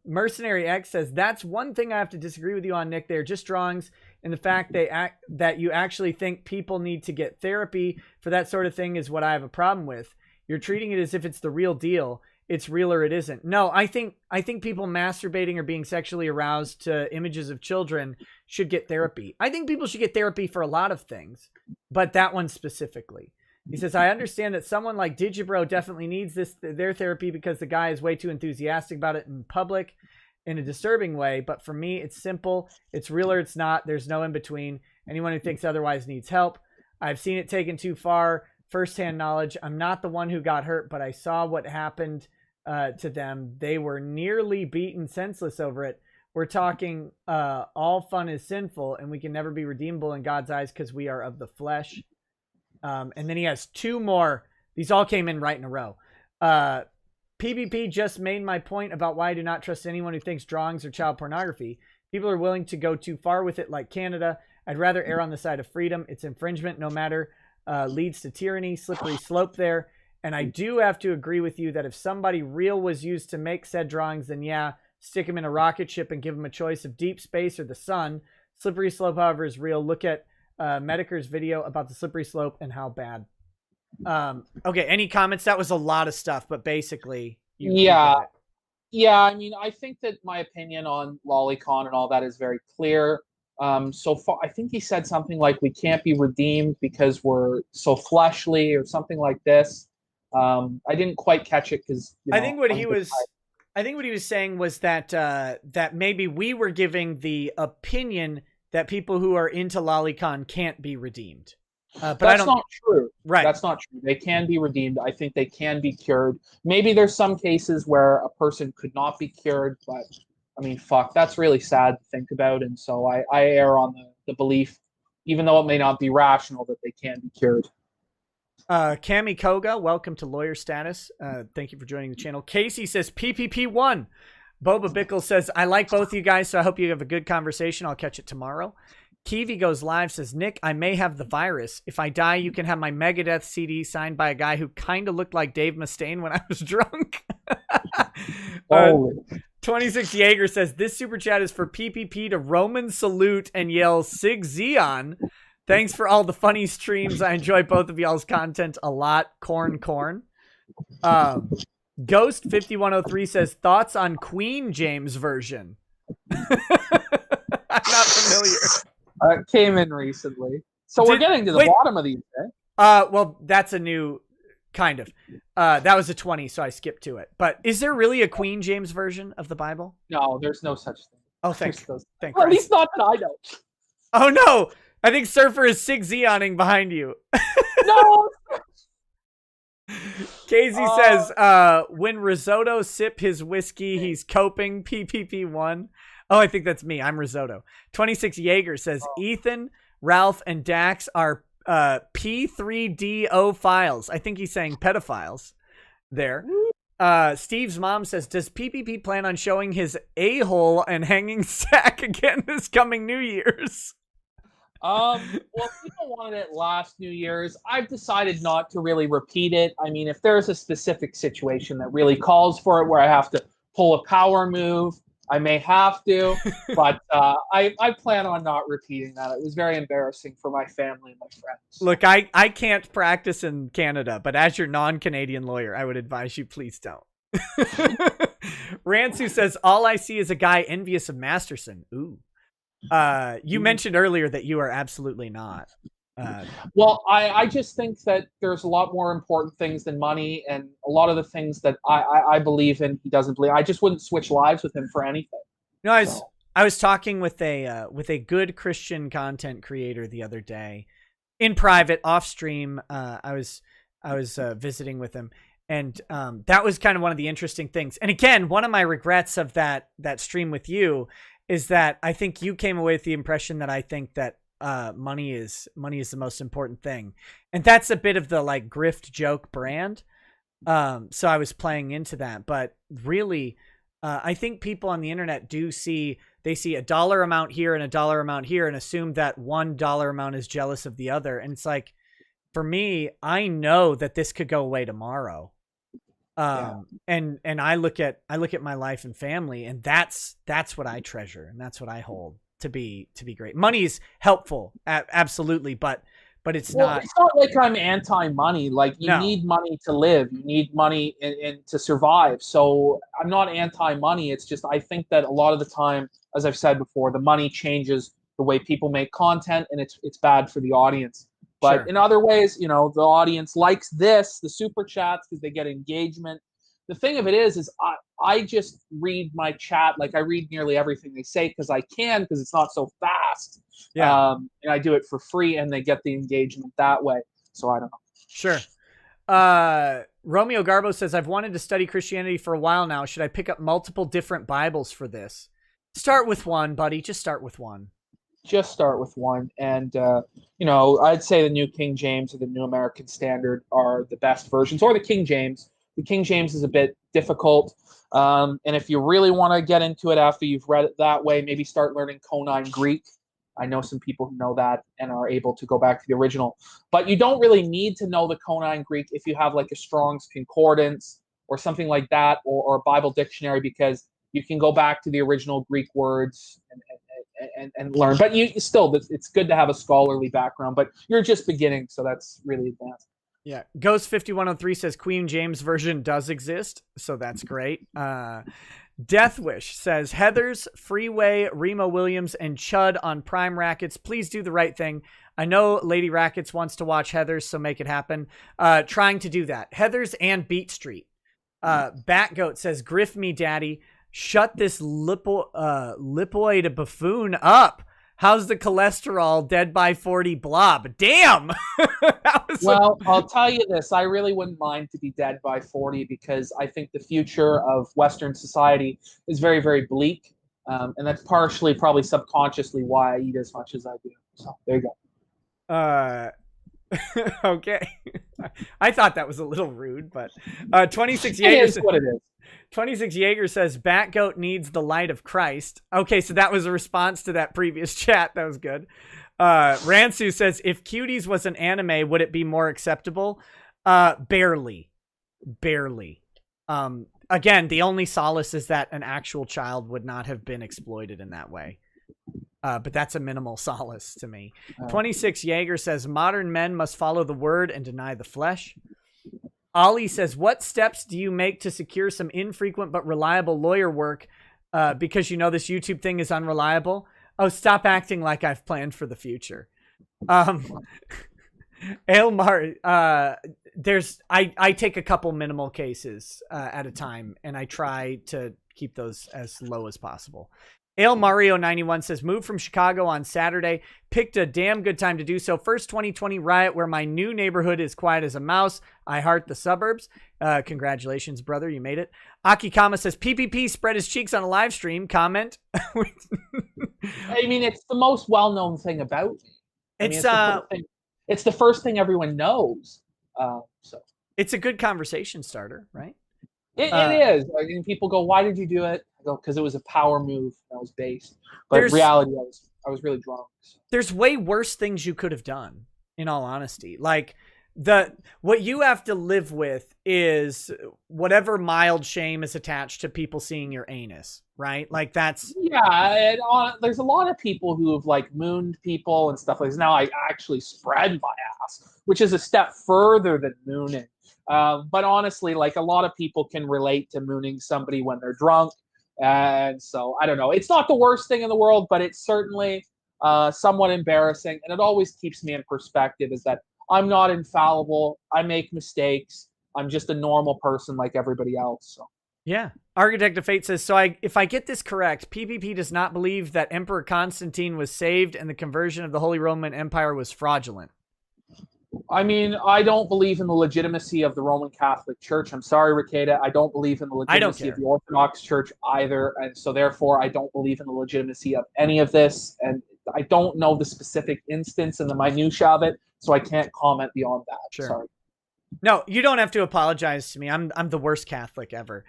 Mercenary X says, that's one thing I have to disagree with you on, Nick. They're just drawings, and the fact that you actually think people need to get therapy for that sort of thing is what I have a problem with. You're treating it as if it's the real deal. It's real or it isn't. No, I think people masturbating or being sexually aroused to images of children should get therapy. I think people should get therapy for a lot of things, but that one specifically. He says, I understand that someone like Digibro definitely needs their therapy because the guy is way too enthusiastic about it in public in a disturbing way. But for me, it's simple. It's real or it's not. There's no in between. Anyone who thinks otherwise needs help. I've seen it taken too far. Firsthand knowledge. I'm not the one who got hurt, but I saw what happened to them. They were nearly beaten senseless over it. We're talking all fun is sinful, and we can never be redeemable in God's eyes because we are of the flesh. And then he has two more. These all came in right in a row. PPP just made my point about why I do not trust anyone who thinks drawings are child pornography. People are willing to go too far with it, like Canada. I'd rather err on the side of freedom. It's infringement no matter, leads to tyranny, slippery slope there. And I do have to agree with you that if somebody real was used to make said drawings, then yeah, stick them in a rocket ship and give them a choice of deep space or the sun. Slippery slope, however, is real. Look at Mediker's video about the slippery slope and how bad. Okay, any comments? That was a lot of stuff, but basically, yeah. Yeah, I mean, I think that my opinion on lolicon and all that is very clear. So far, I think he said something like we can't be redeemed because we're so fleshly or something like this. I didn't quite catch it because I think what he was saying was that that maybe we were giving the opinion that people who are into lolicon can't be redeemed. But that's not true. Right. That's not true. They can be redeemed. I think they can be cured. Maybe there's some cases where a person could not be cured, but I mean, fuck, that's really sad to think about. And so I err on the belief, even though it may not be rational, that they can be cured. Cami Koga, welcome to Lawyer Status. Thank you for joining the channel. Casey says PPP 1. Boba Bickle says, I like both of you guys, so I hope you have a good conversation. I'll catch it tomorrow. Kiwi Goes Live says, Nick, I may have the virus. If I die, you can have my Megadeth CD signed by a guy who kind of looked like Dave Mustaine when I was drunk. 26 Jaeger says, this super chat is for PPP to Roman salute and yell Sig Zeon. Thanks for all the funny streams. I enjoy both of y'all's content a lot. Corn. Ghost 5103 says, thoughts on Queen James version. I'm not familiar. Came in recently. So we're getting to the bottom of these, eh? Well, that's a new kind of. That was a 20, so I skipped to it. But is there really a Queen James version of the Bible? No, there's no such thing. Oh, thanks. Well, at least not that I know. Oh, no. I think Surfer is Sig Zeoning behind you. No! Casey says, when Risotto sip his whiskey, he's coping. PPP 1. Oh, I think that's me. I'm Risotto. 26 Jaeger says, Ethan, Ralph, and Dax are P3DO files. I think he's saying pedophiles there. Steve's mom says, does PPP plan on showing his a-hole and hanging sack again this coming New Year's? Well, people wanted it last New Year's. I've decided not to really repeat it. I mean, if there's a specific situation that really calls for it where I have to pull a power move, I may have to, but I plan on not repeating that. It was very embarrassing for my family and my friends. Look, I can't practice in Canada, but as your non-Canadian lawyer, I would advise you please don't. Ransu says, all I see is a guy envious of Masterson. Ooh. You mentioned earlier that you are absolutely not. Well, I just think that there's a lot more important things than money, and a lot of the things that I believe in, he doesn't believe. I just wouldn't switch lives with him for anything. No, I was talking with a good Christian content creator the other day, in private, off stream. I was visiting with him, and that was kind of one of the interesting things. And again, one of my regrets of that stream with you is that I think you came away with the impression that I think that money is the most important thing, and that's a bit of the like grift joke brand. So I was playing into that, but really, I think people on the internet see a dollar amount here and a dollar amount here and assume that $1 amount is jealous of the other. And it's like, for me, I know that this could go away tomorrow. And I look at my life and family, and that's what I treasure, and that's what I hold to be great. Money is helpful, absolutely, but it's not. It's not like I'm anti-money. Like, you need money to live. You need money to survive. So I'm not anti-money. It's just I think that a lot of the time, as I've said before, the money changes the way people make content, and it's bad for the audience. But in other ways, the audience likes the super chats, because they get engagement. The thing of it is I just read my chat. Like, I read nearly everything they say because it's not so fast. Yeah. And I do it for free, and they get the engagement that way. So I don't know. Sure. Romeo Garbo says, I've wanted to study Christianity for a while now. Should I pick up multiple different Bibles for this? Start with one, buddy. Just start with one. Just start with one. And, I'd say the New King James or the New American Standard are the best versions, or the King James. The King James is a bit difficult. And if you really want to get into it after you've read it that way, maybe start learning Koine Greek. I know some people who know that and are able to go back to the original. But you don't really need to know the Koine Greek if you have like a Strong's Concordance or something like that, or a Bible dictionary, because you can go back to the original Greek words and learn. But it's good to have a scholarly background, but you're just beginning, so that's really advanced. Yeah. Ghost5103 says Queen James version does exist, so that's great. Deathwish says Heathers, Freeway, Remo Williams, and Chud on Prime Rackets. Please do the right thing. I know Lady Rackets wants to watch Heathers, so make it happen. Trying to do that. Heathers and Beat Street. Batgoat says, Griff me, daddy. Shut this lipoid buffoon up. How's the cholesterol? Dead by 40 blob. Damn! Well, I'll tell you this. I really wouldn't mind to be dead by 40 because I think the future of Western society is very, very bleak. And that's partially, probably subconsciously, why I eat as much as I do. So there you go. Okay. I thought that was a little rude, but 26 It Jaeger is what it is. 26 Jaeger says Batgoat needs the light of Christ. Okay, so that was a response to that previous chat. That was good. Ransu says, if Cuties was an anime, would it be more acceptable? Barely. Again, the only solace is that an actual child would not have been exploited in that way. But that's a minimal solace to me. 26 Jaeger says, modern men must follow the word and deny the flesh. Ollie says, what steps do you make to secure some infrequent but reliable lawyer work because you know this YouTube thing is unreliable? Oh, stop acting like I've planned for the future. Aylmar, I take a couple minimal cases at a time, and I try to keep those as low as possible. Ale Mario 91 says, moved from Chicago on Saturday, picked a damn good time to do so. First 2020 riot where my new neighborhood is quiet as a mouse. I heart the suburbs. Congratulations, brother. You made it. Akikama says, PPP spread his cheeks on a live stream. Comment. I mean, it's the most well-known thing about me. It's the first thing everyone knows. So it's a good conversation starter, right? It is. Like, and people go, why did you do it? I go, because it was a power move that was based. But in reality, I was really drunk. So. There's way worse things you could have done, in all honesty. Like, what you have to live with is whatever mild shame is attached to people seeing your anus, right? Like, that's... Yeah, there's a lot of people who have, like, mooned people and stuff like this. Now I actually spread my ass, which is a step further than mooning. But honestly, like, a lot of people can relate to mooning somebody when they're drunk. And so, I don't know. It's not the worst thing in the world, but it's certainly somewhat embarrassing. And it always keeps me in perspective is that I'm not infallible. I make mistakes. I'm just a normal person like everybody else. So. Yeah. Architect of Fate says, so if I get this correct, PPP does not believe that Emperor Constantine was saved and the conversion of the Holy Roman Empire was fraudulent. I mean, I don't believe in the legitimacy of the Roman Catholic Church. I'm sorry, Rekieta. I don't believe in the legitimacy of the Orthodox Church either. And so therefore, I don't believe in the legitimacy of any of this. And I don't know the specific instance and the minutiae of it. So I can't comment beyond that. Sure. Sorry. No, you don't have to apologize to me. I'm the worst Catholic ever.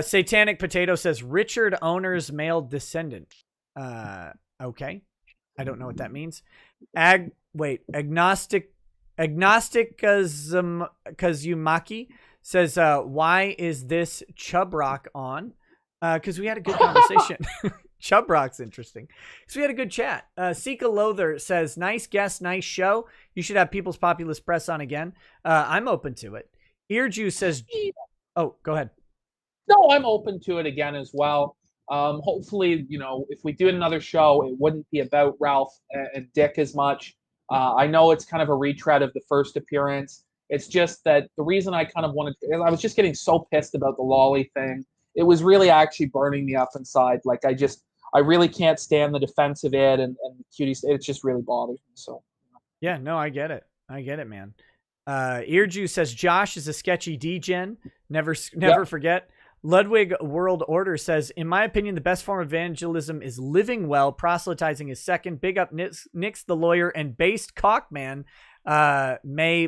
Satanic Potato says Richard Owner's male descendant. Okay. I don't know what that means. Agnostic Kazumaki says, why is this Chubrock on? Because we had a good conversation. Chubrock's interesting. So we had a good chat. Sika Lothar says, nice guest, nice show. You should have People's Populist Press on again. I'm open to it. Earjuice says, oh, go ahead. No, I'm open to it again as well. Hopefully, you know, if we do another show, it wouldn't be about Ralph and Dick as much. I know it's kind of a retread of the first appearance. It's just that the reason I kind of wanted to, I was just getting so pissed about the lolly thing. It was really actually burning me up inside. Like, I really can't stand the defense of it and the Cuties. It just really bothers me. So, yeah, no, I get it. I get it, man. Earjuice says Josh is a sketchy D-gen. Never forget. Ludwig World Order says, in my opinion, the best form of evangelism is living well. Proselytizing is second. Big up Nix the lawyer and based Cockman. May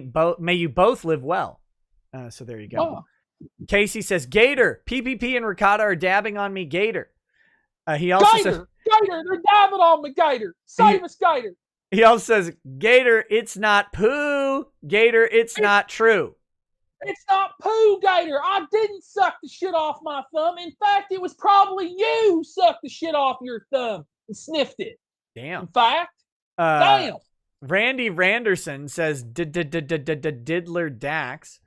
you both live well. So there you go. Oh. Casey says, Gator, PPP and Ricotta are dabbing on me, Gator. He also says, Gator, they're dabbing on me, Gator. Save us, Gator. He also says, Gator, it's not poo. Gator, it's not true. It's not poo, Gator. I didn't suck the shit off my thumb. In fact, it was probably you who sucked the shit off your thumb and sniffed it. Damn. In fact, damn. Randy Randerson says Diddler Dax.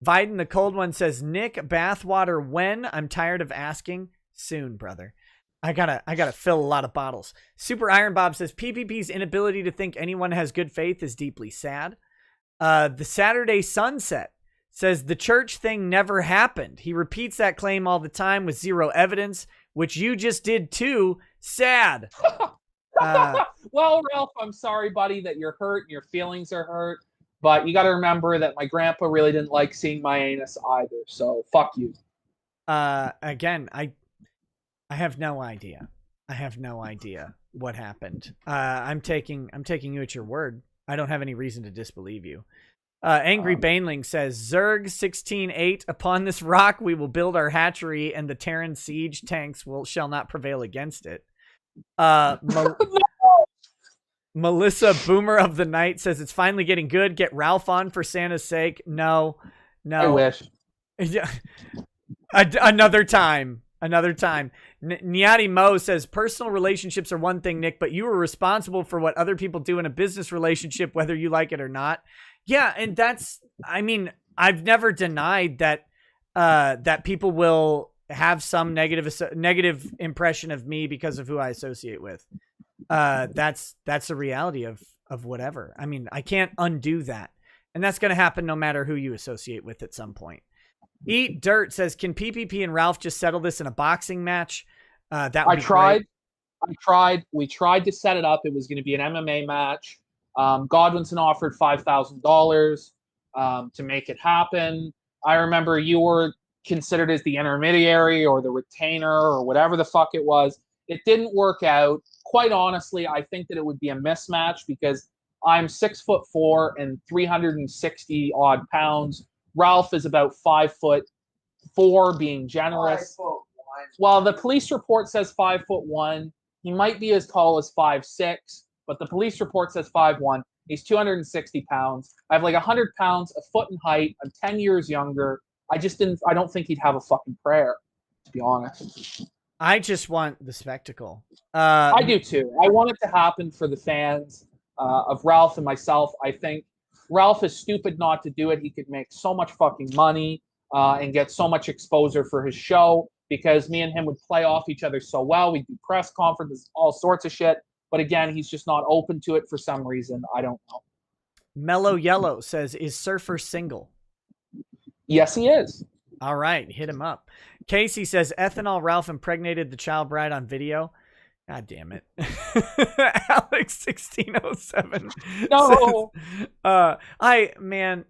Viden the Cold One says Nick, bathwater when? I'm tired of asking. Soon, brother. I gotta fill a lot of bottles. Super Iron Bob says PPP's inability to think anyone has good faith is deeply sad. The Saturday Sunset says the church thing never happened. He repeats that claim all the time with zero evidence, which you just did too. Sad. Well, Ralph, I'm sorry, buddy, that you're hurt and your feelings are hurt. But you got to remember that my grandpa really didn't like seeing my anus either. So fuck you. Again, I have no idea. I have no idea what happened. I'm taking you at your word. I don't have any reason to disbelieve you. Angry Baneling says, Zerg 16-8, upon this rock we will build our hatchery and the Terran siege tanks shall not prevail against it. Melissa Boomer of the Night says, it's finally getting good. Get Ralph on for Santa's sake. No. I wish. Yeah. Another time. Nyati Mo says, personal relationships are one thing, Nick, but you are responsible for what other people do in a business relationship, whether you like it or not. Yeah, and I've never denied that that people will have some negative impression of me because of who I associate with. That's the reality of whatever. I mean, I can't undo that. And that's going to happen no matter who you associate with at some point. Eat Dirt says, can PPP and Ralph just settle this in a boxing match? That would be great. We tried to set it up. It was going to be an MMA match. Godwinson offered $5,000 to make it happen. I remember you were considered as the intermediary or the retainer or whatever the fuck it was. It didn't work out. Quite honestly, I think that it would be a mismatch because I'm 6'4" and 360 odd pounds. Ralph is about 5'4", being generous. 5'1". Well, the police report says 5'1". He might be as tall as 5'6", but the police report says 5'1". He's 260 pounds. I have like 100 pounds, a foot in height. I'm 10 years younger. I don't think he'd have a fucking prayer, to be honest. I just want the spectacle. I do too. I want it to happen for the fans of Ralph and myself. I think Ralph is stupid not to do it. He could make so much fucking money and get so much exposure for his show because me and him would play off each other so well. We'd do press conferences, all sorts of shit. But again, he's just not open to it for some reason. I don't know. Mellow Yellow says, is Surfer single? Yes, he is. All right, hit him up. Casey says, ethanol Ralph impregnated the child bride on video. God damn it. Alex 1607. No. Says,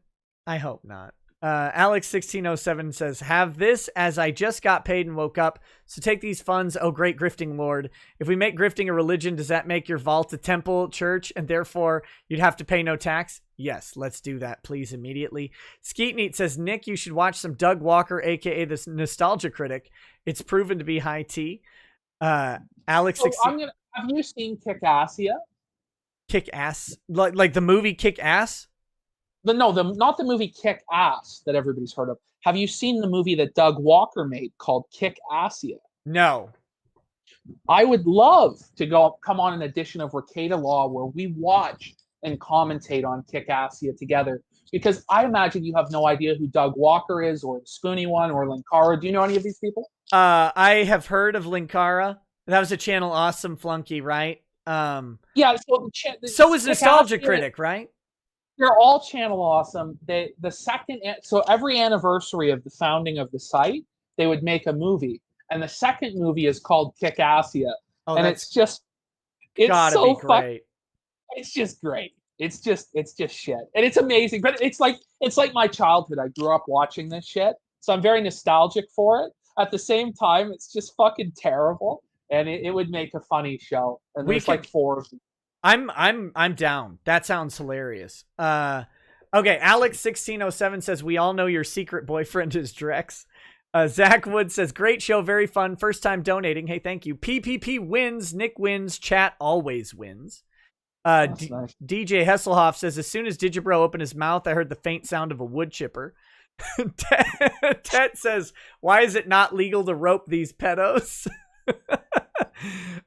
I hope not. Alex 1607 says, have this as I just got paid and woke up. So take these funds, oh great grifting lord. If we make grifting a religion, does that make your vault a temple church and therefore you'd have to pay no tax? Yes, let's do that, please, immediately. Skeet Neat says, Nick, you should watch some Doug Walker, aka the Nostalgia Critic. It's proven to be high tea. Alex, have you seen Kick-Assia? Kick-Ass? Like the movie Kick-Ass? Not the movie Kick-Ass that everybody's heard of. Have you seen the movie that Doug Walker made called Kick-Assia? No. I would love to come on an edition of Rekieta Law where we watch and commentate on Kick-Assia together, because I imagine you have no idea who Doug Walker is or the Spoony One or Linkara. Do you know any of these people? I have heard of Linkara. That was a Channel Awesome flunky, right? Yeah. So is Nostalgia Critic, right? They're all Channel Awesome. So every anniversary of the founding of the site, they would make a movie, and the second movie is called Kick-Assia, and it's so be great. It's just great. It's just shit, and it's amazing. But it's like my childhood. I grew up watching this shit, so I'm very nostalgic for it. At the same time, it's just fucking terrible, and it would make a funny show. And there's like 4 of them. I'm down. That sounds hilarious. Okay, Alex 1607 says, we all know your secret boyfriend is Drex. Zach Wood says, great show, very fun. First time donating. Hey, thank you. PPP wins, Nick wins, chat always wins. Nice. DJ Hesselhoff says, as soon as Digibro opened his mouth, I heard the faint sound of a wood chipper. Tet says, why is it not legal to rope these pedos?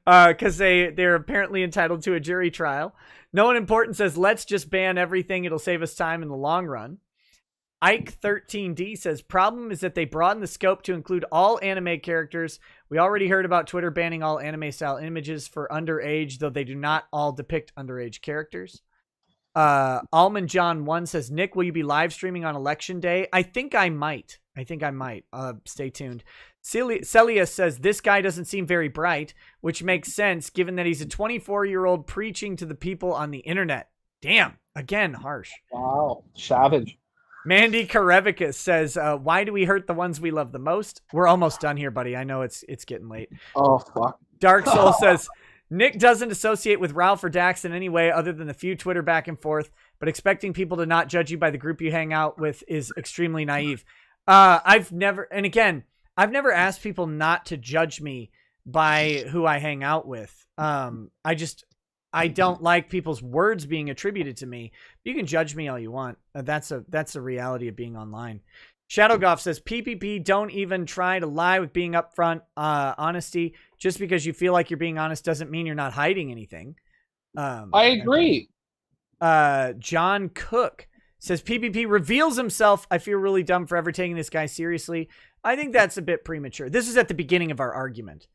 Because they're apparently entitled to a jury trial. No one important says, let's just ban everything. It'll save us time in the long run. Ike13D says, problem is that they broaden the scope to include all anime characters. We already heard about Twitter banning all anime-style images for underage, though they do not all depict underage characters. Almond John 1 says, Nick, will you be live streaming on election day? I think I might. Stay tuned. Celia says, this guy doesn't seem very bright, which makes sense given that he's a 24-year-old preaching to the people on the internet. Damn. Again, harsh. Wow. Savage. Mandy Karevicus says, why do we hurt the ones we love the most? We're almost done here, buddy. I know it's getting late. Oh, fuck. Dark Soul says, Nick doesn't associate with Ralph or Dax in any way other than a few Twitter back and forth, but expecting people to not judge you by the group you hang out with is extremely naive. I've never asked people not to judge me by who I hang out with. I don't like people's words being attributed to me. You can judge me all you want. That's a reality of being online. Shadowgoff says, PPP, don't even try to lie with being upfront. Honesty, just because you feel like you're being honest doesn't mean you're not hiding anything. I agree. John Cook says, PPP reveals himself. I feel really dumb for ever taking this guy seriously. I think that's a bit premature. This is at the beginning of our argument.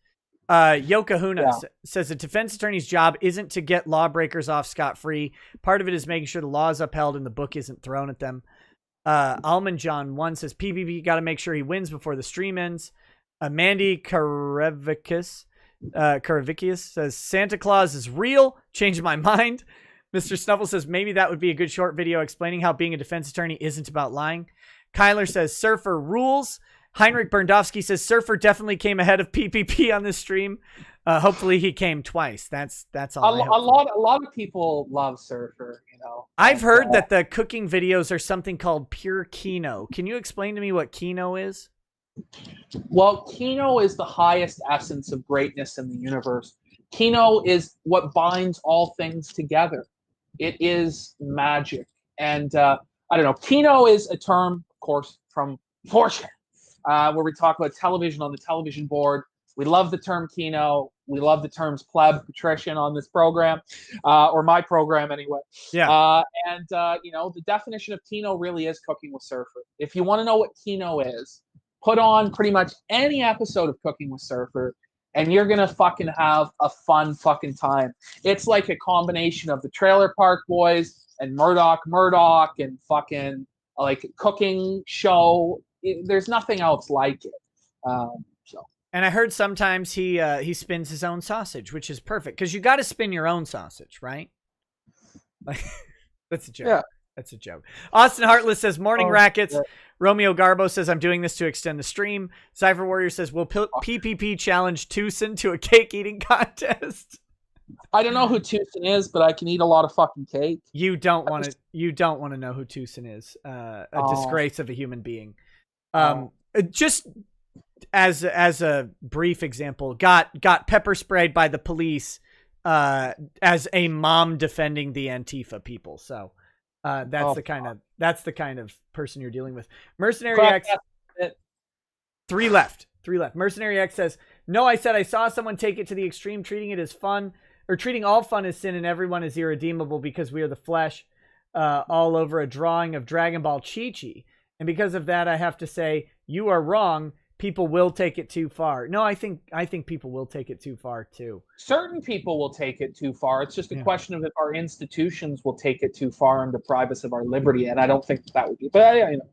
Yokahuna says the defense attorney's job isn't to get lawbreakers off scot-free. Part of it is making sure the law is upheld and the book isn't thrown at them. Almond John 1 says, PPP got to make sure he wins before the stream ends. Mandy Karevicus says, Santa Claus is real. Changed my mind. Mr. Snuffle says, maybe that would be a good short video explaining how being a defense attorney isn't about lying. Kyler says, Surfer rules. Heinrich Berndowski says, Surfer definitely came ahead of PPP on this stream. Hopefully he came twice. That's all. A lot of people love Surfer, you know. I've heard that the cooking videos are something called pure Kino. Can you explain to me what Kino is? Well, Kino is the highest essence of greatness in the universe. Kino is what binds all things together. It is magic. And I don't know. Kino is a term, of course, from 4chan. Where we talk about television on the television board. We love the term Kino. We love the terms pleb, patrician on this program, or my program anyway. Yeah. You know, the definition of Kino really is cooking with Surfer. If you want to know what Kino is, put on pretty much any episode of Cooking with Surfer, and you're going to fucking have a fun fucking time. It's like a combination of the Trailer Park Boys and Murdoch and fucking like cooking show. There's nothing else like it. And I heard sometimes he spins his own sausage, which is perfect because you got to spin your own sausage, right? That's a joke. Yeah. That's a joke. Austin Heartless says, morning rackets. Yeah. Romeo Garbo says, I'm doing this to extend the stream. Cypher Warrior says, will PPP challenge Tucson to a cake eating contest? I don't know who Tucson is, but I can eat a lot of fucking cake. You don't want to know who Tucson is. A disgrace of a human being. Just as a brief example, got pepper sprayed by the police as a mom defending the Antifa people. So that's the kind of person you're dealing with. Mercenary X, 3 left. Mercenary X says, no, I said I saw someone take it to the extreme, treating it as fun, or treating all fun as sin and everyone is irredeemable because we are the flesh, all over a drawing of Dragon Ball Chi-Chi. And because of that, I have to say, you are wrong. People will take it too far. No, I think people will take it too far too. Certain people will take it too far. It's just a question of if our institutions will take it too far and deprive us of our liberty. And I don't think that would be. But yeah, you know.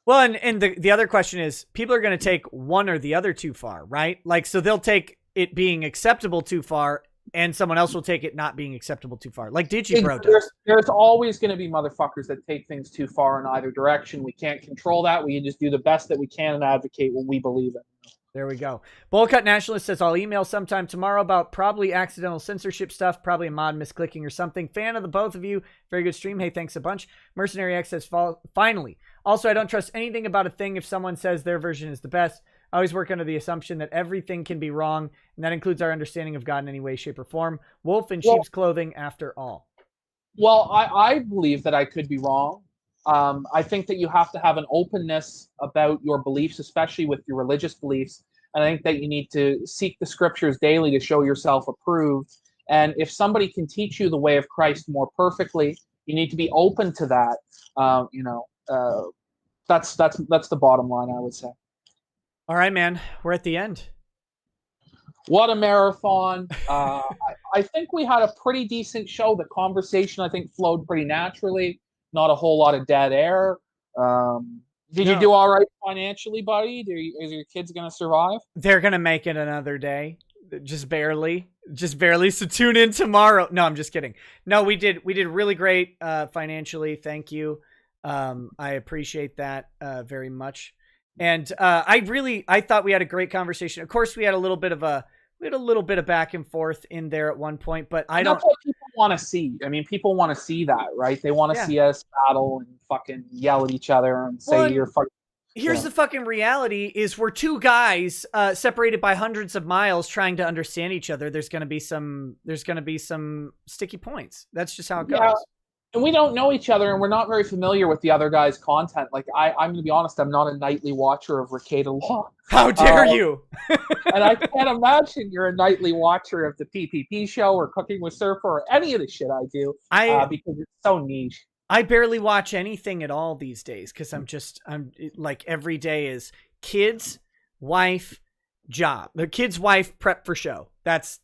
Well, and the other question is, people are going to take one or the other too far, right? Like, so they'll take it being acceptable too far, and someone else will take it not being acceptable too far. Like Digibro does. There's always going to be motherfuckers that take things too far in either direction. We can't control that. We just do the best that we can and advocate what we believe in. There we go. Bowlcut Nationalist says, I'll email sometime tomorrow about probably accidental censorship stuff, probably a mod misclicking or something. Fan of the both of you. Very good stream. Hey, thanks a bunch. Mercenary X says, finally. Also, I don't trust anything about a thing if someone says their version is the best. I always work under the assumption that everything can be wrong, and that includes our understanding of God in any way, shape, or form. Wolf in sheep's clothing, after all. Well, I believe that I could be wrong. I think that you have to have an openness about your beliefs, especially with your religious beliefs. And I think that you need to seek the scriptures daily to show yourself approved And if somebody can teach you the way of Christ more perfectly, you need to be open to that. That's the bottom line, I would say. All right, man. We're at the end. What a marathon. I think we had a pretty decent show. The conversation, I think, flowed pretty naturally. Not a whole lot of dead air. Did you do all right financially, buddy? Is your kids going to survive? They're going to make it another day. Just barely. So tune in tomorrow. No, I'm just kidding. No, we did really great financially. Thank you. I appreciate that very much. And I thought we had a great conversation. Of course, we had a little bit of back and forth in there at one point, but that's what people want to see. I mean, people want to see that, right? They want to see us battle and fucking yell at each other and say you're fucking. Here's the fucking reality: is we're two guys separated by hundreds of miles trying to understand each other. There's gonna be some sticky points. That's just how it goes. Yeah. And we don't know each other, and we're not very familiar with the other guy's content. Like, I'm going to be honest, I'm not a nightly watcher of Rekieta Law. How dare you? And I can't imagine you're a nightly watcher of the PPP show or Cooking with Surfer or any of the shit I do because it's so niche. I barely watch anything at all these days because I'm like every day is kids, wife, job. The kids, wife, prep for show. That's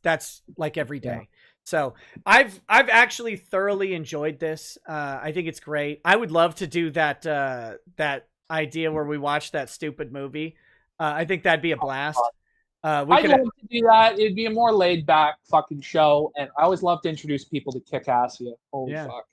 like every day. Yeah. So I've actually thoroughly enjoyed this. I think it's great. I would love to do that idea where we watch that stupid movie. I think that'd be a blast. I'd love to do that. It'd be a more laid back fucking show, and I always love to introduce people to kick ass here. Holy fuck.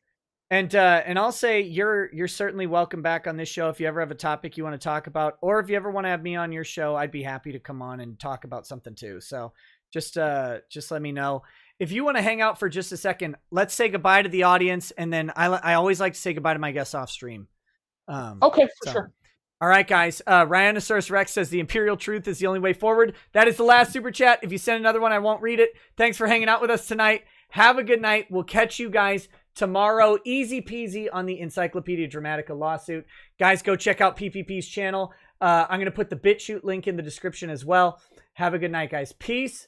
And I'll say you're certainly welcome back on this show if you ever have a topic you want to talk about, or if you ever want to have me on your show, I'd be happy to come on and talk about something too. So just let me know. If you want to hang out for just a second, let's say goodbye to the audience, and then I always like to say goodbye to my guests off stream. Okay, for sure. All right, guys. Rhinoceros Rex says the imperial truth is the only way forward. That is the last super chat. If you send another one, I won't read it. Thanks for hanging out with us tonight. Have a good night. We'll catch you guys tomorrow. Easy peasy on the Encyclopedia Dramatica lawsuit. Guys, go check out PPP's channel. I'm going to put the BitChute link in the description as well. Have a good night, guys. Peace.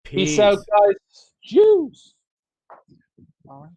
Peace out, guys. Jews. All right.